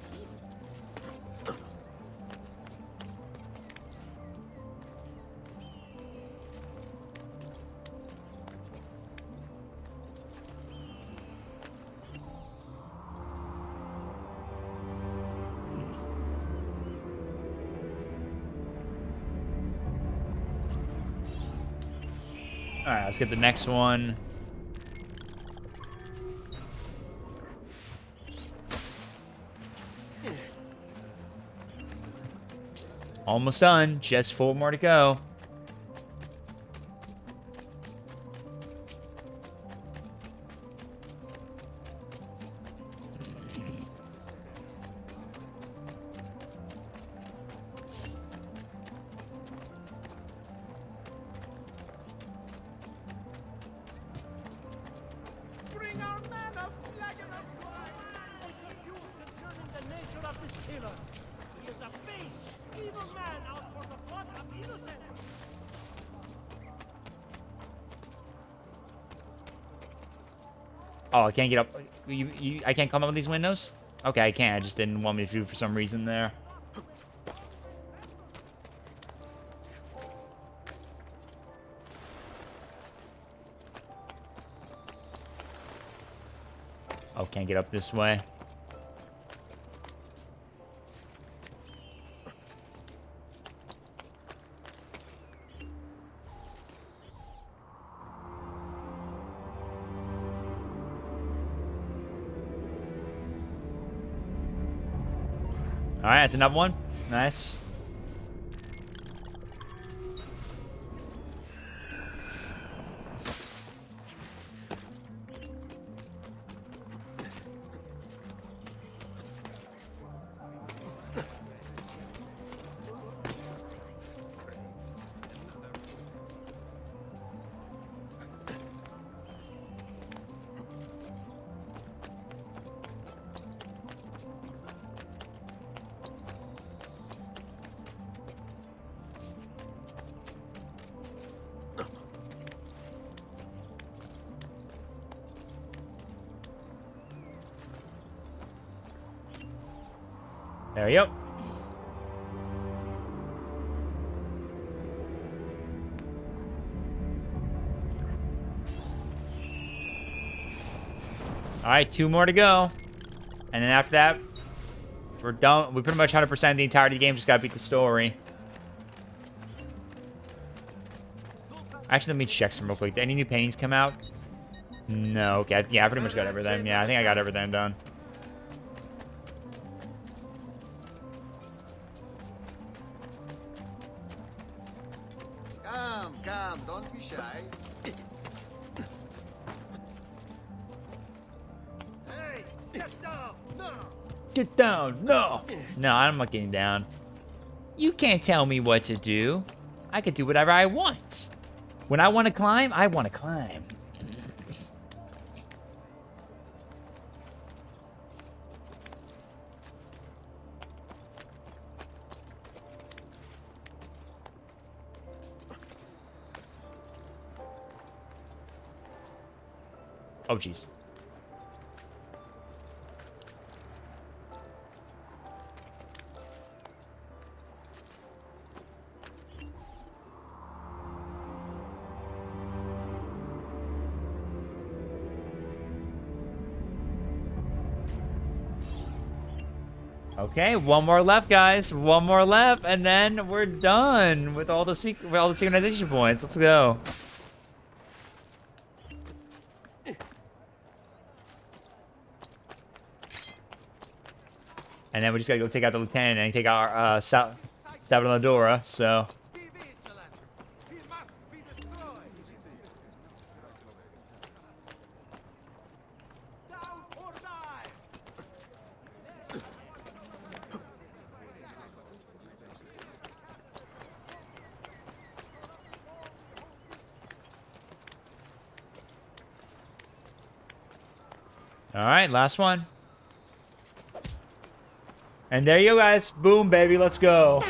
Alright, let's get the next one. Almost done. Just 4 more to go. killer. He is a base, evil man out for the blood of innocent. Oh, I can't get up. I can't come up with these windows? Okay, I can. I just didn't want me to do for some reason there. Oh, can't get up this way. All right, that's another one. Nice. There you go. All right, 2 more to go. And then after that, we're done. We pretty much 100% the entirety of the game. Just gotta beat the story. Actually, let me check some real quick. Did any new paintings come out? No. Okay. Yeah, I pretty much got everything. Yeah, I think I got everything done. Come, don't be shy. Hey, get down! No! Get down! No! No, I'm not getting down. You can't tell me what to do. I can do whatever I want. When I want to climb, I want to climb. Oh, jeez. Okay, one more left, guys. One more left, and then we're done with all the synchronization points. Let's go. And then we just gotta go take out the lieutenant and take our Salvador, so. All right, last one. And there you go, guys. Boom, baby. Let's go.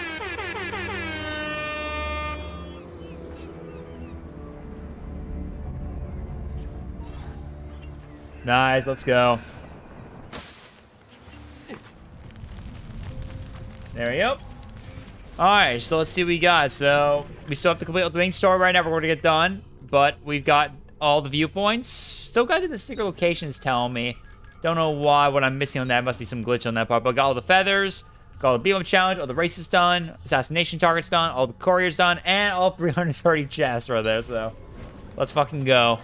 Nice. Let's go. There we go. All right. So let's see what we got. So we still have to complete the main story right now. We're going to get done. But we've got all the viewpoints. Still got to do the secret locations telling me. Don't know why, what I'm missing on that. Must be some glitch on that part. But got all the feathers, got all the beat-em challenge, all the races done, assassination targets done, all the couriers done, and all 330 chests right there. So let's fucking go.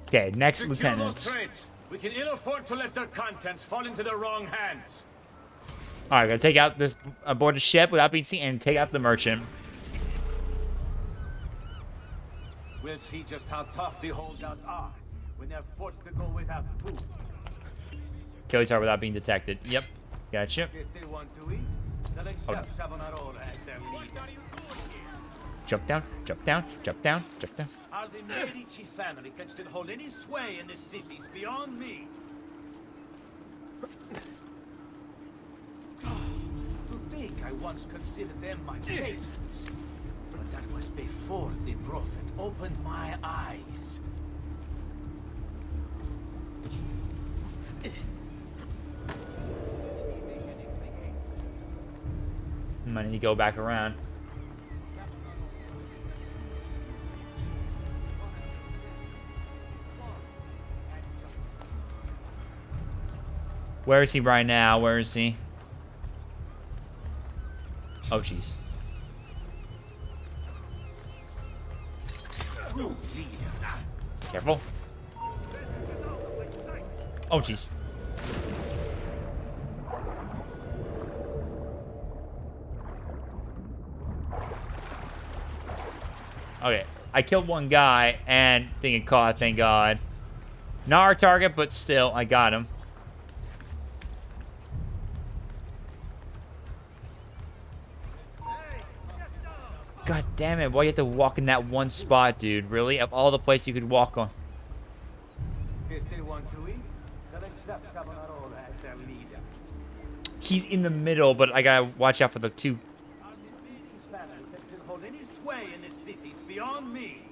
Okay, next Secure lieutenant. those crates. We can ill afford to let their contents fall into the wrong hands. All right, gotta take out this aboard the ship without being seen and take out the merchant. We'll see just how tough the holdouts are when they're forced to go without food. Kill each other without being detected. Yep, gotcha. If they want to eat, they'll accept Savonarola as their leader. Jump down, jump down, jump down, jump down. How the Medici family can still hold any sway in the cities beyond me. To think I once considered them my patrons. But that was before the prophet opened my eyes. I'm gonna need to go back around. Where is he right now? Where is he? Oh, jeez. Careful. Oh, jeez. Okay, I killed one guy and didn't get caught, thank God. Not our target, but still, I got him. God damn it, why you have to walk in that one spot, dude? Really? Of all the places you could walk on. If they want to eat, they'll accept Savonarola as their leader. He's in the middle, but I gotta watch out for the two. These families can still hold any sway in the cities beyond me.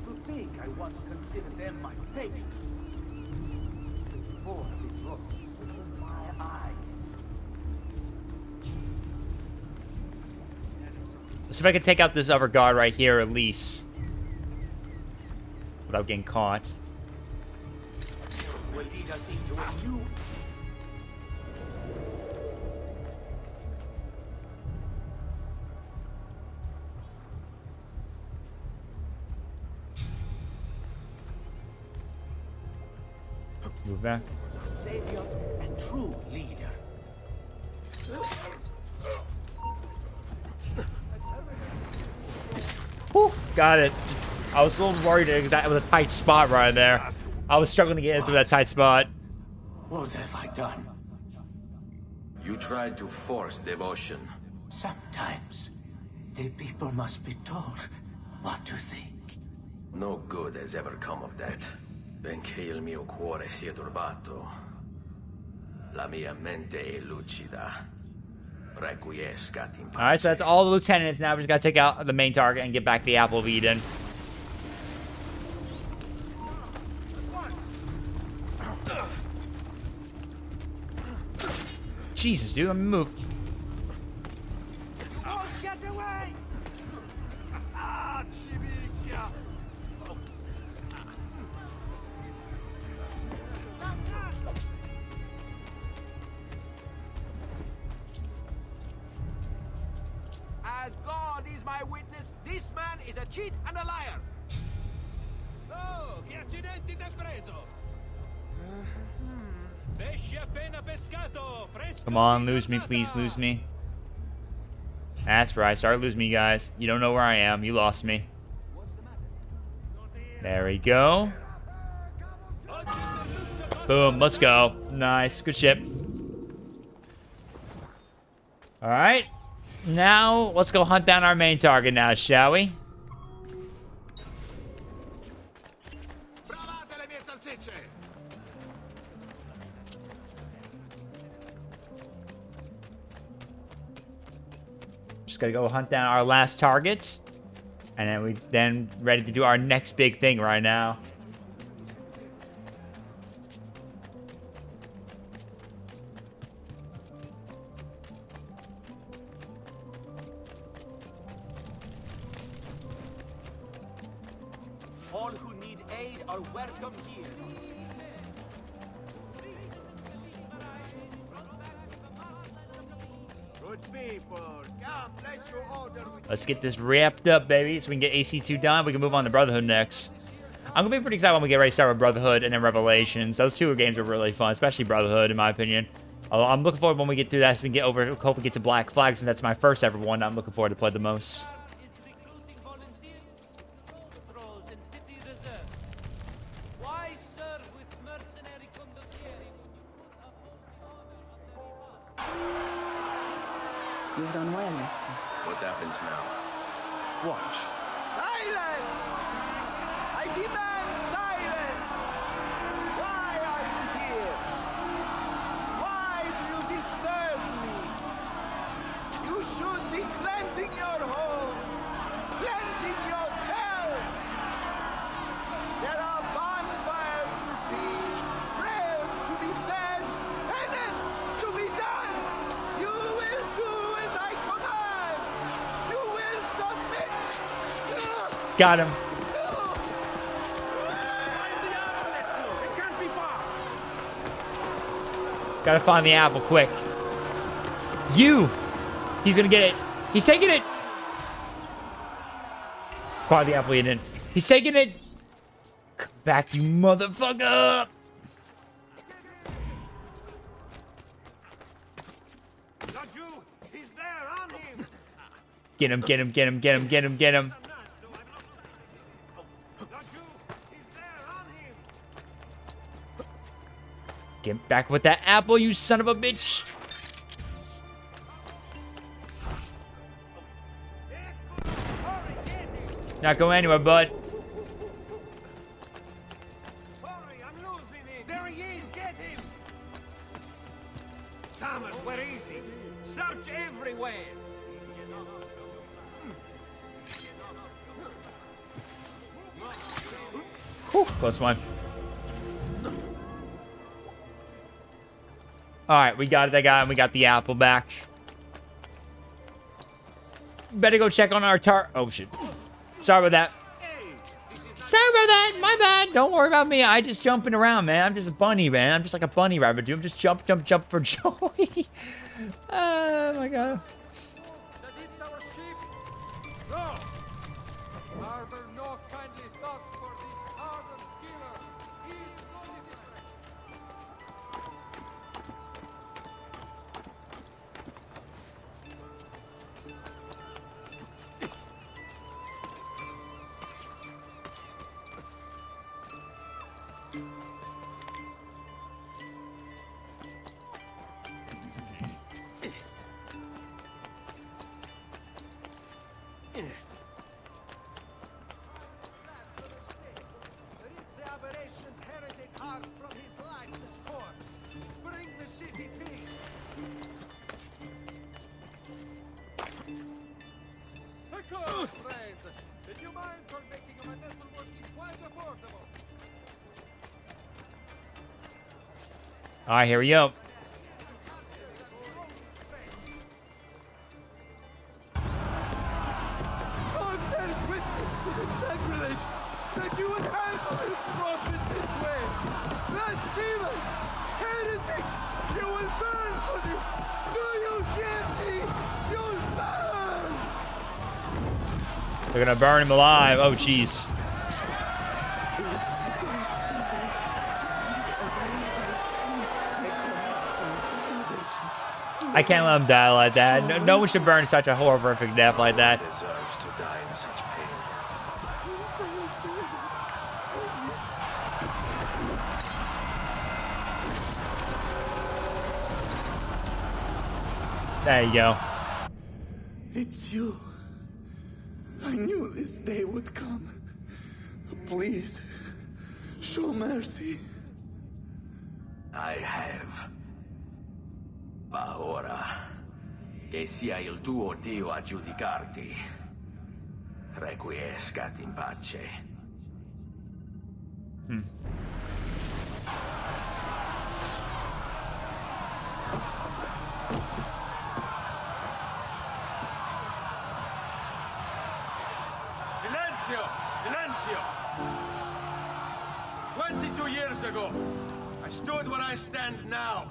To think I once considered them my patrons. Before the prophet opened my eyes. Let's see if I can take out this other guard right here, at least. Without getting caught. Will lead us into a new... Move back. Savior and true leader. Whew, got it. I was a little worried because that was a tight spot right there. I was struggling to get into that tight spot. What have I done? You tried to force devotion. Sometimes the people must be told what to think. No good has ever come of that. Benché il mio cuore sia turbato, la mia mente è lucida. Requiescat in pace. Alright, so that's all the lieutenants. Now we just gotta take out the main target and get back the Apple of Eden. Jesus, dude, let me move. Get away! Ah, Civicchia! As God is my witness, this man is a cheat and a liar. Oh, che accidenti t'hai preso? Pesce appena pescato, fresco. Come on, lose me, please, lose me. That's right, start losing me, guys. You don't know where I am. You lost me. There we go. Boom, let's go. Nice, good ship. All right. Now, let's go hunt down our main target now, shall we? Just gotta go hunt down our last target. And then we ready to do our next big thing right now. All who need aid are welcome here. Good people, come, let you order with Let's get this wrapped up, baby, so we can get AC2 done. We can move on to Brotherhood next. I'm gonna be pretty excited when we get ready to start with Brotherhood and then Revelations. Those two games are really fun, especially Brotherhood, in my opinion. I'm looking forward when we get through that, so we can get over, hopefully get to Black Flag, since that's my first ever one. I'm looking forward to play the most. You've done well, Nixon. What happens now? Watch. Silence! I demand silence! Why are you here? Why do you disturb me? You should be cleansing your home, cleansing yourself. There are bonfires to see, prayers to be said, penance to be done. You will do as I command. You will submit. Got him. Gotta find the apple quick. You! He's gonna get it. He's taking it! Acquire the apple, he didn't. He's taking it! Come back, you motherfucker! Get him, get him, get him, get him, get him, get him. Get back with that apple, you son of a bitch! Not going anywhere, bud. There he is! Get him! Thomas, where is he? Search everywhere! Whew, close one. Alright, we got that guy and we got the apple back. Better go check on our oh shit. Sorry about that. Sorry about that. My bad. Don't worry about me. I just jumping around, man. I'm just a bunny, man. I'm just like a bunny rabbit, dude. I'm just jump, jump, jump for joy. Oh my god. Are there no kindly thoughts for this ardent killer? He's fully The aberration's heretic heart from his lifeless corpse. Bring the city peace. Because, friends, the new mines are making my metal working quite affordable. Alright, here we go. God bears witness to the sacrilege that you would handle his prophet this way. Blasphemers! Heretics! You will burn for this! Do you hear me? You'll burn! They're gonna burn him alive. Oh, jeez. I can't let him die like that. No one should burn such a horrific death like that. Deserves to die in such pain. There you go. It's you. I knew this day would come. Please, show mercy. I have. Ma ora, che sia il tuo Dio a giudicarti. Requiescat in pace. Silenzio! Silenzio! 22 years ago, I stood where I stand now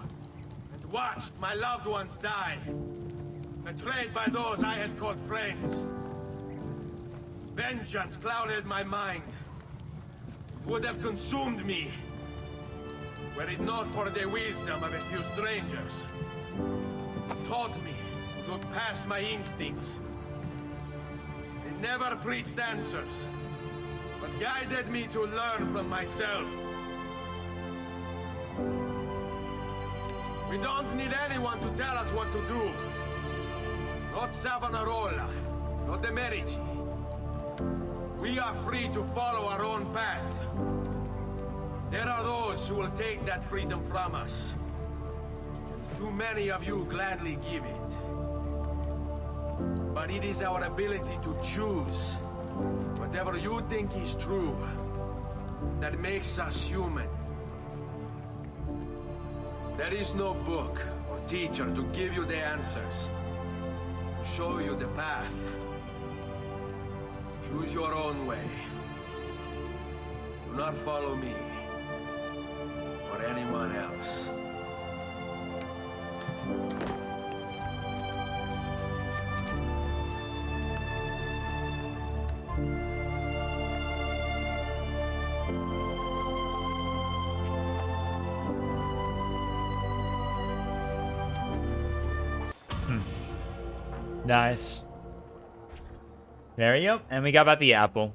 and watched my loved ones die, betrayed by those I had called friends. Vengeance clouded my mind. would have consumed me, were it not for the wisdom of a few strangers. Taught me to look past my instincts. They never preached answers, but guided me to learn from myself. We don't need anyone to tell us what to do. Not Savonarola, not the Medici. We are free to follow our own path. There are those who will take that freedom from us. Too many of you gladly give it. But it is our ability to choose whatever you think is true that makes us human. There is no book or teacher to give you the answers, show you the path. Choose your own way. Do not follow me or anyone else. Nice. There you go. And we got about the apple.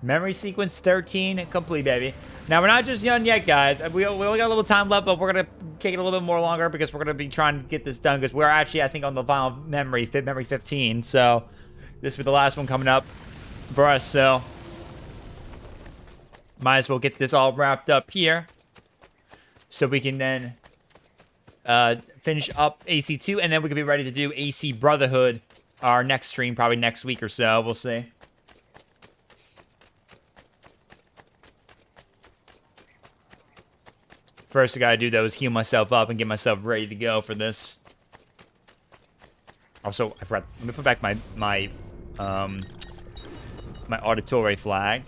Memory sequence 13 complete, baby. Now, we're not just done yet, guys. We only got a little time left, but we're going to kick it a little bit more longer because we're going to be trying to get this done because we're actually, I think, on the final memory 15. So, this will be the last one coming up for us. So, might as well get this all wrapped up here so we can then finish up AC2, and then we can be ready to do AC Brotherhood, our next stream, probably next week or so. We'll see. First, I gotta do, though, is heal myself up and get myself ready to go for this. Also, I forgot. Let me put back my auditory flag.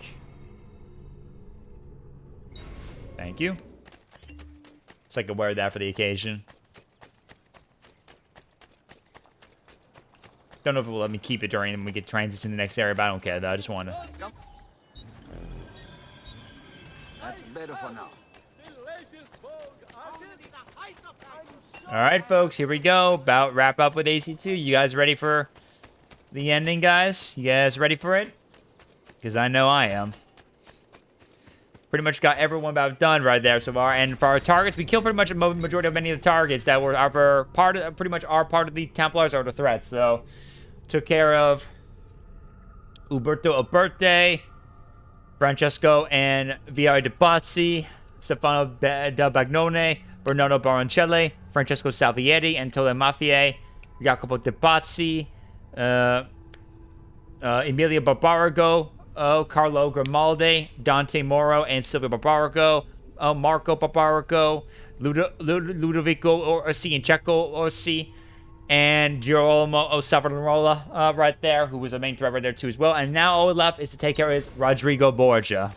Thank you. So I can wear that for the occasion. Don't know if it will let me keep it during when we get transition to the next area, but I don't care, though. I just want to. That's better for now. Alright, folks, here we go. About wrap up with AC2. You guys ready for the ending, guys? You guys ready for it? Because I know I am. Pretty much got everyone about done right there so far. And for our targets, we killed pretty much a majority of many of the targets that were our part of, pretty much our part of the Templars or the threats. So, took care of Uberto Alberti, Francesco and Viari de Bazzi, Stefano da Bagnone, Bernardo Baroncelli, Francesco Salvietti, Antonio Maffie, Jacopo de Bazzi, Emilio Barbarago, Carlo Grimaldi, Dante Moro, and Silvio Barbarago, Marco Barbarago, Ludovico Orsi, and Checo Orsi, and Girolamo Savonarola right there, who was the main threat right there too as well. And now all left is to take care of is Rodrigo Borgia.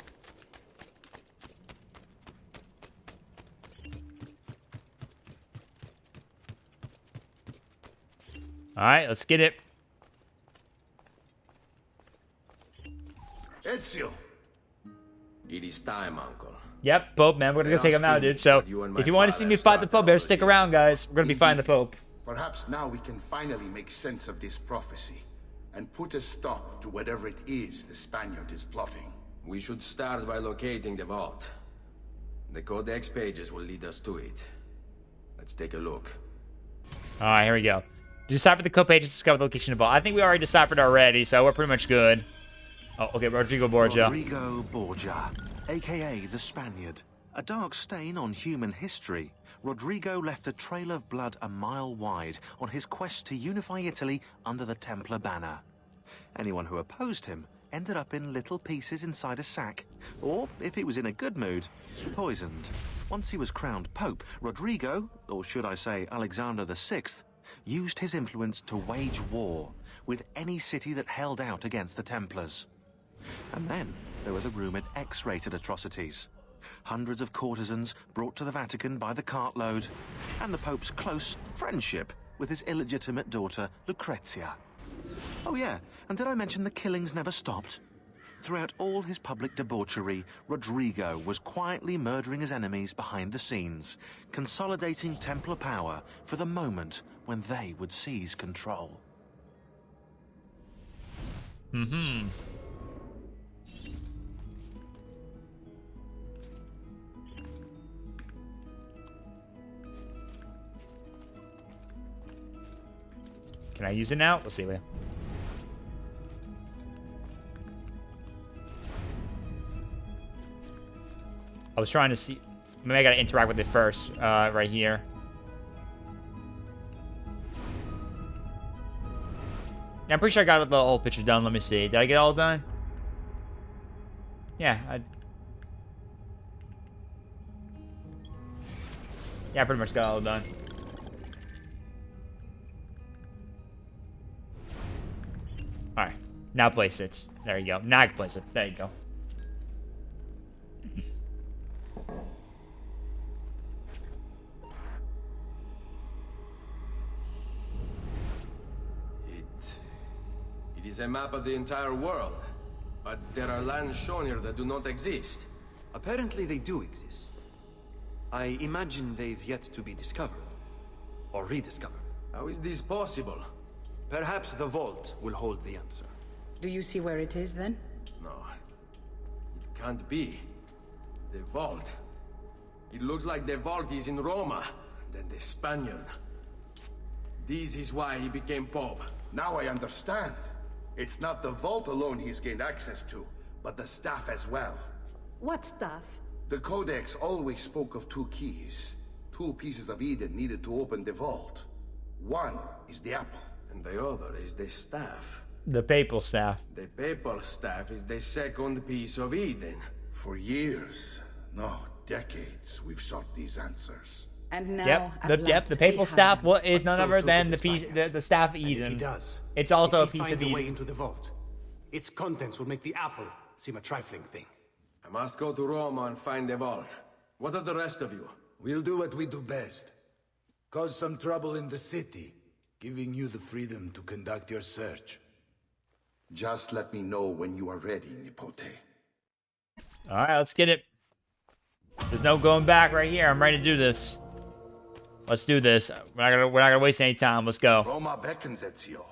Alright, let's get it. Ezio! It is time, Uncle. Yep, Pope, man. We're gonna go take him out, dude. So, if you want to see me fight the Pope, better stick around, guys. We're gonna be fighting the Pope. Perhaps now we can finally make sense of this prophecy and put a stop to whatever it is the Spaniard is plotting. We should start by locating the vault. The Codex pages will lead us to it. Let's take a look. Alright, here we go. Decipher the code pages, discover the location of the vault. I think we already deciphered already, so we're pretty much good. Oh, okay, Rodrigo Borgia. Rodrigo Borgia, a.k.a. the Spaniard. A dark stain on human history, Rodrigo left a trail of blood a mile wide on his quest to unify Italy under the Templar banner. Anyone who opposed him ended up in little pieces inside a sack, or, if he was in a good mood, poisoned. Once he was crowned Pope, Rodrigo, or should I say Alexander VI, used his influence to wage war with any city that held out against the Templars. And then there were the rumored X-rated atrocities. Hundreds of courtesans brought to the Vatican by the cartload, and the Pope's close friendship with his illegitimate daughter, Lucrezia. Oh yeah, and did I mention the killings never stopped? throughout all his public debauchery, Rodrigo was quietly murdering his enemies behind the scenes, consolidating Templar power for the moment when they would seize control. Mm-hmm. Can I use it now? Let's see. Wait. I was trying to see. Maybe I gotta interact with it first, right here. Yeah, I'm pretty sure I got the whole picture done. Let me see. Did I get it all done? Yeah, I pretty much got it all done. Alright. Now place it. There you go. Now I can place it. There you go. It is a map of the entire world, but there are lands shown here that do not exist. Apparently they do exist. I imagine they've yet to be discovered. Or rediscovered. How is this possible? Perhaps the vault will hold the answer. Do you see where it is, then? No. It can't be. The vault. It looks like the vault is in Roma, then the Spaniard. This is why he became Pope. Now I understand. It's not the vault alone he's gained access to, but the staff as well. What staff? The Codex always spoke of 2 keys. 2 pieces of Eden needed to open the vault. One is the apple. And the other is the staff. The papal staff. The papal staff is the second piece of Eden. For years, no, decades, we've sought these answers. And now, the papal staff. What is none other than the staff of Eden? If he does, it's also a if he piece finds of a Eden. way into the vault, its contents will make the apple seem a trifling thing. I must go to Roma and find the vault. What of the rest of you? We'll do what we do best. Cause some trouble in the city, giving you the freedom to conduct your search. Just let me know when you are ready, Nipote. Alright, let's get it. There's no going back right here. I'm ready to do this. Let's do this. We're not gonna waste any time. Let's go. Roma beckons, Ezio.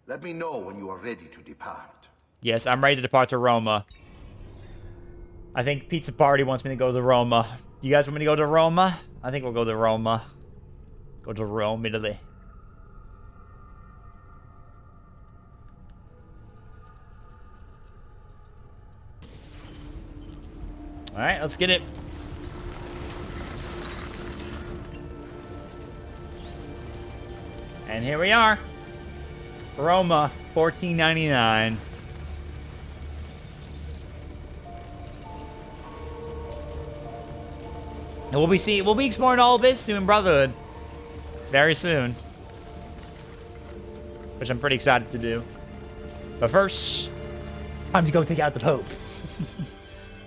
Let me know when you are ready to depart. Yes, I'm ready to depart to Roma. I think Pizza Party wants me to go to Roma. You guys want me to go to Roma? I think we'll go to Roma. Go to Rome, Italy. Alright, let's get it. And here we are. Roma, $14.99. And we'll be exploring all of this soon, Brotherhood. Very soon. Which I'm pretty excited to do. But first, time to go take out the Pope.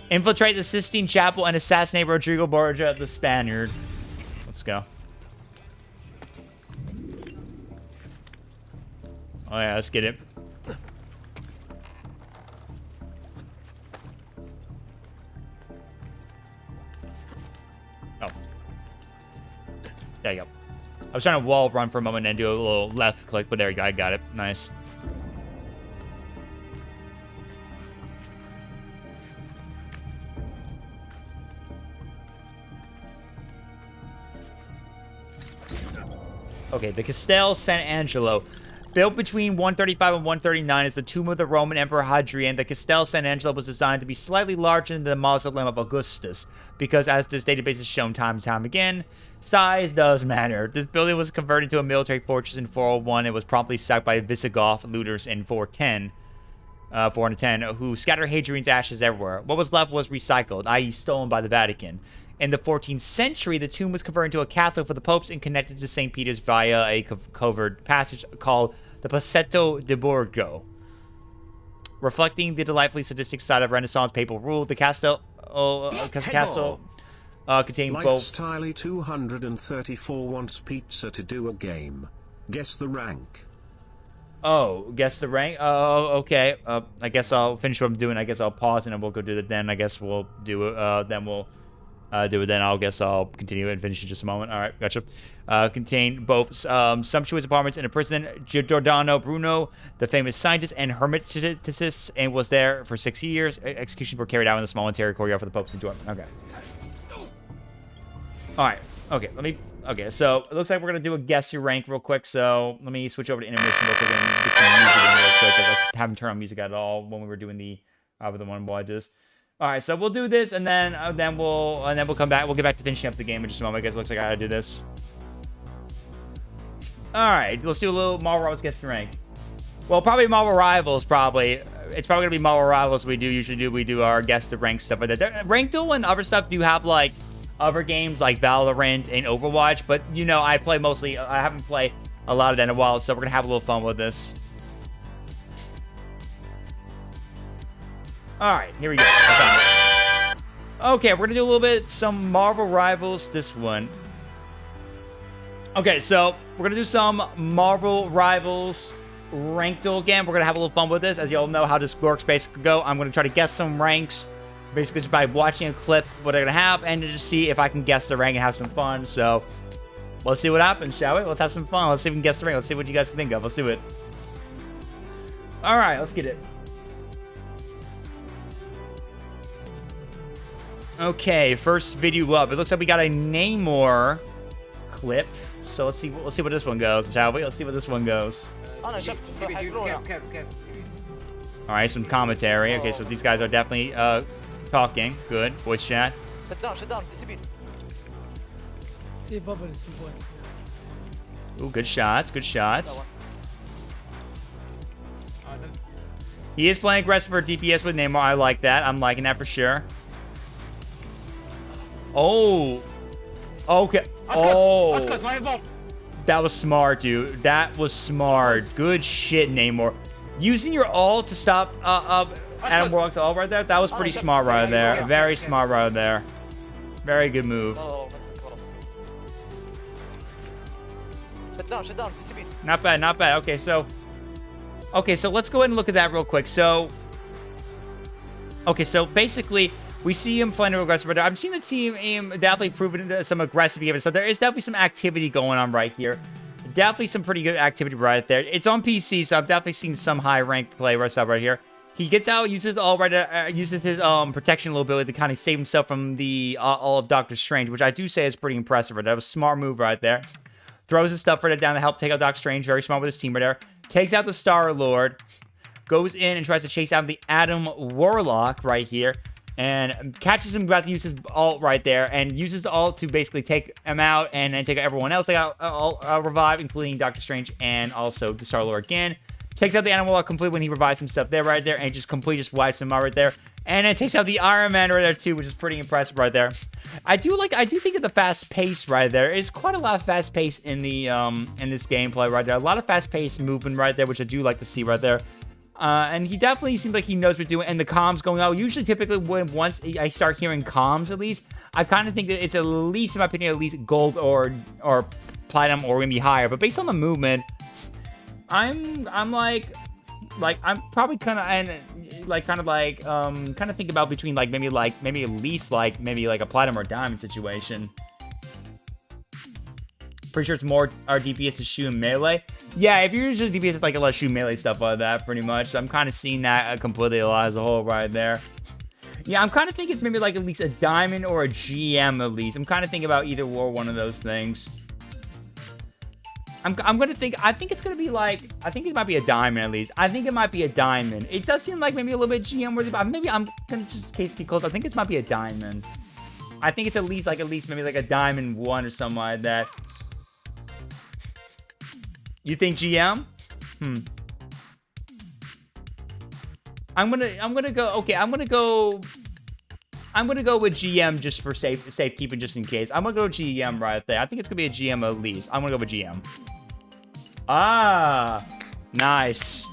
Infiltrate the Sistine Chapel and assassinate Rodrigo Borgia, the Spaniard. Let's go. Oh yeah, let's get it. Oh. There you go. I was trying to wall run for a moment and do a little left click, but there you go. I got it. Nice. Okay, the Castel Sant'Angelo. Built between 135 and 139 is the tomb of the Roman Emperor Hadrian. The Castel Sant'Angelo was designed to be slightly larger than the mausoleum of Augustus, because as this database has shown time and time again, size does matter. This building was converted into a military fortress in 401. It was promptly sacked by Visigoth looters in 410, who scattered Hadrian's ashes everywhere. What was left was recycled, i.e. stolen by the Vatican. In the 14th century, the tomb was converted into a castle for the popes and connected to St. Peter's via a covered passage called the Passetto di Borgo. Reflecting the delightfully sadistic side of Renaissance papal rule, the castle contained both... Lifestyle 234 wants pizza to do a game. Guess the rank. Oh, guess the rank? Oh, okay. I guess I'll finish what I'm doing. I guess I'll pause and then we'll go do it then. I guess we'll do it. Then we'll do it then. I guess I'll continue and finish in just a moment. All right, gotcha. Contain both sumptuous apartments in a prison. Giordano Bruno, the famous scientist and hermeticist, and was there for 6 years. Executions were carried out in the small interior courtyard for the Pope's enjoyment. Okay. All right. Okay, okay, so it looks like we're going to do a guess your rank real quick. So let me switch over to intermission real quick and get some music in real quick because I haven't turned on music at all when we were doing the one while I did this. All right, so we'll do this and then we'll come back. We'll get back to finishing up the game in just a moment because it looks like I got to do this. All right, let's do a little Marvel Rivals guess your rank. Well, probably Marvel Rivals. It's probably gonna be Marvel Rivals. We do our guess the rank stuff like that. Rank Duel and other stuff do have like other games like Valorant and Overwatch, but you know, I haven't played a lot of that in a while, so we're gonna have a little fun with this. All right, here we go. Okay, we're gonna do a little bit some Marvel Rivals. This one. Okay, so we're gonna do some Marvel Rivals Rank Duel again. We're gonna have a little fun with this, as you all know how this works. Basically, I'm gonna try to guess some ranks. Basically, just by watching a clip, what they're gonna have, and to just see if I can guess the rank and have some fun. So, let's see what happens, shall we? Let's have some fun. Let's see if we can guess the rank. Let's see what you guys think of. Let's do it. All right, let's get it. Okay, first video up. It looks like we got a Namor clip. So let's see what this one goes, shall we? Let's see what this one goes. All right, some commentary. Okay, so these guys are definitely talking. Good. Voice chat. Ooh, good shots. Good shots. He is playing aggressive for DPS with Namor. I like that. I'm liking that for sure. Oh. Okay. Oh. That was smart, dude. That was smart. Good shit, Namor. Using your ult to stop Adam Warlock's ult right there, that was pretty smart right there. Very smart right there. Very good move. Not bad, not bad. Okay, so let's go ahead and look at that real quick. So basically, we see him playing aggressive right there. I'm seeing the team definitely proving some aggressive behavior. So there is definitely some activity going on right here. Definitely some pretty good activity right there. It's on PC, so I've definitely seen some high ranked play right here. He gets out, uses his protection a little bit to kind of save himself from the all of Doctor Strange, which I do say is pretty impressive. Right? That was a smart move right there. Throws his stuff right down to help take out Doctor Strange. Very smart with his team right there. Takes out the Star-Lord. Goes in and tries to chase out the Adam Warlock right here. And catches him about to use his ult right there. And uses the ult to basically take him out. And then take out everyone else. They got revive, including Doctor Strange and also the Star-Lord again. Takes out the Adam Warlock completely when he revives himself there right there. And just completely wipes him out right there. And it takes out the Iron Man right there too, which is pretty impressive right there. I do think of the fast pace right there. It's quite a lot of fast pace in the in this gameplay right there. A lot of fast pace movement right there, which I do like to see right there. And he definitely seems like he knows what he's doing. And the comms going out. Usually, typically, once I start hearing comms, at least, I kind of think that it's at least, in my opinion, at least gold or platinum or maybe higher. But based on the movement, I'm probably kind of think about between maybe at least maybe a platinum or diamond situation. Pretty sure it's more our DPS to shoot and melee. Yeah, if you're usually DPS, it's a lot of shoot melee stuff like that, pretty much. So I'm kind of seeing that completely a lot as a whole right there. Yeah, I'm kind of thinking it's maybe at least a diamond or a GM at least. I'm kind of thinking about either or one of those things. I think it's gonna be I think it might be a diamond at least. I think it might be a diamond. It does seem like maybe a little bit GM worthy, but maybe I'm gonna just case be close. I think this might be a diamond. I think it's at least maybe a diamond 1 or something like that. You think GM? I'm gonna go with GM just for safekeeping, just in case. I'm gonna go GM right there. I think it's gonna be a GM at least. I'm gonna go with GM. Ah, nice.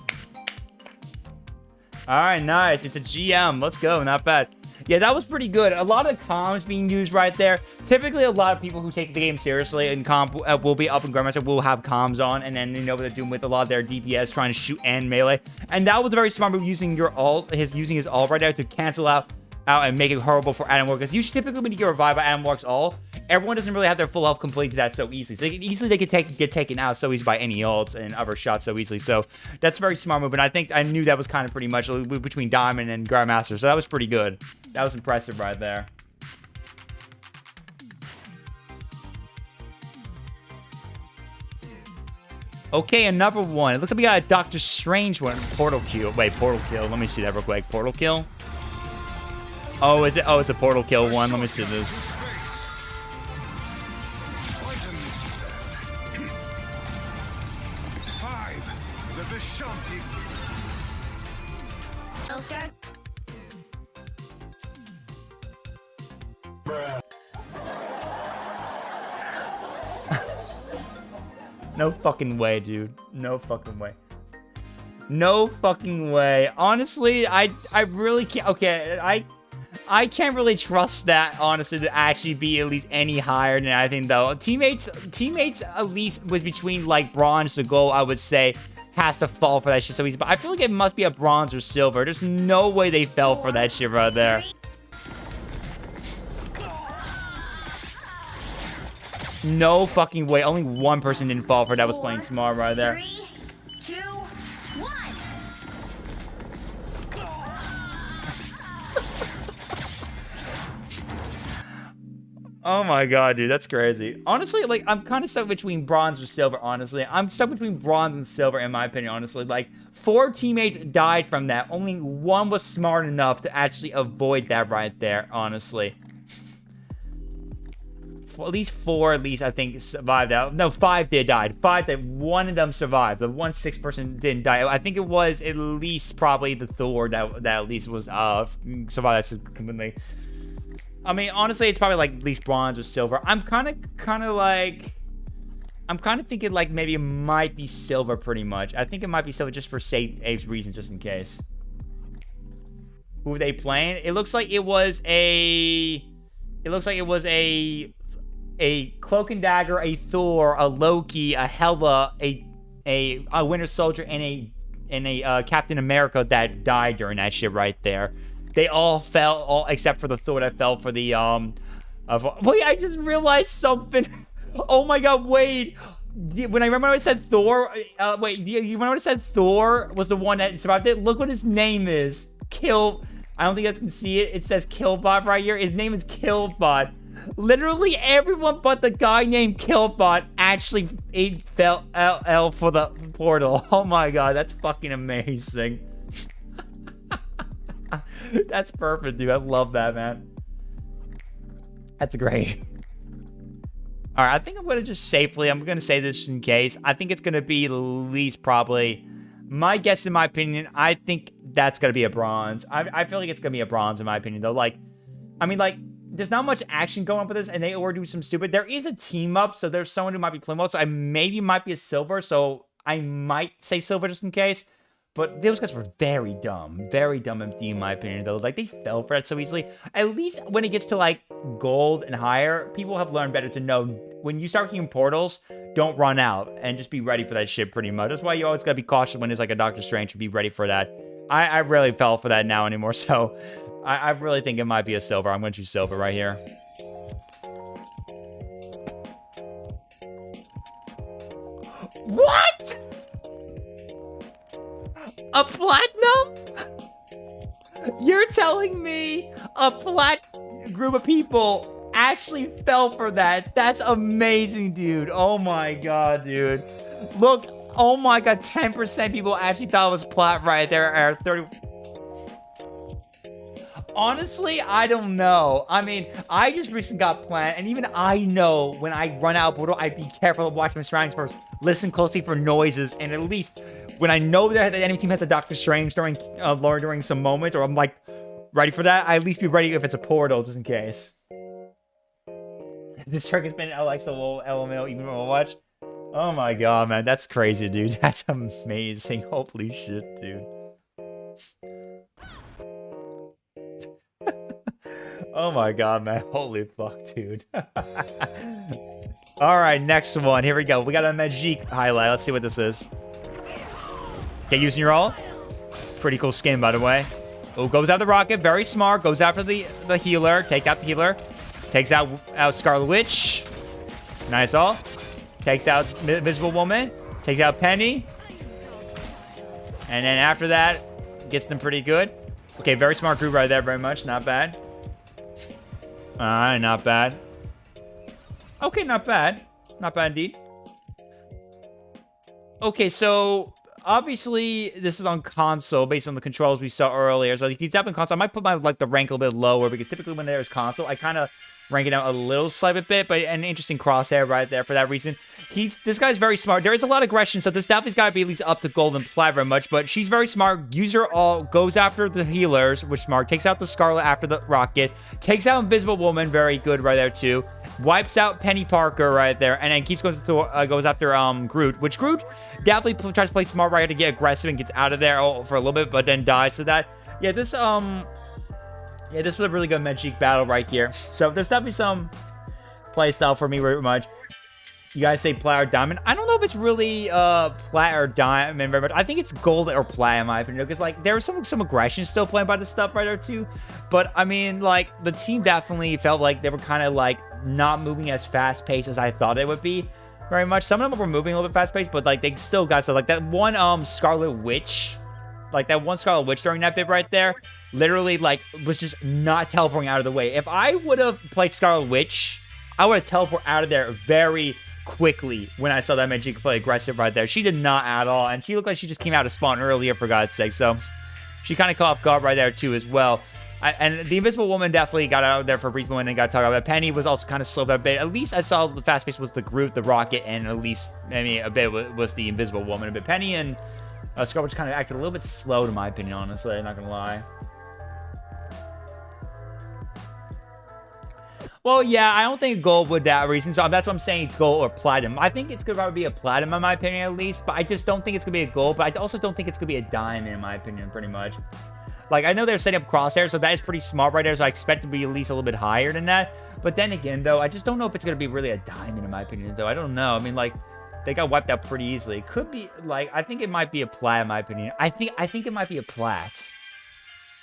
All right, nice. It's a GM. Let's go. Not bad. Yeah, that was pretty good. A lot of comms being used right there. Typically, a lot of people who take the game seriously and comp will be up in Grandmaster will have comms on, and then you know what they're doing with a lot of their DPS, trying to shoot and melee. And that was a very smart move, using your ult, using his ult right there to cancel out and make it horrible for Adam Warlock. Because you typically when you get revived by Adam Warlock's ult, everyone doesn't really have their full health completed that so easily. So they could get taken out so easy by any ults and other shots so easily. So that's a very smart move, and I think I knew that was kind of pretty much between Diamond and Grandmaster. So that was pretty good. That was impressive right there. Okay, another one. It looks like we got a Doctor Strange one. Portal kill. Wait, portal kill. Let me see that real quick. Portal kill. Oh, is it? Oh, it's a portal kill one. Let me see this. No fucking way, dude. No fucking way. No fucking way. Honestly, I really can't. Okay, I can't really trust that, honestly, to actually be at least any higher than I think, though. Teammates at least with between like bronze to gold, I would say, has to fall for that shit so easy. But I feel like it must be a bronze or silver. There's no way they fell for that shit right there. No fucking way. Only one person didn't fall for that was playing smart right there. 3, 2, 1. Oh my god, dude, that's crazy. Honestly, like, I'm kind of stuck between bronze or silver, honestly. I'm stuck between bronze and silver, in my opinion, honestly. Like, 4 teammates died from that. Only 1 was smart enough to actually avoid that right there, honestly. At least 4, I think, survived that. No, 5 did die. 5 that 1 of them survived. The 1 6th person didn't die. I think it was at least probably the Thor that at least was survived that completely. I mean, honestly, it's probably like at least bronze or silver. I'm kind of thinking like maybe it might be silver pretty much. I think it might be silver just for safe reasons, just in case. Who were they playing? It looks like it was a Cloak and Dagger, a Thor, a Loki, a Hela, a Winter Soldier, and a Captain America that died during that shit right there. They all fell, all except for the Thor that fell for the wait, I just realized something. Oh my god, wait. When I said Thor, wait, you remember when I said Thor was the one that survived it? Look what his name is. I don't think you guys can see it. It says Killbot right here. His name is Killbot. Literally everyone but the guy named Killbot actually fell LL for the portal. Oh my god, that's fucking amazing. That's perfect, dude. I love that, man. That's great. All right, I think I'm going to just safely, I'm going to say this in case. I think it's going to be at least probably, my guess in my opinion, I think that's going to be a bronze. I feel like it's going to be a bronze in my opinion, though. Like, I mean, like, there's not much action going on for this, and they were doing some stupid. There is a team up, so there's someone who might be playing well, so I maybe might be a silver, so I might say silver just in case. But those guys were very dumb in my opinion, though. Like, they fell for it so easily. At least when it gets to, like, gold and higher, people have learned better to know when you start hitting portals, don't run out and just be ready for that shit pretty much. That's why you always gotta be cautious when there's, like, a Doctor Strange to be ready for that. I rarely fell for that now anymore, so I really think it might be a silver. I'm gonna choose silver right here. What? A platinum? You're telling me a group of people actually fell for that? That's amazing, dude. Oh my god, dude. Look, oh my god, 10% people actually thought it was plat right there. 30. Honestly, I don't know. I mean, I just recently got plant, and even I know when I run out of portal, I'd be careful of watching my surroundings first. Listen closely for noises, and at least when I know that the enemy team has a Doctor Strange during some moments, or I'm like ready for that, I at least be ready if it's a portal, just in case. This trick has been like so LML even when I watch. Oh my god, man, that's crazy, dude. That's amazing. Holy shit, dude. Oh my god, man. Holy fuck, dude. Alright, next one. Here we go. We got a Magic highlight. Let's see what this is. Okay, using your ult. Pretty cool skin, by the way. Oh, goes out the rocket. Very smart. Goes after the healer. Take out the healer. Takes out Scarlet Witch. Nice ult. Takes out Invisible Woman. Takes out Penny. And then after that, gets them pretty good. Okay, very smart group right there. Very much. Not bad. Alright, not bad. Okay, not bad. Not bad indeed. Okay, so obviously this is on console based on the controls we saw earlier. So these definitely console. I might put my the rank a little bit lower because typically when there's console, I kind of rank it out a little slight bit, but an interesting crosshair right there for that reason. This guy's very smart. There is a lot of aggression, so this definitely's got to be at least up to gold and plat very much, but she's very smart. User all goes after the healers, which is smart. Takes out the Scarlet after the rocket. Takes out Invisible Woman, very good right there too. Wipes out Penny Parker right there, and then keeps goes after Groot, which Groot definitely tries to play smart right here to get aggressive and gets out of there for a little bit, but then dies. So that, yeah, this this was a really good Magic battle right here. So there's definitely some play style for me very much. You guys say plat or diamond. I don't know if it's really plat or diamond very much. I think it's gold or plat in my opinion, because like there was some aggression still playing by the stuff right there too. But I mean, like the team definitely felt like they were kind of like not moving as fast paced as I thought it would be very much. Some of them were moving a little bit fast paced, but like they still got stuff like that one Scarlet Witch. Like that one Scarlet Witch during that bit right there, literally like was just not teleporting out of the way. If I would have played Scarlet Witch, I would have teleported out of there very quickly when I saw that Magic play aggressive right there. She did not at all, and she looked like she just came out of spawn earlier for God's sake. So she kind of caught off guard right there too as well. And the Invisible Woman definitely got out there for a brief moment and got talked about. Penny was also kind of slow that bit. At least I saw the fast pace was the Groot, the Rocket, and at least maybe a bit was the Invisible Woman. But Penny and Scarlet Witch kind of acted a little bit slow, to my opinion, honestly. I'm not going to lie. Well, yeah, I don't think gold would that reason. So that's what I'm saying. It's gold or platinum. I think it's going to probably be a platinum, in my opinion, at least. But I just don't think it's going to be a gold. But I also don't think it's going to be a diamond, in my opinion, pretty much. Like, I know they're setting up crosshairs, so that is pretty smart right there. So I expect it to be at least a little bit higher than that. But then again, though, I just don't know if it's going to be really a diamond, in my opinion, though. I don't know. I mean, like, they got wiped out pretty easily. It could be, like, I think it might be a plat, in my opinion. I think it might be a plat.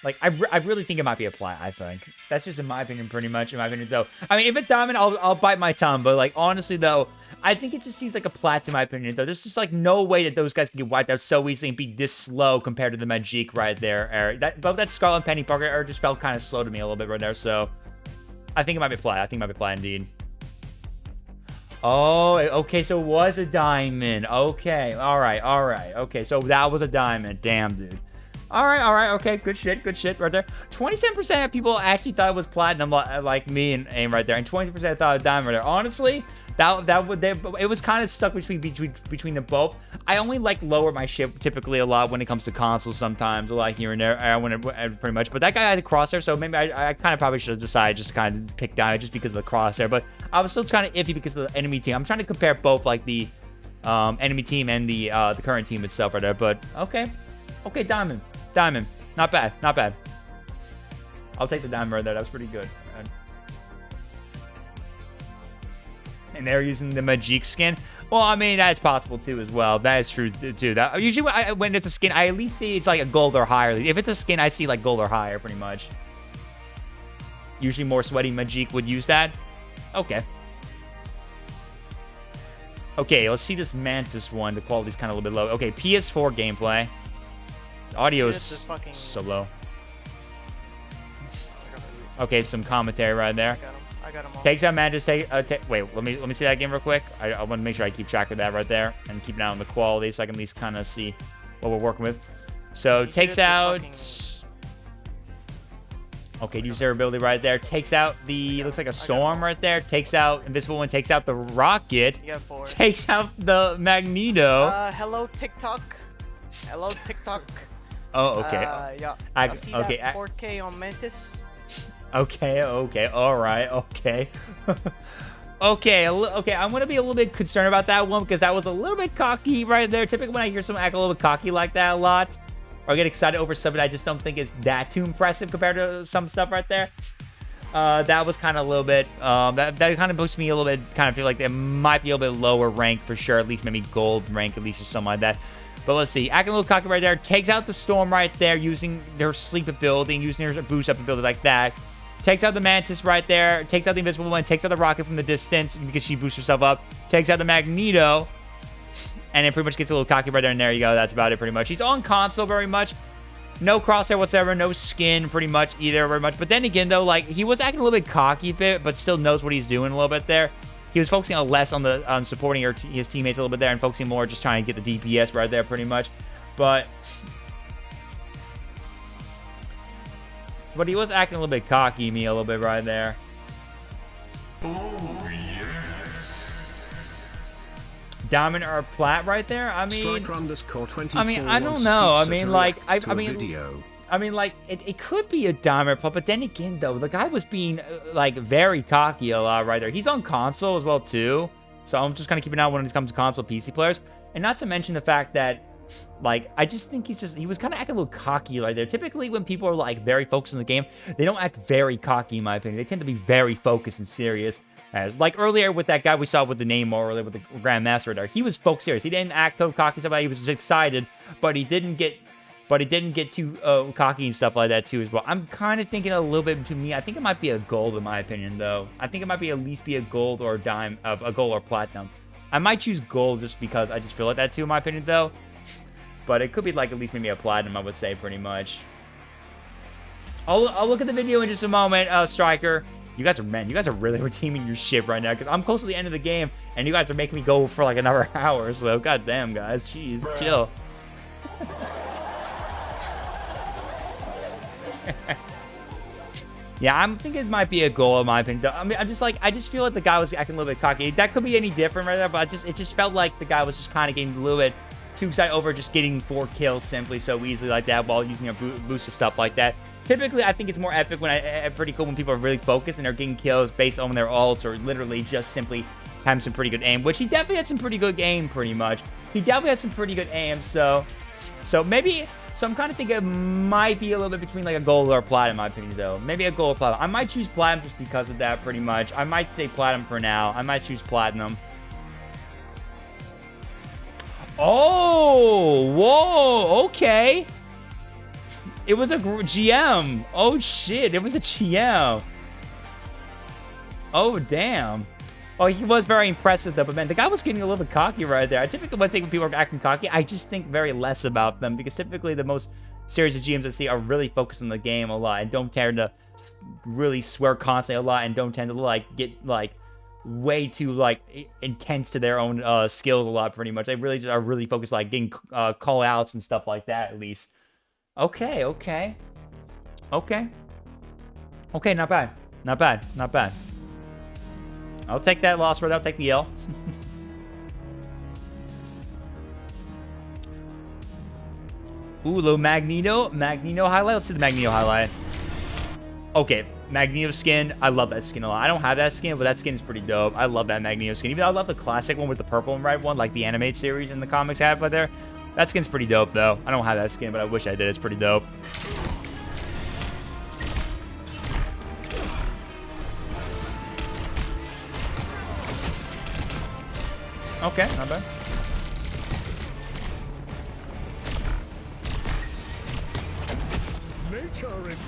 Like, I really think it might be a plat, I think. That's just in my opinion, pretty much, in my opinion, though. I mean, if it's diamond, I'll bite my tongue. But, like, honestly, though, I think it just seems like a plat, in my opinion, though. There's just, like, no way that those guys can get wiped out so easily and be this slow compared to the Magic right there. Both that Scarlet and Penny Parker just felt kind of slow to me a little bit right there. So, I think it might be plat. I think it might be plat, indeed. Oh, okay, so it was a diamond. Okay, all right. Okay, so that was a diamond. Damn, dude. All right, okay, good shit right there. 27% of people actually thought it was platinum, like me and AIM right there, and 20% thought it was diamond right there. Honestly, it was kind of stuck between them both. I only like lower my ship typically a lot when it comes to consoles sometimes, like here and there. I want to pretty much, but that guy had a crosshair, so maybe I kind of probably should have decided just to kind of pick diamond just because of the crosshair. But I was still kind of iffy because of the enemy team. I'm trying to compare both, like the enemy team and the current team itself right there. But okay, diamond. Not bad. I'll take the diamond right there. That was pretty good. And they're using the Magic skin. Well, I mean, that's possible too as well. That is true too. That usually when it's a skin, I at least see it's like a gold or higher. If it's a skin, I see like gold or higher pretty much. Usually more sweaty Magic would use that. Okay, let's see this Mantis one. The quality's kind of a little bit low. Okay, PS4 gameplay. Audio is so low. Okay, some commentary right there. I got him all. Takes out Mantis. Wait, let me see that again real quick. I want to make sure I keep track of that right there and keep an eye on the quality so I can at least kind of see what we're working with. So takes out. Okay, use their ability right there. Takes out the looks like a storm right there. Takes out Invisible One. Takes out the rocket. You got 4. Takes out the Magneto. Hello TikTok. Hello TikTok. Oh, okay. Yeah. Okay. 4K on Mantis. Okay. All right. Okay. Okay. I'm gonna be a little bit concerned about that one because that was a little bit cocky right there. Typically, when I hear someone act a little bit cocky like that a lot, or get excited over something, I just don't think it's that too impressive compared to some stuff right there. That was kind of a little bit, that kind of boosted me a little bit, kind of feel like it might be a little bit lower rank for sure, at least maybe gold rank, at least or something like that. But let's see, acting a little cocky right there, takes out the Storm right there, using their sleep ability, using her boost up ability like that. Takes out the Mantis right there, takes out the Invisible One, takes out the Rocket from the distance because she boosts herself up, takes out the Magneto, and it pretty much gets a little cocky right there, and there you go, that's about it pretty much. He's on console very much. No crosshair whatsoever, no skin pretty much either very much. But then again though, like he was acting a little bit cocky a bit, but still knows what he's doing a little bit there. He was focusing on less on supporting his teammates a little bit there and focusing more just trying to get the DPS right there pretty much. But he was acting a little bit cocky me a little bit right there. Oh, yes. Diamond or plat right there? I mean, Striker_24 I mean, I don't know. I mean, like, I mean, video. I mean, like, it could be a diamond plat, but then again, though, the guy was being, like, very cocky a lot right there. He's on console as well, too. So I'm just kind of keeping an eye when it comes to console PC players. And not to mention the fact that, like, I just think he was kind of acting a little cocky right there. Typically, when people are, like, very focused on the game, they don't act very cocky, in my opinion. They tend to be very focused and serious. As like earlier with that guy we saw with the name or earlier with the Grandmaster there, he was folk serious. He didn't act so cocky stuff like that. He was just excited, but he didn't get too cocky and stuff like that too as well. I'm kind of thinking a little bit to me. I think it might be a gold in my opinion though. I think it might be at least be a gold or a gold or platinum. I might choose gold just because I just feel like that too in my opinion though. But it could be like at least maybe a platinum I would say pretty much. I'll look at the video in just a moment, Striker. You guys are really redeeming your ship right now because I'm close to the end of the game and you guys are making me go for like another hour. So goddamn guys, jeez, chill. Yeah, I'm thinking it might be a goal in my opinion. I mean, I just feel like the guy was acting a little bit cocky. That could be any different right there, but it just felt like the guy was just kind of getting a little bit too excited over just getting 4 kills simply so easily like that while using a boost of stuff like that. Typically, I think it's more epic pretty cool when people are really focused and they're getting kills based on their ults or literally just simply having some pretty good aim, which he definitely had some pretty good aim, pretty much. He definitely had some pretty good aim, so maybe, so I'm kind of thinking it might be a little bit between like a gold or a platinum, in my opinion, though. Maybe a gold or platinum. I might choose platinum just because of that, pretty much. I might say platinum for now. I might choose platinum. Oh, whoa, okay. It was a GM. Oh, shit. It was a GM. Oh, damn. Oh, he was very impressive, though. But, man, the guy was getting a little bit cocky right there. I typically, when I think when people are acting cocky, I just think very less about them. Because typically, the most serious of GMs I see are really focused on the game a lot. And don't tend to really swear constantly a lot. And don't tend to, like, get, like, way too, like, intense to their own skills a lot, pretty much. They really just are really focused, like, getting call-outs and stuff like that, at least. Okay, okay. Okay. Okay, not bad. Not bad. Not bad. I'll take that loss, right? I'll take the L. Ooh, little Magneto. Magneto highlight. Let's see the Magneto highlight. Okay, Magneto skin. I love that skin a lot. I don't have that skin, but that skin is pretty dope. I love that Magneto skin. Even though I love the classic one with the purple and red one, like the animated series in the comics have right there. That skin's pretty dope, though. I don't have that skin, but I wish I did. It's pretty dope. Okay, not bad.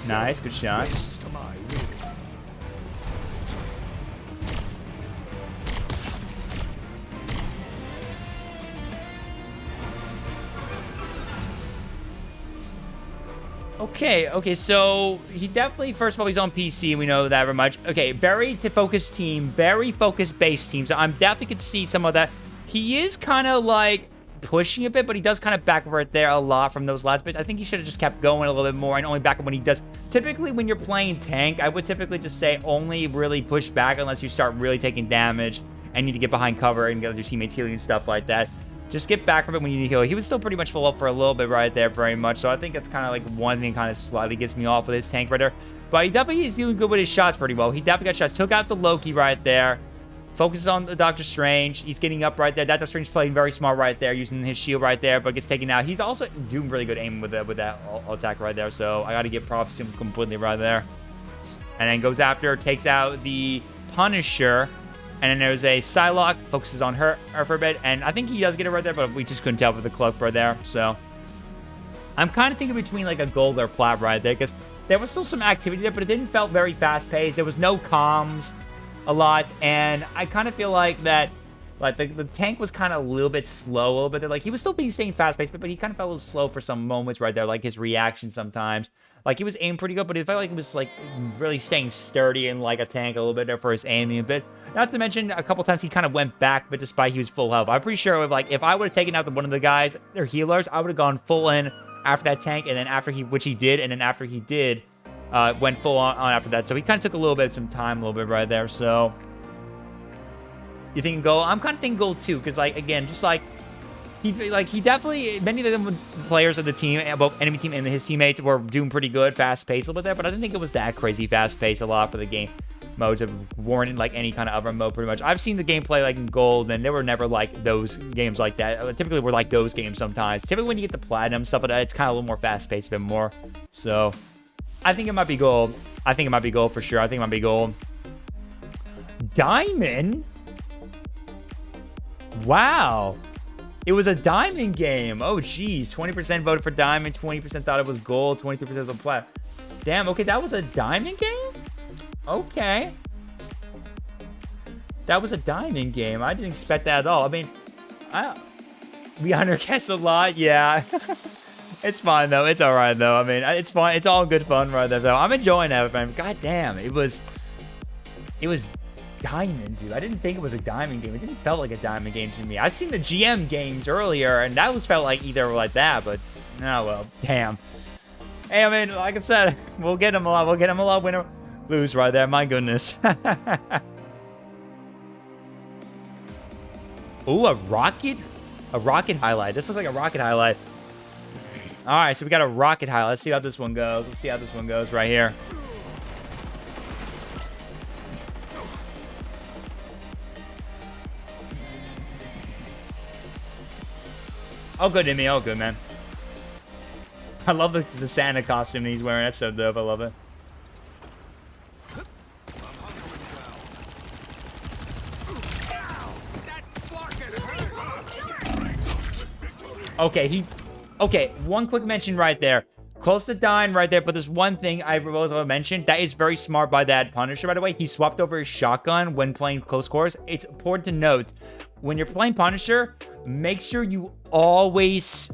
Nice, good shots. Okay, so he definitely, first of all, he's on PC, we know that very much. Okay, very focused team, very focused base team, so I'm definitely could see some of that. He is kind of, like, pushing a bit, but he does kind of backward there a lot from those last bits. I think he should have just kept going a little bit more and only back up when he does. Typically, when you're playing tank, I would typically just say only really push back unless you start really taking damage and need to get behind cover and get your teammates healing and stuff like that. Just get back from it when you need to heal. He was still pretty much full up for a little bit right there, very much. So I think that's kind of like one thing kind of slightly gets me off with his tank right there. But he definitely is doing good with his shots pretty well. He definitely got shots. Took out the Loki right there. Focuses on the Doctor Strange. He's getting up right there. Doctor Strange playing very smart right there, using his shield right there, but gets taken out. He's also doing really good aim with that attack right there. So I got to give props to him completely right there. and then goes after, takes out the Punisher. And then there's a Psylocke, focuses on her for a bit. And I think he does get it right there, but we just couldn't tell with the cloak right there. So I'm kind of thinking between like a gold or plat right there, because there was still some activity there, but it didn't felt very fast-paced. There was no comms a lot, and I kind of feel like that, like the tank was kind of a little bit slow, a little bit. Like he was still staying fast-paced, but he kind of felt a little slow for some moments right there, like his reaction sometimes. Like he was aiming pretty good, but it felt like he was like really staying sturdy and like a tank a little bit there for his aiming a bit. Not to mention a couple times he kind of went back, but despite he was full health. I'm pretty sure if I would have taken out one of the guys, their healers, I would have gone full in after that tank, and then after which he did, and then after he did, went full on after that. So he kind of took a little bit, some time, a little bit right there. So you thinking gold? I'm kind of thinking gold too, because like again, just like he definitely, many of the players of the team, both enemy team and his teammates, were doing pretty good, fast paced a little bit there. But I didn't think it was that crazy fast paced a lot for the game mode to warrant like any kind of other mode. Pretty much, I've seen the gameplay like in gold, and they were never like those games like that. Typically, we're like those games sometimes. Typically, when you get the platinum stuff like that, it's kind of a little more fast paced, a bit more. So I think it might be gold. I think it might be gold for sure. I think it might be gold. Diamond? Wow. It was a diamond game. Oh, geez. 20% voted for diamond. 20% thought it was gold. 23% of the plat. Damn, okay, that was a diamond game? Okay. That was a diamond game. I didn't expect that at all. I mean, we underguessed a lot. Yeah. It's fine, though. It's all right, though. I mean, it's fine. It's all good fun right there, though. I'm enjoying that, man. God damn. It was diamond, dude. I didn't think it was a diamond game. It didn't felt like a diamond game to me. I've seen the GM games earlier, and that was felt like either like that, but oh well, damn. Hey, I mean, like I said, we'll get him a lot. We'll get him a lot. Win or lose right there. My goodness. Ooh, a rocket highlight. This looks like a rocket highlight. All right, so we got a rocket highlight. Let's see how this one goes. Let's see how this one goes right here. Oh, good, Emmy. Oh, good, man. I love the Santa costume he's wearing. That's so dope. I love it. Okay, one quick mention right there. Close to dying right there, but there's one thing I was going to mention that is very smart by that Punisher, by the way. He swapped over his shotgun when playing close quarters. It's important to note, when you're playing Punisher, make sure you always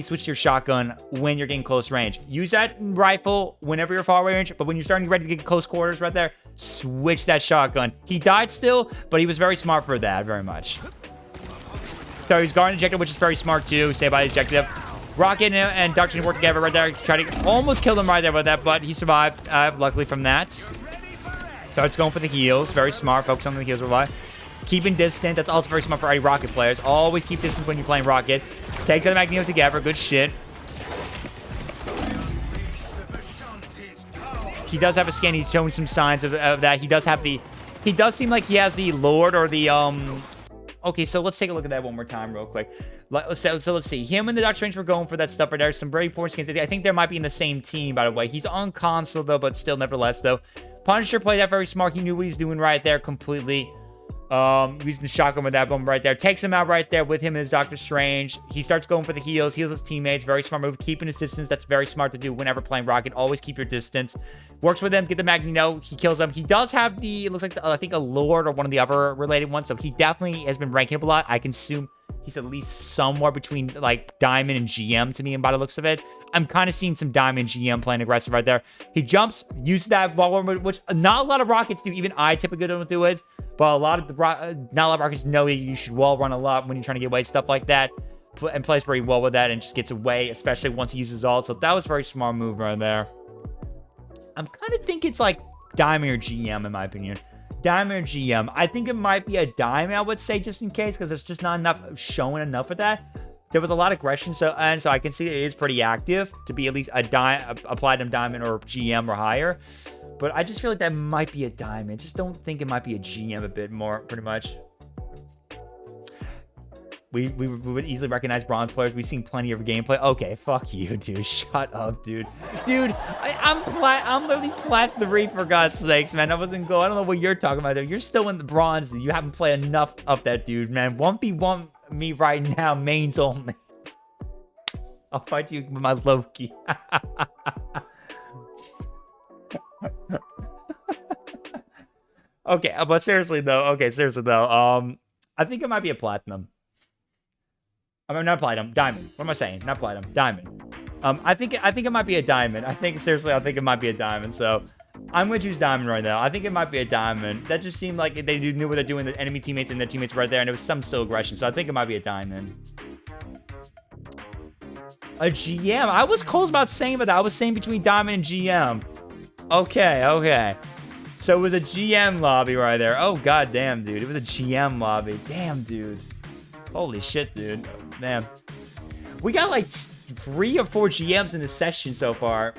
switch your shotgun when you're getting close range. Use that rifle whenever you're far range, but when you're starting ready to get close quarters right there, switch that shotgun. He died still, but he was very smart for that, very much. So he's guarding the objective, which is very smart too. Stay by the objective. Rocket and Dr. Strange work together right there. Try to almost kill him right there with that, but he survived, luckily from that. So it's going for the heals. Very smart. Focus on the heals. Keeping distance. That's also very smart for any Rocket players. Always keep distance when you're playing Rocket. Takes out the Magneto together. Good shit. He does have a skin. He's showing some signs of that. He does have the... He does seem like he has the Lord or the... Okay, so let's take a look at that one more time real quick. So let's see. Him and the Doctor Strange were going for that stuff right there. Some very important skins. I think they might be in the same team, by the way. He's on console, though, but still, nevertheless, though. Punisher played that very smart. He knew what he's doing right there completely. Using the shotgun with that bomb right there. Takes him out right there with him and his Doctor Strange. He starts going for the heals. Heals his teammates. Very smart move. Keeping his distance. That's very smart to do whenever playing Rocket. Always keep your distance. Works with them. Get the Magneto. He kills them. He does have the, it looks like, I think a Lord or one of the other related ones. So he definitely has been ranking up a lot. I can assume he's at least somewhere between like Diamond and GM to me, and by the looks of it. I'm kind of seeing some Diamond GM playing aggressive right there. He jumps, uses that wall run, which not a lot of Rockets do. Even I typically don't do it. But not a lot of Rockets know you should wall run a lot when you're trying to get away, stuff like that. And plays very well with that and just gets away, especially once he uses ult. So that was a very smart move right there. I'm kind of thinking it's like Diamond or GM, in my opinion. Diamond or GM. I think it might be a Diamond, I would say, just in case, because there's just not enough showing enough of that. There was a lot of aggression, so I can see it is pretty active to be at least a Platinum Diamond or GM or higher. But I just feel like that might be a Diamond. Just don't think it might be a GM a bit more, pretty much. We would easily recognize bronze players. We've seen plenty of gameplay. Okay, fuck you, dude. Shut up, dude. Dude, I'm literally plat 3 for God's sakes, man. I wasn't going. I don't know what you're talking about, dude. You're still in the bronze. You haven't played enough of that, dude, man. 1v1 me right now, mains only. I'll fight you with my Loki. Okay, but seriously though. I think it might be a platinum. I mean, not platinum, diamond. What am I saying? Not platinum, diamond. I think it might be a diamond. I think it might be a diamond. So I'm gonna choose diamond right now. I think it might be a diamond. That just seemed like they knew what they're doing. The enemy teammates and their teammates right there, and it was some still aggression. So I think it might be a diamond. A GM. I was close about saying that. I was saying between diamond and GM. Okay. So it was a GM lobby right there. Oh god damn, dude. It was a GM lobby. Damn, dude. Holy shit, dude. Man. We got like 3 or 4 GMs in this session so far.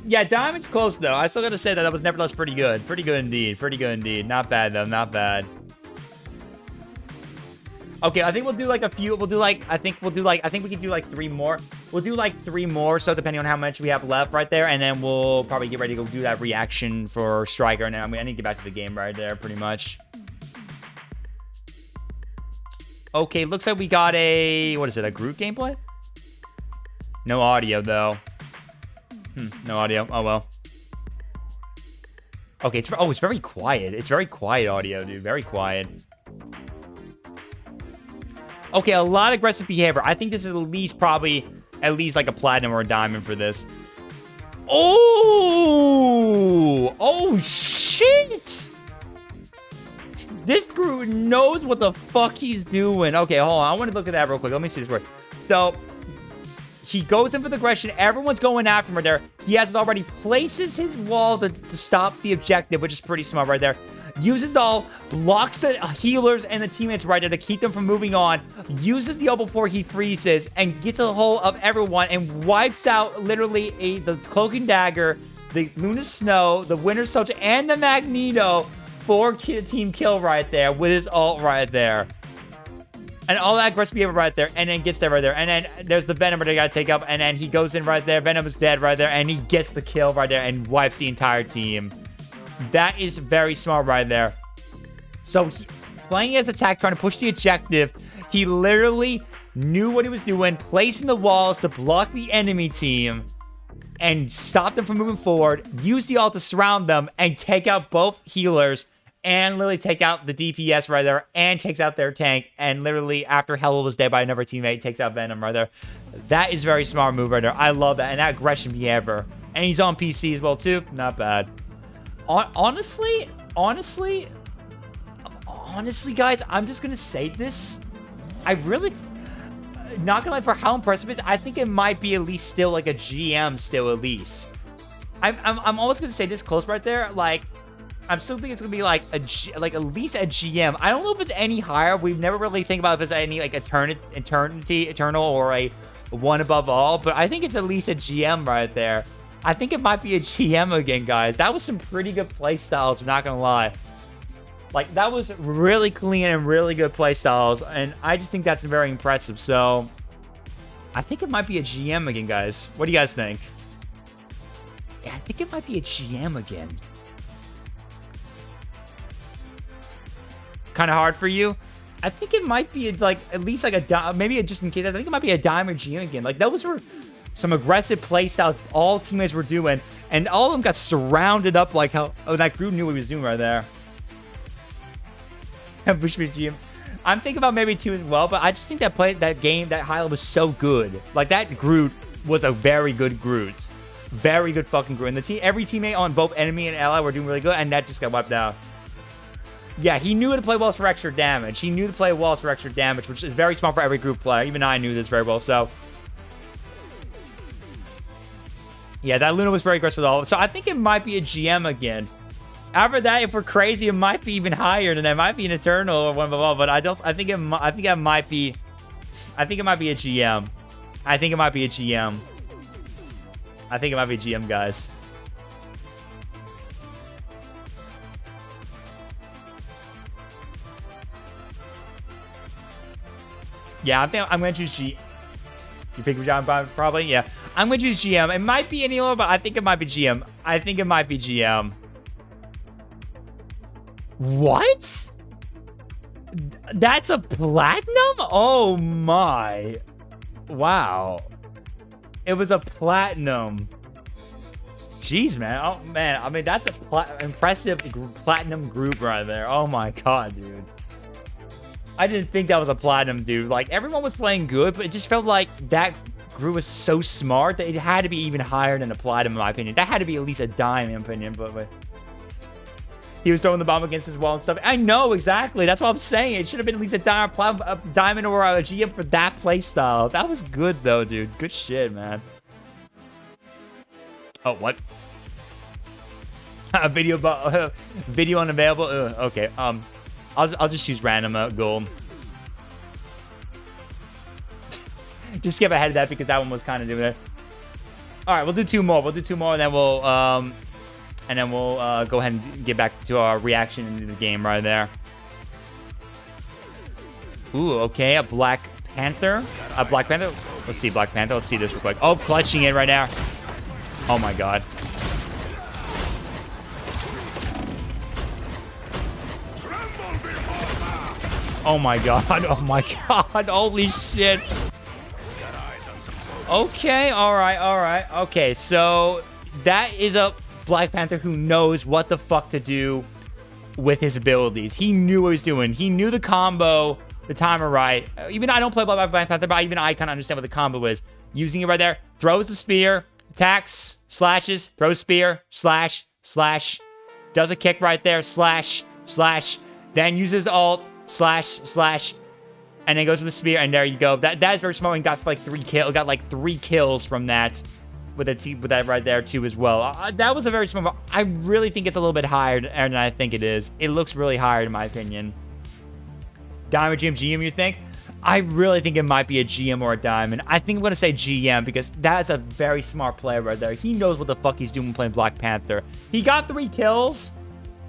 Yeah, diamond's close though. I still gotta say that was nevertheless pretty good. Pretty good indeed. Not bad though. Not bad. Okay, I think we'll do like a few. I think we can do like 3 more. We'll do like 3 more, so depending on how much we have left right there, and then we'll probably get ready to go do that reaction for Striker, and then I need to get back to the game right there, pretty much. Okay, looks like we got a, what is it, a group gameplay? No audio, though. No audio. Oh, well. Okay, it's very quiet. It's very quiet audio, dude. Very quiet. Okay, a lot of aggressive behavior. I think this is at least like a platinum or a diamond for this. Oh, shit. This group knows what the fuck he's doing. Okay, hold on. I want to look at that real quick. Let me see this word. So, he goes in for the aggression. Everyone's going after him right there. He has it already. Places his wall to stop the objective, which is pretty smart right there. Uses the all, blocks the healers and the teammates right there to keep them from moving on. Uses the ult before he freezes and gets a hold of everyone and wipes out literally the Cloak and Dagger, the Luna Snow, the Winter Soldier, and the Magneto. 4-team kill right there with his ult right there. And all that aggressive behavior right there, and then gets there right there. And then there's the Venom that I gotta take up, and then he goes in right there. Venom is dead right there, and he gets the kill right there and wipes the entire team. That is very smart right there. So, playing his attack, trying to push the objective, he literally knew what he was doing, placing the walls to block the enemy team, and stop them from moving forward, use the ult to surround them, and take out both healers, and literally take out the DPS right there, and takes out their tank, and literally, after Hella was dead by another teammate, takes out Venom right there. That is a very smart move right there. I love that, and that aggression behavior. And he's on PC as well, too. Not bad. Honestly, guys, I'm just gonna say this. I really, not gonna lie, for how impressive it is, I think it might be at least still like a GM still at least. I'm always gonna say this close right there. Like, I'm still thinking it's gonna be like at least a GM. I don't know if it's any higher. We've never really think about if it's any like eternal or a one above all. But I think it's at least a GM right there. I think it might be a GM again, guys. That was some pretty good play styles. I'm not gonna lie. Like, that was really clean and really good play styles, and I just think that's very impressive. So, I think it might be a GM again, guys. What do you guys think? Yeah, I think it might be a GM again. Kind of hard for you? I think it might be like at least like a maybe just in case. I think it might be a diamond GM again. Like, those were some aggressive play styles all teammates were doing, and all of them got surrounded up like how that group knew what he was doing right there. I'm thinking about maybe 2 as well, but I just think that highlight was so good. Like, that Groot was a very good Groot. Very good fucking Groot. And every teammate on both enemy and ally were doing really good, and that just got wiped out. Yeah, he knew how to play walls for extra damage. He knew to play walls for extra damage, which is very smart for every group player. Even I knew this very well, so. Yeah, that Luna was very aggressive with all of it. So I think it might be a GM again. After that, if we're crazy, it might be even higher than that. It might be an Eternal or one above, but I think it might be a GM. I think it might be a GM. I think it might be a GM, guys. Yeah, I think I'm going to choose G. You pick John probably? Yeah. I'm going to choose GM. It might be any lower, but I think it might be GM. I think it might be GM. What? That's a platinum? Oh my. Wow. It was a platinum. Jeez, man. Oh, man. I mean, that's a impressive platinum group right there. Oh my god, dude. I didn't think that was a platinum, dude. Like, everyone was playing good, but it just felt like that group was so smart that it had to be even higher than a platinum, in my opinion. That had to be at least a dime, in my opinion, but he was throwing the bomb against his wall and stuff. I know, exactly. That's what I'm saying. It should have been at least a diamond or a GM for that playstyle. That was good, though, dude. Good shit, man. Oh, what? A video unavailable? Okay, I'll just choose random gold. Just skip ahead of that because that one was kind of doing it. All right, we'll do 2 more. We'll do 2 more, and then we'll go ahead and get back to our reaction into the game right there. Ooh, okay, a Black Panther. A Black Panther. Let's see, Black Panther. Let's see this real quick. Oh, clutching it right now. Oh my god. Oh my god. Oh my god. Holy shit. Okay, alright. Okay, so that is a Black Panther who knows what the fuck to do with his abilities. He knew what he was doing. He knew the combo, the timer right. Even I don't play Black Panther, but even I kind of understand what the combo is. Using it right there. Throws the spear. Attacks. Slashes. Throws spear. Slash. Slash. Does a kick right there. Slash. Slash. Then uses ult. Slash. Slash. And then goes with the spear, and there you go. That is very smart. And got like 3 kills from that, with that right there too as well. That was a very smart. I really think it's a little bit higher than I think it is. It looks really higher in my opinion. Diamond GM, you think? I really think it might be a GM or a diamond. I think I'm gonna say GM because that's a very smart player right there. He knows what the fuck he's doing playing Black Panther. He got 3 kills.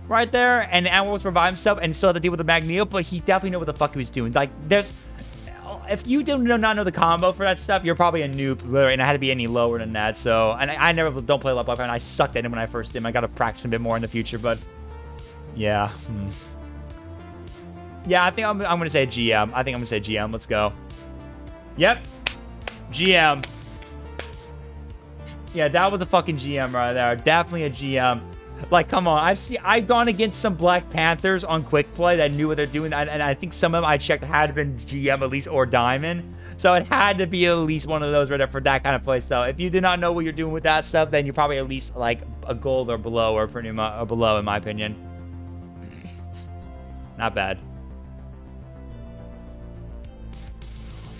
Right there, and was revive himself and still had to deal with the Magneto, but he definitely knew what the fuck he was doing. Like, if you do not know the combo for that stuff, you're probably a noob, literally, and I had to be any lower than that, so, and I never don't play Black Panther, and I sucked at it when I first did him. I gotta practice a bit more in the future, but, yeah. Yeah, I think I'm gonna say GM. I think I'm gonna say GM. Let's go. Yep. GM. Yeah, that was a fucking GM right there. Definitely a GM. Like, come on. I've gone against some Black Panthers on quick play that knew what they're doing, and I think some of them I checked had been GM at least or Diamond. So it had to be at least one of those right there for that kind of play style. If you do not know what you're doing with that stuff, then you're probably at least like a gold or below, or pretty much or below, in my opinion. Not bad.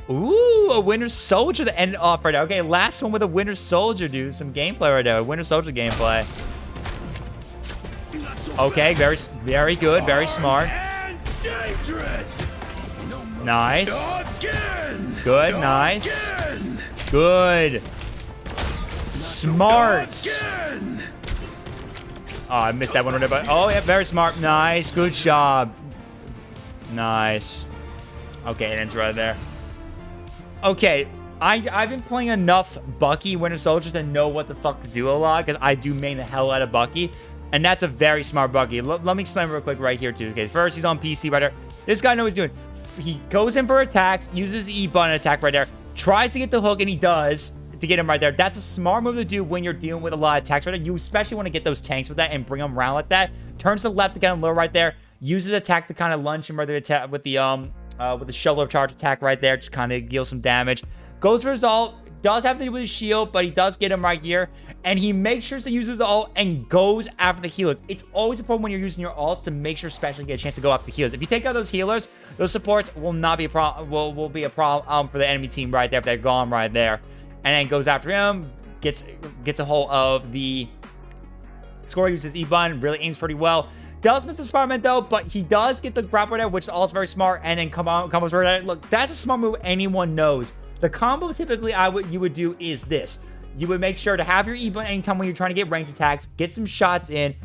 Ooh, a Winter Soldier to end it off right now. Okay, last one with a Winter Soldier, dude. Some gameplay right there. Winter Soldier gameplay. Okay, very good, very smart. Nice. Good, nice. Good. Smart. Oh, I missed that one right there, but oh yeah, very smart. Nice, good job. Nice. Okay, it ends right there. Okay, I've been playing enough Bucky Winter Soldiers to know what the fuck to do a lot, because I do main the hell out of Bucky. And that's a very smart Bucky. Let me explain real quick right here, too. Okay, first, he's on PC right there. This guy knows what he's doing. He goes in for attacks, uses E button attack right there, tries to get the hook, and he does to get him right there. That's a smart move to do when you're dealing with a lot of attacks right there. You especially want to get those tanks with that and bring them around like that. Turns to the left to get him low right there. Uses attack to kind of lunge him right there with the shoulder charge attack right there. Just kind of deal some damage. Goes for his ult. Does have to do with his shield, but he does get him right here. And he makes sure to use his ult and goes after the healers. It's always important when you're using your ults to make sure especially get a chance to go after the healers. If you take out those healers, those supports will not be a problem. Will be a problem for the enemy team right there if they're gone right there. And then goes after him, gets a hold of the score, uses E button, really aims pretty well. Does miss the Spider-Man though, but he does get the grapple there, which is also very smart. And then combos right there. Look, that's a smart move anyone knows. The combo typically you would do is this. You would make sure to have your E button anytime when you're trying to get ranged attacks, get some shots in,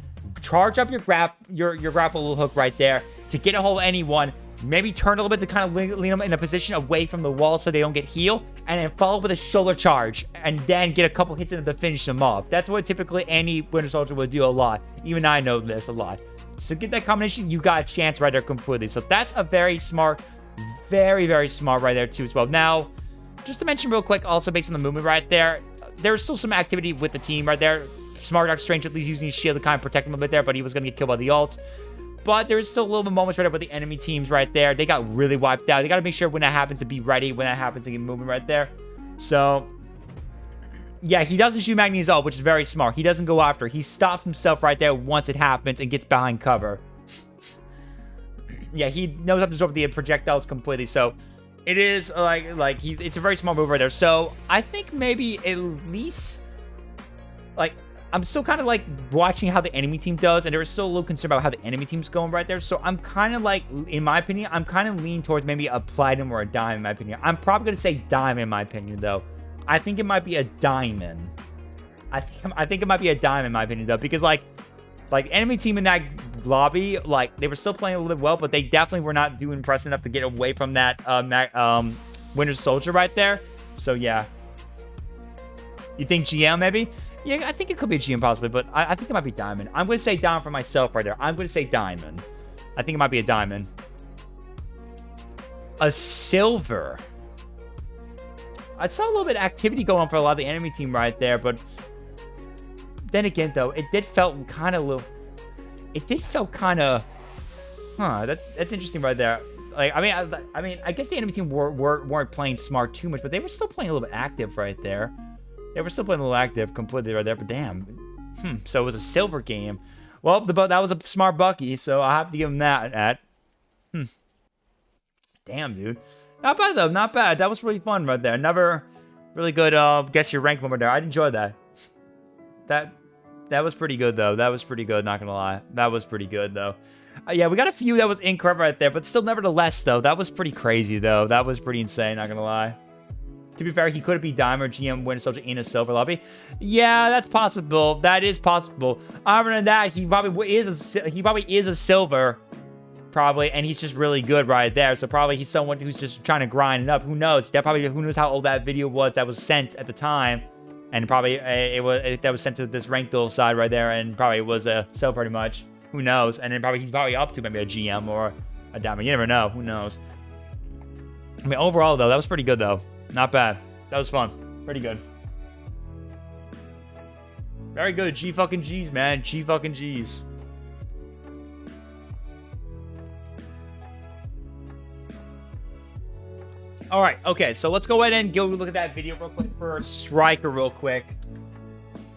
charge up your grapple hook right there to get a hold of anyone, Maybe turn a little bit to kind of lean them in a position away from the wall so they don't get healed. And then follow with a shoulder charge. And then get a couple hits in them to finish them off. That's what typically any Winter Soldier would do a lot. Even I know this a lot. So get that combination, you got a chance right there completely. So that's a very smart, very, very smart right there too as well. Now, just to mention real quick, also based on the movement right there, there's still some activity with the team right there. Smart Doctor Strange at least using his shield to kind of protect him a bit there, but he was going to get killed by the ult. But there's still a little bit of moments right there with the enemy teams right there. They got really wiped out. They got to make sure when that happens to be ready, when that happens to get moving right there. So, yeah, he doesn't shoot Magne's ult, which is very smart. He doesn't go after. He stops himself right there once it happens and gets behind cover. Yeah, he knows how to absorb the projectiles completely. So, it is it's a very small move right there. So, I think maybe at least, like, I'm still kind of like watching how the enemy team does, and there's still a little concern about how the enemy team's going right there. So I'm kind of like, in my opinion, I'm kind of leaning towards maybe a platinum or a diamond in my opinion. I'm probably going to say diamond in my opinion, though. I think it might be a diamond. I think it might be a diamond in my opinion, though, because like enemy team in that lobby, like they were still playing a little bit well, but they definitely were not doing impressive enough to get away from that Winter Soldier right there. So yeah. You think GM maybe? Yeah, I think it could be a GM possibly, but I think it might be diamond. I'm going to say diamond for myself right there. I'm going to say diamond. I think it might be a diamond. A silver. I saw a little bit of activity going on for a lot of the enemy team right there, but then again, though, it did felt kind of that's interesting right there. Like, I mean, I guess the enemy team weren't playing smart too much, but they were still playing a little bit active right there. They were still playing a little active completely right there, but damn. So it was a silver game. Well, that was a smart Bucky, so I have to give him that. Damn, dude. Not bad, though. Not bad. That was really fun right there. Another really good guess your rank moment there. I enjoyed that. That was pretty good, though. That was pretty good, not gonna lie. That was pretty good, though. Yeah, we got a few that was incorrect right there, but still, nevertheless, though, that was pretty crazy, though. That was pretty insane, not gonna lie. To be fair, he could be Diamond or GM Winter Soldier in a silver lobby. Yeah, that's possible. That is possible. Other than that, he probably is a silver, probably, and he's just really good right there. So probably he's someone who's just trying to grind it up. Who knows? Who knows how old that video was that was sent at the time, and probably that was sent to this ranked duel side right there, and probably it was a silver pretty much. Who knows? And then he's probably up to maybe a GM or a Diamond. You never know. Who knows? I mean, overall though, that was pretty good though. Not bad. That was fun. Pretty good. Very good. G fucking G's, man. G fucking G's. All right. Okay. So let's go ahead and go look at that video real quick for Striker real quick.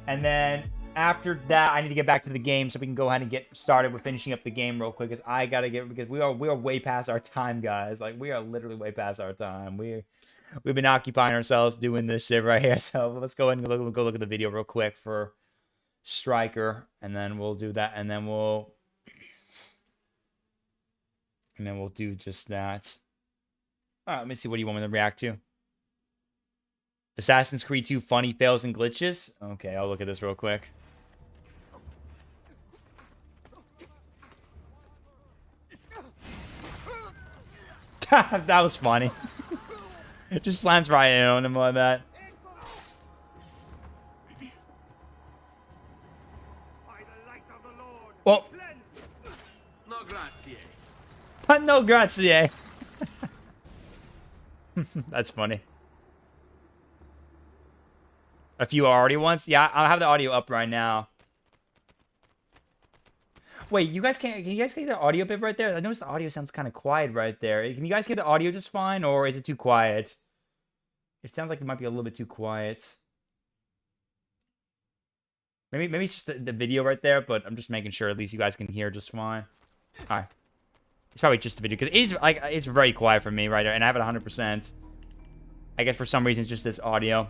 And then after that, I need to get back to the game so we can go ahead and get started with finishing up the game real quick. Because we are way past our time, guys. Like, we are literally way past our time. We've been occupying ourselves doing this shit right here. So let's go ahead and go look at the video real quick for Striker, and then we'll do that, and then we'll do just that. All right, let me see. What do you want me to react to? Assassin's Creed 2 funny fails and glitches. Okay, I'll look at this real quick. That was funny. It just slams right in on him like that. Well, no grazie. No grazie. That's funny. A few already ones? Yeah, I'll have the audio up right now. Wait, can you guys get the audio bit right there? I noticed the audio sounds kind of quiet right there. Can you guys get the audio just fine, or is it too quiet? It sounds like it might be a little bit too quiet. Maybe it's just the video right there, but I'm just making sure at least you guys can hear just fine. All right. It's probably just the video, because it's very quiet for me right there, and I have it 100%. I guess for some reason it's just this audio.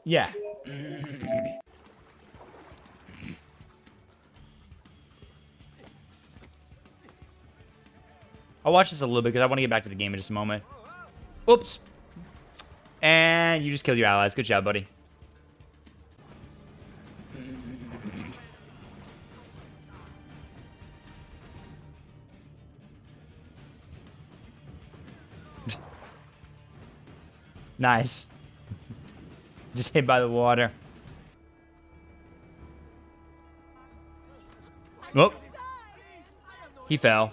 Yeah. I'll watch this a little bit because I want to get back to the game in just a moment. Oops. And you just killed your allies. Good job, buddy. Nice. Just hit by the water. Oh. He fell.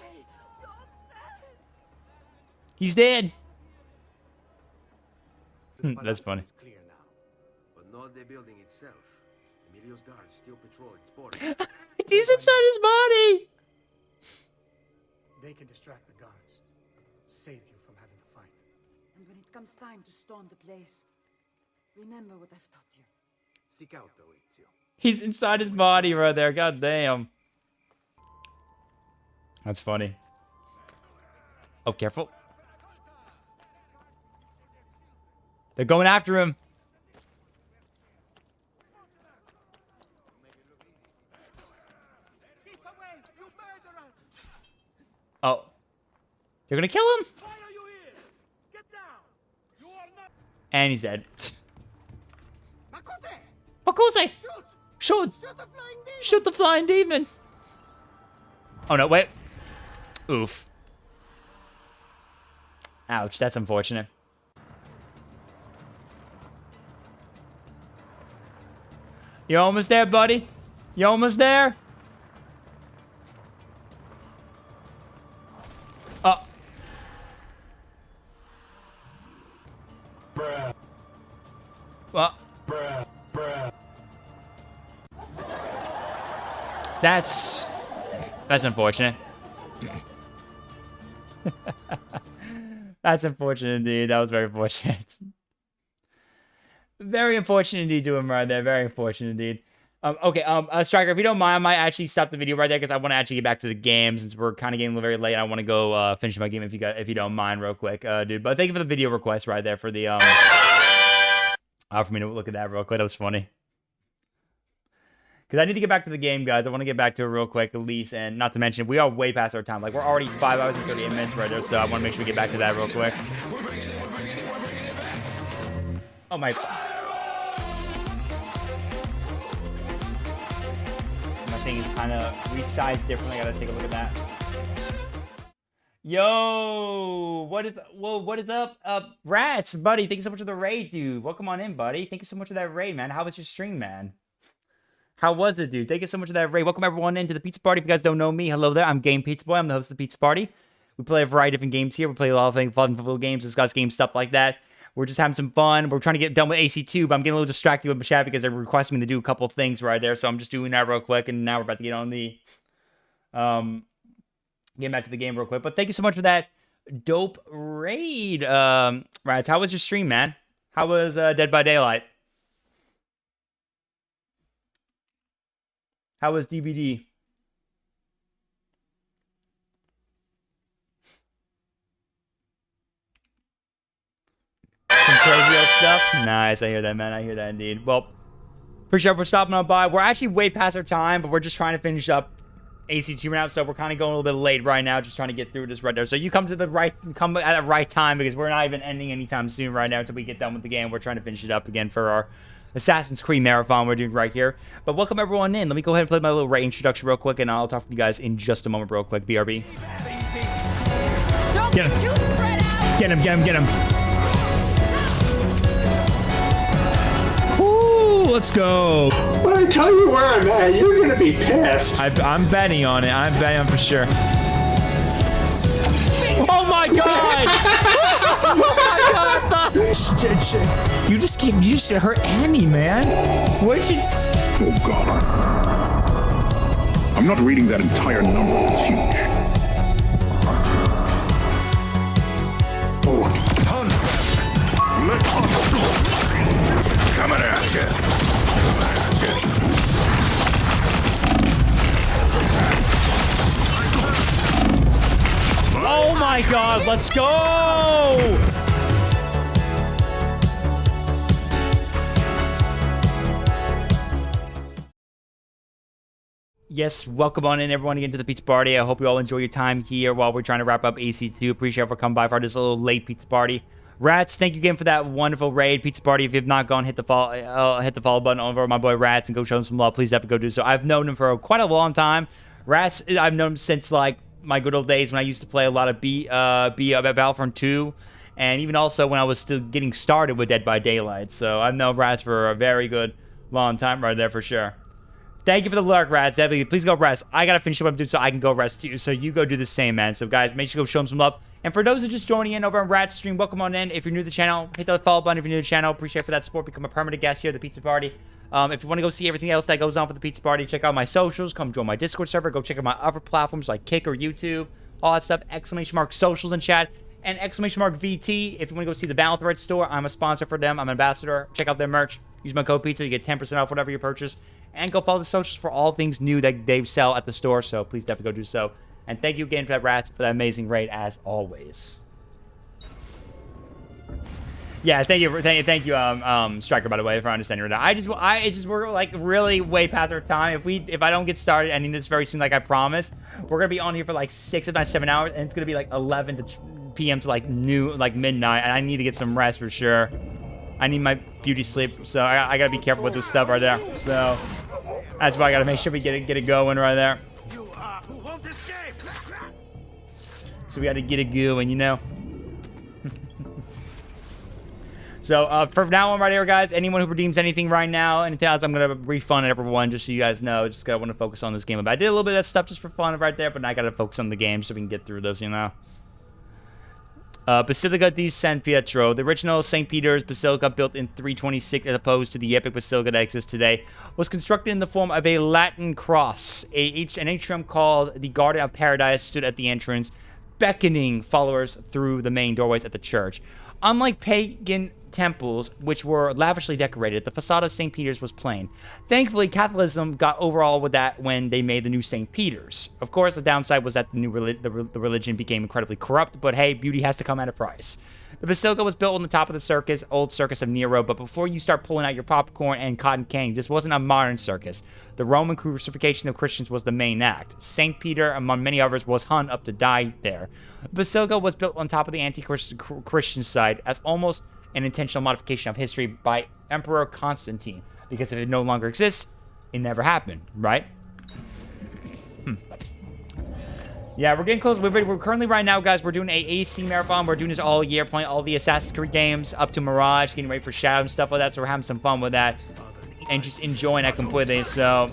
He's dead. That's funny. But not the building itself. Emilio's guards still patrol its border. He's inside his body. They can distract the guards. Save you from having to fight. And when it comes time to storm the place, remember what I've taught you. Seek out Ezio. He's inside his body right there. God damn. That's funny. Oh, careful. They're going after him. Oh. They're gonna kill him? And he's dead. Makose! Shoot! Shoot the flying demon! Oh no, wait. Oof. Ouch, that's unfortunate. You almost there, buddy? You almost there? Oh. Bruh. Well. Bruh. Bruh. That's unfortunate. That's unfortunate indeed. That was very fortunate. Very unfortunate indeed to him right there. Very unfortunate indeed. Okay, Striker, if you don't mind, I might actually stop the video right there because I want to actually get back to the game since we're kind of getting very late. I want to go finish my game if you don't mind real quick, dude. But thank you for the video request right there for the for me to look at that real quick. That was funny. Because I need to get back to the game, guys. I want to get back to it real quick, at least. And not to mention, we are way past our time. Like, we're already 5 hours and 38 minutes right there. So I want to make sure we get back to that real quick. Oh, my... My thing is kind of resized differently. I got to take a look at that. Yo! What is up? Rats, buddy. Thank you so much for the raid, dude. Welcome on in, buddy. Thank you so much for that raid, man. How was your stream, man? How was it, dude? Thank you so much for that raid. Welcome everyone into the Pizza Party. If you guys don't know me, hello there. I'm Game Pizza Boy. I'm the host of the Pizza Party. We play a variety of different games here. We play a lot of fun little games, discuss games, stuff like that. We're just having some fun. We're trying to get done with AC2, but I'm getting a little distracted with my chat because they're requesting me to do a couple of things right there. So I'm just doing that real quick, and now we're about to get on the getting back to the game real quick. But thank you so much for that dope raid. Right, how was your stream, man? How was Dead by Daylight? How was DBD? Some crazy old stuff? Nice, I hear that, man. I hear that indeed. Well, appreciate you for stopping on by. We're actually way past our time, but we're just trying to finish up AC2 right now, so we're kind of going a little bit late right now, just trying to get through this right there. So you come at the right time because we're not even ending anytime soon right now until we get done with the game. We're trying to finish it up again for our Assassin's Creed Marathon we're doing right here. But welcome everyone in. Let me go ahead and play my little raid introduction real quick, and I'll talk to you guys in just a moment real quick. BRB. Get him. Get him, get him, get him. Ooh, let's go. When I tell you where I'm at, you're going to be pissed. I'm betting on it. I'm betting on for sure. Oh my god! Oh my god! You just hurt Annie, man. What did you? Oh god. I'm not reading that entire number. It's huge. Oh, coming at you. Oh my god, let's go! Yes, welcome on in, everyone, again to the pizza party. I hope you all enjoy your time here while we're trying to wrap up AC2. Appreciate it for coming by for this little late pizza party. Rats, thank you again for that wonderful raid. Pizza party, if you have not gone, hit the follow button over my boy Rats and go show him some love. Please definitely go do so. I've known him for quite a long time. Rats, I've known him since, like, my good old days when I used to play a lot of Battlefront 2. And even also when I was still getting started with Dead by Daylight. So I've known Rats for a very good long time right there for sure. Thank you for the lurk, Rats. Definitely, please go rest. I gotta finish what I'm doing so I can go rest too. So you go do the same, man. So guys, make sure you go show them some love. And for those who are just joining in over on Rat's stream, welcome on in. If you're new to the channel, hit the follow button if you're new to the channel. Appreciate it for that support. Become a permanent guest here at the pizza party. If you want to go see everything else that goes on for the pizza party, check out my socials. Come join my Discord server. Go check out my other platforms like Kick or YouTube. All that stuff. !! Socials in chat. And ! VT. If you want to go see the Battle Thread store, I'm a sponsor for them. I'm an ambassador. Check out their merch. Use my code PIZZA. You get 10% off whatever you purchase. And go follow the socials for all things new that they sell at the store. So please definitely go do so. And thank you again for that, Rats, for that amazing raid as always. Yeah, thank you, Striker, by the way, for understanding that. We're like really way past our time. If I don't get started ending this very soon, like I promised, we're gonna be on here for like 6 if not 7 hours, and it's gonna be like 11 p.m. to like midnight, and I need to get some rest for sure. I need my beauty sleep, so I gotta be careful with this stuff right there. So that's why I gotta make sure we get it going right there. So we gotta get it going, you know. So for now on right here, guys, anyone who redeems anything right now, anything else, I'm gonna refund everyone just so you guys know. Just gotta want to focus on this game. But I did a little bit of that stuff just for fun right there, but now I gotta focus on the game so we can get through this, you know. Basilica di San Pietro, the original St. Peter's Basilica built in 326 as opposed to the epic basilica that exists today, was constructed in the form of a Latin cross. An atrium called the Garden of Paradise stood at the entrance, beckoning followers through the main doorways at the church. Unlike pagan temples, which were lavishly decorated, the facade of St. Peter's was plain. Thankfully, Catholicism got overall with that when they made the new St. Peter's. Of course, the downside was that the religion became incredibly corrupt, but hey, beauty has to come at a price. The basilica was built on the top of the old circus of Nero, but before you start pulling out your popcorn and cotton candy, this wasn't a modern circus. The Roman crucifixion of Christians was the main act. St. Peter, among many others, was hung up to die there. The basilica was built on top of the anti-Christian side as almost an intentional modification of history by Emperor Constantine, because if it no longer exists, it never happened, right? Yeah, we're getting close. We're currently right now, guys, we're doing a AC marathon. We're doing this all year, playing all the Assassin's Creed games up to Mirage, getting ready for Shadow and stuff like that, so we're having some fun with that and just enjoying that completely. So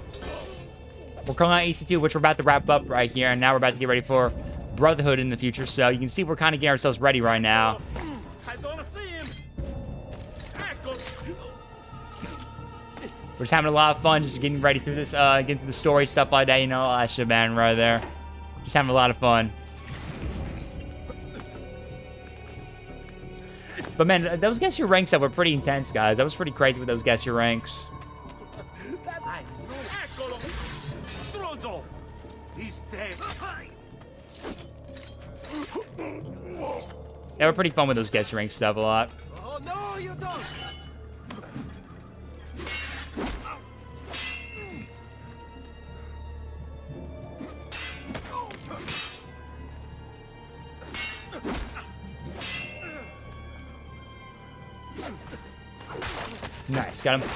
we're calling out AC2, which we're about to wrap up right here, and now we're about to get ready for Brotherhood in the future. So you can see we're kind of getting ourselves ready right now. We're just having a lot of fun, just getting ready through this, getting through the story, stuff like that, you know, all that shit, man, right there. Just having a lot of fun. But man, those guess your ranks that were pretty intense, guys. That was pretty crazy with those guess your ranks. He's dead. They were pretty fun with those guess your rank stuff a lot. Oh, no, you don't. Nice, got him.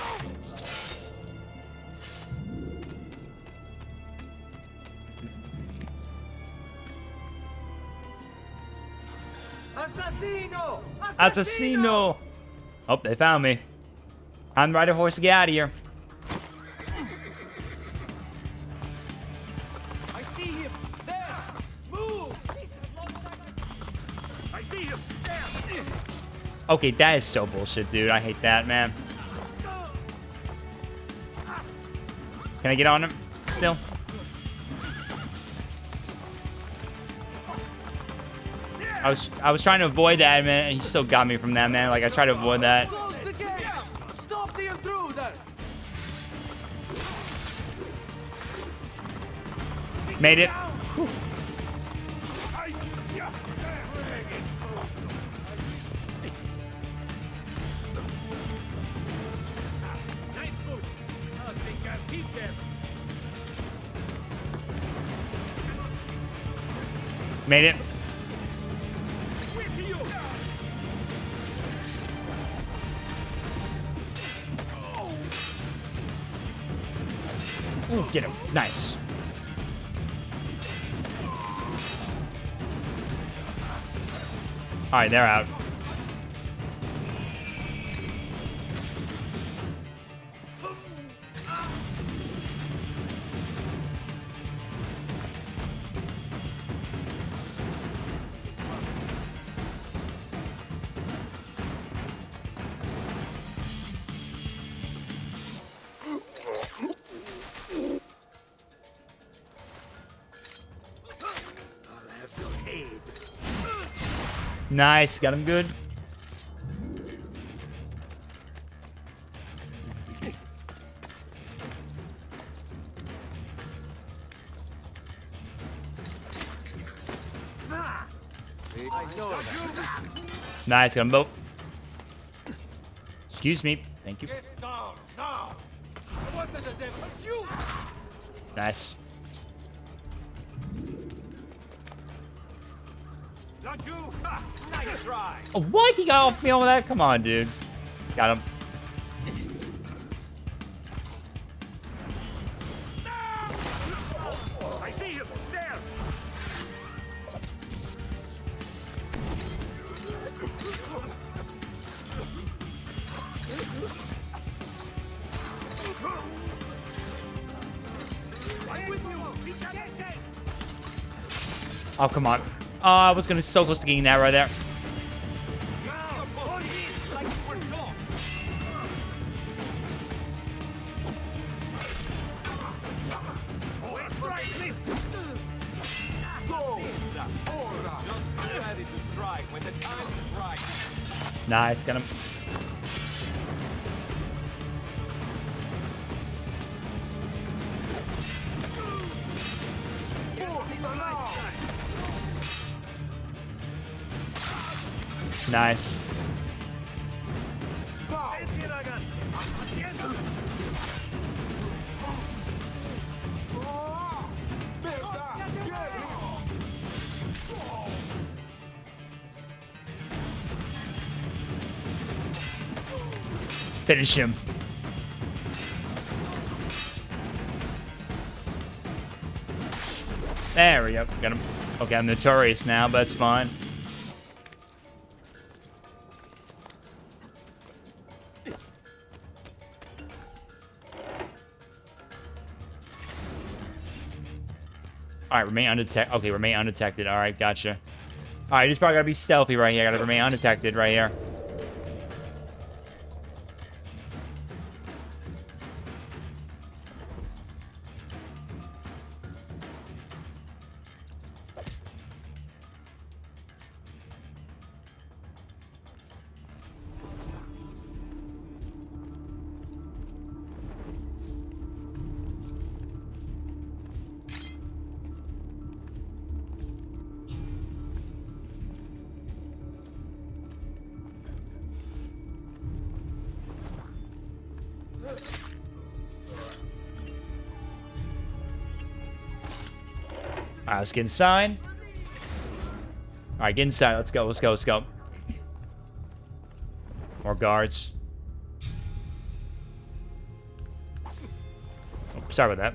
Assassino! Assassino! Oh, they found me. I'm the right horse to get out of here. I see him! There! Move! I see him! There! Okay, that is so bullshit, dude. I hate that, man. Can I get on him still? I was trying to avoid that, man, and he still got me from that, man. Like, I tried to avoid that. Close the gates! Stop the intruder! Made it. Whew. Made it. Ooh, get him. Nice. All right, they're out. Nice, got him good. Nice, got them both. Excuse me. Thank you. Get down now. I wasn't a devil, but you. Nice. Not you. Ha, nice try. Oh, what? He got off me over that? Come on, dude. Got him. I see him there. I'm with you. We can't escape. Oh, come on. Oh, I was gonna so close to getting that right there. Nice, got him. Nice. Finish him. There we go. Got him. Okay, I'm notorious now, but that's fine. Alright, remain undetected. Okay, remain undetected. Alright, gotcha. Alright, just probably gotta be stealthy right here. Gotta remain undetected right here. Alright, let's get inside. Alright, get inside. Let's go, let's go, let's go. More guards. Oh, sorry about that.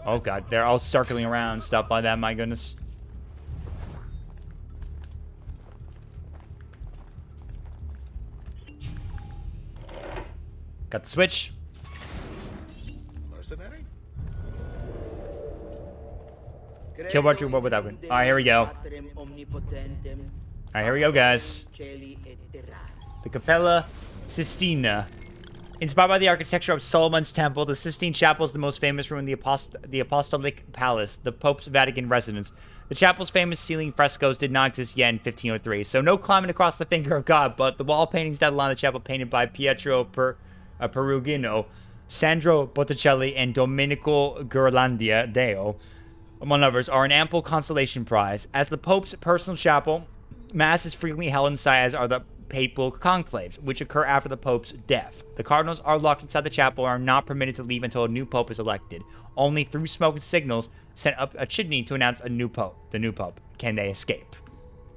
Oh god, they're all circling around, stuff like that, my goodness. Got the switch. Mercenary? Kill Archer, what would that win? Alright, here we go. Alright, here we go, guys. The Capella Sistina. Inspired by the architecture of Solomon's Temple, the Sistine Chapel is the most famous room in the Apostolic Palace, the Pope's Vatican residence. The chapel's famous ceiling frescoes did not exist yet in 1503, so no climbing across the finger of God, but the wall paintings that line the chapel painted by Pietro Perugino, Sandro Botticelli, and Domenico Ghirlandaio Deo, among others, are an ample consolation prize. As the Pope's personal chapel, Mass is frequently held inside, as are the papal conclaves, which occur after the Pope's death. The cardinals are locked inside the chapel and are not permitted to leave until a new Pope is elected. Only through smoke and signals sent up a chimney to announce a new Pope, the new Pope, can they escape.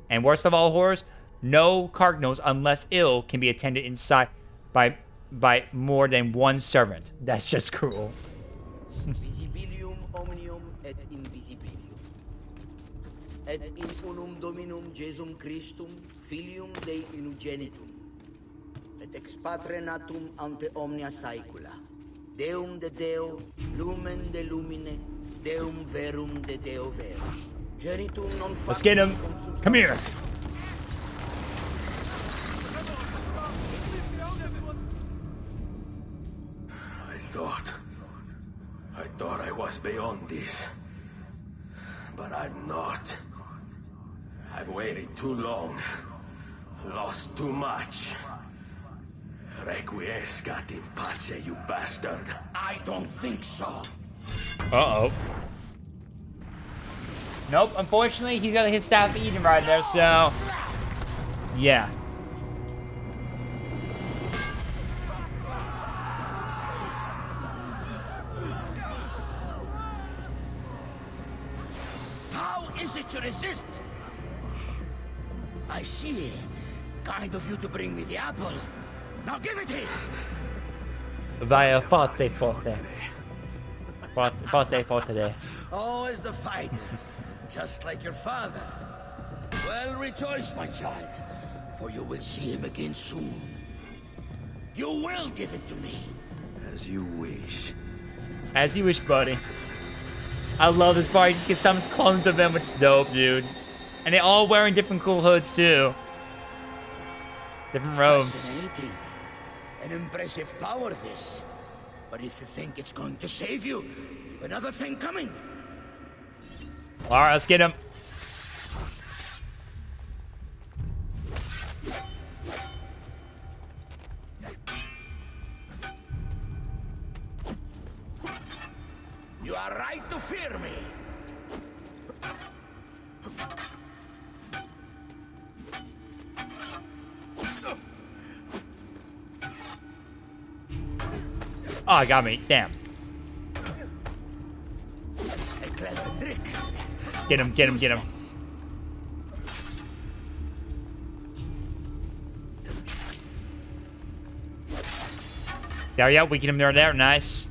And worst of all horrors, no cardinals, unless ill, can be attended inside by more than one servant. That's just cruel. Visibilium omnium et invisibilium. Et in unum Dominum Jesum Christum, filium Dei unigenitum, et ex patre natum ante omnia saecula, Deum de Deo, lumen de lumine, Deum verum de Deo verum. Genitum non Let's get him. Come here. I thought I was beyond this. But I'm not. I've waited too long. Lost too much. Requiescat in pace, you bastard. I don't think so. Uh-oh. Nope, unfortunately, he's got his staff eating right there, so... yeah. How is it you resist? I see. Kind of you to bring me the apple. Now give it here. Vai, forte. Forte. Always the fighter. Just like your father. Well, rejoice, my child. For you will see him again soon. You will give it to me. As you wish. As you wish, buddy. I love this part. You just get summons clones of them, which is dope, dude. And they're all wearing different cool hoods, too. Different robes. Fascinating. An impressive power, this. But if you think it's going to save you, you've another thing coming. Alright, let's get him. You are right to fear me. Oh, got me. Damn. A clever trick. Get him. There we go. We get him there. Nice.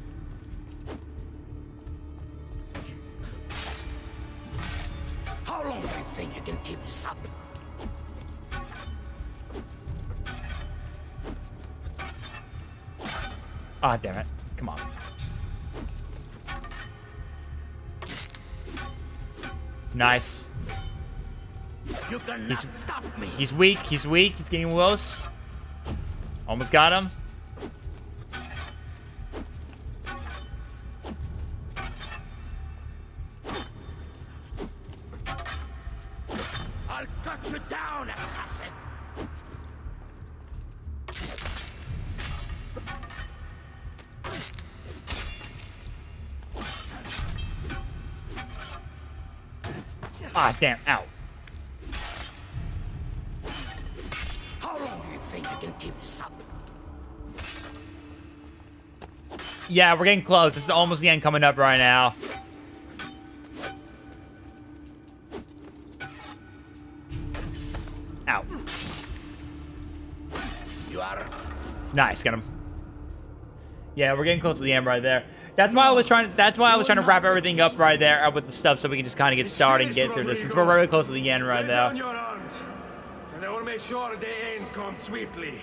How long do you think you can keep this up? Ah, damn it. Come on. Nice. You cannot stop me. He's weak. He's getting close. Almost got him. I'll cut you down, assassin. Ah, damn. Ow. How long do you think you can keep this up? Yeah, we're getting close. This is almost the end coming up right now. Ow. You are... Nice, get him. Yeah, we're getting close to the end right there. That's why I was trying to wrap everything up right there with the stuff so we can just kind of get started and get through this. Since we're very close to the end right now. Down your arms, and I will make sure the end comes swiftly.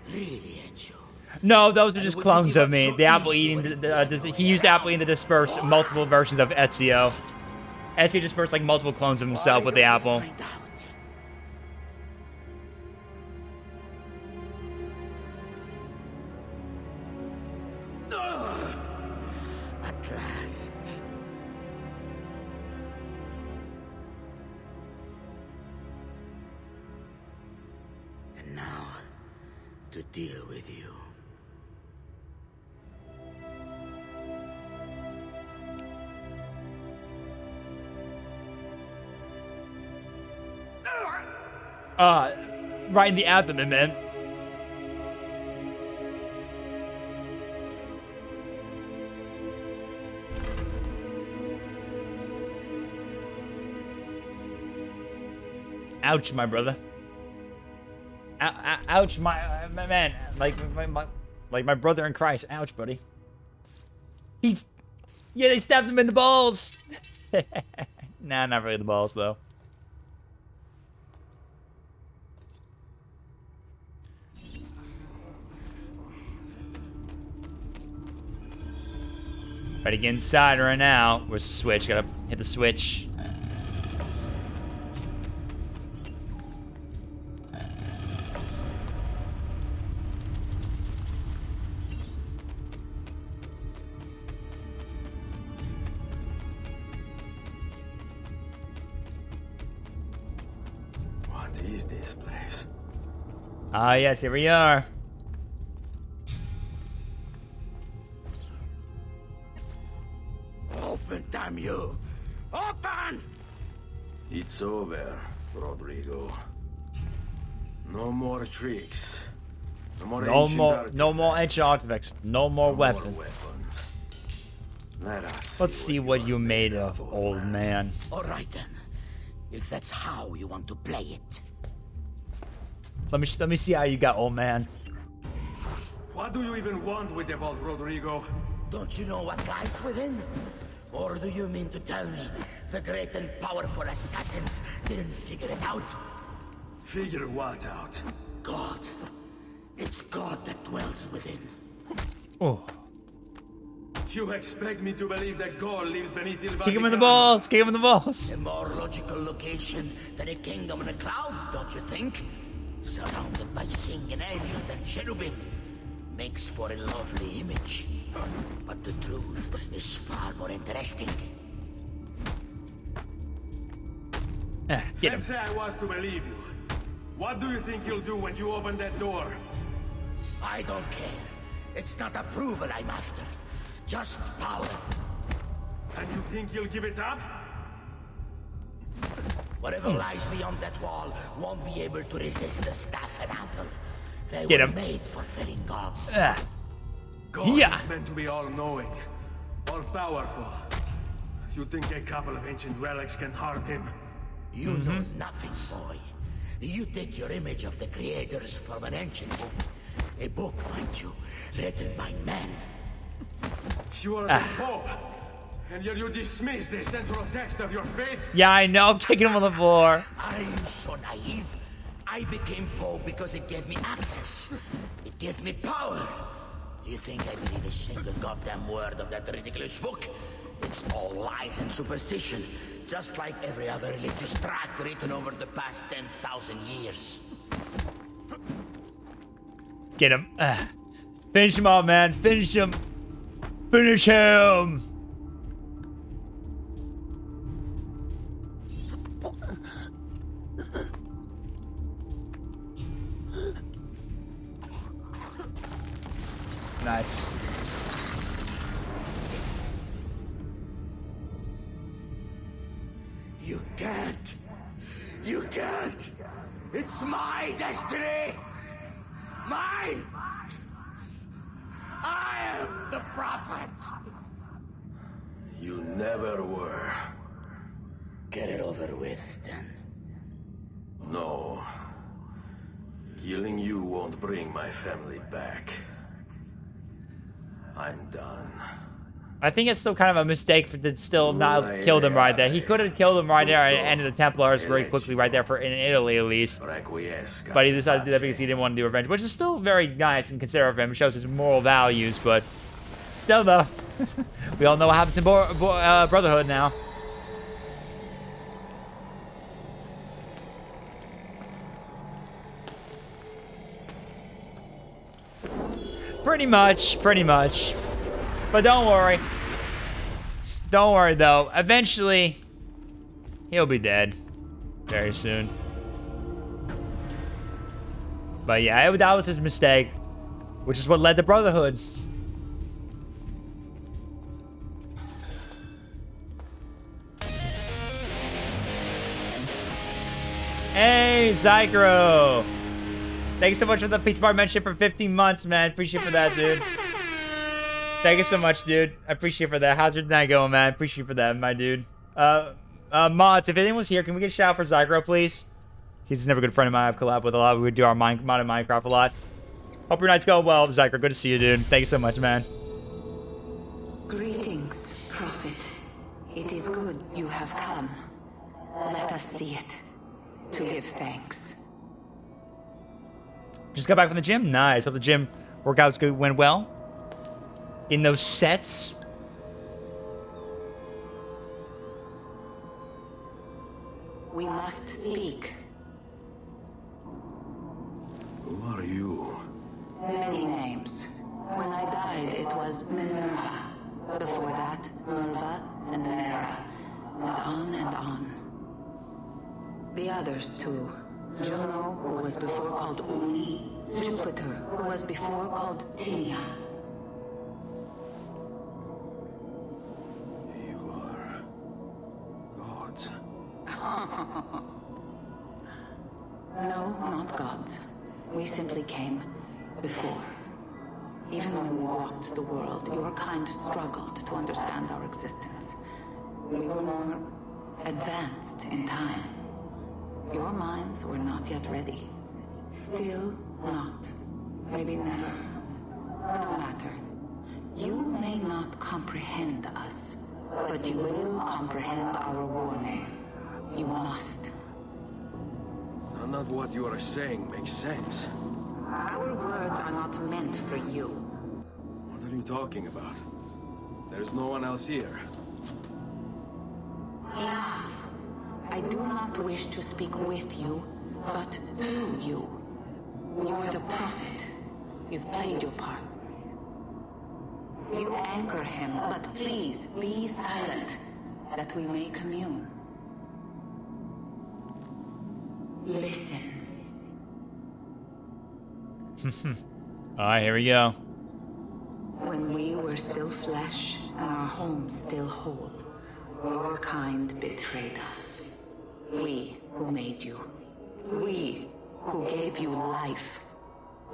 Really, Ezio? No, those are just clones of me. The apple eating. He used apple eating to disperse multiple versions of Ezio. Ezio dispersed like multiple clones of himself with the apple. At last. And now, to deal with you. right in the abdomen, man. Ouch, my brother. Ouch, my man. Like my brother in Christ. Ouch, buddy. He's... Yeah, they stabbed him in the balls. Nah, not really the balls, though. Ready to get inside right now. Where's the switch? Gotta hit the switch. What is this place? Ah, yes, here we are. Open, damn you! Open! It's over, Rodrigo. No more tricks. No more ancient artifacts. No more weapons. Let's see what you made of, old man. All right then. If that's how you want to play it. Let me see how you got, old man. What do you even want with the vault, Rodrigo? Don't you know what lies within? Or do you mean to tell me the great and powerful assassins didn't figure it out? Figure what out? God. It's God that dwells within. Oh. You expect me to believe that God lives beneath the Kick him in the balls! Kick him in the balls! A more logical location than a kingdom in a cloud, don't you think? Surrounded by singing angels and cherubim. Makes for a lovely image. But the truth is far more interesting. Get him. Let's say I was to believe you. What do you think you'll do when you open that door? I don't care. It's not approval I'm after. Just power. And you think you'll give it up? Whatever lies beyond that wall won't be able to resist the staff and apple. They Get were him. made for felling gods. God is meant to be all-knowing, all-powerful. You think a couple of ancient relics can harm him? You know nothing, boy. You take your image of the creators from an ancient book. A book, mind you, written by men. You are the Pope, and yet you dismiss the central text of your faith? Yeah, I know. I'm kicking him on the floor. Are you so naive? I became Pope because it gave me access. It gave me power. Do you think I believe a single goddamn word of that ridiculous book? It's all lies and superstition, just like every other religious tract written over the past 10,000 years. Get him. Finish him off, man. Finish him. Finish him. Nice. You can't. You can't. It's my destiny. Mine. I am the prophet. You never were. Get it over with, then. No. Killing you won't bring my family back. I'm done. I think it's still kind of a mistake to still not kill them right there. He could have killed them right there at the end of the Templars very quickly right there in Italy at least. But he decided to do that because he didn't want to do revenge, which is still very nice and considerate of him. It shows his moral values, but still though, we all know what happens in Brotherhood now. Pretty much. But don't worry. Don't worry, though. Eventually, he'll be dead. Very soon. But yeah, that was his mistake. Which is what led to Brotherhood. Hey, Zycro! Thanks so much for the Pizza Bar membership for 15 months, man. Appreciate for that, dude. Thank you so much, dude. I appreciate for that. How's your night going, man? Appreciate for that, my dude. Mods, if anyone's here, can we get a shout out for Zygro, please? He's never a good friend of mine. I've collabed with a lot. We would do our mod in Minecraft a lot. Hope your night's going well, Zygro. Good to see you, dude. Thank you so much, man. Greetings, Prophet. It is good you have come. Let us see it, to give thanks. Just got back from the gym. Nice. Hope the gym workouts went well. In those sets. We must speak. Who are you? Many names. When I died, it was Minerva. Before that, Merva and Mera. And on and on. The others, too. Juno, who was before called Uni. Jupiter, who was before called Tinia. You are... gods. No, not gods. We simply came before. Even when we walked the world, your kind struggled to understand our existence. We were more advanced in time. Your minds were not yet ready. Still not. Maybe never. No matter. You may not comprehend us, but you will comprehend our warning. You must. None of what you are saying makes sense. Our words are not meant for you. What are you talking about? There's no one else here. Enough. I do not wish to speak with you, but through you. You are the prophet. You've played your part. You anchor him, but please be silent, that we may commune. Listen. Alright, here we go. When we were still flesh and our home still whole, your kind betrayed us. We who made you. We who gave you life.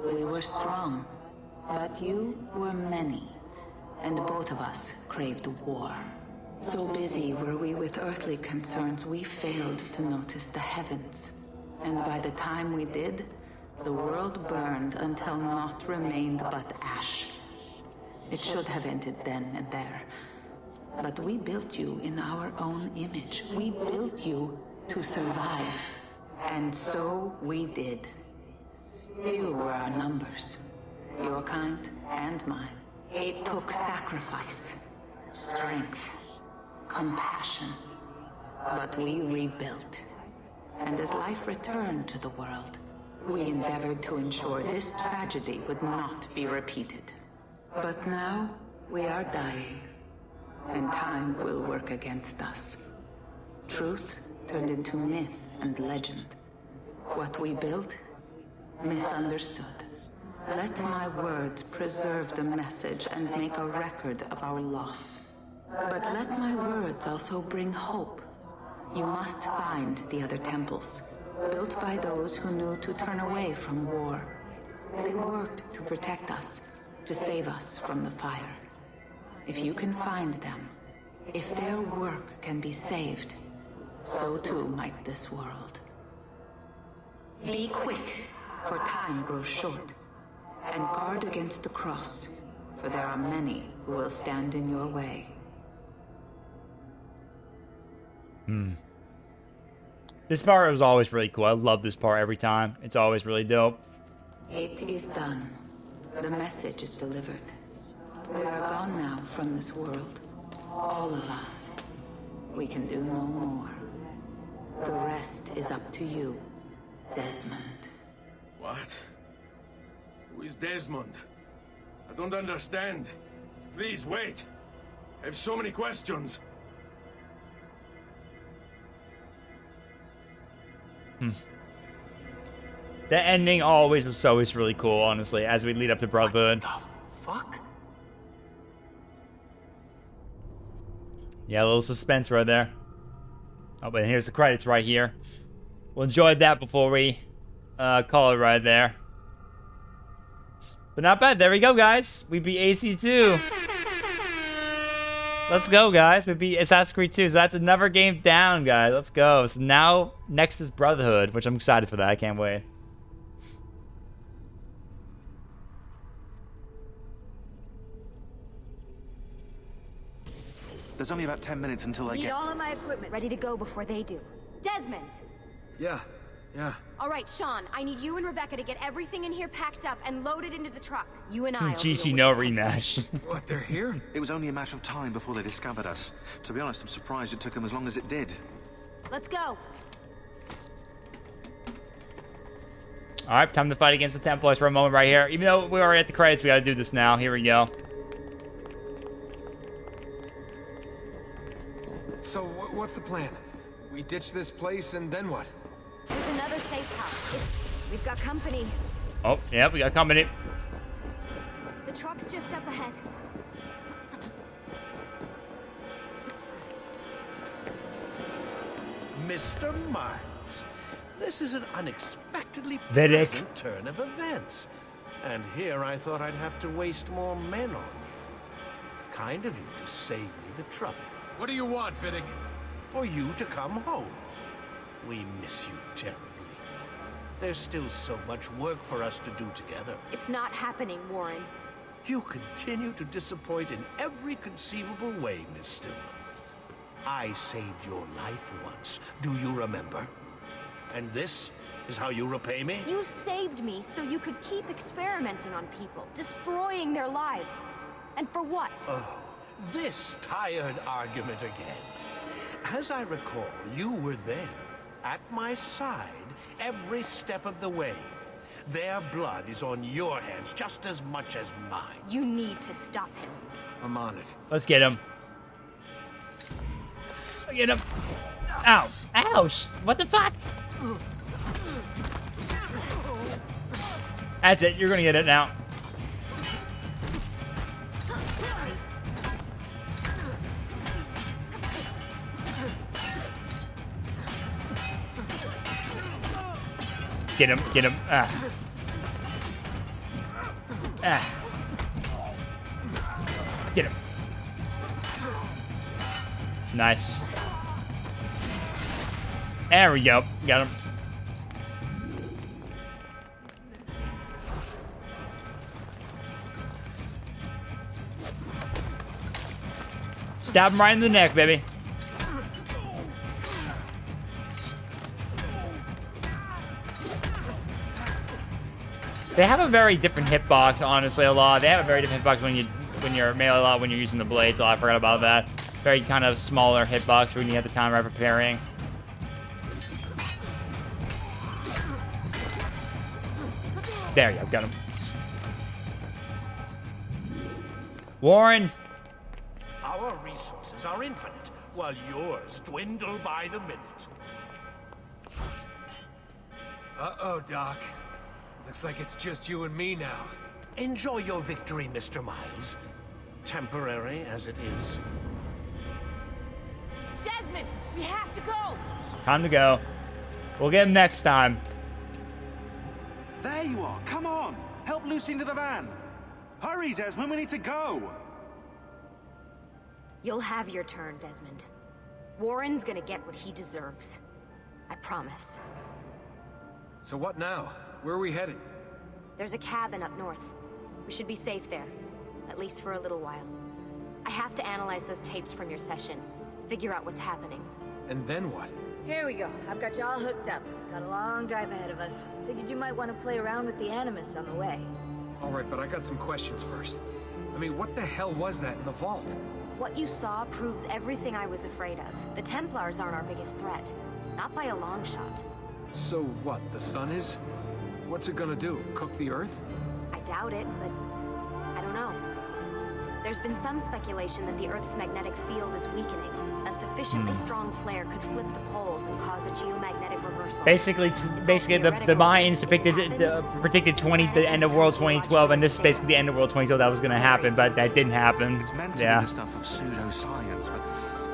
We were strong, but you were many, and both of us craved war. So busy were we with earthly concerns, we failed to notice the heavens. And by the time we did, the world burned until naught remained but ash. It should have ended then and there. But we built you in our own image. We built you to survive. And so we did. Few were our numbers. Your kind and mine. It took sacrifice, strength, compassion. But we rebuilt. And as life returned to the world, we endeavored to ensure this tragedy would not be repeated. But now, we are dying, and time will work against us. Truth turned into myth and legend. What we built, misunderstood. Let my words preserve the message and make a record of our loss. But let my words also bring hope. You must find the other temples, built by those who knew to turn away from war. They worked to protect us, to save us from the fire. If you can find them, if their work can be saved, so too might this world. Be quick, for time grows short, and guard against the cross, for there are many who will stand in your way. This part was always really cool. I love this part every time. It's always really dope. It is done. The message is delivered. We are gone now from this world. All of us. We can do no more. The rest is up to you, Desmond. What? Who is Desmond? I don't understand. Please, wait. I have so many questions. The ending always was always really cool, honestly, as we lead up to Brotherhood. What the fuck? Yeah, a little suspense right there. Oh, but here's the credits right here. We'll enjoy that before we call it right there. But not bad. There we go, guys. We beat AC2. Let's go, guys. We beat Assassin's Creed 2. So that's another game down, guys. Let's go. So now, next is Brotherhood, which I'm excited for that. I can't wait. There's only about 10 minutes until I Need get... all of my equipment ready to go before they do. Desmond! Yeah. All right, Sean, I need you and Rebecca to get everything in here packed up and loaded into the truck. You and I will deal Chi-Chi with no the rematch. What, they're here? It was only a matter of time before they discovered us. To be honest, I'm surprised it took them as long as it did. Let's go. All right, time to fight against the Templars for a moment right here. Even though we're already at the credits, we gotta do this now. Here we go. So, what's the plan? We ditch this place and then what? There's another safe house. We've got company. Oh, yeah, we got company. The truck's just up ahead. Mr. Miles, this is an unexpectedly Vedic. pleasant turn of events. And here I thought I'd have to waste more men on you. Kind of you to save me the trouble. What do you want, Vidic? For you to come home. We miss you terribly. There's still so much work for us to do together. It's not happening, Warren. You continue to disappoint in every conceivable way, Miss Stillman. I saved your life once. Do you remember? And this is how you repay me? You saved me so you could keep experimenting on people, destroying their lives. And for what? Oh, this tired argument again. As I recall, you were there, at my side, every step of the way. Their blood is on your hands just as much as mine. You need to stop him. I'm on it. Let's get him. Get him. Ow. Ouch. What the fuck? That's it. You're gonna get it now. Get him. Get him. Ah. Ah. Get him. Nice. There we go. Got him. Stab him right in the neck, baby. They have a very different hitbox, honestly, a lot. They have a very different hitbox when you're melee a lot, when you're using the blades a lot. I forgot about that. Very kind of smaller hitbox when you have the time right preparing. There you go, got him. Warren. Our resources are infinite, while yours dwindle by the minute. Uh-oh, Doc. Looks like it's just you and me now. Enjoy your victory, Mr. Miles. Temporary as it is. Desmond, we have to go. Time to go. We'll get him next time. There you are. Come on. Help Lucy into the van. Hurry, Desmond. We need to go. You'll have your turn, Desmond. Warren's gonna get what he deserves. I promise. So what now? Where are we headed? There's a cabin up north. We should be safe there. At least for a little while. I have to analyze those tapes from your session. Figure out what's happening. And then what? Here we go. I've got you all hooked up. Got a long drive ahead of us. Figured you might want to play around with the Animus on the way. All right, but I got some questions first. I mean, what the hell was that in the vault? What you saw proves everything I was afraid of. The Templars aren't our biggest threat. Not by a long shot. So what, the sun is? What's it gonna do? Cook the Earth? I doubt it, but I don't know. There's been some speculation that the Earth's magnetic field is weakening. A sufficiently strong flare could flip the poles and cause a geomagnetic reversal. Basically, the Mayans predicted the end of World 2012, and this is basically the end of World 2012 that was going to happen, but that didn't happen. It's meant to be the stuff of pseudoscience, but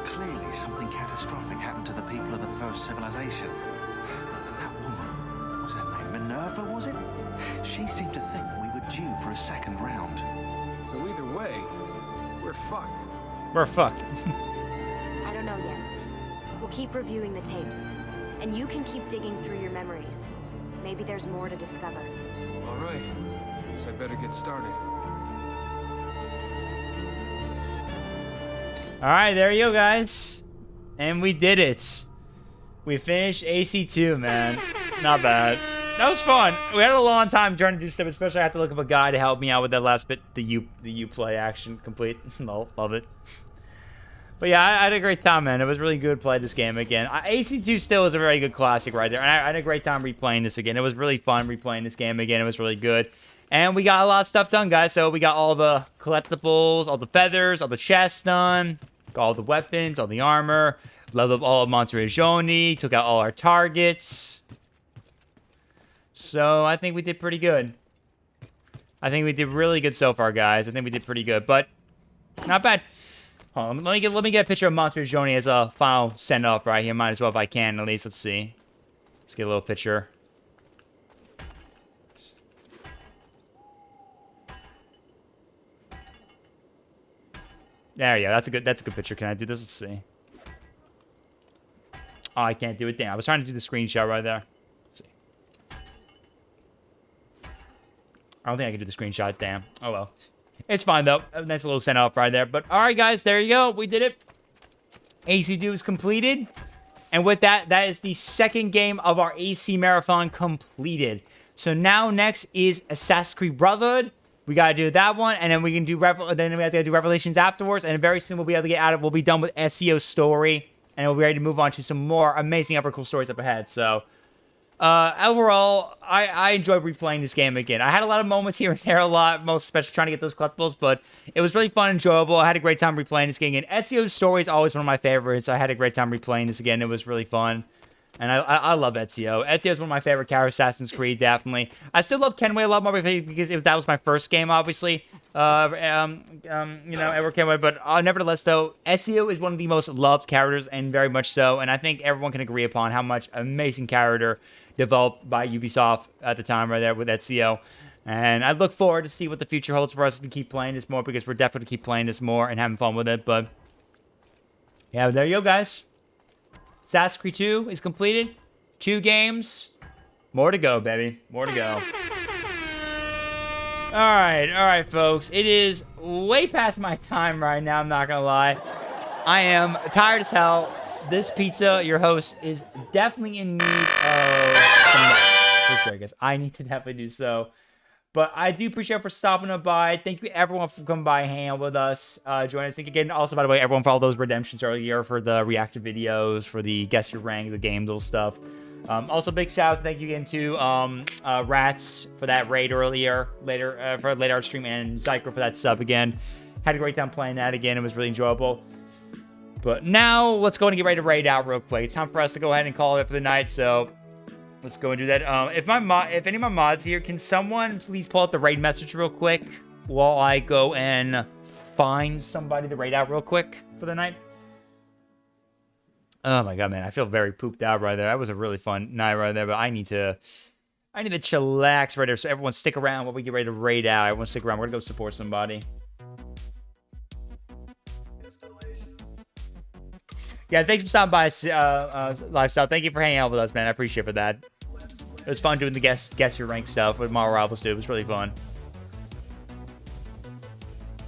clearly something catastrophic happened to the people of the first civilization. And that woman, what was her name? Minerva, was it? She seemed to think we would due for a second round. So either way, we're fucked. We're fucked. I don't know yet. We'll keep reviewing the tapes. And you can keep digging through your memories. Maybe there's more to discover. All right. Guess I better get started. All right, there you go, guys. And we did it. We finished AC2, man. Not bad. That was fun. We had a long time trying to do stuff, especially I had to look up a guy to help me out with that last bit, the U play action complete. Love it. But yeah, I had a great time, man. It was really good to play this game again. AC2 still is a very good classic right there. And I had a great time replaying this again. It was really fun replaying this game again. It was really good. And we got a lot of stuff done, guys. So we got all the collectibles, all the feathers, all the chests done. Got all the weapons, all the armor. Leveled up all of Monteriggioni. Took out all our targets. So I think we did pretty good. I think we did really good so far, guys. I think we did pretty good, but not bad. Hold on, let me get a picture of Monteriggioni as a final send-off right here. Might as well if I can, at least. Let's see. Let's get a little picture. There you go. That's a good picture. Can I do this? Let's see. Oh, I can't do it. Damn, I was trying to do the screenshot right there. Let's see. I don't think I can do the screenshot. Damn. Oh, well. It's fine, though. A nice little send-off right there. But, all right, guys. There you go. We did it. AC2 is completed. And with that, that is the second game of our AC Marathon completed. So now next is Assassin's Creed Brotherhood. We got to do that one. And then we can do then we have to do Revelations afterwards. And very soon we'll be able to get out of We'll be done with SEO's story. And we'll be ready to move on to some more amazing, ever cool stories up ahead. So, overall, I enjoyed replaying this game again. I had a lot of moments here and there, most especially trying to get those collectibles, but it was really fun and enjoyable. I had a great time replaying this game again. Ezio's story is always one of my favorites. I had a great time replaying this again. It was really fun. And I love Ezio. Ezio is one of my favorite characters, Assassin's Creed, definitely. I still love Kenway a lot more because that was my first game, obviously. Edward Kenway. But nevertheless, though, Ezio is one of the most loved characters, and very much so. And I think everyone can agree upon how much amazing character developed by Ubisoft at the time right there with Ezio. And I look forward to see what the future holds for us as we keep playing this more, because we're definitely keep playing this more and having fun with it. But yeah, there you go, guys. Assassin's Creed 2 is completed. 2 games. More to go, baby. More to go. Alright, folks. It is way past my time right now, I'm not gonna lie. I am tired as hell. This pizza, your host, is definitely in need of some rest. For sure, guys. I need to definitely do so. But I do appreciate for stopping by. Thank you, everyone, for coming by and hanging out with us. Join us. Thank you again, also, by the way, everyone, for all those redemptions earlier, for the reactive videos, for the guess your rank, the game duel stuff. Also, big shout out, thank you again to Rats for that raid for later art stream, and Zyker for that sub again. Had a great time playing that again. It was really enjoyable. But now, let's go and get ready to raid out real quick. It's time for us to go ahead and call it for the night, so let's go and do that. If any of my mods here, can someone please pull out the raid message real quick while I go and find somebody to raid out real quick for the night? Oh my god, man, I feel very pooped out right there. That was a really fun night right there, but I need to chillax right there. So everyone stick around while we get ready to raid out. Everyone stick around. We're gonna go support somebody. Yeah, thanks for stopping by, Lifestyle. Thank you for hanging out with us, man. I appreciate it for that. It was fun doing the guess your rank stuff with Mario Rivals too. It was really fun.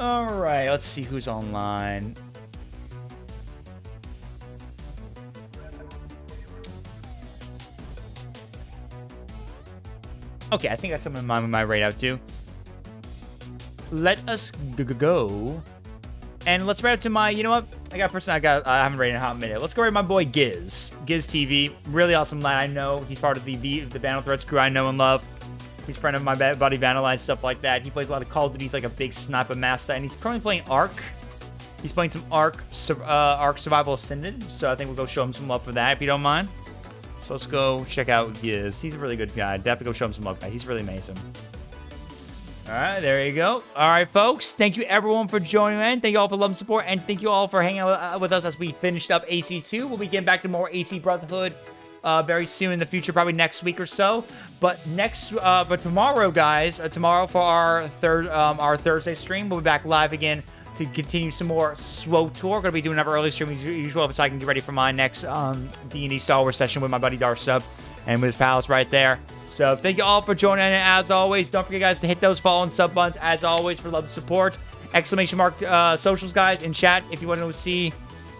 All right, let's see who's online. Okay, I think that's something in mind with my raid out too. Let us go. And let's raid out to my, you know what? I haven't raided in a hot minute. Let's go raid my boy Giz. Giz TV. Really awesome lad. I know he's part of the Vandal Threads crew I know and love. He's a friend of my buddy Vandaline, stuff like that. He plays a lot of Call of Duty. He's like a big sniper master. And he's currently playing Ark. He's playing some Ark Survival Ascended. So I think we'll go show him some love for that, if you don't mind. So let's go check out Giz. He's a really good guy. Definitely go show him some love, guys. He's really amazing. All right, there you go. All right, folks. Thank you, everyone, for joining in. Thank you all for love and support. And thank you all for hanging out with us as we finished up AC2. We'll be getting back to more AC Brotherhood very soon in the future, probably next week or so. But tomorrow, guys, tomorrow for our Thursday stream, we'll be back live again to continue some more SWO Tour. Gonna be doing another early stream as usual, so I can get ready for my next D&D Star Wars session with my buddy Darsub and with his pals right there. So thank you all for joining in. As always, don't forget, guys, to hit those follow and sub buttons as always for love and support. Exclamation mark socials, guys, in chat if you want to see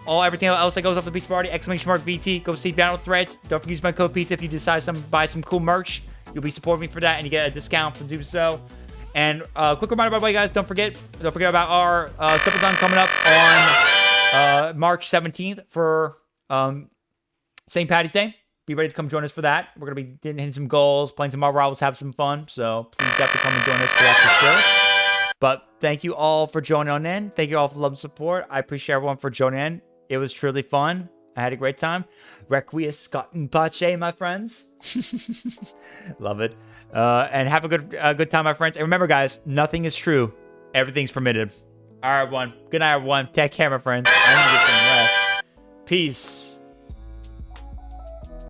everything else that goes off the Pizza Party. Exclamation mark VT. Go see down with threads. Don't forget to use my code PIZZA if you decide to buy some cool merch. You'll be supporting me for that, and you get a discount for doing so. And quick reminder, by the way, guys, don't forget about our subathon coming up on March 17th for St. Patty's Day. Be ready to come join us for that. We're going to be hitting some goals, playing some Marvel Rivals, have some fun. So please definitely come and join us for that for sure. But thank you all for joining on in. Thank you all for love and support. I appreciate everyone for joining in. It was truly fun. I had a great time. Requiescat in pace, my friends. Love it. And have a good time, my friends. And remember, guys, nothing is true. Everything's permitted. All right, everyone. Good night, everyone. Take care, my friends. I need to get some rest. Peace.